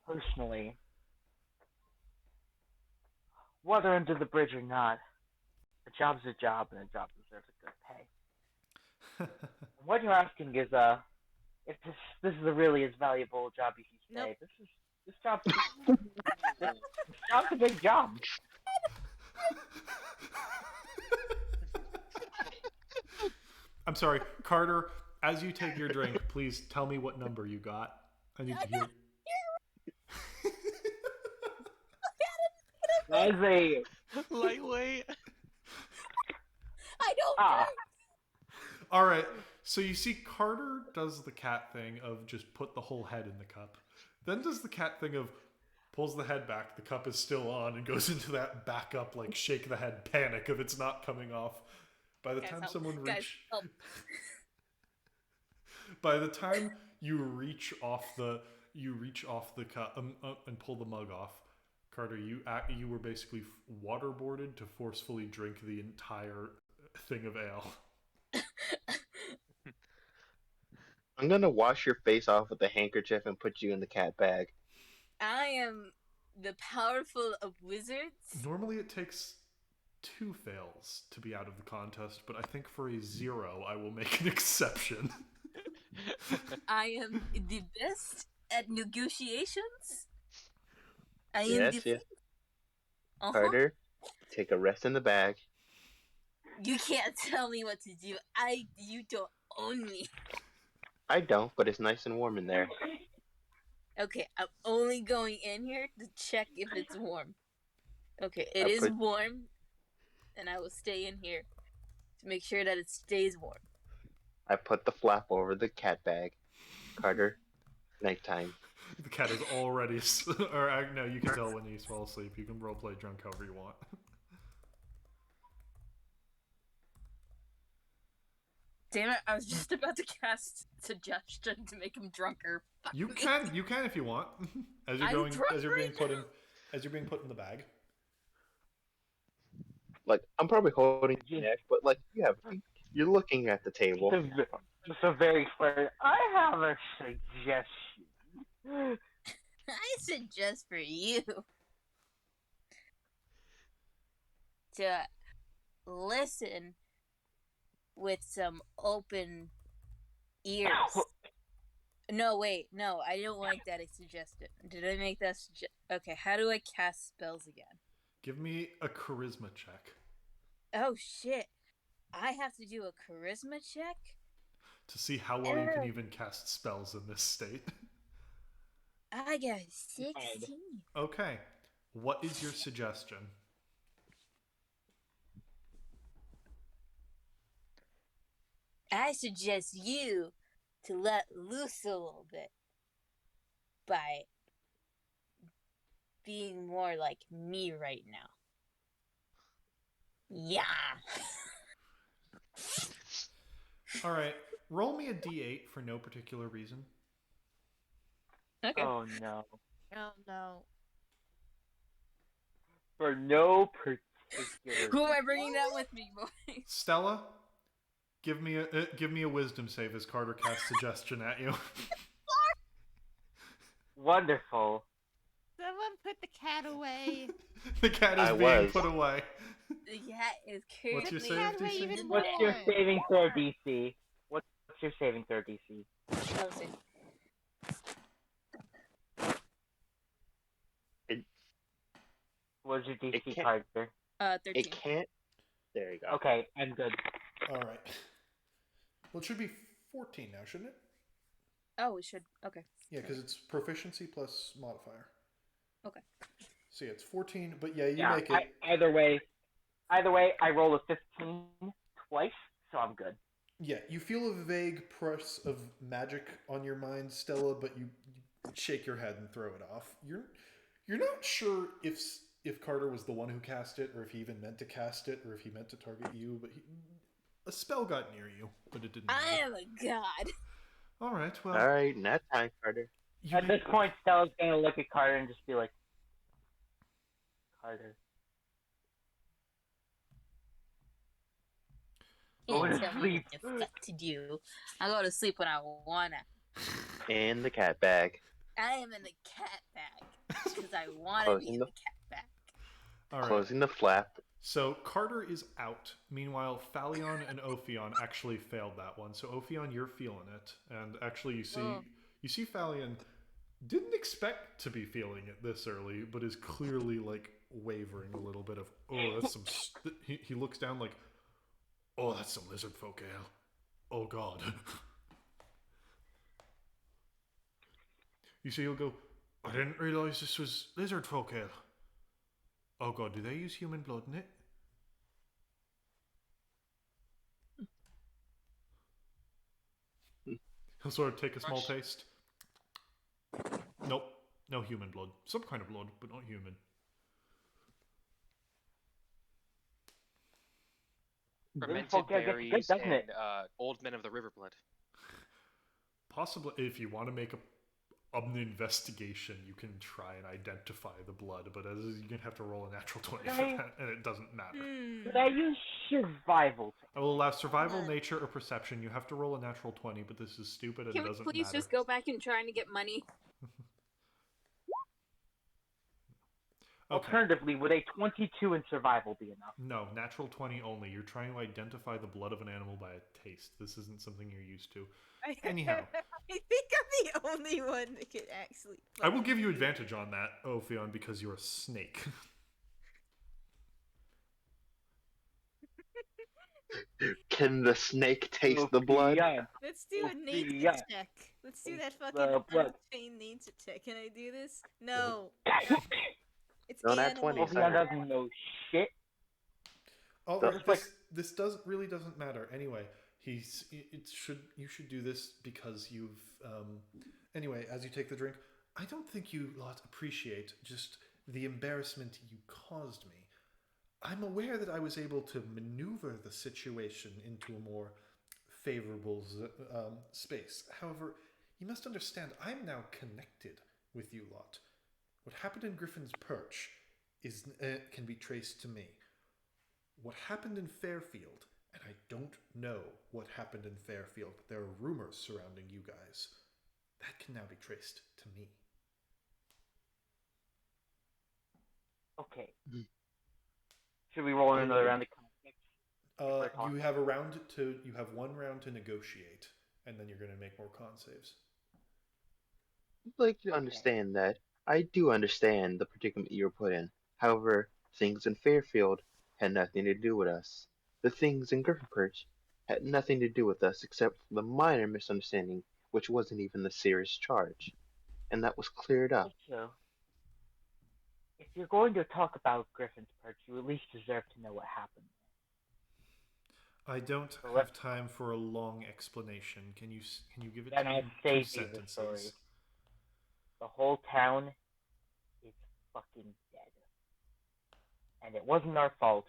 personally, whether under the bridge or not, a job's a job, and a job deserves a good pay. What you're asking is, if this is a really as valuable job as you say, Nope. this job's a big job. I'm sorry, Carter. As you take your drink, please tell me what number you got. I need to hear. That is a Lightweight. I don't All right. So you see, Carter does the cat thing of just put the whole head in the cup. Then does the cat thing of pulls the head back, the cup is still on, and goes into that backup, like shake the head panic of it's not coming off. By the time someone reach, by the time you reach off the cup and pull the mug off, Carter, you were basically waterboarded to forcefully drink the entire thing of ale. I'm gonna wash your face off with a handkerchief and put you in the cat bag. I am the powerful of wizards. Normally it takes 2 fails to be out of the contest, but I think for a 0, I will make an exception. I am the best at negotiations. I am Yes. Carter, take a rest in the bag. You can't tell me what to do. You don't own me. I don't, but it's nice and warm in there. Okay, I'm only going in here to check if it's warm. Okay, it is warm, and I will stay in here to make sure that it stays warm. I put the flap over the cat bag. Carter, nighttime. The cat is already... no, you can tell when you fall asleep. You can roleplay drunk however you want. Damn it, I was just about to cast suggestion to make him drunker. You can if you want. As you're being put in the bag. Like, I'm probably holding your neck, but like you're looking at the table. So very clear. I have a suggestion. I suggest for you to listen with some open ears. No, wait, no, I don't like that suggestion. Did I make that Okay, how do I cast spells again? Give me a charisma check. Oh shit. I have to do a charisma check? To see how well you can even cast spells in this state. I got 16. Okay. What is your suggestion? I suggest you to let loose a little bit by being more like me right now. Yeah. All right. Roll me a d8 for no particular reason. Okay. Oh no. Oh no. For no particular. Who am I bringing down with me, boy? Stella, give me a wisdom save as Carter casts suggestion at you. Wonderful. Someone put the cat away. The cat is being put away. The cat is cursed. What's your The save cat away DC? even What's more. your saving throw DC? What's your saving throw DC? Oh, see. What's your DC, can't- Carter? 13. It can't. There you go. Okay, I'm good. All right. Well, it should be 14 now, shouldn't it? Oh, it should. Okay. Yeah, because it's proficiency plus modifier. Okay. So yeah, it's 14, but yeah, you make it. Either way, I roll a 15 twice, so I'm good. Yeah, you feel a vague press of magic on your mind, Stella, but you shake your head and throw it off. You're not sure if Carter was the one who cast it, or if he even meant to cast it, or if he meant to target you. But a spell got near you, but it didn't. I am a god. All right, well. All right, nap time, Carter. At this point, Stella's gonna look at Carter and just be like, Carter. Go to Tell me sleep. what the fuck to do. I go to sleep when I wanna. In the cat bag. I am in the cat bag because I want to be in the cat bag. All right. Closing the flap. So Carter is out. Meanwhile, Phalion and Ophion actually failed that one. So Ophion, you're feeling it, and actually you see Phalion didn't expect to be feeling it this early, but is clearly like wavering a little bit of that's some. He looks down like, oh, that's some lizard folk ale. Oh God. You see, he'll go, I didn't realize this was lizard folk ale. Oh God, do they use human blood in it? He'll sort of take a small taste. Nope, no human blood. Some kind of blood, but not human. Fermented berries and old men of the river blood. Possibly, if you want to make an investigation, you can try and identify the blood, but you're going to have to roll a natural 20 for that, and it doesn't matter. Could I use survival? I will allow survival, nature, or perception. You have to roll a natural 20, but this is stupid and Can we doesn't please matter. just go back and trying to get money? Okay. Alternatively, would a 22 in survival be enough? No, natural 20 only. You're trying to identify the blood of an animal by a taste. This isn't something you're used to. Anyhow. I think I'm the only one that can actually play. I will give you advantage on that, Ophion, because you're a snake. Can the snake taste the blood? Let's do a nature check. Let's do that fucking unchained nature check. Can I do this? No. It's No, not animal. 20. Ophion doesn't know shit. Oh, Just this really doesn't matter. Anyway, you should do this because you've anyway, as you take the drink, I don't think you lot appreciate just the embarrassment you caused me. I'm aware that I was able to maneuver the situation into a more favorable space. However, you must understand I'm now connected with you lot. What happened in Griffin's Perch can be traced to me. What happened in Fairfield, and I don't know what happened in Fairfield, but there are rumors surrounding you guys. That can now be traced to me. Okay. Should we roll in another round of context? we're talking. You have a round to. You have one round to negotiate, and then you're going to make more con saves. I'd like to Okay. understand that I do understand the predicament you're put in. However, things in Fairfield had nothing to do with us. The things in Griffin Perch had nothing to do with us except for the minor misunderstanding, which wasn't even the serious charge. And that was cleared up. Also, if you're going to talk about Griffin's Perch, you at least deserve to know what happened. I don't So have time for a long explanation. Can you give it Then to me I'll in 2 save you the story. sentences? The whole town is fucking dead. And it wasn't our fault,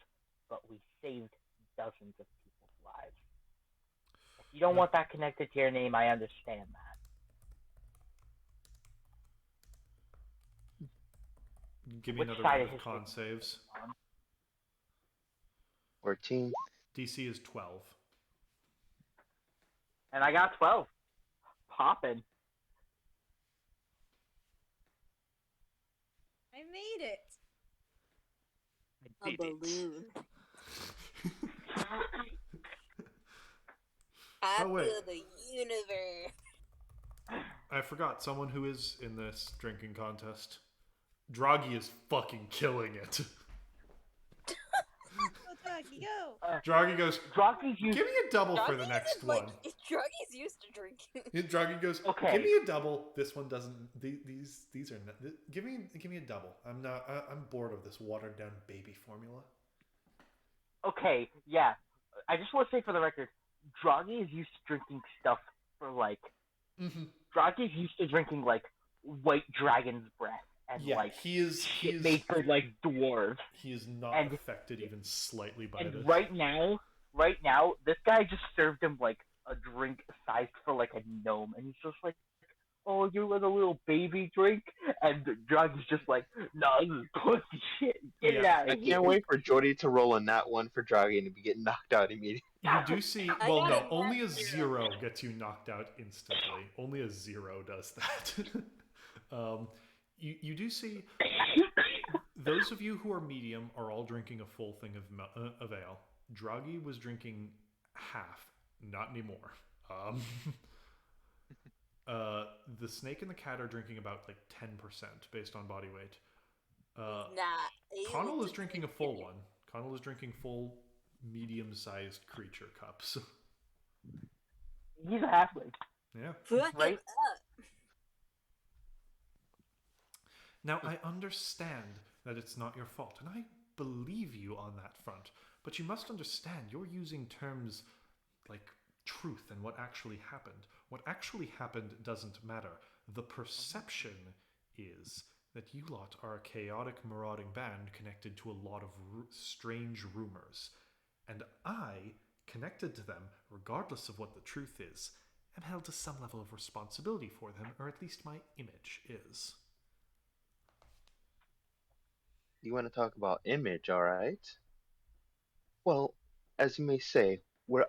but we saved dozens of people's lives. If you don't want that connected to your name, I understand that. Give me Which another side round of of history con saves. 14. DC is 12. And I got 12. Poppin'. I made it. I did it. balloon. I Oh, wait. feel the universe. I forgot someone who is in this drinking contest. Draghi is fucking killing it. Go, Doggy, go. Draghi goes, Droggy's used. give me a double for the Druggies next is like, one. Druggies used to drinking. Draghi goes, Okay. give me a double. This one doesn't. These are not. Give me a double. I'm bored of this watered down baby formula. Okay, yeah. I just want to say for the record, Droggy is used to drinking stuff for like. Mm-hmm. Droggy's used to drinking like white dragon's breath and Yeah, like he is made for like dwarves. he is not And- affected even slightly by And this. right now, this guy just served him like a drink sized for like a gnome, and he's just like, "Oh, you let a little baby drink," and Droggy's just like, "No, this is pussy shit. Get it Yeah, out I of here." can't wait for Jordy to roll a nat 1 for Draghi and to get knocked out immediately. You do see. I Well, got no, a only a nat 0. 0 gets you knocked out instantly. Only a 0 does that. You do see. Those of you who are medium are all drinking a full thing of ale. Draghi was drinking half, not anymore. The snake and the cat are drinking about like 10% based on body weight. Connell is drinking a full one. Connell is drinking full medium-sized creature cups. He's a halfling. Yeah. Fuck Right? it up. Now, I understand that it's not your fault, and I believe you on that front. But you must understand, you're using terms like truth and what actually happened. What actually happened doesn't matter. The perception is that you lot are a chaotic, marauding band connected to a lot of strange rumors. And I, connected to them, regardless of what the truth is, am held to some level of responsibility for them, or at least my image is. You want to talk about image, alright? Well, as you may say, we're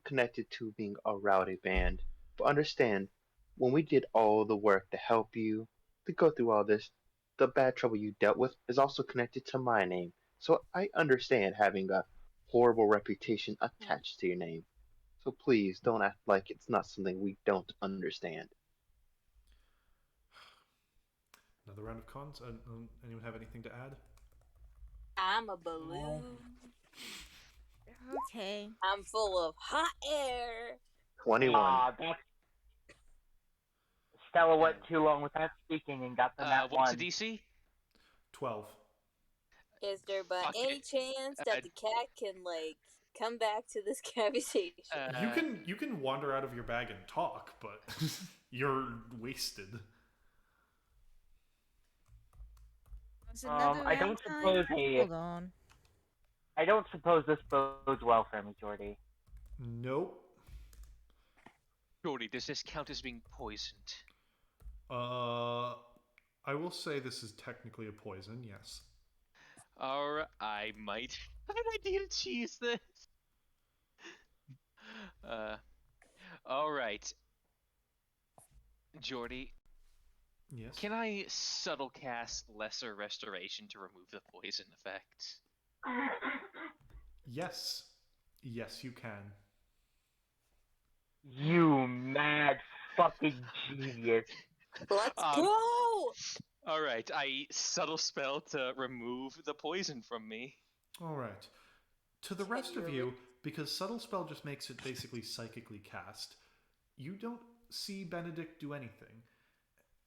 connected to being a rowdy band. But understand, when we did all the work to help you, to go through all this, the bad trouble you dealt with is also connected to my name. So I understand having a horrible reputation attached to your name. So please don't act like it's not something we don't understand. Another round of cons? Anyone have anything to add? I'm a balloon. Okay. I'm full of hot air. 21. That's... Stella went too long without speaking and got the nat What's one. the DC? 12. Is there by Fuck any it. chance that the cat can like come back to this conversation? You can wander out of your bag and talk, but you're wasted. Was another I round don't time? suppose Hold on. I don't suppose this bodes well for me, Jordy. Nope. Jordy, does this count as being poisoned? I will say this is technically a poison, yes. Or I might have an idea to cheese this. Alright. Jordy, Yes. can I subtle cast Lesser Restoration to remove the poison effect? Yes. Yes, you can. You mad fucking genius. Let's Um, go! All right, I subtle spell to remove the poison from me. All right. To the rest of you're you, because subtle spell just makes it basically psychically cast, you don't see Benedict do anything.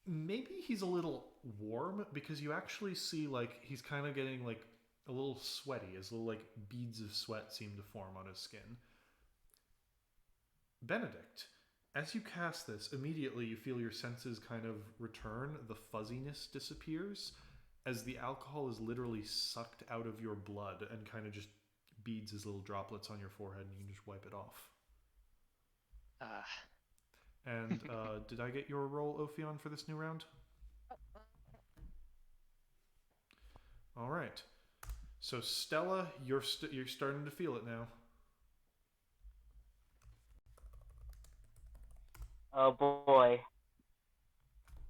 Maybe he's a little warm because you actually see like he's kind of getting like a little sweaty as little like beads of sweat seem to form on his skin. Benedict, as you cast this, immediately you feel your senses kind of return. The fuzziness disappears as the alcohol is literally sucked out of your blood and kind of just beads as little droplets on your forehead, and you can just wipe it off. And did I get your roll, Ophion, for this new round? All right. So Stella, you're starting to feel it now. Oh boy.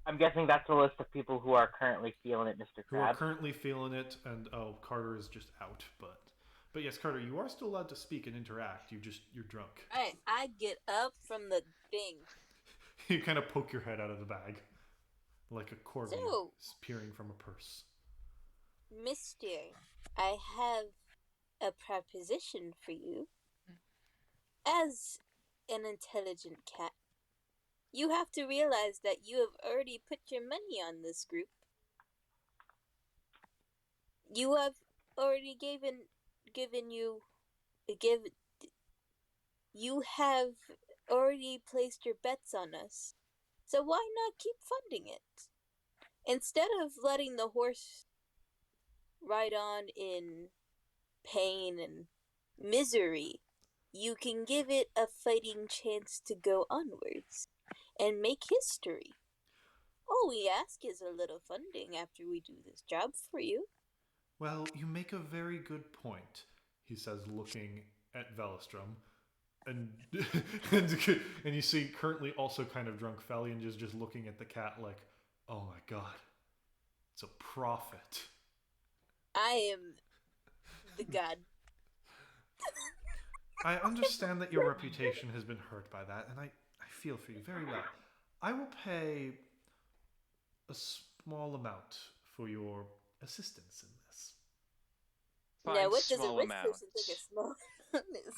I'm guessing that's a list of people who are currently feeling it, Mr. Who are Krabs. currently feeling it, and Carter is just out. But yes, Carter, you are still allowed to speak and interact. You're drunk. Alright, I get up from the thing. You kind of poke your head out of the bag, like a corgi So- peering from a purse. Mister, I have a proposition for you. As an intelligent cat, you have to realize that you have already put your money on this group. You have already you have already placed your bets on us. So why not keep funding it? Instead of letting the horse ride on in pain and misery, you can give it a fighting chance to go onwards and make history. All we ask is a little funding after we do this job for you. Well, you make a very good point, he says, looking at Velostrom. And, and you see currently also kind of drunk Felion just looking at the cat like, oh my god, it's a prophet. I am the god. I understand that your reputation has been hurt by that, and I feel for you very well. I will pay a small amount for your assistance in this. Now, Fine, what does a small rich amount. person think a small amount is?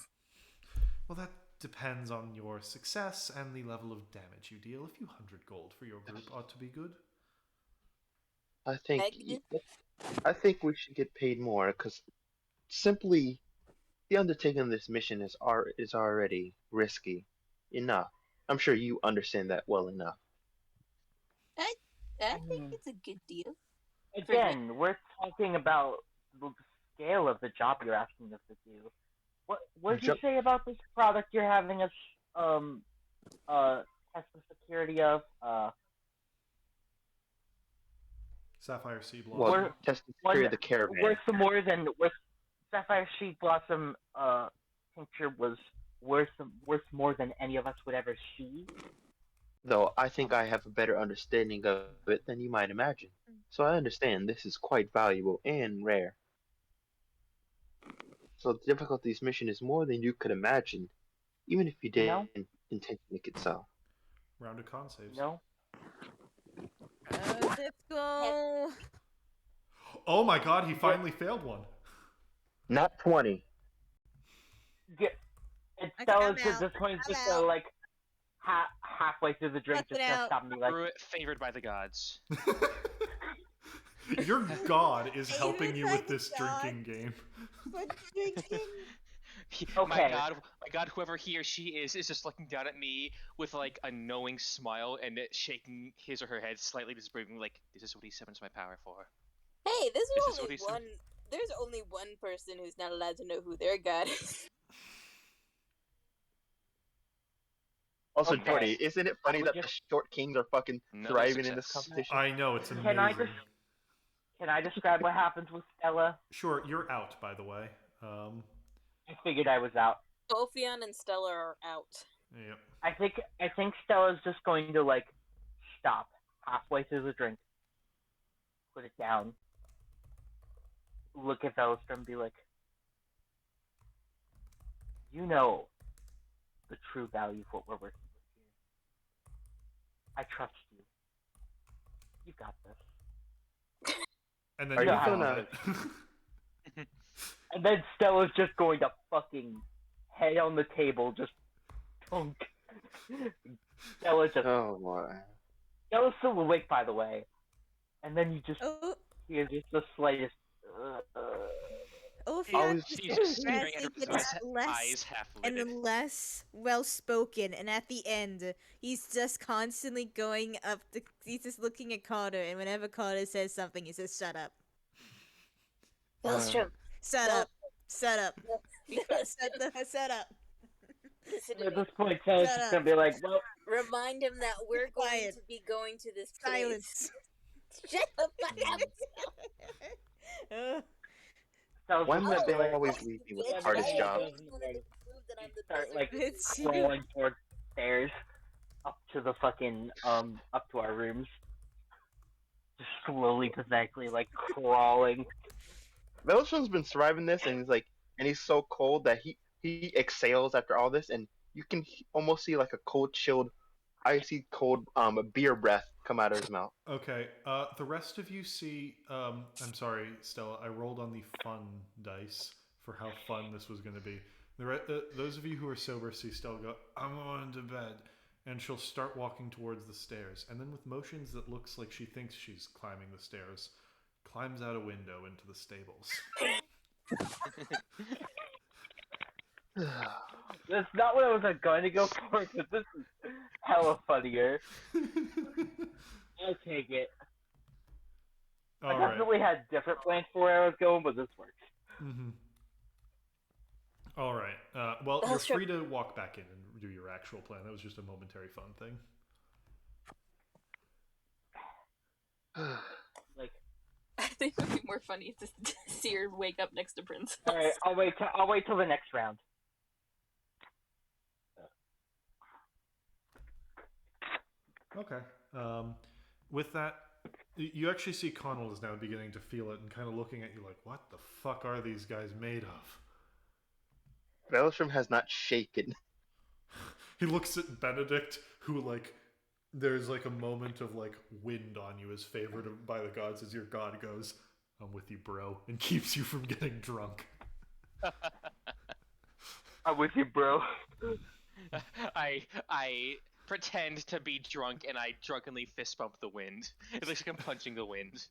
Well, that depends on your success and the level of damage you deal. A few hundred gold for your group ought to be good. I think we should get paid more because simply the undertaking of this mission is already risky enough. I'm sure you understand that well enough. I think mean, it's a good deal. Again, we're talking about the scale of the job you're asking us to do. What did you say about this product you're having us test the security of? Sapphire Sea Blossom. Well, test the security of the caravan. Worth Sapphire Sea Blossom tincture was worth more than any of us would ever see. Though I think I have a better understanding of it than you might imagine. So I understand this is quite valuable and rare. So the difficulty of this mission is more than you could imagine, even if you didn't intend to make it so. Round of con saves. No. Let's go. Oh my god, he finally failed one. Not 20. Yeah, and Okay, Stella's I'm out. just going I'm to out. like halfway through the drink, Cut just it gonna out. stop and be like, Favored by the gods. Your god is Favored helping you by with the this drinking game. What drinking? Okay. My god, whoever he or she is just looking down at me with like a knowing smile and shaking his or her head slightly, just bringing like, this is what he summons my power for. Hey, This is what he said. There's only one person who's not allowed to know who their god is. Also, Okay. Jordy, isn't it funny We that the just- short kings are fucking Another thriving in this success. competition? I know, it's amazing. Can I describe what happens with Stella? Sure, you're out, by the way. I figured I was out. Ophion and Stella are out. Yep. I think Stella's just going to like stop halfway through the drink, put it down, look at Velstrom, and be like, You know the true value of what we're working with here. I trust you. You got this. And then Are you you Yeah. gonna? And then Stella's just going to fucking head on the table, just thunk. Oh my. Stella's still awake, by the way. And then you just Oh, hear just the slightest. Ophion She's just staring at gradually her gets eyes, less half and lidded. less well spoken, and at the end, he's just constantly going up. He's just looking at Carter, and whenever Carter says something, he says, "Shut up, Maelstrom, shut no, up, shut up, no. shut up." Listen to At me. this point, Stella's Shut just up. gonna be like, well, Remind him that we're going Quiet. to be going to this place. Silence. Shut the fuck up. Stella's Why just must gonna be they like, always leave me with the Bitch, hardest I job? always wanted to prove that I'm the start best like It's you. crawling towards the stairs up to the fucking up to our rooms. Just slowly, pathetically, like crawling. Maelstrom's been surviving this, and he's so cold that he exhales after all this, and you can almost see like a cold, chilled, icy cold beer breath come out of his mouth. Okay, the rest of you see. I'm sorry, Stella. I rolled on the fun dice for how fun this was going to be. Those of you who are sober see Stella go, "I'm going to bed," and she'll start walking towards the stairs. And then, with motions that looks like she thinks she's climbing the stairs, climbs out a window into the stables. That's not what I was going to go for, but this is hella funnier. I'll take it. I All right. definitely had different plans for where I was going, but this works. Mm-hmm. All right. Well, you're free to walk back in and do your actual plan. That was just a momentary fun thing. Like, I think it would be more funny to see her wake up next to Princess. all right, I'll wait till the next round. Okay. With that, you actually see Connell is now beginning to feel it and kind of looking at you like, what the fuck are these guys made of? Maelstrom has not shaken. He looks at Benedict, who, like, there's like a moment of like wind on you as favored by the gods as your god goes, "I'm with you, bro," and keeps you from getting drunk. I'm with you, bro. I pretend to be drunk and I drunkenly fist bump the wind. It looks like I'm punching the wind.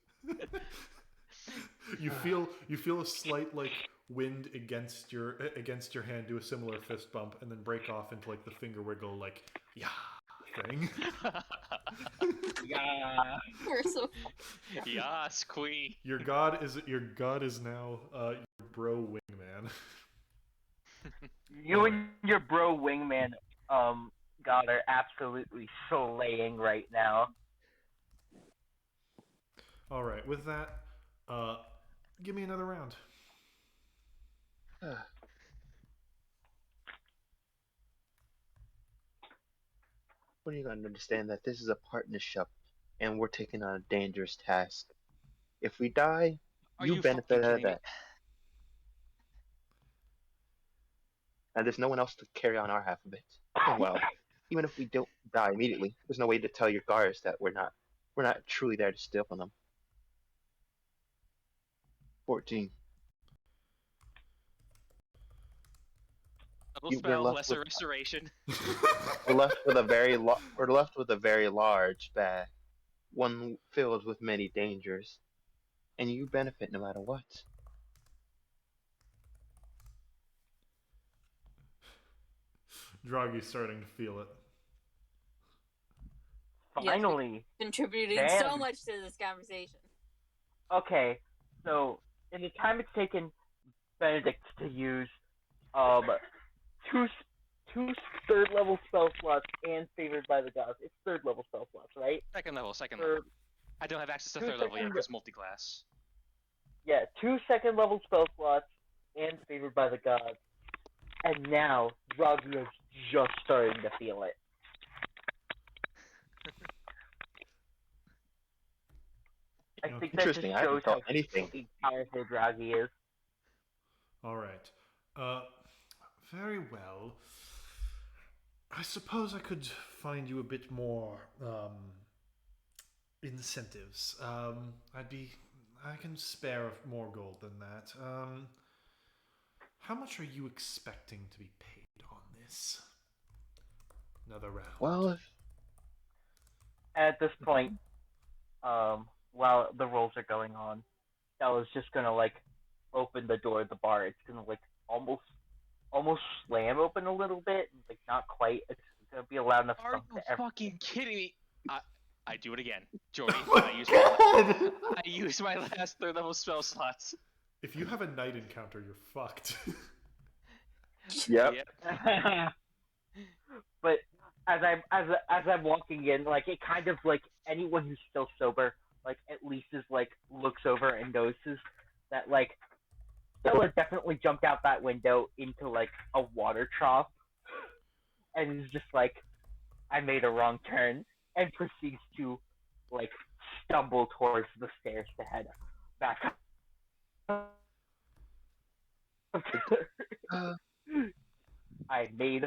You feel a slight like wind against your hand, do a similar fist bump, and then break off into like the finger wiggle like yeah thing. Yeah. We're so Yas, queen. Your god is now your bro wingman. You and your bro wingman, god are absolutely slaying right now. All right, with that, give me another round. When are you going to understand that this is a partnership and we're taking on a dangerous task? If we die, Are you you benefit fucking out of kidding me? that. And there's no one else to carry on our half of it. And well, even if we don't die immediately, there's no way to tell your guards that we're not truly there to steal from them. 14. Double We're spell, left lesser with restoration. we're left with a very large bag, one filled with many dangers, and you benefit no matter what. Draghi's starting to feel it. Finally. contributing Damn. so much to this conversation. Okay, so in the time it's taken Benedict to use two third level spell slots and favored by the gods. It's third level spell slots, right? Second level. For, I don't have access to two third level yet second- because multi-class. yeah, 2 second level spell slots and favored by the gods. And now Draghi is just starting to feel it. I think that just Interesting, I haven't shows how felt anything. fucking powerful Draghi is. All right. Very well. I suppose I could find you a bit more incentives. I can spare more gold than that. How much are you expecting to be paid on this? Another round. Well, if At this point, while the rolls are going on, Stella's just gonna like open the door of the bar. It's gonna like almost slam open a little bit, like not quite. It's gonna be loud enough Are for you everyone. fucking kidding me? I do it again, Jordy. God! I use my last third level spell slots. If you have a night encounter, you're fucked. Yep. But as I'm walking in, like it kind of like anyone who's still sober, like at least is like looks over and notices that like Stella definitely jumped out that window into like a water trough, and is just like, I made a wrong turn, and proceeds to like stumble towards the stairs to head back up. Uh, I made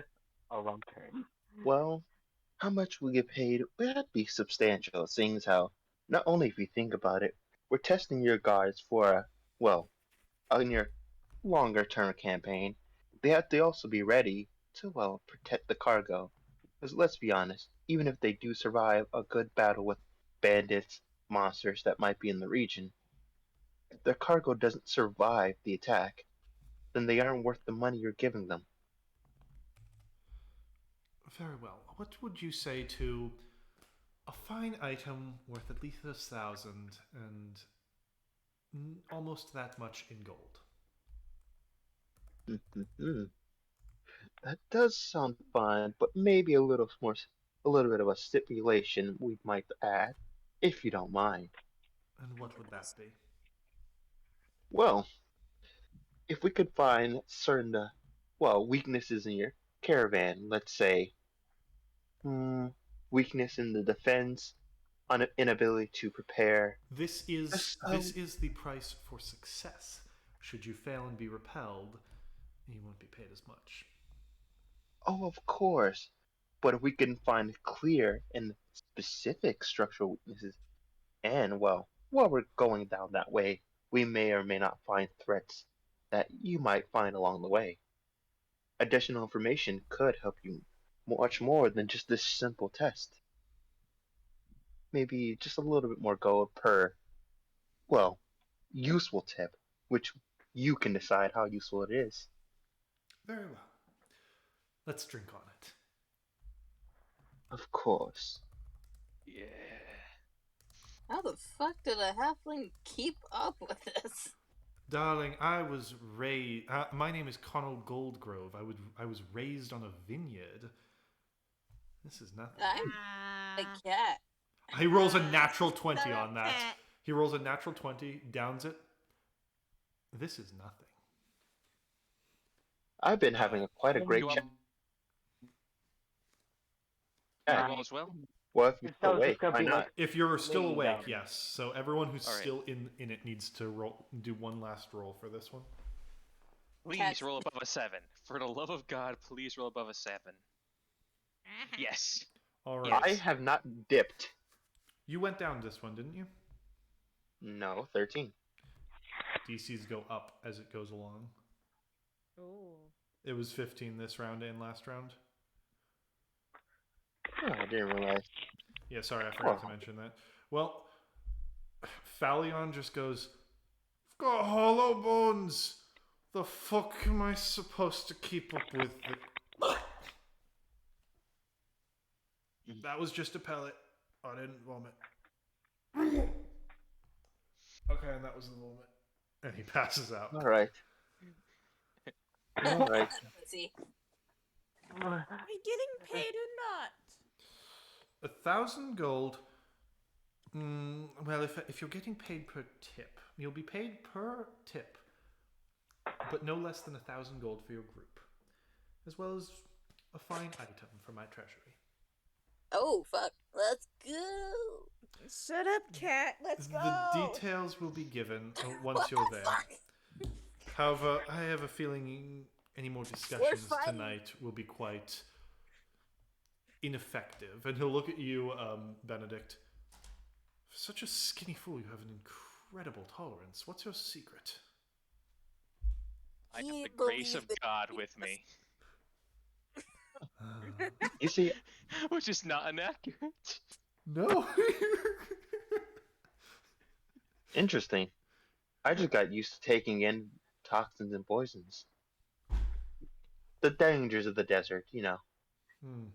a wrong turn. well, how much we get paid, well, that'd be substantial, seeing as how, not only if you think about it, we're testing your guards for well, on your longer term campaign. They have to also be ready to, well, protect the cargo. Because let's be honest, even if they do survive a good battle with bandits, monsters that might be in the region, if their cargo doesn't survive the attack, then they aren't worth the money you're giving them. Very well. What would you say to a fine item worth at least 1,000 and almost that much in gold? That does sound fun, but maybe a little bit of a stipulation we might add, if you don't mind. And what would that be? Well, if we could find certain, well, weaknesses in your caravan, let's say, weakness in the defense, inability to prepare. This is the price for success. Should you fail and be repelled, you won't be paid as much. Oh, of course. But if we can find clear and specific structural weaknesses, and, well, while we're going down that way, we may or may not find threats that you might find along the way. Additional information could help you much more than just this simple test. Maybe just a little bit more gold per, well, useful tip, which you can decide how useful it is. Very well. Let's drink on it. Of course. Yeah. How the fuck did a halfling keep up with this? Darling, I was raised. My name is Connell Goldgrove. I was raised on a vineyard. This is nothing. I'm a cat. He rolls a natural 20 Not a on that. cat. He rolls a natural 20, downs it. This is nothing. I've been having quite a great You chat. all as well? Well, if you're So still it's awake, just gonna why be not? like, If you're still laying awake, down. yes. So everyone who's All right. still in it needs to do one last roll for this one. Please Cats. roll above a 7. For the love of God, please roll above a 7. Yes. All right. Yes. I have not dipped. You went down this one, didn't you? No, 13. DCs go up as it goes along. Ooh. It was 15 this round and last round. Oh, I didn't realize. Yeah, sorry, I forgot to Oh. mention that. Well, Phalion just goes, I've got hollow bones. The fuck am I supposed to keep up with? That was just a pellet. I didn't vomit. Okay, and that was the vomit. And he passes out. All right. All right. See, Are you getting paid or not? 1,000 gold. Well, if you're getting paid per tip, you'll be paid per tip, but no less than 1,000 gold for your group, as well as a fine item for my treasury. Oh, fuck. Let's go. Shut up, cat. Let's go. The details will be given once you're there. However, I have a feeling any more discussions fighting. tonight will be quite ineffective. And he'll look at you, Benedict. For such a skinny fool, you have an incredible tolerance. What's your secret? I have He the grace of believed God in with me. You see, Which is not inaccurate. No. interesting. I just got used to taking in toxins and poisons. The dangers of the desert, you know. Hmm.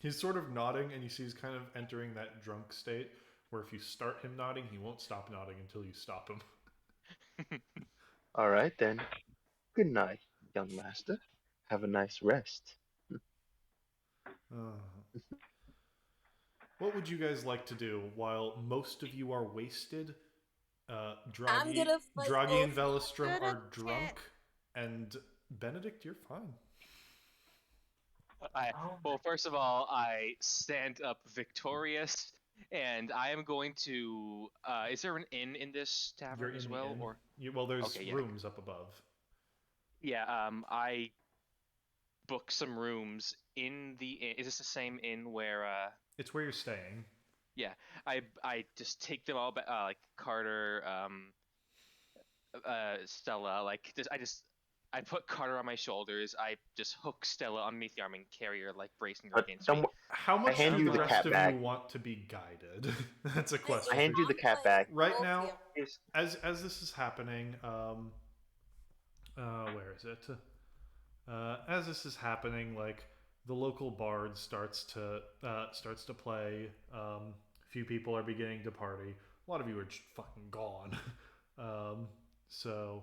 He's sort of nodding, and you see he's kind of entering that drunk state where if you start him nodding, he won't stop nodding until you stop him. All right then. Good night, young master. Have a nice rest. What would you guys like to do while most of you are wasted? I'm Draghi, gonna fight Draghi and both. Velistrom are drunk, and Benedict, you're fine. Well, first of all, I stand up victorious, and I am going to. Is there an inn in this You're tavern in as the well, inn. or Well, there's Okay, yeah. rooms up above. yeah? I book some rooms in the inn. Is this the same inn where? It's where you're staying. Yeah, I just take them all back. Like Carter, Stella. Like I put Carter on my shoulders. I just hook Stella underneath the arm and carry her, like bracing her But against don't me. wo- How much hand do you the the rest cat of bag. you want to be guided? That's a I question. hand you the cat back. Right now, Here's- as this is happening, where is it? As this is happening, like the local bard starts to play. A few people are beginning to party. A lot of you are just fucking gone. So,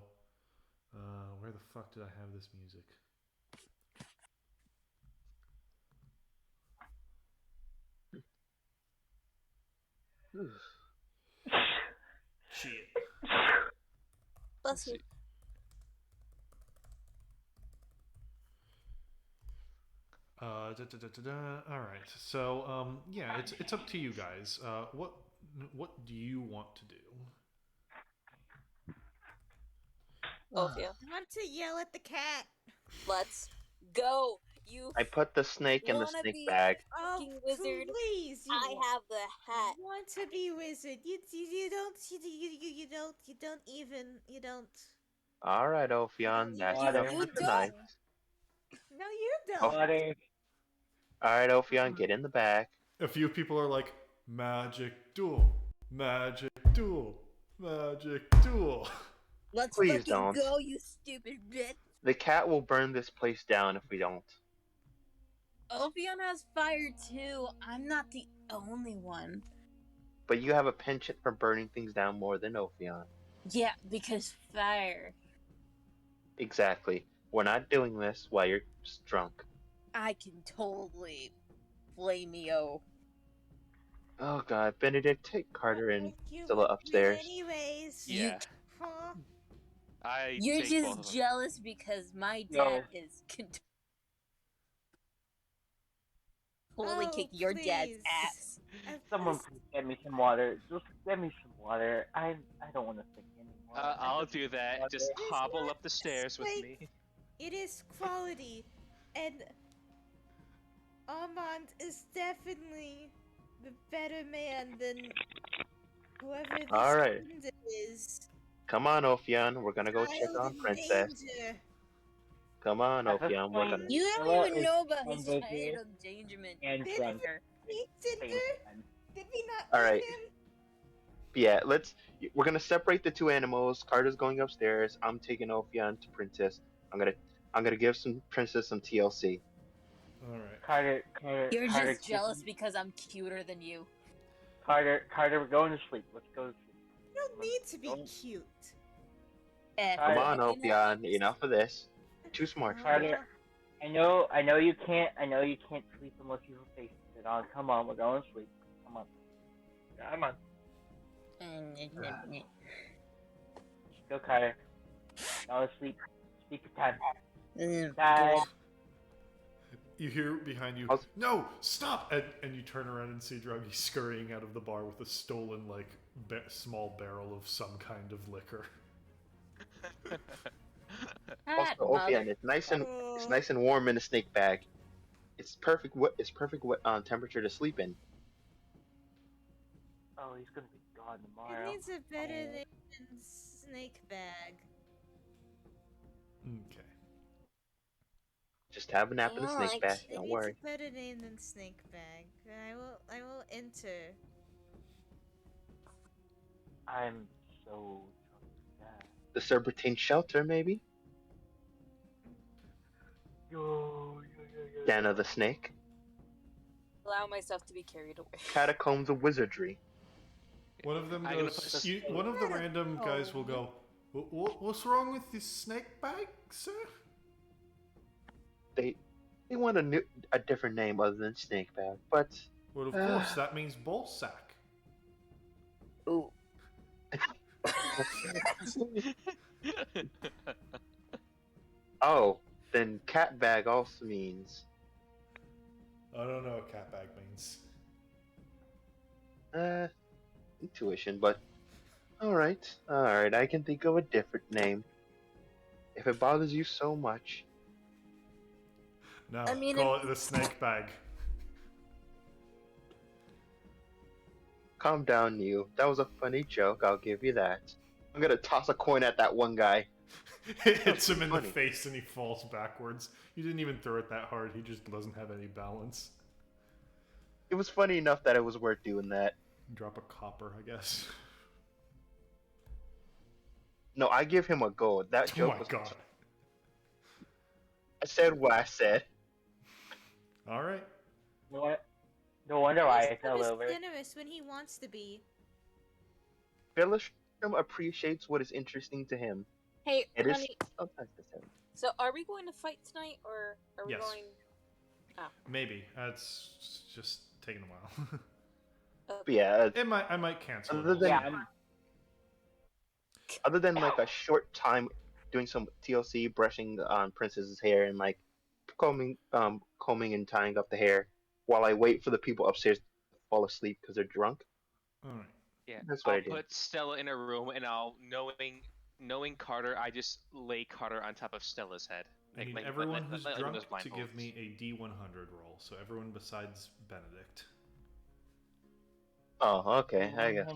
where the fuck did I have this music? Shit. Bless you. All right. So, yeah, it's up to you guys. What do you want to do? Ophia, I want to yell at the cat. let's go. You I put the snake in the wanna snake be bag. Oh, fucking wizard? please! You I have the hat. want to be wizard? You don't even All right, Ophion, that's enough You for don't. tonight. No, you don't. Oh. All right, Ophion, get in the bag. A few people are like, magic duel, magic duel, magic duel. Let's Please fucking don't. go, you stupid bitch. The cat will burn this place down if we don't. Ophion has fire too. I'm not the only one. But you have a penchant for burning things down more than Ophion. Yeah, because fire. Exactly. We're not doing this while you're just drunk. I can totally blame-o. Oh god, Benedict, take Carter and You Stella with upstairs. Me anyways. Yeah. Huh? You're take both of just them. jealous because my Yo. dad is totally Oh, kick your dad's please. ass. Someone please get me some water. Just get me some water. I don't want to think anymore. I'll do that. Just It's hobble not up the stairs with like- me. It is quality, and Armand is definitely the better man than whoever this All right. Linda is. Come on, Ophion, we're gonna go check Child on in Princess. danger. Come on, At this Ophion, we're point- gonna... You Stella don't even is know about his under child endangerment. and Did drunk. we, Cinder? Did we not All meet right. him? Yeah, we're gonna separate the two animals. Carter's going upstairs. I'm taking Ophion to Princess. I'm gonna give Princess some TLC. All right. Carter, You're Carter, just jealous because I'm cuter than you. Carter, we're going to sleep. Let's go to sleep. You don't need to be Don't- cute. Come on, You know, Ophion, enough of this. Too smart for Carter, this. I know you can't sleep unless you have face it on. Come on, we're going to sleep. Come on. Go, Carter. Go to sleep. Sleep time. Bye. You hear behind you, no, stop! And you turn around and see Druggy scurrying out of the bar with a stolen, like, small barrel of some kind of liquor. Also, Ophion, it's nice and warm in the snake bag. It's perfect. It's perfect. What temperature to sleep in? Oh, he's gonna be gone It tomorrow. needs a better name than snake bag. Okay. Just have a nap in a snake bag. It Don't needs worry. a better name than snake bag. I will enter. I'm so drunk. The Serpentine Shelter, maybe. Yo. Den of the Snake. Allow myself to be carried away. Catacombs of Wizardry. One of them I'm gonna goes. put this- One of the random guys will go. What's wrong with this snake bag, sir? They want a different name other than snake bag, but Well, of course, that means ball sack. Ooh. oh, then cat bag also means I don't know what cat bag means. intuition, but all right, I can think of a different name. If it bothers you so much, No, I mean, call it the snake bag. calm down, you. That was a funny joke. I'll give you that. I'm gonna toss a coin at that one guy. It hits him in funny. the face and he falls backwards. You didn't even throw it that hard. He just doesn't have any balance. It was funny enough that it was worth doing that. Drop a copper, I guess. No, I give him a gold. That Oh joke my was. god. I said what I said. All right. What? No wonder why I He's fell over. generous when he wants to be. Philistrum appreciates what is interesting to him. Hey, It is honey. sometimes the same. So, are we going to fight tonight, or are we Yes. going? Maybe. It's just taking a while. But yeah, I might cancel Other it. than- also. other than like a short time doing some TLC, brushing on Princess's hair and like combing and tying up the hair while I wait for the people upstairs to fall asleep because they're drunk. All right. Yeah, That's what I'll I did. put Stella in a room, and knowing Carter, I just lay Carter on top of Stella's head. I need like, everyone who's like drunk those to give blindfolds. me a D100 roll. So everyone besides Benedict. Oh, okay. I guess.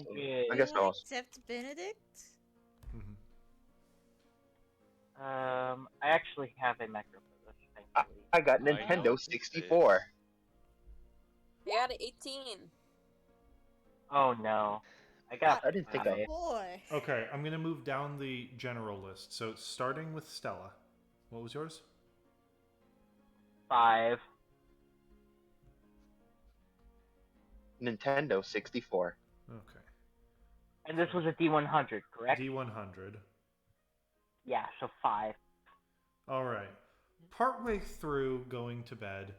I guess I'll. Except Benedict? Mm-hmm. I actually have a macro for this, thankfully. I got I know Nintendo you 64. I got an 18. Oh no. I got. I didn't think I had. Boy. Okay, I'm gonna move down the general list. So starting with Stella. What was yours? 5. Nintendo 64. Okay. And this was a D100, correct? D100. Yeah, so 5. All right. Partway through going to bed,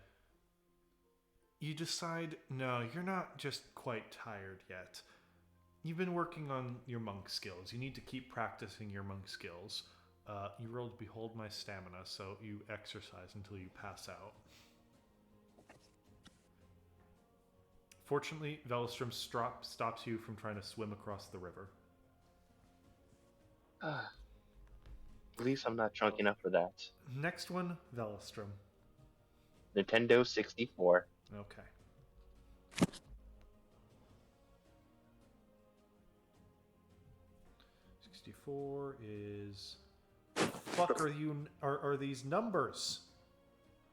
you decide, no, you're not just quite tired yet. You've been working on your monk skills. You need to keep practicing your monk skills. You rolled Behold My Stamina, so you exercise until you pass out. Fortunately, Velostrom stops you from trying to swim across the river. At least I'm not drunk enough for that. Next one, Velostrom. Nintendo 64. Okay. $64 is... Fuck are you... Are these numbers?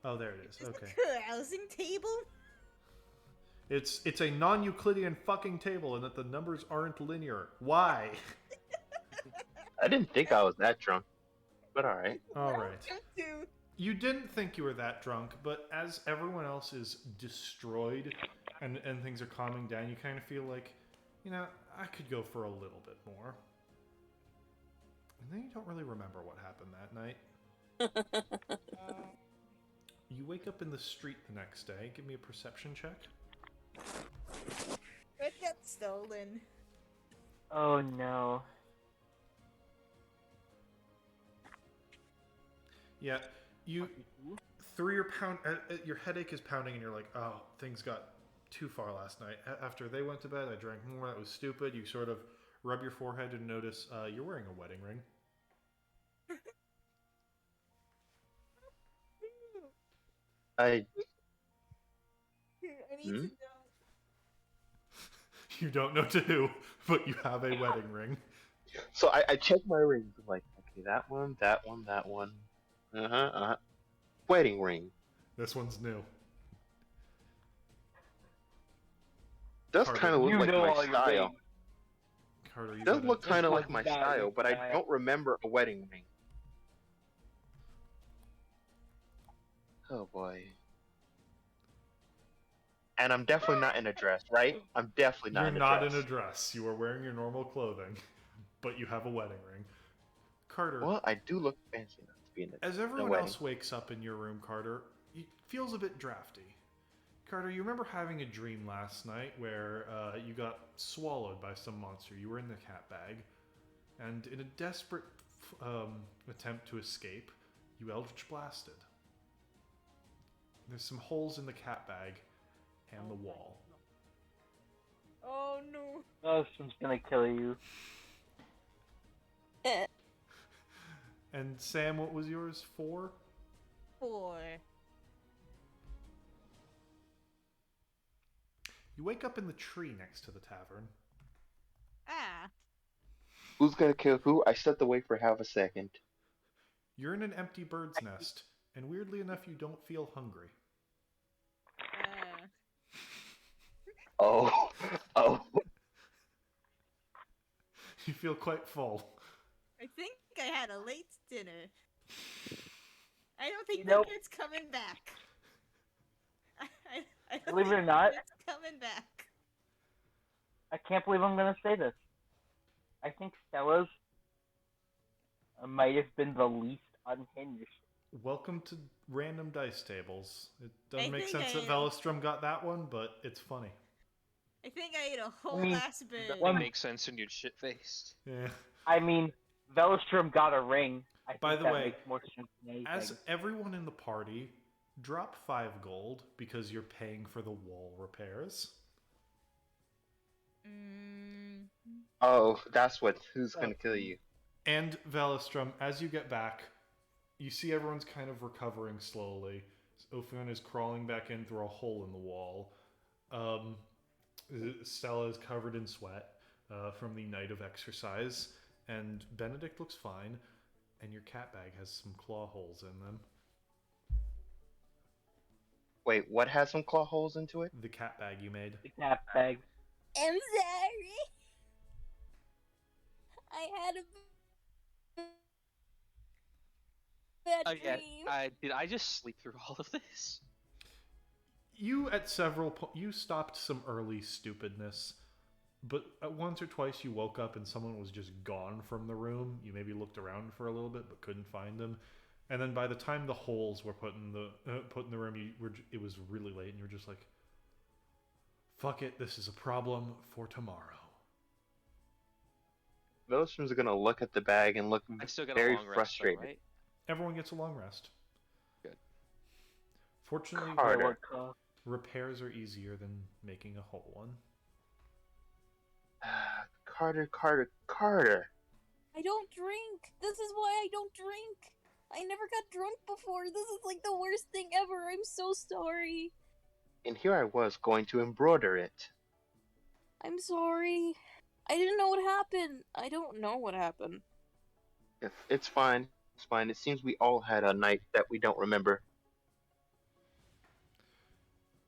Oh, there it is. Okay. Carousing table? It's a non-Euclidean fucking table and that the numbers aren't linear. Why? I didn't think I was that drunk, but alright. Alright. You didn't think you were that drunk, but as everyone else is destroyed and things are calming down, you kind of feel like, you know, I could go for a little bit more. And then you don't really remember what happened that night. You wake up in the street the next day. Give me a perception check. It got stolen. Oh no. Yeah, you through your headache is pounding, and you're like, oh, things got too far last night. After they went to bed, I drank more. That was stupid. You sort of rub your forehead and notice you're wearing a wedding ring. I I need Hmm? to know. You don't know to who, but you have a wedding ring. So I check my rings. I'm like, okay, that one, that one, that one. Wedding ring. This one's new. Does Carter, kind of look You like know my all your style. rings. Carter, you Does gotta. look This kind of was like my not your style, but I style. don't remember a wedding ring. Oh boy. And I'm definitely not in a dress, right? I'm definitely not You're in a not dress. in a dress. You are wearing your normal clothing, but you have a wedding ring. Carter, Well, I do look fancy enough to be in as a everyone wedding. else wakes up in your room, Carter, it feels a bit drafty. Carter, you remember having a dream last night where you got swallowed by some monster. You were in the cat bag, and in a desperate attempt to escape, you Eldritch blasted. There's some holes in the cat bag and the wall. Oh no. Oh, this one's gonna kill you. And Sam, what was yours? 4? 4. You wake up in the tree next to the tavern. Ah. Who's gonna kill who? I stepped away for half a second. You're in an empty bird's nest, and weirdly enough, you don't feel hungry. Oh, oh. You feel quite full. I think I had a late dinner. I don't think Nope. it's coming back. I don't Believe it or think not, it's coming back. I can't believe I'm gonna say this. I think Stella's might have been the least unhinged. Welcome to random dice tables. It doesn't I make think sense I that know. Velostrom got that one, but it's funny. I think I ate a whole mean, ass bird. That makes sense when you're shit faced. Yeah. I mean, Velostrom got a ring. I think By the that way, makes more sense than anything. As everyone in the party, drop 5 gold because you're paying for the wall repairs. Oh, that's who's gonna kill you. And Velostrom, as you get back, you see everyone's kind of recovering slowly. Ophion is crawling back in through a hole in the wall. Stella is covered in sweat from the night of exercise. And Benedict looks fine. And your cat bag has some claw holes in them. Wait, what has some claw holes into it? The cat bag you made. The cat bag. I'm sorry. I had a bad Yeah, dream. did I just sleep through all of this? You at several you stopped some early stupidness, but at once or twice you woke up and someone was just gone from the room. You maybe looked around for a little bit but couldn't find them, and then by the time the holes were put in the room, it was really late, and you were just like, "Fuck it, this is a problem for tomorrow." Velostrom's gonna look at the bag and look I still got very a long rest, frustrated. though, right? Everyone gets a long rest. Good. Fortunately, Carter. repairs are easier than making a whole one. Carter. I don't drink. This is why I don't drink. I never got drunk before. This is like the worst thing ever. I'm so sorry. And here I was going to embroider it. I'm sorry. I didn't know what happened. I don't know what happened. It's fine. It's fine. It seems we all had a night that we don't remember.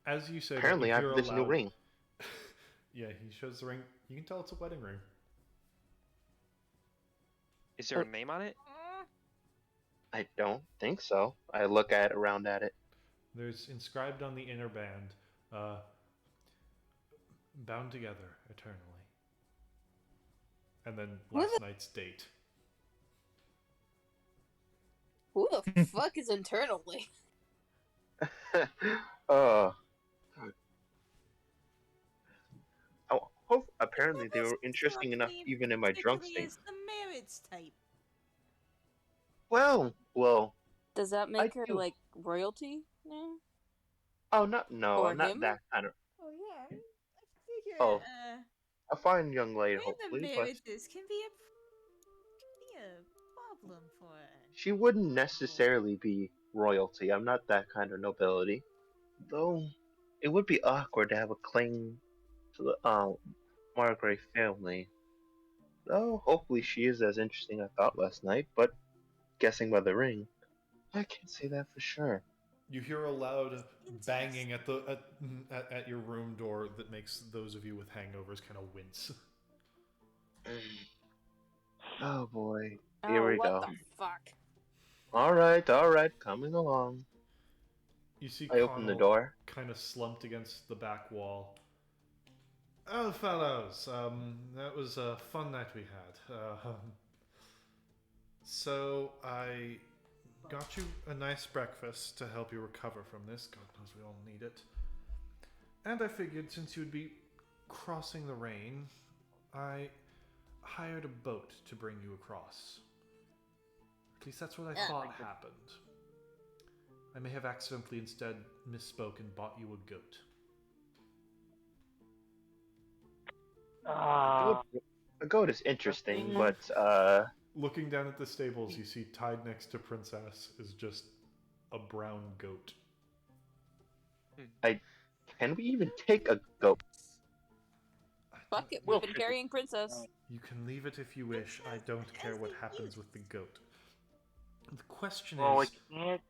As you say, Apparently, I you're have this new allowed... ring. Yeah, he shows the ring. You can tell it's a wedding ring. Is there a name on it? I don't think so. I look around at it. There's inscribed on the inner band, bound together eternally. And then last night's date. Who the fuck is internally? Apparently they were interesting enough even in my drunk state. Is the marriage type. Well. Does that make her do. like royalty now? Oh, not Or not him? that kind of. Oh yeah, I figure. Oh, a fine young lady, Random hopefully, but marriages can be a problem for her. she wouldn't necessarily be royalty. I'm not that kind of nobility. Though it would be awkward to have a claim to the Margrave family. Though hopefully she is as interesting as I thought last night, but guessing by the ring, I can't say that for sure. You hear a loud banging Interesting. at your room door that makes those of you with hangovers kind of wince. Oh boy, here Oh, we what go. the fuck? All right, coming along. You see I open the Connell door. kind of slumped against the back wall. Oh, fellows, that was a fun night we had. So I got you a nice breakfast to help you recover from this. God knows we all need it. And I figured since you would be crossing the rain, I hired a boat to bring you across. At least that's what I thought happened. I may have accidentally instead misspoke and bought you a goat. A goat is interesting, but Looking down at the stables, you see tied next to Princess is just a brown goat. can we even take a goat? Fuck it, we've been carrying Princess. You can leave it if you wish. I don't care what happens with the goat. The question is, I can't.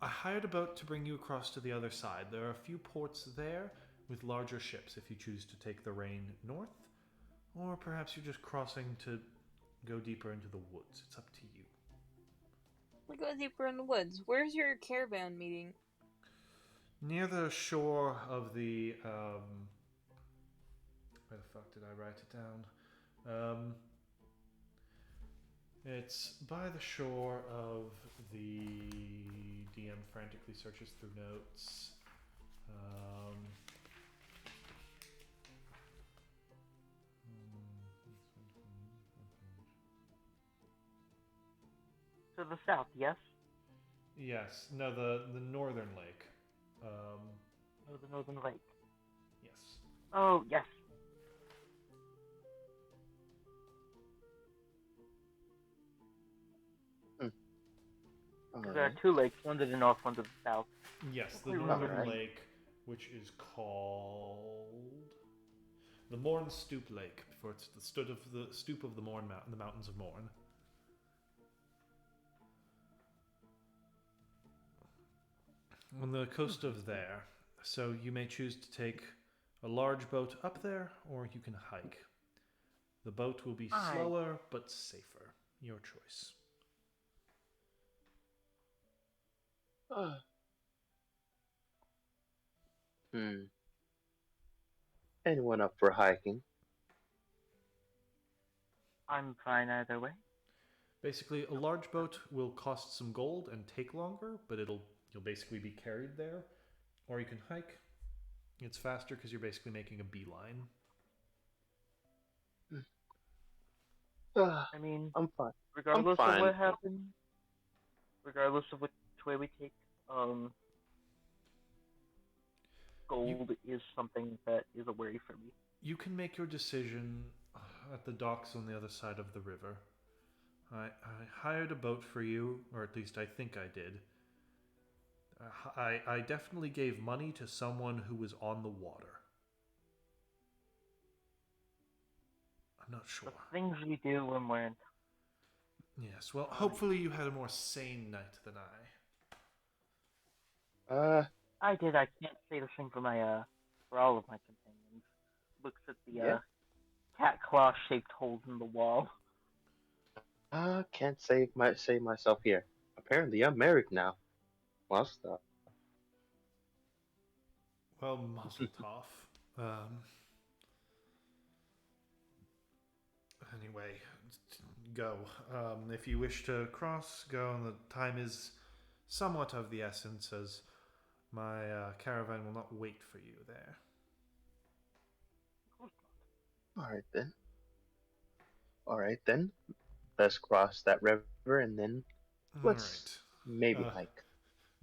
I hired a boat to bring you across to the other side. There are a few ports there with larger ships if you choose to take the Rayne north, or perhaps you're just crossing to go deeper into the woods. It's up to you. We go deeper in the woods. Where's your caravan meeting? Near the shore of the where the fuck did I write it down? It's by the shore of the DM frantically searches through notes. To the south, yes? Yes, no, the northern lake. Oh, the northern lake. Yes. Oh, yes. There are two lakes, one to the north, one to the south. Yes, the Alright. northern lake, which is called the Morn Stoop Lake, for it's the stoop of the Morn Mountain, the mountains of Morn. On the coast of there, so you may choose to take a large boat up there, or you can hike. The boat will be slower but safer. Your choice. Anyone up for hiking? I'm fine either way. Basically, a large boat will cost some gold and take longer, but you'll basically be carried there. Or you can hike. It's faster because you're basically making a beeline. I mean, I'm fine. regardless of what happens, regardless of which way we take, gold is something that is a worry for me. You can make your decision at the docks on the other side of the river. I hired a boat for you, or at least I think I did. I definitely gave money to someone who was on the water. I'm not sure. The things we do when we're in. Yes, well, hopefully you had a more sane night than I did. I can't say the same for my for all of my companions. Looks at the cat claw shaped holes in the wall. Can't save myself here. Apparently, I'm married now. Well, stop. Well, Mazel Tov. Anyway, go. If you wish to cross, go, and the time is somewhat of the essence, as my caravan will not wait for you there. All right then. Let's cross that river and then let's maybe hike.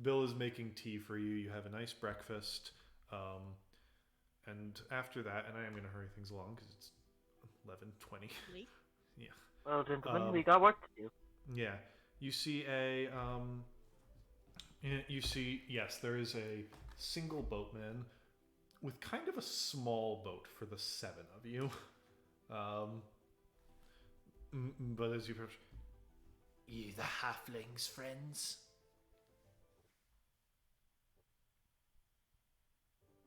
Bill is making tea for you. You have a nice breakfast. And after that, and I am going to hurry things along because it's 11:20. Yeah. Well, gentlemen, we got work to do. Yeah. You see a You see, yes, there is a single boatman with kind of a small boat for the 7 of you. But as you approach, you the halflings' friends?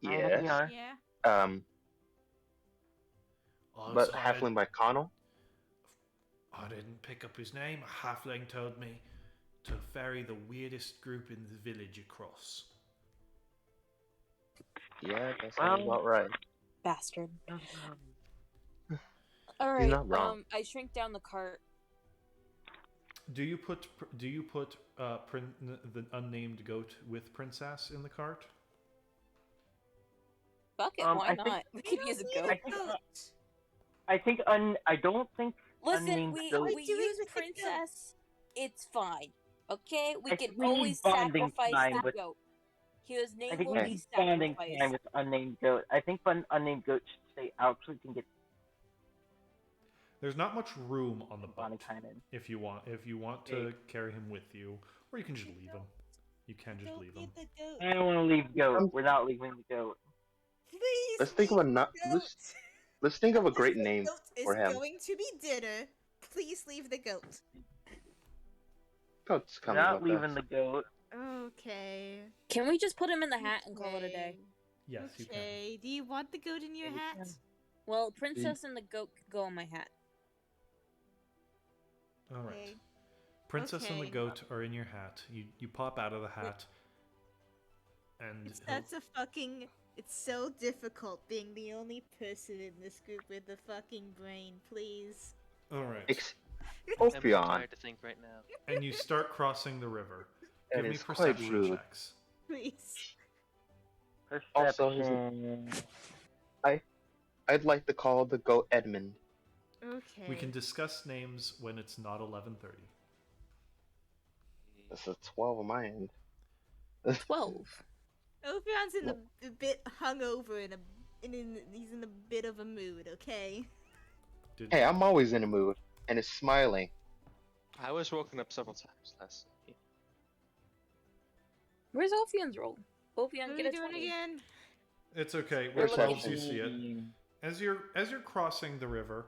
I think we Yes. are. Yeah. I was But hired. halfling by Connell? I didn't pick up his name. A halfling told me to ferry the weirdest group in the village across. Yeah, that sounds about right. Bastard. He's Alright, not wrong. I shrink down the cart. Do you put the unnamed goat with princess in the cart? Fuck it, I why think- not? We could use a goat. I think I don't think Listen, unnamed we goat. What doing use with the goat? princess. It's fine. Okay? We I can think we need always bonding sacrifice time the with- goat. His I name think will we be need bonding sacrificed. time with unnamed goat. I think unnamed goat should stay out so we can get There's not much room on the bonding boat. time in. If you want to carry him with you, or you can just leave him. You can just Don't leave him. leave the goat. I don't want to leave goat. We're not leaving the goat. Please. Let's think of a leave not. the goat. Let's think of a great The name goat is for him. going to be dinner. Please leave the goat. Goat's We're coming not with leaving us. the goat. Okay. Can we just put him in the hat and call it a day? Yes, you can. Okay. Do you want the goat in your Yeah, we hat? can. Well, princess and the goat could go in my hat. All right. Okay. Princess and the Okay. goat are in your hat. You pop out of the hat, and That's a fucking. It's so difficult being the only person in this group with a fucking brain. Please. all right. I'm Ophion. tired to think right now. And you start crossing the river. That Give me is quite perception rude. checks. Please. Also, he's Perception. I'd like to call the goat Edmund. Okay. We can discuss names when it's not 11:30. That's a 12 on my end. 12. Ophion's in a bit hungover and he's in a bit of a mood. Okay. Did, Hey, I'm always in a mood, and it's smiling. I was woken up several times last night. Where's Ophion's roll? Ophion, What are get we a doing 20. again? It's okay. We're Where looking 12s you see it. As you're crossing the river,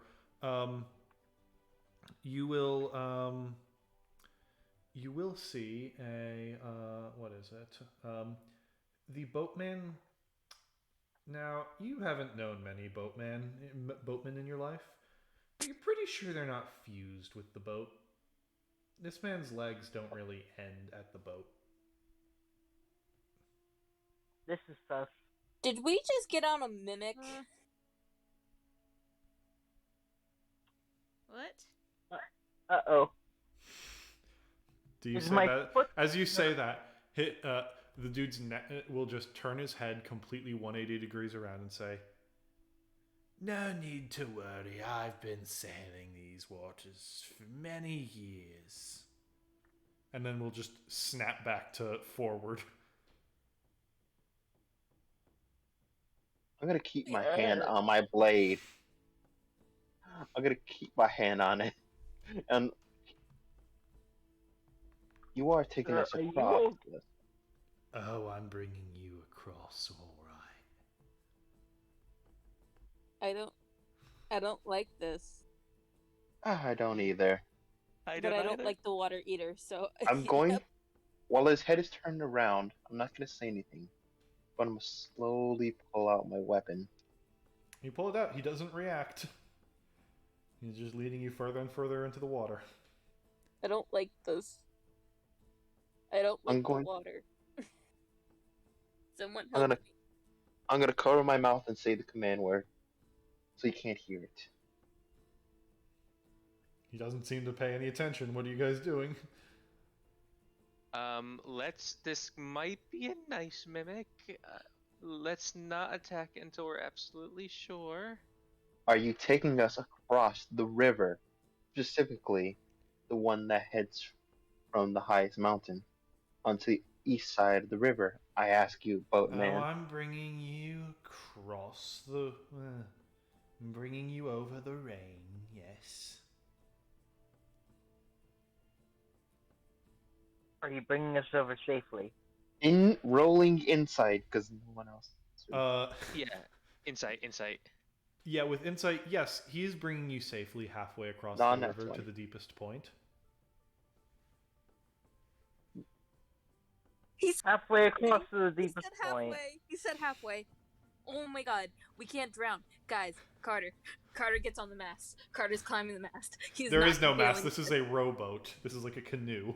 you will see a what is it? The boatman. Now you haven't known many boatmen in your life, but you're pretty sure they're not fused with the boat. This man's legs don't really end at the boat. This is sus. Did we just get on a mimic? What? Uh-oh. Do you Is say my that? foot- As you say that, the dude's neck will just turn his head completely 180 degrees around and say, "No need to worry. I've been sailing these waters for many years." And then we'll just snap back to forward. I'm gonna keep my hand on my blade. I'm gonna keep my hand on it. And you are taking us Are you across. Oh, I'm bringing you across, all right. I don't like this. I don't either. But I don't like the water either, so I'm going. While his head is turned around, I'm not gonna say anything. But I'm gonna slowly pull out my weapon. You pull it out. He doesn't react. He's just leading you further and further into the water. I don't like this. I don't like I'm going- the water. Someone I'm help gonna- me. I'm gonna cover my mouth and say the command word, so you can't hear it. He doesn't seem to pay any attention. What are you guys doing? This might be a nice mimic. Let's not attack until we're absolutely sure. Are you taking us across the river, specifically the one that heads from the highest mountain onto the east side of the river? I ask you, boatman. Oh, I'm bringing you across the... I'm bringing you over the Rayne, yes. Are you bringing us over safely? In rolling inside because no one else. Yeah, insight. Yeah, with insight, yes, he is bringing you safely halfway across the Non-nat river to 20. the deepest point. He's Halfway across to the he deepest said halfway. point. He said halfway. Oh my god, we can't drown, guys. Carter gets on the mast. Carter's climbing the mast. There is no not mast. failing. This is a rowboat. This is like a canoe.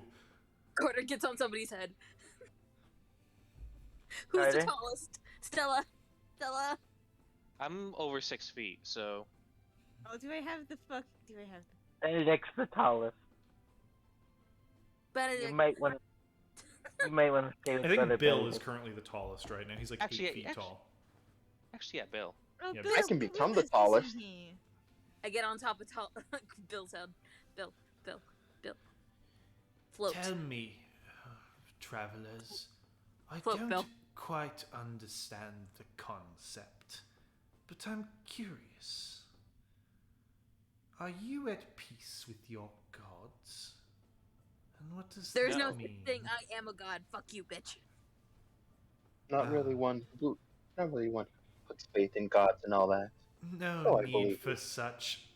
Carter gets on somebody's head. Who's Carter? the tallest? Stella. I'm over 6 feet, so Oh, do I have the fuck? Do I have? Benedict's the tallest. Benedict. You might want to stay with I think Brother Bill Benedict. is currently the tallest right now. He's like Actually, 8 feet actually- tall. actually, yeah, Bill. Oh, Yeah, Bill, I can Bill become the isn't tallest. here. I get on top of Bill's head. Bill. Float. Tell me, travelers, I Float, don't Bill. quite understand the concept, but I'm curious. Are you at peace with your gods? And what does There's that no mean? such thing. I am a god. Fuck you, bitch. Not really one who puts faith in gods and all that. No Oh, I need believe for you. such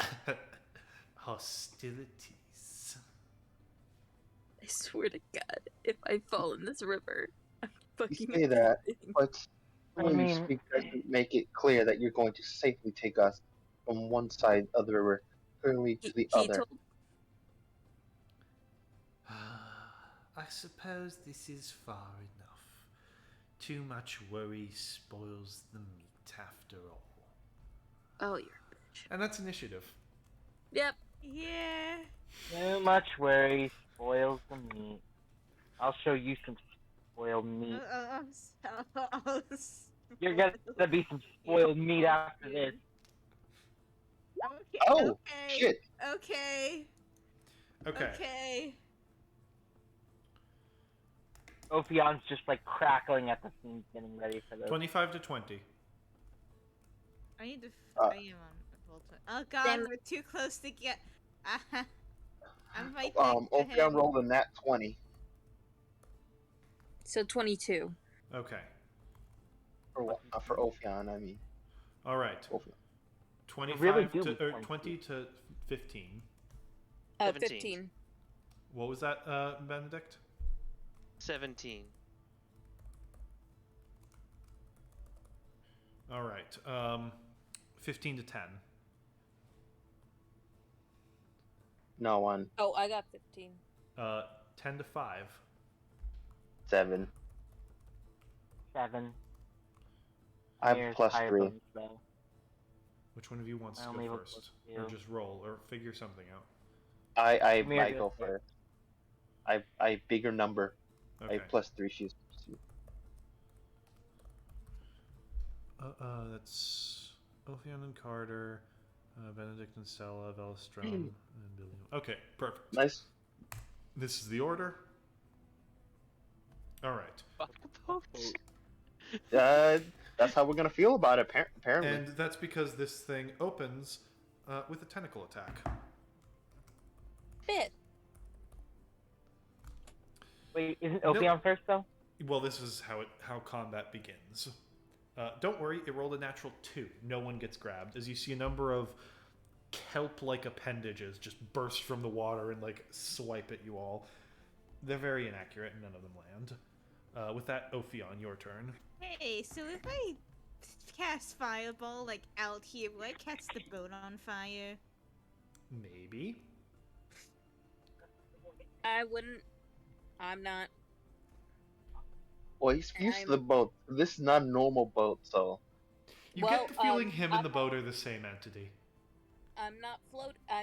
hostilities. I swear to God, if I fall in this river, I'm fucking. say that, leaving. but the I way you mean- speak doesn't make it clear that you're going to safely take us from one side of the river clearly to the He other. told. I suppose this is far enough. Too much worry spoils the meat after all. Oh, you're a bitch. And that's initiative. Yep. Yeah. Too much worry spoils the meat. I'll show you some spoiled meat. I'm You're gonna be some spoiled meat after this. Okay. Oh, okay. shit. Okay. Okay. Okay. Ophion's just like crackling at the seams, getting ready for this. 25 to 20. I need to. Uh, I am on full time. Oh God, Then- we're too close to get. I'm right next to Ophion him. rolled a nat 20 So 22. Okay. for Ophion, I mean. All right. Ophion. 25 really do to be or 20. 20 to 15. 17. 15. What was that, Benedict? 17. All right. 15 to 10. No one. Oh, I got 15. 10 to 5. 7. 7. I have Here's plus higher 3. bonus, though. Which one of you wants I to only go have first? plus Or 2. just roll, or figure something out. I Mir might go goes first. first. I bigger number. I Okay. have plus 3. She's plus 2. That's Ophion and Carter, Benedict and Stella, Velstrom, and Billiam. Okay, perfect. Nice. This is the order. All right. Fuck the boats. That's how we're gonna feel about it. Apparently. And that's because this thing opens with a tentacle attack. Bit. Wait, isn't Nope. Ophion first, though? Well, this is how combat begins. Don't worry, it rolled a natural 2. No one gets grabbed. As you see a number of kelp-like appendages just burst from the water and like swipe at you all. They're very inaccurate and none of them land. With that, Ophion, your turn. Hey, so if I cast Fireball like out here, will I catch the boat on fire? Maybe. I wouldn't. I'm not. Well, he's used to the boat. This is not a normal boat, so. You Well, get the feeling him and the boat are the same entity. I'm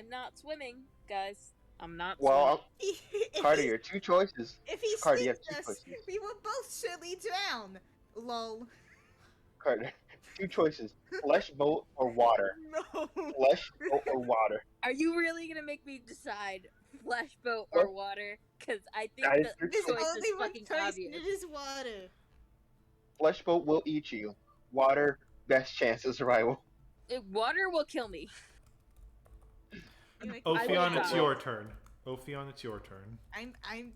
not swimming, guys. I'm not Well, If Carter, he- you have 2 choices. if he Carter, you have sticks 2 us, choices. we will both surely drown. Lol. Carter, 2 choices: flesh boat or water. No. Flesh boat or water. Are you really gonna make me decide flesh boat or water? Because I think That is that your There's choice. choice only is one fucking choice, obvious. and it is water. Flesh boat will eat you. Water, best chance of survival. Water will kill me. You're like, Ophion, will it's die. your turn. Ophion, it's your turn. I am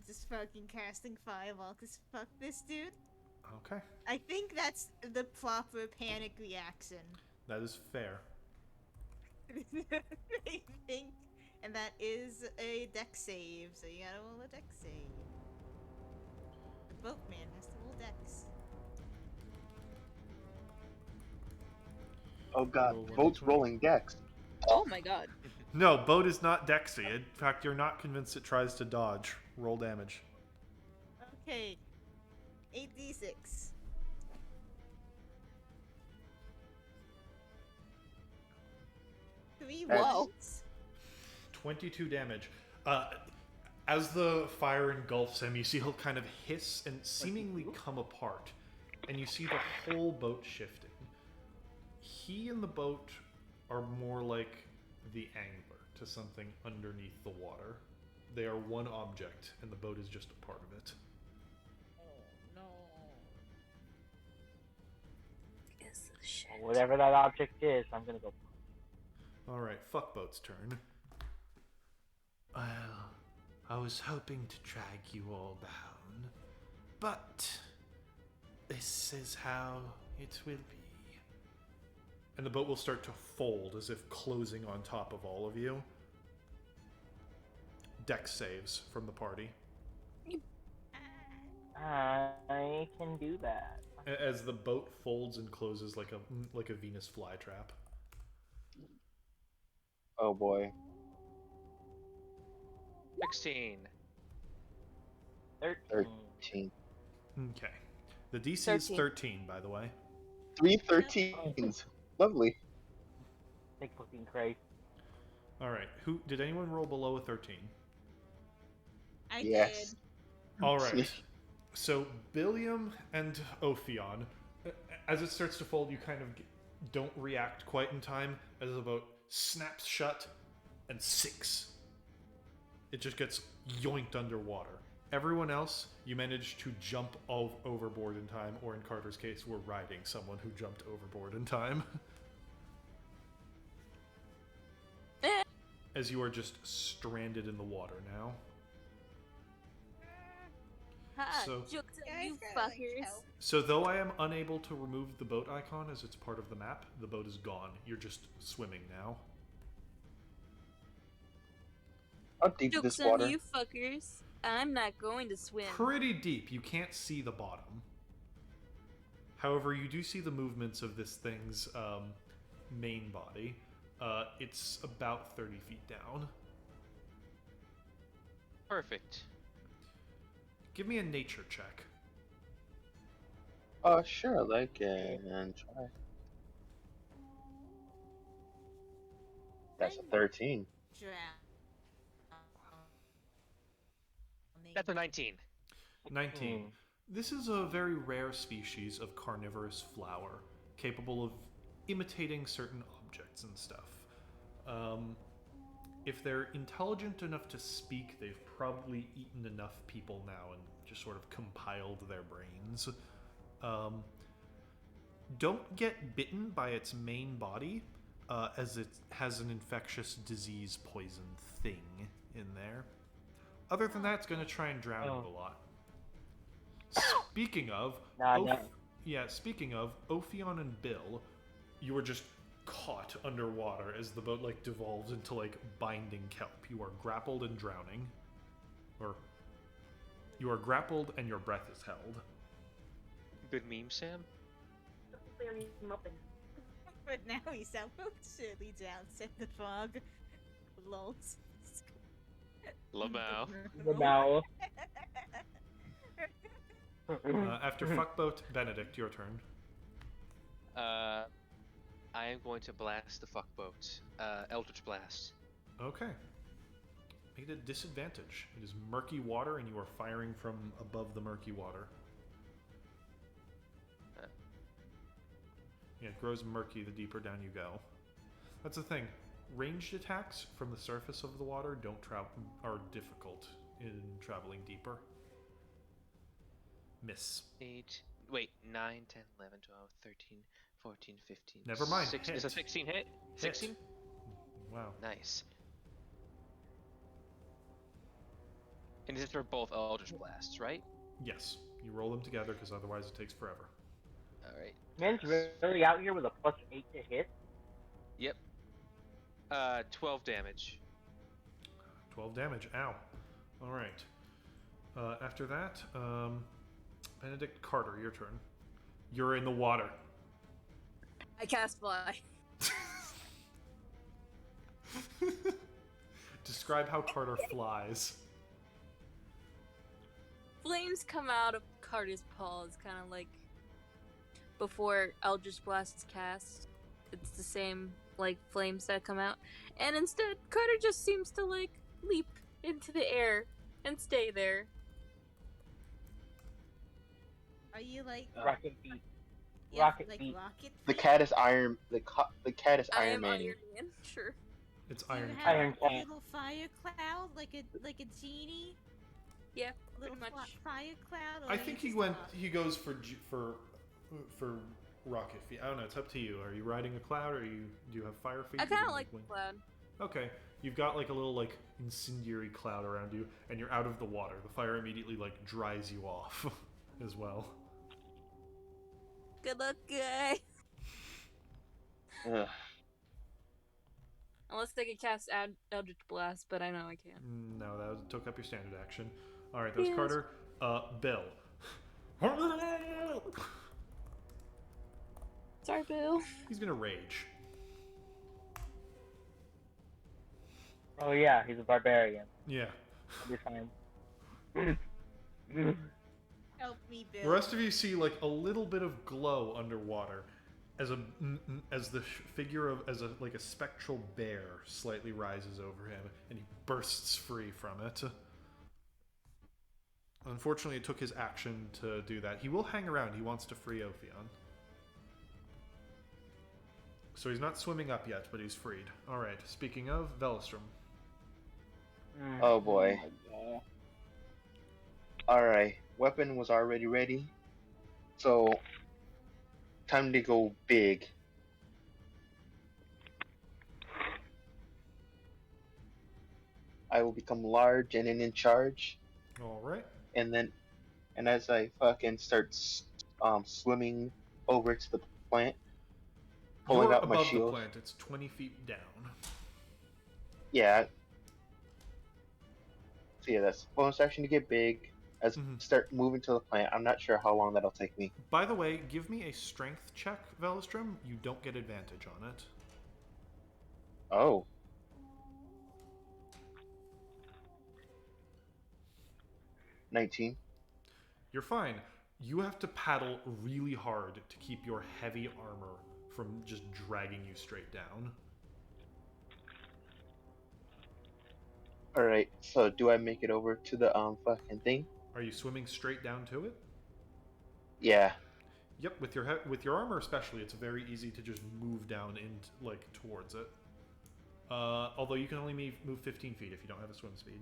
just fucking casting fireball because fuck this dude. Okay, I think that's the proper panic reaction. that is fair. I think, and that is a dex save. So you gotta roll a dex save. The boatman has to roll dex. Oh god, Roll boat's 1d20. rolling decks. Oh my god. No, boat is not Dexy. In fact, you're not convinced it tries to dodge. Roll damage. Okay, 8d6. Three Whoa. ones. 22 damage. As the fire engulfs him, you see he'll kind of hiss and seemingly come apart. And you see the whole boat shifting. He and the boat are more like the angler to something underneath the water. They are one object, and the boat is just a part of it. Is the shit. Whatever that object is, I'm gonna go. Alright, Fuckboat's turn. Well, I was hoping to drag you all down, but this is how it will be. And the boat will start to fold as if closing on top of all of you. Dex saves from the party. I can do that. As the boat folds and closes like a Venus flytrap. Oh boy. 16. 13. 13. Okay. The DC is 13. 13, by the way. 3 13s. Lovely. Big fucking Christ. Alright, did anyone roll below a 13? I Yes. Alright. So, Billiam and Ophion, as it starts to fold, you kind of don't react quite in time as the boat snaps shut and sinks. It just gets yoinked underwater. Everyone else, you managed to jump overboard in time, or in Carter's case, were riding someone who jumped overboard in time. As you are just stranded in the water now. Ha! So- Jokes Yeah, on I you feel like fuckers. help. So though I am unable to remove the boat icon as it's part of the map, the boat is gone. You're just swimming now. How deep is Jokes this on water? you fuckers. I'm not going to swim. Pretty deep. You can't see the bottom. However, you do see the movements of this thing's main body. It's about 30 feet down. Perfect. Give me a nature check. Sure, I can try. That's a 13. That's a 19. 19. This is a very rare species of carnivorous flower, capable of imitating certain objects and stuff. If they're intelligent enough to speak, they've probably eaten enough people now and just sort of compiled their brains. Don't get bitten by its main body, as it has an infectious disease poison thing in there. Other than that, it's going to try and drown you a lot. Speaking of, speaking of, Ophion and Bill, you were just caught underwater as the boat devolves into binding kelp. You are grappled and drowning, or you are grappled and your breath is held. Good meme, Sam. But now he's out surely down, said the frog. Lols. Lamau. Now. After Fuckboat, Benedict, your turn. I am going to blast the fuckboat. Eldritch Blast. Okay. Make it a disadvantage. It is murky water, and you are firing from above the murky water. Yeah, it grows murky the deeper down you go. That's the thing. Ranged attacks from the surface of the water are difficult in traveling deeper. Miss. 8, wait, 9, 10, 11, 12, 13, 14, 15. Never mind, Is hit. a 16 hit? 16? Wow. Nice. And this is for both Eldritch Blasts, right? Yes, you roll them together because otherwise it takes forever. All right. Man's really out here with a +8 to hit. Yep. 12 damage. 12 damage. Ow. All right. After that, Benedict Carter, your turn. You're in the water. I cast fly. Describe how Carter flies. Flames come out of Carter's paws, kind of like before Eldritch Blast is cast. It's the same like flames that come out, and instead Carter just seems to like leap into the air and stay there. Are you like Rocket feet. yeah, rocket like feet. rocket? The feet? cat is Iron. The cat is I Iron am Man. Iron Man, sure. It's Do you Iron have Cat. Iron a Cat. little fire cloud, like a genie? Yeah, Little pretty much. fire cloud. Or I are think you he just went. a- He goes for rocket feet. I don't know. It's up to you. Are you riding a cloud, or do you have fire feet? I kind You of like the wing- cloud. Okay, you've got like a little like incendiary cloud around you, and you're out of the water. The fire immediately like dries you off, as well. Good luck, guy. Ugh. Unless they could cast Eldritch Blast, but I know I can't. No, that took up your standard action. All right, that was Yes. Carter. Bill. Sorry, Bill. He's gonna rage. Oh yeah, he's a barbarian. Yeah. I'll be fine. help me, Bill? The rest of you see like a little bit of glow underwater, as the figure of like a spectral bear slightly rises over him, and he bursts free from it. Unfortunately, it took his action to do that. He will hang around. He wants to free Ophion. So he's not swimming up yet, but he's freed. All right. Speaking of, Velostrom. Oh boy. Oh, Alright. Weapon was already ready. So, time to go big. I will become large and in charge. All right. And as I fucking start swimming over to the plant, pulling You're out my above the shield. plant. It's 20 feet down. Yeah. So yeah, that's bonus action to get big. As Mhm. start moving to the plant, I'm not sure how long that'll take me. By the way, give me a strength check, Velostrom. You don't get advantage on it. Oh. $19. You're fine. You have to paddle really hard to keep your heavy armor from just dragging you straight down. Alright, so do I make it over to the fucking thing? Are you swimming straight down to it? Yeah. Yep, with your armor especially, it's very easy to just move down towards it. Although you can only move 15 feet if you don't have a swim speed.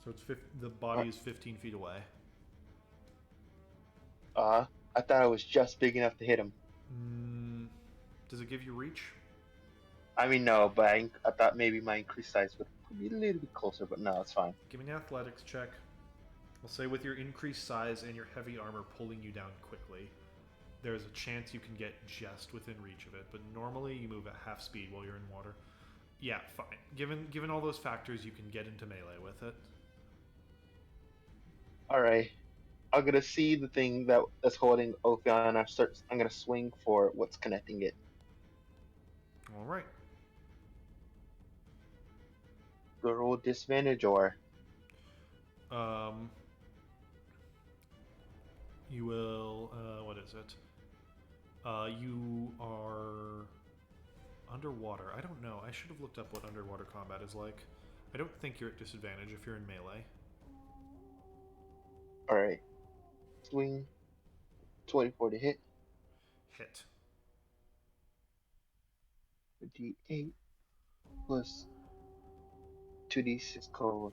So the body is 15 feet away. I thought I was just big enough to hit him. Does it give you reach? I mean, no, but I thought maybe my increased size would be a little bit closer, but no, it's fine. Give me an athletics check. I'll say with your increased size and your heavy armor pulling you down quickly, there's a chance you can get just within reach of it, but normally you move at half speed while you're in water. Yeah, fine. Given all those factors, you can get into melee with it. Alright. I'm gonna see the thing that's holding Ophion, and I'm gonna swing for what's connecting it. All right. Do I roll disadvantage or? You will. What is it? You are underwater. I don't know. I should have looked up what underwater combat is like. I don't think you're at disadvantage if you're in melee. Alright. Swing. 24 to hit. Hit. A D8 plus 2d6 cold.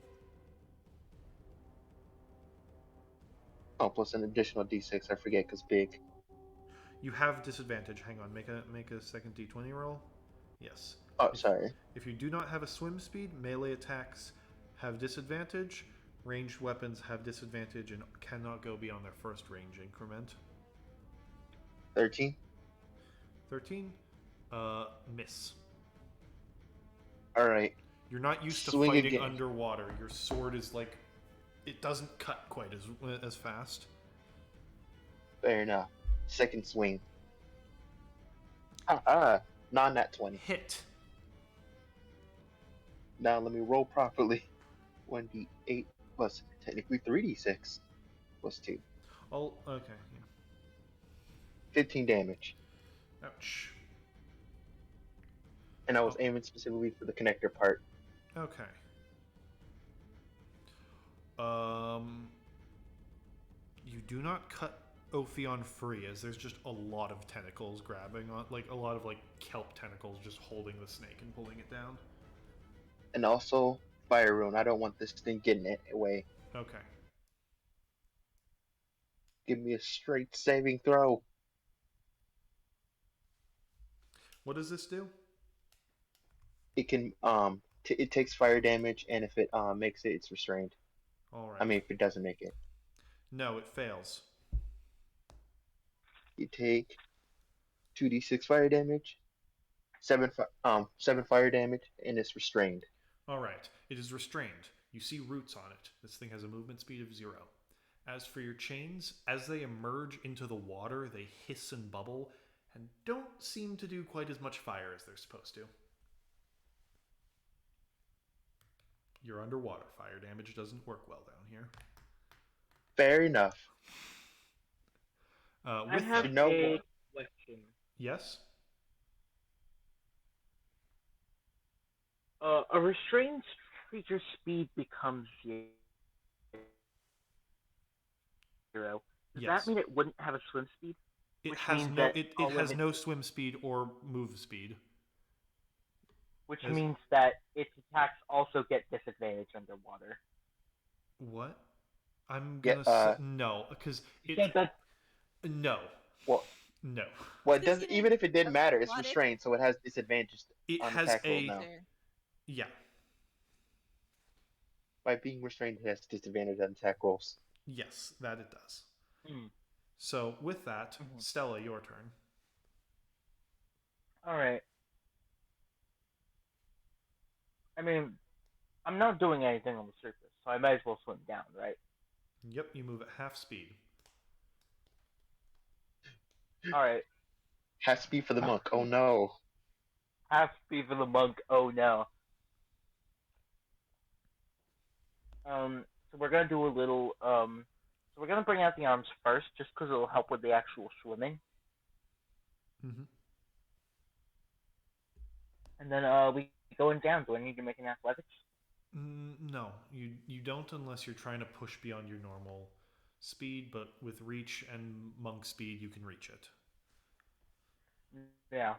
Oh, plus an additional d6. I forget because big. You have disadvantage. Hang on. Make a second d20 roll. Yes. Oh, sorry. If you do not have a swim speed, melee attacks have disadvantage. Ranged weapons have disadvantage and cannot go beyond their first range increment. 13. 13. Miss. Alright. You're not used to Swing fighting again. underwater. Your sword is like, it doesn't cut quite as fast. Fair enough. Second swing. Non-nat 20. Hit. Now let me roll properly. 1d8 plus technically 3d6 plus 2. Oh, okay. 15 damage. Ouch. And I was aiming specifically for the connector part. Okay. You do not cut Ophion free, as there's just a lot of tentacles grabbing on, like a lot of like kelp tentacles just holding the snake and pulling it down. And also, Fire Rune. I don't want this thing getting it away. Okay. Give me a straight saving throw. What does this do? It can it takes fire damage, and if it makes it, it's restrained. All right. I mean, if it doesn't make it, no, it fails. you take 2d6 fire damage, 7 fire damage, and it's restrained. All right. It is restrained. You see roots on it. This thing has a movement speed of 0. As for your chains, as they emerge into the water, they hiss and bubble and don't seem to do quite as much fire as they're supposed to. You're underwater. Fire damage doesn't work well down here. Fair enough. I have You know a what? question. Yes? A restrained creature's speed becomes 0. Does Yes. that mean it wouldn't have a swim speed? It Which has means no that it all has of no swim speed or move speed. Which As- means that its attacks also get disadvantage underwater. What? I'm Yeah, gonna say no, because You it said that. no. Well, No. well, it It's doesn't. gonna Even if it didn't have matter, it's aquatic- restrained, so it has disadvantage It on has attack roll a now. There. yeah. By being restrained, it has disadvantage on attack rolls. Yes, that it does. Hmm. So with that, Mhm. Stella, your turn. Alright. I mean, I'm not doing anything on the surface, so I might as well swim down, right? Yep, you move at half speed. Alright. Has to be for the monk. Oh no. Half speed for the monk, oh no. So we're gonna do a little, so we're gonna bring out the arms first, just because it'll help with the actual swimming. Mm-hmm. And then, we going down. Do I need to make an athletics? No, you don't unless you're trying to push beyond your normal speed, but with reach and monk speed, you can reach it. Yeah.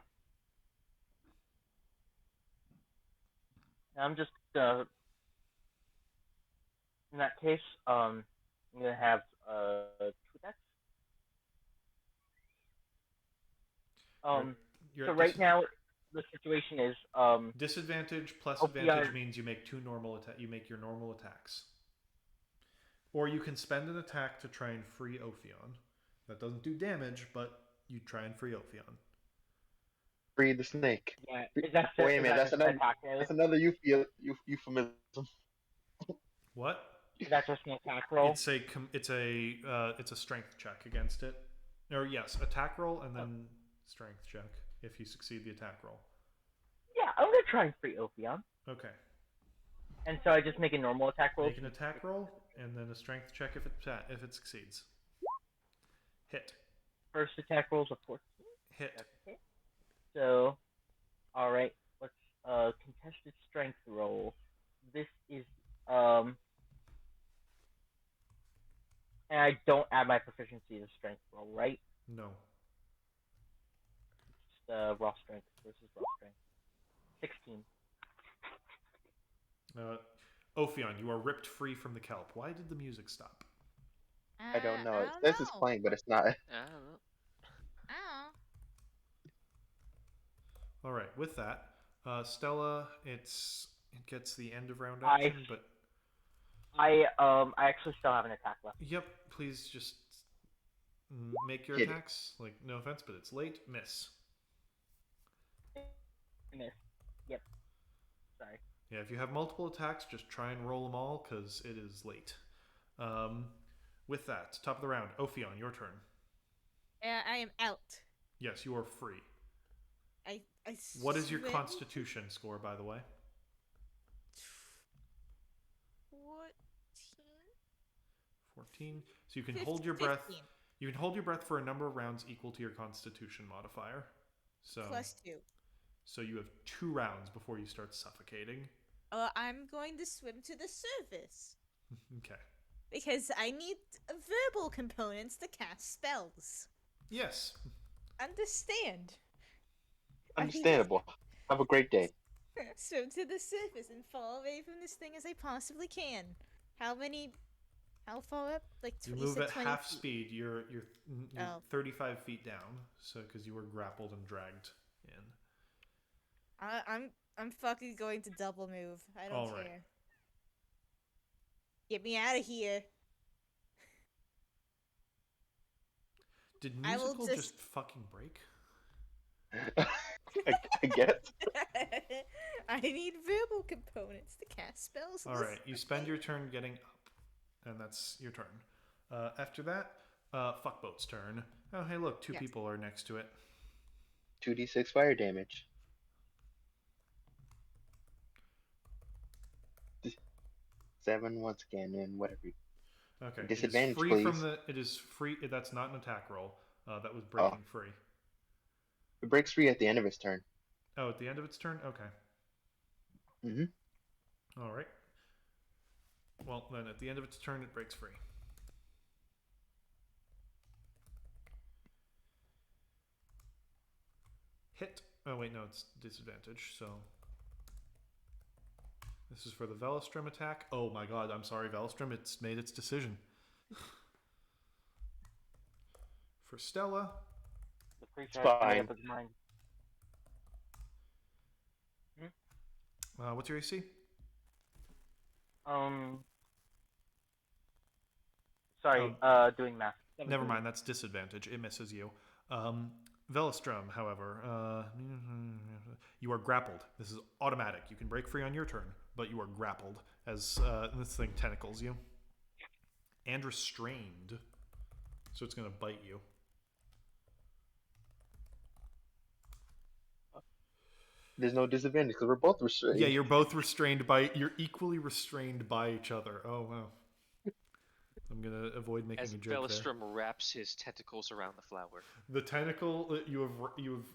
I'm just, in that case, I'm gonna have, 2 attacks. You're So at right now, the situation is, disadvantage plus Oh, advantage yeah. means you make two normal you make your normal attacks. Or you can spend an attack to try and free Ophion. That doesn't do damage, but you try and free Ophion. Free the snake. yeah, is that Wait a minute, just an attack roll? that's another euphemism. What? Is that just an attack roll? It's a strength check against it. Or yes, attack roll and then strength check if you succeed the attack roll. Yeah, I'm gonna try and free Ophion. Okay. And so I just make a normal attack roll. Make an attack roll and then a strength check if it succeeds. Hit. First attack roll's a 14. Hit. Okay. So, alright, let's, contested strength roll. This is, and I don't add my proficiency to strength roll, right? No. Just, raw strength versus raw strength. 16. Ophion, you are ripped free from the kelp. Why did the music stop? I don't know. I It don't says it's know. playing, but it's not. I don't know. I don't know. All right. With that, Stella, it gets the end of round I- action, but I actually still have an attack left. Yep. Please just make your Hit it. attacks. Like, no offense, but it's late. Miss. Miss. Yep. Sorry. Yeah, if you have multiple attacks, just try and roll them all because it is late. With that, top of the round, Ophion, your turn. I am out. Yes, you are free. I What is your swim Constitution score, by the way? 14? 14. So you can hold your 15. breath. You can hold your breath for a number of rounds equal to your Constitution modifier. So +2. So you have 2 rounds before you start suffocating. I'm going to swim to the surface. Okay. Because I need verbal components to cast spells. Yes. Understand. Understandable. Have a great day. Swim to the surface and fall away from this thing as I possibly can. How far up? Like You 20, move at 20 half feet. speed. You're Oh. 35 feet down. So because you were grappled and dragged in. I'm fucking going to double move. I don't All care. right. Get me out of here. Did I will musical just fucking break? I guess. I need verbal components to cast spells. All right. You spend your turn getting up, and that's your turn. After that, Fuckboat's turn. Oh, hey, look, 2 people are next to it. 2d6 fire damage. 7 once again, and whatever. Okay. Disadvantage, it is free please. from the. It is free. That's not an attack roll. That was breaking free. It breaks free at the end of its turn. Oh, at the end of its turn? Okay. Mm-hmm. All right. Well, then at the end of its turn, it breaks free. Hit. Oh, wait, no, it's disadvantage, so. This is for the Velostrum attack. Oh my god, I'm sorry, Velostrum. It's made its decision. For Stella. The creature It's has made fine. up his mind. What's your AC? Sorry, doing math. Never mind, that's disadvantage. It misses you. Velostrum, however, you are grappled. This is automatic. You can break free on your turn, but you are grappled as this thing tentacles you. And restrained. So it's going to bite you. There's no disadvantage because we're both restrained. Yeah, you're both restrained by... You're equally restrained by each other. Oh, wow. I'm going to avoid making As a joke Velostrum wraps his tentacles around the flower. The tentacle, you have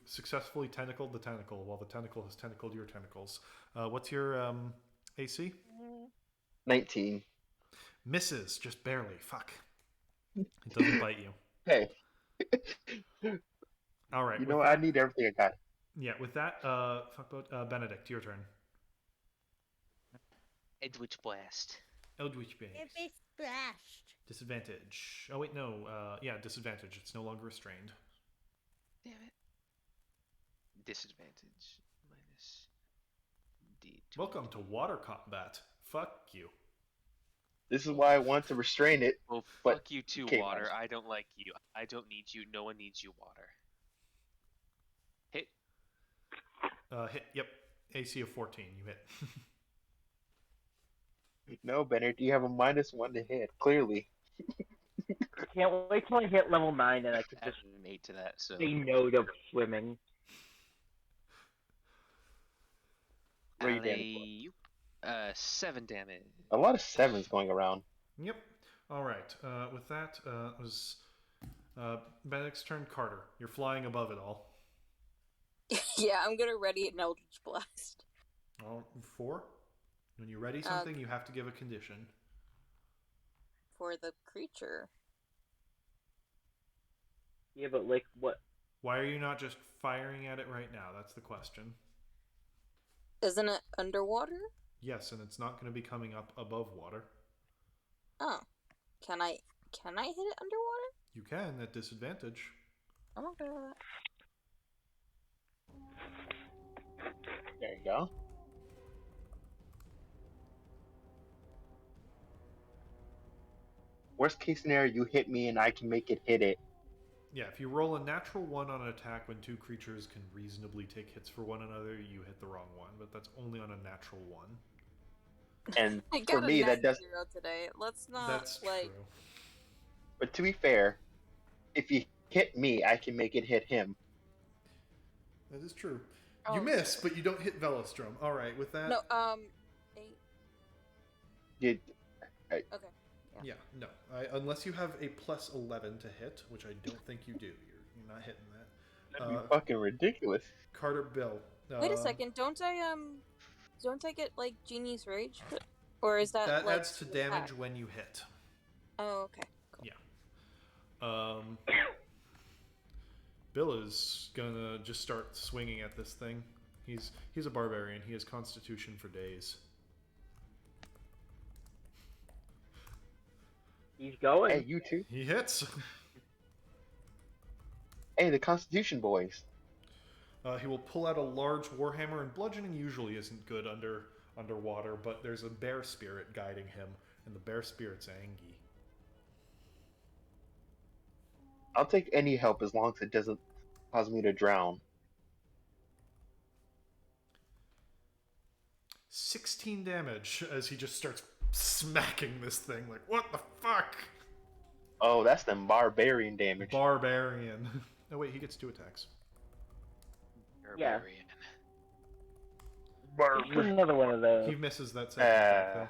successfully tentacled the tentacle, while the tentacle has tentacled your tentacles. What's your AC? 19. Misses, just barely. Fuck. It doesn't bite you. Hey. All right. You know what? I need everything I got. Yeah, with that, Benedict, your turn. Eldritch Blast. Eldritch Blast. Eldritch Blast. Disadvantage. Oh, wait, no. Yeah, disadvantage. It's no longer restrained. Damn it. Disadvantage. Minus D20. Welcome to water combat. Fuck you. This is why I want to restrain it. Well, but fuck you too, can't water. manage. I don't like you. I don't need you. No one needs you, water. Hit. Hit. Yep. AC of 14. You hit. No, Bennett, you have a -1 to hit, clearly. I can't wait till I hit level 9 and I can Add just an 8 to that, so. say no to swimming. What are you damage for? 7 damage. A lot of 7s going around. Yep. All right. With that, was Benedict's turn. Carter, you're flying above it all. Yeah, I'm gonna ready an Eldritch Blast. All 4. When you ready something, you have to give a condition. For the creature. Yeah, but like what? Why are you not just firing at it right now? That's the question. Isn't it underwater? Yes, and it's not going to be coming up above water. Oh. Can I hit it underwater? You can at disadvantage. I'm okay with that. There you go. Worst case scenario, you hit me and I can make it hit it. Yeah, if you roll a natural 1 on an attack when two creatures can reasonably take hits for one another, you hit the wrong one, but that's only on a natural 1. And I for got a me, that does. 9-0 today. Let's not That's like. true. But to be fair, if you hit me, I can make it hit him. That is true. Oh, You miss, but you don't hit Velostrom. All right, with that. No, 8. You, Okay. Yeah, no. Unless you have a plus 11 to hit, which I don't think you do. You're not hitting that. that'd be fucking ridiculous. Carter, Bill. Wait a second. Don't I get like Genie's Rage? Or is that That like adds to the damage attack? when you hit. Oh, okay. Cool. Yeah. Bill is gonna just start swinging at this thing. He's a barbarian. He has Constitution for days. He's going. Hey, you two. He hits. Hey, the Constitution boys. He will pull out a large warhammer, and bludgeoning usually isn't good underwater, but there's a bear spirit guiding him, and the bear spirit's angry. I'll take any help as long as it doesn't cause me to drown. 16 damage as he just starts smacking this thing. Like, what the fuck? Oh, that's them barbarian damage. Barbarian. Oh wait, he gets 2 attacks. Yeah. Barbarian. Here's another one of those. He misses that second attack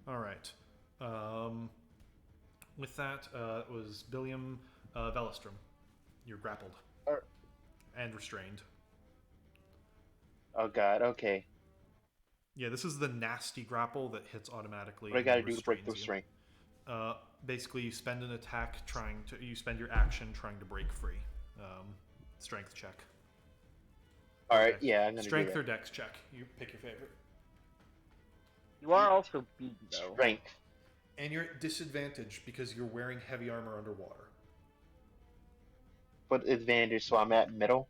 though. Alright. With that, it was Billiam Velostrom. You're grappled. And restrained. Oh god, okay. Yeah, this is the nasty grapple that hits automatically. What I gotta and do to break restrains through you. strength? Basically, you spend an attack you spend your action trying to break free. Strength check. Alright, Okay. yeah, I'm gonna Strength do or dex check. You pick your favorite. You are also big, that. though. Strength. And you're at disadvantage because you're wearing heavy armor underwater. What advantage? So I'm at middle.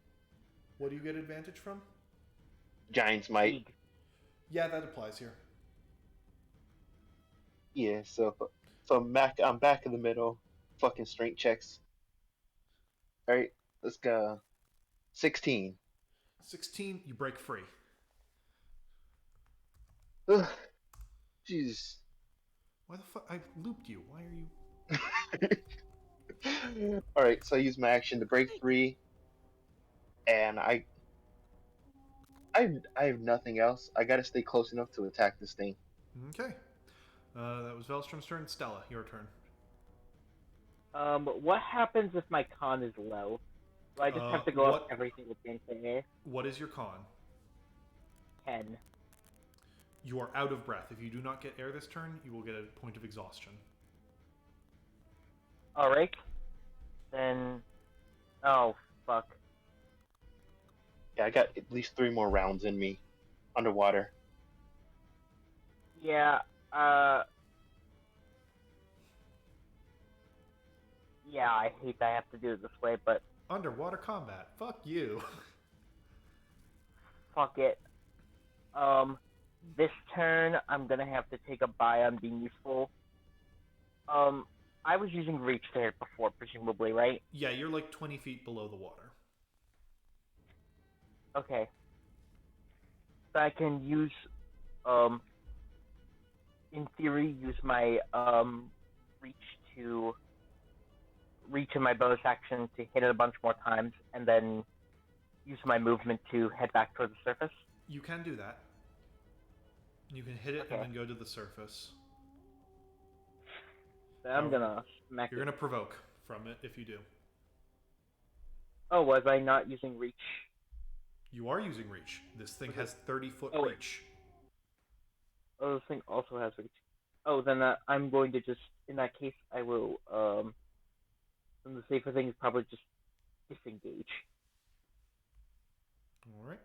What do you get advantage from? Giant's might. Big. Yeah, that applies here. Yeah, so I'm back in the middle. Fucking strength checks. Alright, let's go. 16. 16, you break free. Ugh. Jesus. Why the fuck? I looped you. Why are you... Alright, so I use my action to break free. And I have nothing else. I gotta stay close enough to attack this thing. Okay. That was Velstrom's turn. Stella, your turn. What happens if my con is low? Do I just have to go up every single thing to air? What is your con? 10. You are out of breath. If you do not get air this turn, you will get a point of exhaustion. Alright. Then... Oh, fuck. Yeah, I got at least 3 more rounds in me. Underwater. Yeah, yeah, I hate that I have to do it this way, but Underwater combat. Fuck you. fuck it. This turn, I'm gonna have to take a buy on being useful. I was using reach there before, presumably, right? Yeah, you're like 20 feet below the water. Okay. So I can use, in theory, use my, reach in my bonus action to hit it a bunch more times, and then use my movement to head back toward the surface. You can do that. You can hit it Okay. and then go to the surface. So I'm gonna smack You're it. going to provoke from it if you do. Oh, was I not using reach? You are using reach. This thing has 30-foot Oh, wait. reach. Oh, this thing also has reach. Oh, then I'm going to just, in that case, I will, then the safer thing is probably just disengage. All right.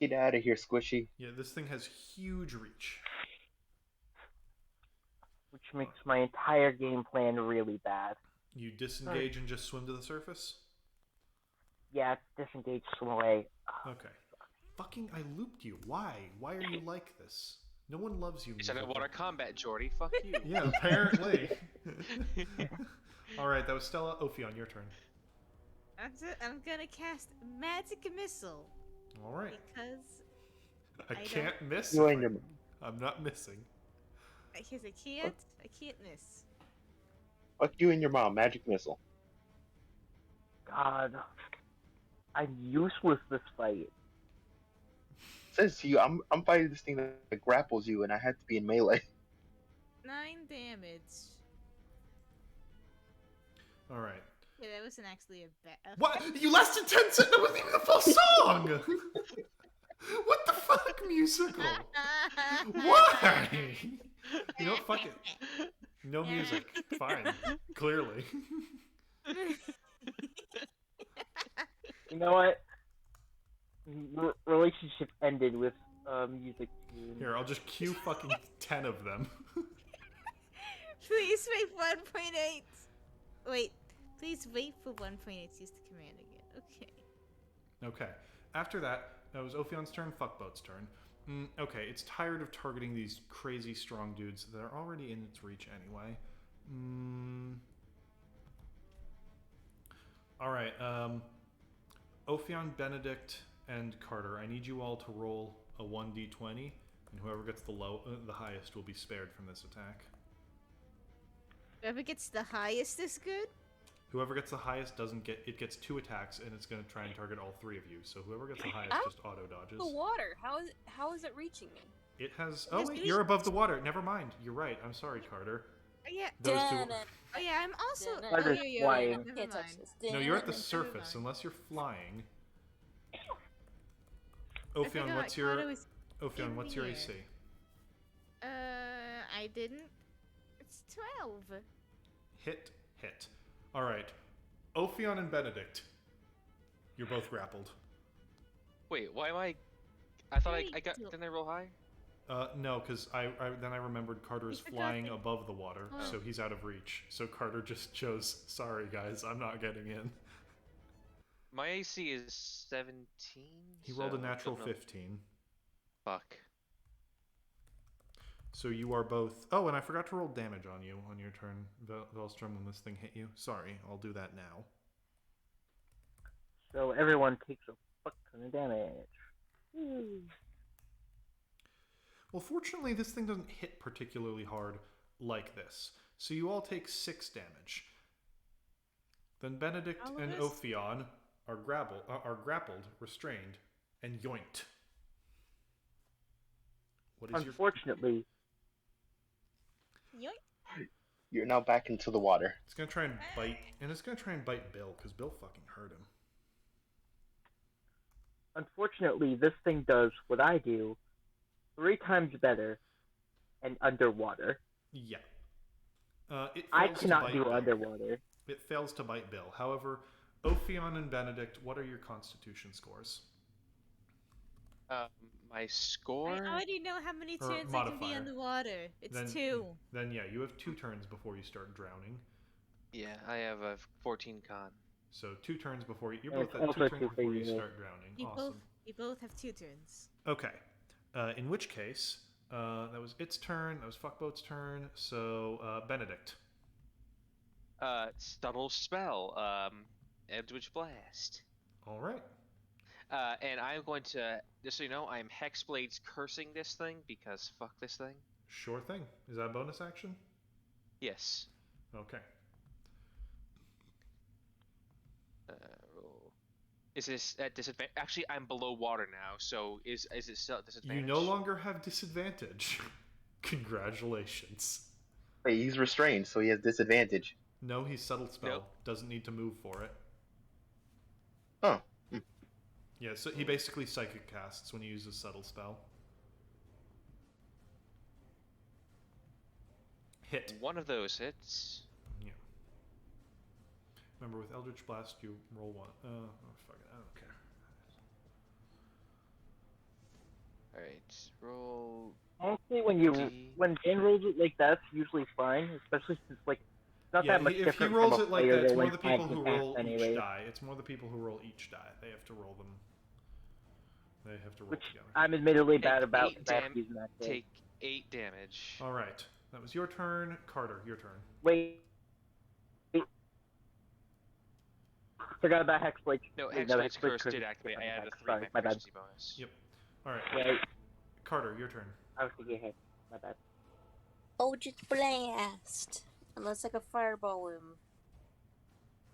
Get out of here, Squishy. Yeah, this thing has huge reach. Which makes my entire game plan really bad. You disengage and just swim to the surface? Yeah, disengage, swim away. Okay. Fucking, I looped you. Why? Why are you like this? No one loves you. It's an musical. water combat, Jordy. Fuck you. Yeah, apparently. All right, that was Stella. Ophion, your turn. I'm gonna cast Magic Missile. All right. Because I can't miss. You and your I'm not missing. Because I can't miss. fuck you and your mom. Magic missile. God, I'm useless this fight. Says to you, I'm fighting this thing that grapples you, and I have to be in melee. 9 damage. All right. Yeah, that wasn't actually a bad. What? You lasted 10 seconds? That wasn't even the full song! What the fuck, musical? Why? You know what? Fuck it. No music. Fine. Clearly. You know what? Relationship ended with music tune. Here, I'll just cue fucking 10 of them. Please wait 1.8. Wait. Please wait for 1.8 to use the command again. Okay. Okay. After that, that was Ophion's turn, Fuckboat's turn. Okay, it's tired of targeting these crazy strong dudes that are already in its reach anyway. Alright, Ophion, Benedict, and Carter, I need you all to roll a 1d20, and whoever gets the highest will be spared from this attack. Whoever gets the highest is good? Whoever gets the highest gets 2 attacks, and it's going to try and target all 3 of you. So whoever gets the highest just auto dodges. The water. How is it reaching me? It has. Oh wait, you're above the water. Never mind. You're right. I'm sorry, Carter. Oh yeah. Those two. Oh yeah, I'm also. Carter's flying. Never Can't touch mind. this. No, you're at the Never surface. mind. Unless you're flying. I Ophion, forgot, what's your Carter was Ophion? in What's the your air. AC? I didn't. It's 12. Hit. All right. Ophion and Benedict. You're both grappled. Wait, why am I? I thought I got. Very Didn't I roll high? No, because I remembered Carter is You forgot flying that- above the water, Oh. so he's out of reach. So Carter just chose, sorry guys, I'm not getting in. My AC is 17. He rolled a so natural don't know. 15. Fuck. So you are both... Oh, and I forgot to roll damage on you on your turn, Velstrom, when this thing hit you. Sorry, I'll do that now. So everyone takes a fuck ton of damage. Woo. Well, fortunately, this thing doesn't hit particularly hard like this. So you all take 6 damage. Then Benedict All of and us? Ophion are grappled, restrained, and yoinked. What is your... Unfortunately, Yoink. You're now back into the water. It's gonna try and bite, and it's gonna try and bite Bill, because Bill fucking hurt him. unfortunately, this thing does what I do 3 times better and underwater. Yeah. It I fails to cannot bite do Bill. underwater. It fails to bite Bill. However, Ophion and Benedict, what are your constitution scores? My score. I already know how many Or turns I can be modifier. underwater. It's Then- 2. Then yeah, you have 2 turns before you start drowning. Yeah, I have a 14 con. So 2 turns before you're And both it's at 2 also turns 2 for before you you. start drowning. You Awesome. both have 2 turns. Okay. In which case, that was its turn. That was Fuckboat's turn. So Benedict. Stubble spell. Eldritch Blast. All right. And I'm going to, just so you know, I'm Hexblade's cursing this thing because fuck this thing. Sure thing. Is that a bonus action? Yes. Okay. Roll. Is this at disadvantage? Actually, I'm below water now, so is it still at disadvantage? You no longer have disadvantage. Congratulations. Wait, he's restrained, so he has disadvantage. No, he's subtle spell. Nope. Doesn't need to move for it. Oh. Yeah, so he basically psychic casts when he uses subtle spell. Hit. One of those hits. Yeah. Remember, with Eldritch Blast, you roll 1. Oh, fuck it. I don't care. Alright, roll. Honestly, D. when Dan rolls it like that, it's usually fine, especially since like it's not Yeah, that much if he different rolls from a it like player that, it's that more went the people back who to back roll each anyway. die. It's more the people who roll each die. They have to roll them. They have to roll Which together. I'm admittedly Take bad about 8 because I have to use that. Take 8 damage. All right. That was your turn. Carter, your turn. Wait. Forgot about Hexblade. No, Wait, Hexblade's Hexblade curse did activate. I added a 3 Sorry, my bad. proficiency bonus. Yep. All right. Wait, Carter, your turn. I was thinking Hex. My bad. Eldritch Blast. Unless I can fireball him.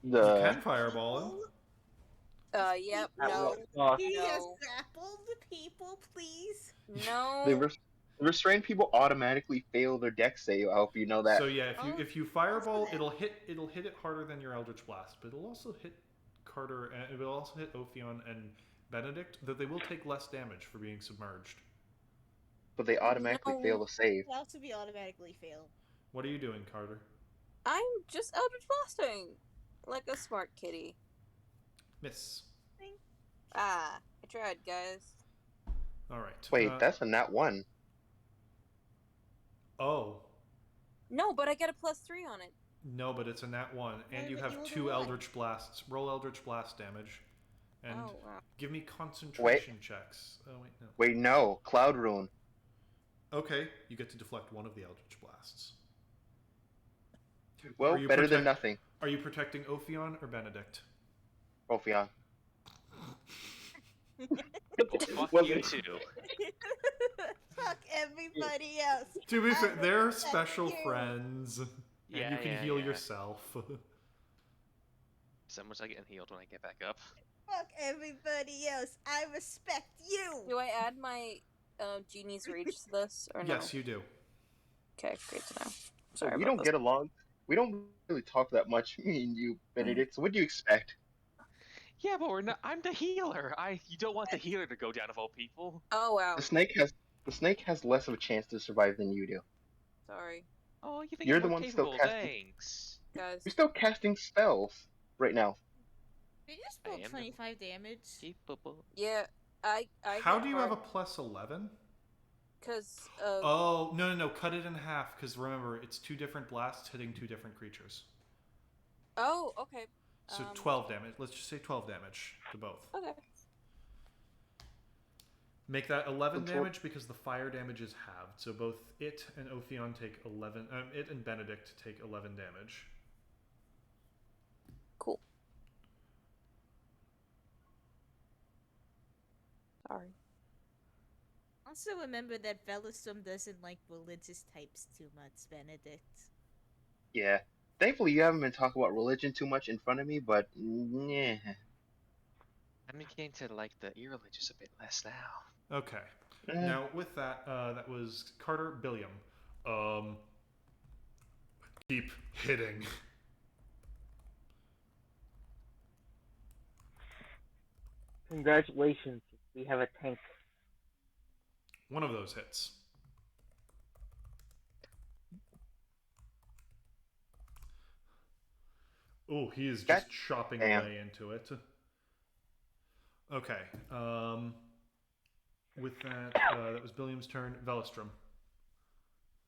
You The can fireball him. Yep, At no. what cost? He has No. grappled people, please. No. the restrained people automatically fail their dex save. I hope you know that. So yeah, if you fireball, that. it'll hit it harder than your Eldritch Blast, but it'll also hit Carter and it will also hit Ophion and Benedict, though they will take less damage for being submerged. But they automatically No. fail to save. It'll also be automatically failed. What are you doing, Carter? I'm just Eldritch Blasting. Like a smart kitty. Miss. I tried, guys. All right. Wait, that's a nat 1. Oh. No, but I get a +3 on it. No, but it's a nat 1, and Yeah, you but have you rolled a 2 one. Eldritch Blasts. Roll Eldritch Blast damage, and Oh, wow. give me concentration checks. Oh wait, no. Wait, no. Cloud Rune. Okay, you get to deflect one of the Eldritch Blasts. Well, Are you better than nothing. Are you protecting Ophion or Benedict? Ophion. Fuck Well, you too. Fuck everybody else. To be fair, I they're respect special you. friends, and Yeah, you can yeah, heal yeah. yourself. So much like getting healed when I get back up. Fuck everybody else. I respect you. Do I add my Genie's Reach to this, or no? Yes, you do. Okay, great to know. So Sorry we about don't this. get along. We don't really talk that much, me and you, Benedict. So what do you expect? Yeah, but we're not. I'm the healer. You don't want the healer to go down of all people. Oh, wow. The snake has less of a chance to survive than you do. Sorry, Oh, you think You're I'm the more one still capable? casting. Thanks. guys. You're still casting spells right now. Did you just I roll am the- 25 damage? Capable. Yeah, I How hit do you hard have a plus 11? because of Oh, no, cut it in half, because remember, it's 2 different blasts hitting 2 different creatures. Oh, okay. So 12 damage. Let's just say 12 damage to both. Okay. Make that 11 Control- damage because the fire damage is halved. So both it and Ophion take 11. It and Benedict take 11 damage. Cool. Sorry. Also remember that Velusum doesn't like religious types too much, Benedict. Yeah. Thankfully, you haven't been talking about religion too much in front of me, but yeah. I'm beginning to like the irreligious a bit less now. Okay. Now with that, that was Carter Billiam. Keep hitting. Congratulations, we have a tank. One of those hits. Oh, he is just chopping away into it. Okay. With that, that was Billiam's turn. Velestrom.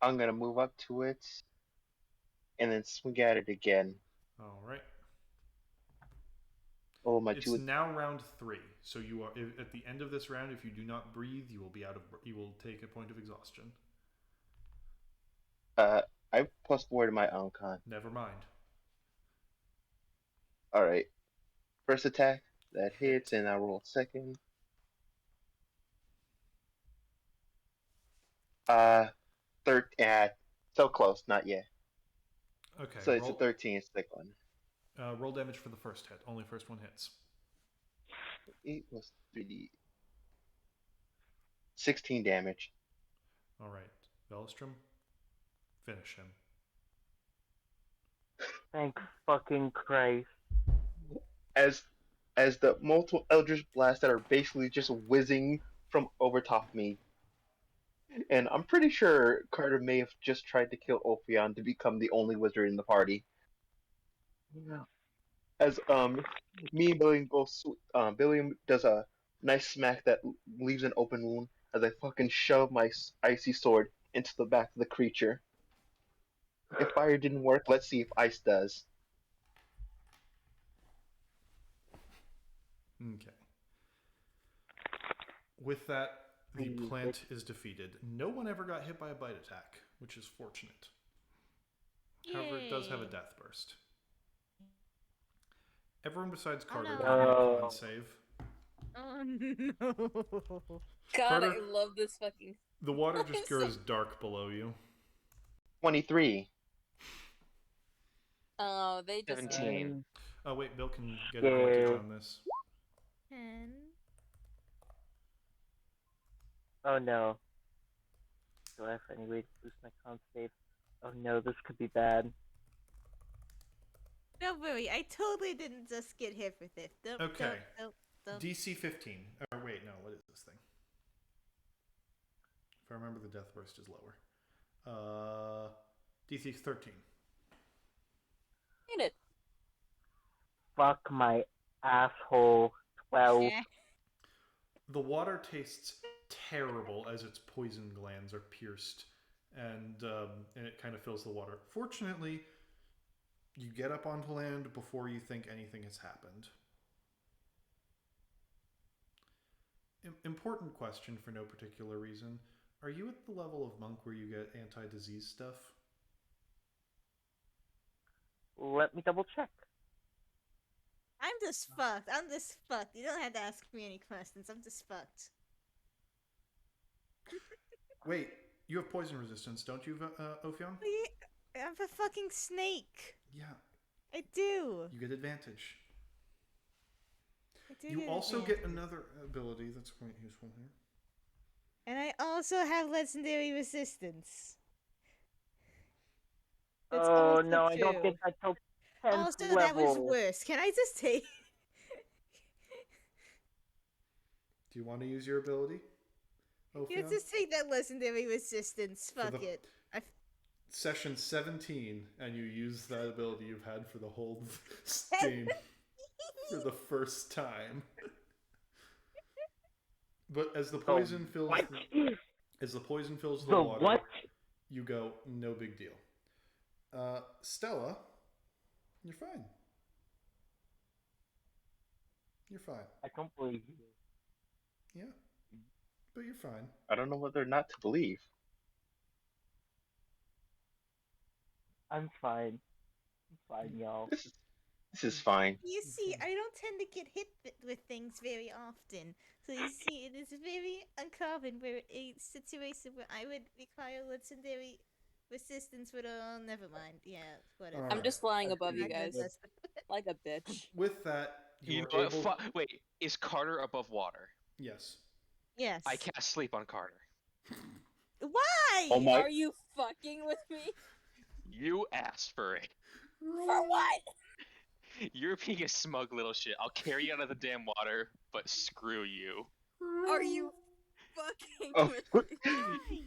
I'm gonna move up to it, and then swing at it again. All right. Oh my! It's now round 3. So you are at the end of this round. If you do not breathe, you will be out of. You will take a point of exhaustion. I +4 to my Oncon. Never mind. All right. First attack that hits, and I roll second. Third. So close, not yet. Okay. So it's a 13 stick one. Roll damage for the first hit. Only first one hits. 8 plus 3d. 16 damage. All right. Velestrom, finish him. Thank fucking Christ. As the multiple Eldritch Blasts that are basically just whizzing from over top of me. And I'm pretty sure Carter may have just tried to kill Ophion to become the only wizard in the party. Yeah. As me and Billiam both Billiam does a nice smack that leaves an open wound as I fucking shove my icy sword into the back of the creature. If fire didn't work, let's see if ice does. Okay. With that, the Please, plant is defeated. No one ever got hit by a bite attack, which is fortunate. However, it does have a Yay. death burst. Everyone besides Oh, Carter, no. give me a con No. save. Oh no. God, Carter- I love this fucking. The water just So- goes dark below you. 23. Oh, they just. 17. Oh wait, Bill can get advantage Yeah. on this. 10. Oh no. Do I have any way to boost my con save? Oh no, this could be bad. Don't worry, I totally didn't just get hit with it. Okay. Don't. DC 15. Or wait, no, what is this thing? If I remember, the death burst is lower. DC 13. Ain't it? Fuck my asshole. 12. Eh. The water tastes terrible as its poison glands are pierced, and it kind of fills the water. Fortunately, you get up onto land before you think anything has happened. Important question for no particular reason. Are you at the level of monk where you get anti-disease stuff? Let me double check. I'm just fucked. I'm just fucked. You don't have to ask me any questions. I'm just fucked. Wait, you have poison resistance, don't you, Ophion? I'm a fucking snake. Yeah, I do. you get advantage. I do You get also advantage. get another ability that's quite useful here. And I also have legendary resistance. That's Oh also no, I don't true. think I took 10th Also, level. that was worse. Can I just take? Do you want to use your ability, You Ophion? just take that legendary resistance. For Fuck the- it. Session 17, and you use that ability you've had for the whole game for the first time. But as the poison fills What? as the poison fills the The water, what? you go, no big deal. Stella, you're fine. You're fine. I don't believe you. Yeah. But you're fine. I don't know whether or not to believe. I'm fine. I'm fine, y'all. This is fine. You see, I don't tend to get hit with things very often. So you see, it is very uncommon where a situation where I would require legendary resistance would, oh, never mind. Yeah, whatever. Alright. I'm just flying above you I guys guess like a bitch. With that, you You were know what? able... Wait, is Carter above water? Yes. Yes. I can't sleep on Carter. Why? Oh my- Are you fucking with me? You asked for it. For what? You're being a smug little shit. I'll carry you out of the damn water, but screw you. Are you fucking Oh. with me?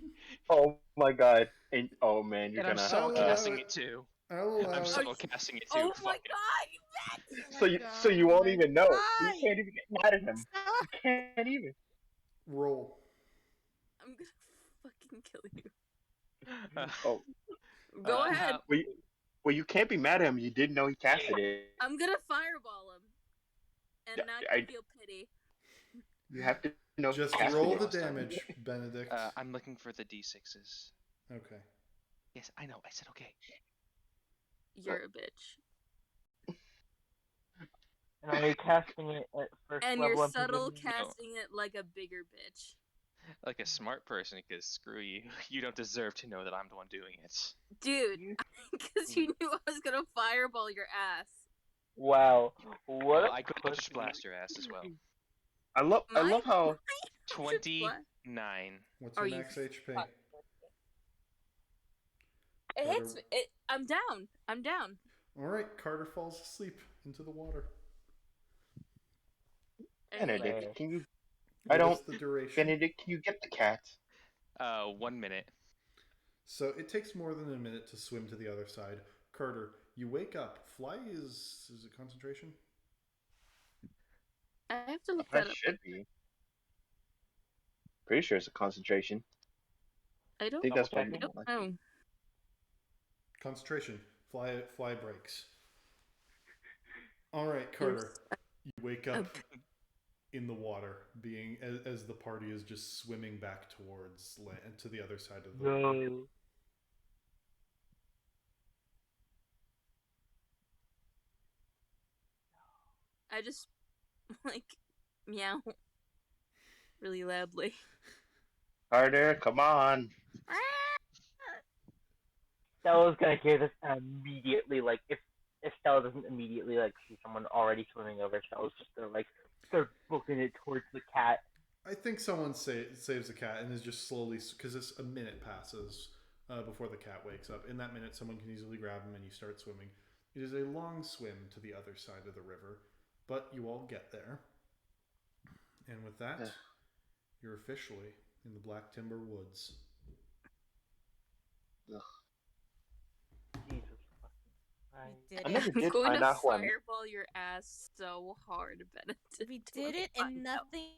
Oh my god. And oh man, you're And I'm gonna I'll allow casting it. it too. I'll allow I'm it. casting it too. Oh Fuck my it. god, you bitch! so you won't even know. Why? You can't even get mad at him. Stop. You can't even. Roll. I'm gonna fucking kill you. Oh. Go Uh, ahead. Well, you can't be mad at him. You didn't know he casted it. I'm gonna fireball him. And Yeah, not feel pity. You have to know. he Just casted roll it. the damage, Benedict. I'm looking for the d6s. Okay. Yes, I know. I said okay. You're a bitch. And are you casting it at first And level? you're I'm subtle presuming? casting it like a bigger bitch. Like a smart person, because screw you. You don't deserve to know that I'm the one doing it. Dude, because you knew I was gonna fireball your ass. Wow. What? Well, a I could pussy. just blast your ass as well. I love how 29. What's Are your you max HP? fuck- It hits me. I'm down. I'm down. Alright, Carter falls asleep into the water. Anyway, Benedict. Can you? What I is don't- the duration? Benedict, can you get the cat? 1 minute. So it takes more than a minute to swim to the other side. Carter, you wake up. Fly is it concentration? I have to look That that up. should be. Pretty sure it's a concentration. I I don't. think that's what. Double I don't know. Concentration. Fly breaks. Alright, Carter. You wake up in the water, being as the party is just swimming back towards land to the other side of the river. No. I just like meow really loudly. Carter, come on. Stella's gonna hear this and immediately, like, if Stella doesn't immediately like see someone already swimming over, Stella's just gonna like start booking it towards the cat. I think someone saves the cat and is just slowly, because it's a minute passes before the cat wakes up. In that minute, someone can easily grab him and you start swimming. It is a long swim to the other side of the river, but you all get there. And with that, you're officially in the Black Timber Woods. Ugh. Jesus fucking Christ. We did I it. never I'm did going find to out who I'm. fireball your ass so hard, Bennett. We until did I it, find and out. nothing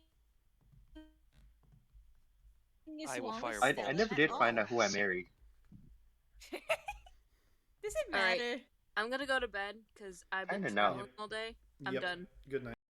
is I will wrong with fireball. I Stella never at did find all. out who I married. Does it All right. matter? I'm gonna go to bed because I've been Kinda know. traveling all day. I'm Yep. done. Good night.